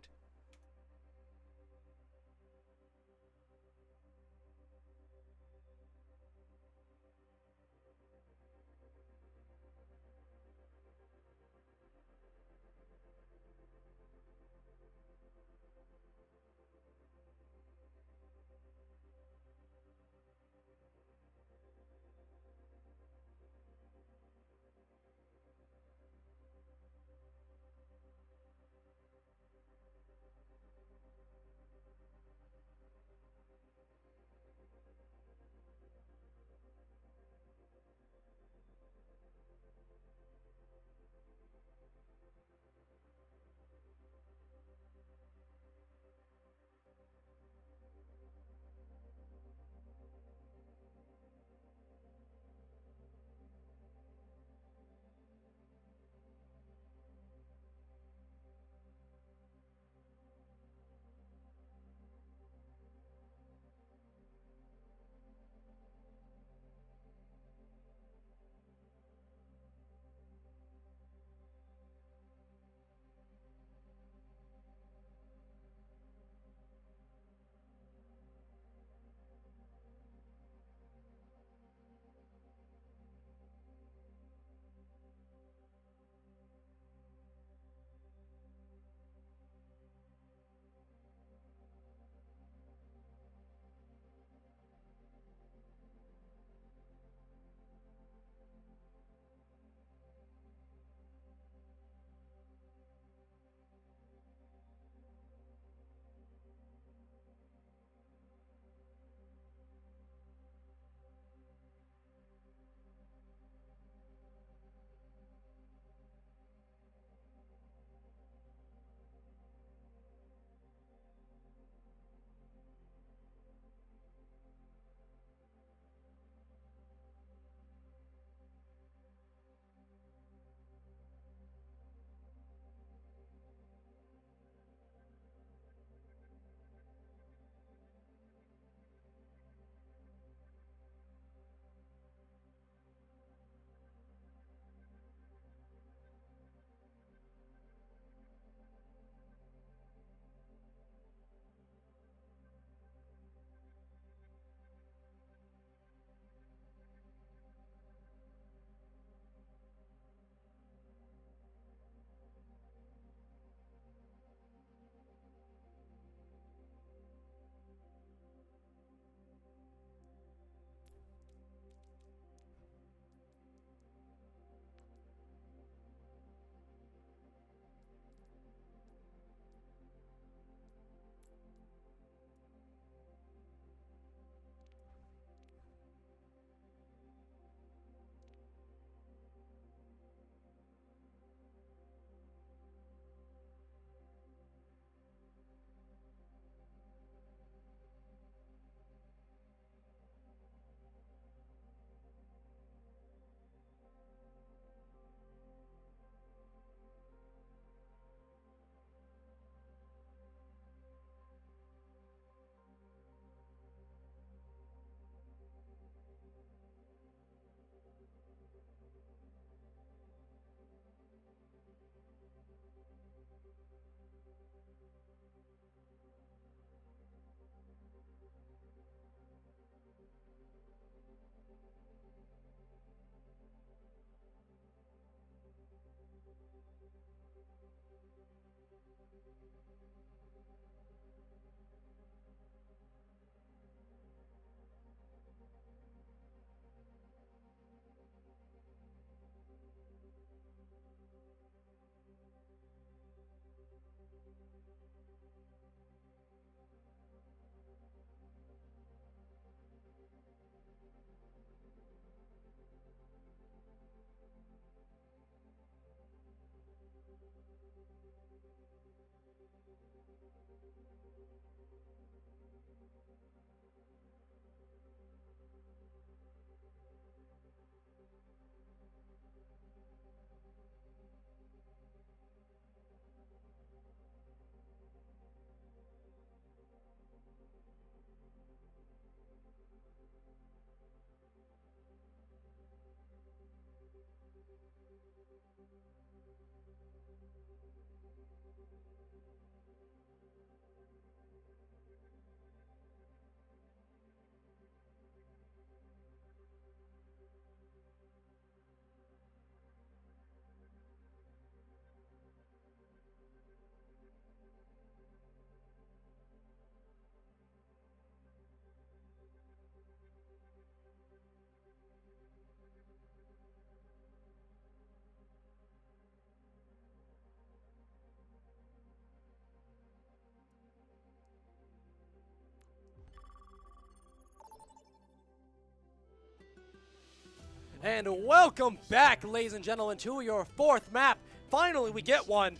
And welcome back, ladies and gentlemen, to your fourth map. Finally, we get one,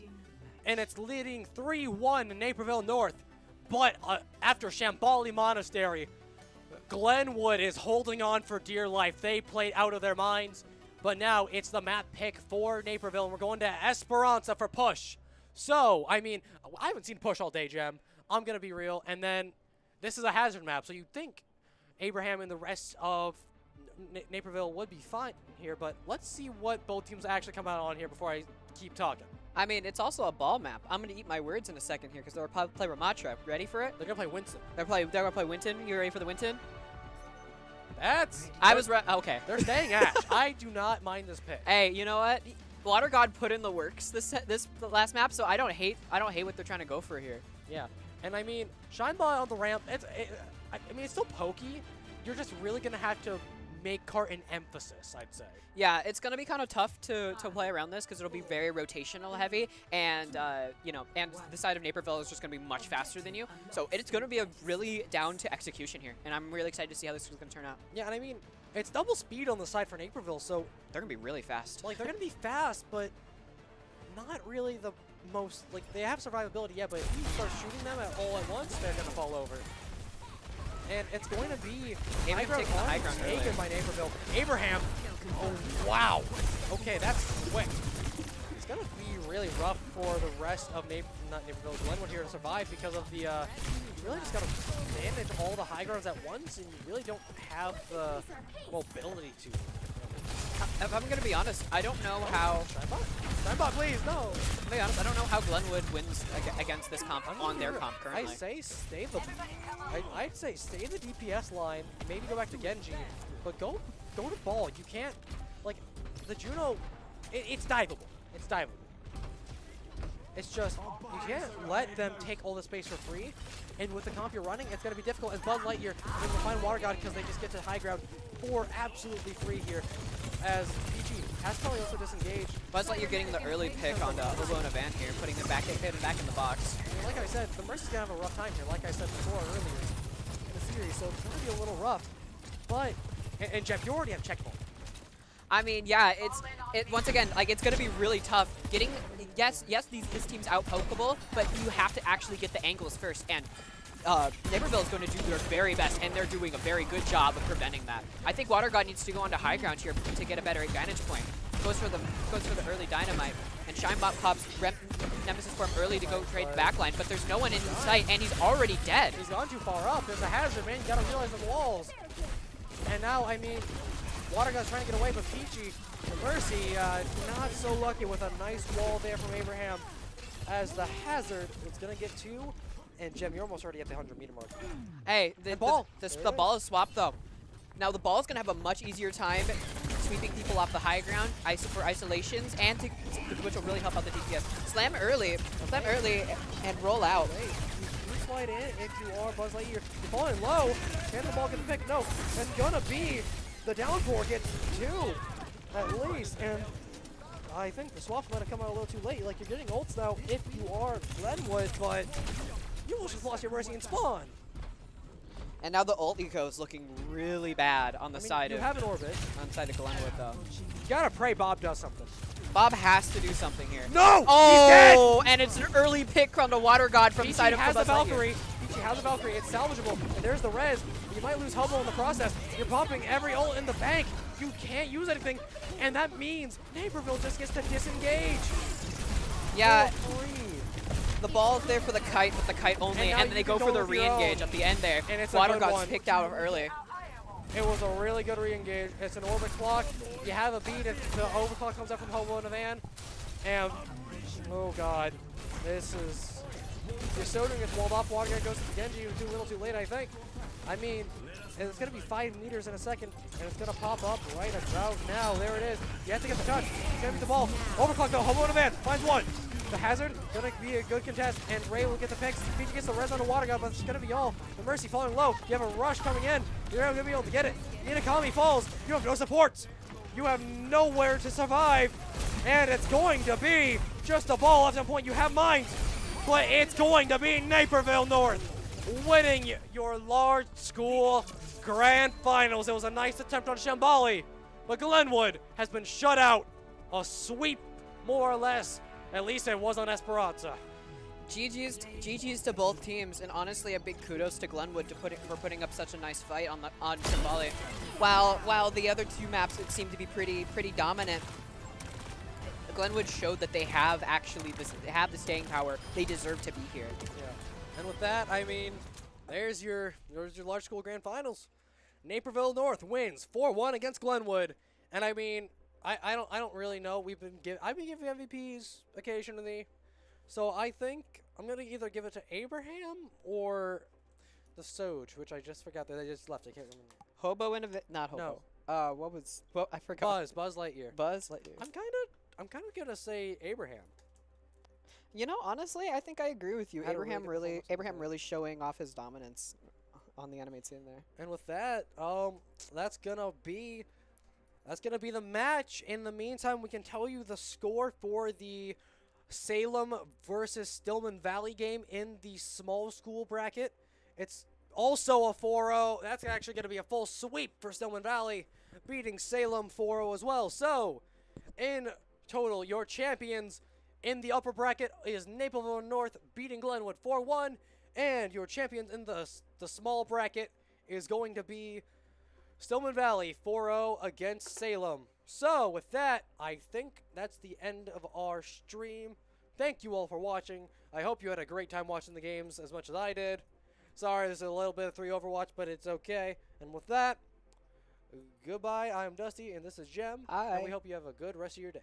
and it's leading 3-1 in Naperville North. But after Shambali Monastery, Glenwood is holding on for dear life. They played out of their minds, but now it's the map pick for Naperville, and we're going to Esperanza for push. So, I mean, I haven't seen push all day, Jem. I'm going to be real. And then this is a hazard map, so you'd think Abraham and the rest of Naperville would be fine here, but let's see what both teams actually come out on here before I keep talking. I mean, it's also a ball map. I'm going to eat my words in a second here because they're going to play Ramatra. Ready for it? They're going to play Winston. They're going to play Winton. You ready for the Winton? That's... I was right. Okay. They're staying Ash. I do not mind this pick. Hey, you know what? Water God put in the works this last map, so I don't hate what they're trying to go for here. Yeah. And I mean, Shineball on the ramp, I mean, it's still pokey. You're just really going to have to make Cart an emphasis, I'd say. Yeah, it's going to be kind of tough to play around this because it'll be very rotational heavy, and you know, and the side of Naperville is just going to be much faster than you. So it's going to be a really down to execution here, and I'm really excited to see how this is going to turn out. Yeah, and I mean, it's double speed on the side for Naperville, so they're going to be really fast. Like, they're going to be fast, but not really the most, like, they have survivability, yeah, but if you start shooting them all at once, they're going to fall over. And it's going to be high ground taken by Naperville. Abraham, oh wow. Okay, that's quick. It's going to be really rough for the rest of not Naperville, Glenwood here to survive because of the, you really just got to manage all the high grounds at once, and you really don't have the mobility to. If I'm going to be honest, I don't know how... Shinebot, please, no! To be honest, I don't know how Glenwood wins against this comp on their comp currently. I'd say stay the DPS line, maybe go back to Genji, but go to ball. You can't, like, the Juno, it's diveable. It's diveable. It's just, you can't let them take all the space for free, and with the comp you're running, it's going to be difficult. And Bud Lightyear is going to find Water God because they just get to high ground for absolutely free here, as PG has probably also disengaged. Buzz Lightyear getting the early pick on Obo and Avant here, putting them back in the box. I mean, like I said, the Mercy's going to have a rough time here, like I said before earlier in the series, so it's going to be a little rough. But, and Jeff, you already have checkball. I mean, yeah, once again, like, it's going to be really tough. Getting, yes, this team's out-pokeable, but you have to actually get the angles first, and Naperville is going to do their very best, and they're doing a very good job of preventing that. I think Water God needs to go onto high ground here to get a better advantage point. Goes for the early dynamite, and Shinebot pops Nemesis Form early to go trade the backline, but there's no one in sight, and he's already dead. He's gone too far up. There's a hazard, man. You gotta realize the walls. And now, I mean, Water God's trying to get away, but Peachy, Mercy, not so lucky with a nice wall there from Abraham. As the hazard is gonna get two, and Jem, you're almost already at the 100-meter mark. Hey, the ball is swapped though. Now the ball is gonna have a much easier time sweeping people off the high ground for isolations, and which will really help out the DPS. Slam early, and roll out. Hey, you slide in if you are Buzz Lightyear. You're falling low. Can the ball get the pick? No. It's gonna be the downpour gets two at least, and I think the swap's gonna come out a little too late. Like, you're getting ults now if you are Glenwood, but you almost just lost your Mercy and spawn. And now the ult eco is looking really bad on the side of have an orbit. On the side of Glenwood though. You gotta pray Bob does something. Bob has to do something here. No! Oh, he's dead! And it's an early pick on the Water God from the side of has the Buzz Lightyear. Valkyrie. Peachy has a Valkyrie. It's salvageable. And there's the res. You might lose Hobo in the process. You're popping every ult in the bank. You can't use anything. And that means Naperville just gets to disengage. Yeah. For free. The ball's there for the kite, but the kite only, And and now they you go can for go the with your own. re-engage at the end there. And it's a Water good got one. picked out early. It was a really good re-engage. It's an overclock. You have a beat if the overclock comes up from Hobo in a van. And, oh god, this is... Your Sojourn gets walled off. Water goes to the Genji. It was too little too late, I think. I mean, it's going to be 5 meters in a second, and it's going to pop up right about now. There it is. You have to get the touch. It's going to be the ball. Overclock though. Hobo in a van. Finds one. The hazard, going to be a good contest, and Ray will get the picks. Peachy gets the res on the water gun, but it's going to be all. The Mercy falling low. You have a rush coming in. You're not going to be able to get it. Inakami falls. You have no supports. You have nowhere to survive, and it's going to be just a ball left on point. You have mines, but it's going to be Naperville North winning your large school grand finals. It was a nice attempt on Shambali, but Glenwood has been shut out. A sweep, more or less. At least it was on Esperanza. GG's to both teams, and honestly, a big kudos to Glenwood for putting up such a nice fight on Shambali. While the other 2 maps it seemed to be pretty dominant, Glenwood showed that they have actually they have the staying power. They deserve to be here. Yeah. And with that, I mean, there's your large school grand finals. Naperville North wins 4-1 against Glenwood, and I mean, I don't really know. I've been giving MVPs occasionally, so I think I'm gonna either give it to Abraham or the Soj, which I just forgot that I just left. I can't remember. Hobo and not Hobo. No. What I forgot. Buzz Lightyear. Buzz Lightyear. I'm kind of gonna say Abraham. You know, honestly, I think I agree with you. Had a really Abraham good really performance really showing off his dominance on the animate scene there. And with that, that's gonna be the match. In the meantime, we can tell you the score for the Salem versus Stillman Valley game in the small school bracket. It's also a 4-0. That's actually going to be a full sweep for Stillman Valley, beating Salem 4-0 as well. So, in total, your champions in the upper bracket is Naperville North beating Glenwood 4-1, and your champions in the small bracket is going to be Stillman Valley 4-0 against Salem. So, with that, I think that's the end of our stream. Thank you all for watching. I hope you had a great time watching the games as much as I did. Sorry, there's a little bit of 3 Overwatch, but it's okay. And with that, goodbye. I'm Dusty, and this is Jem. Hi. And we hope you have a good rest of your day.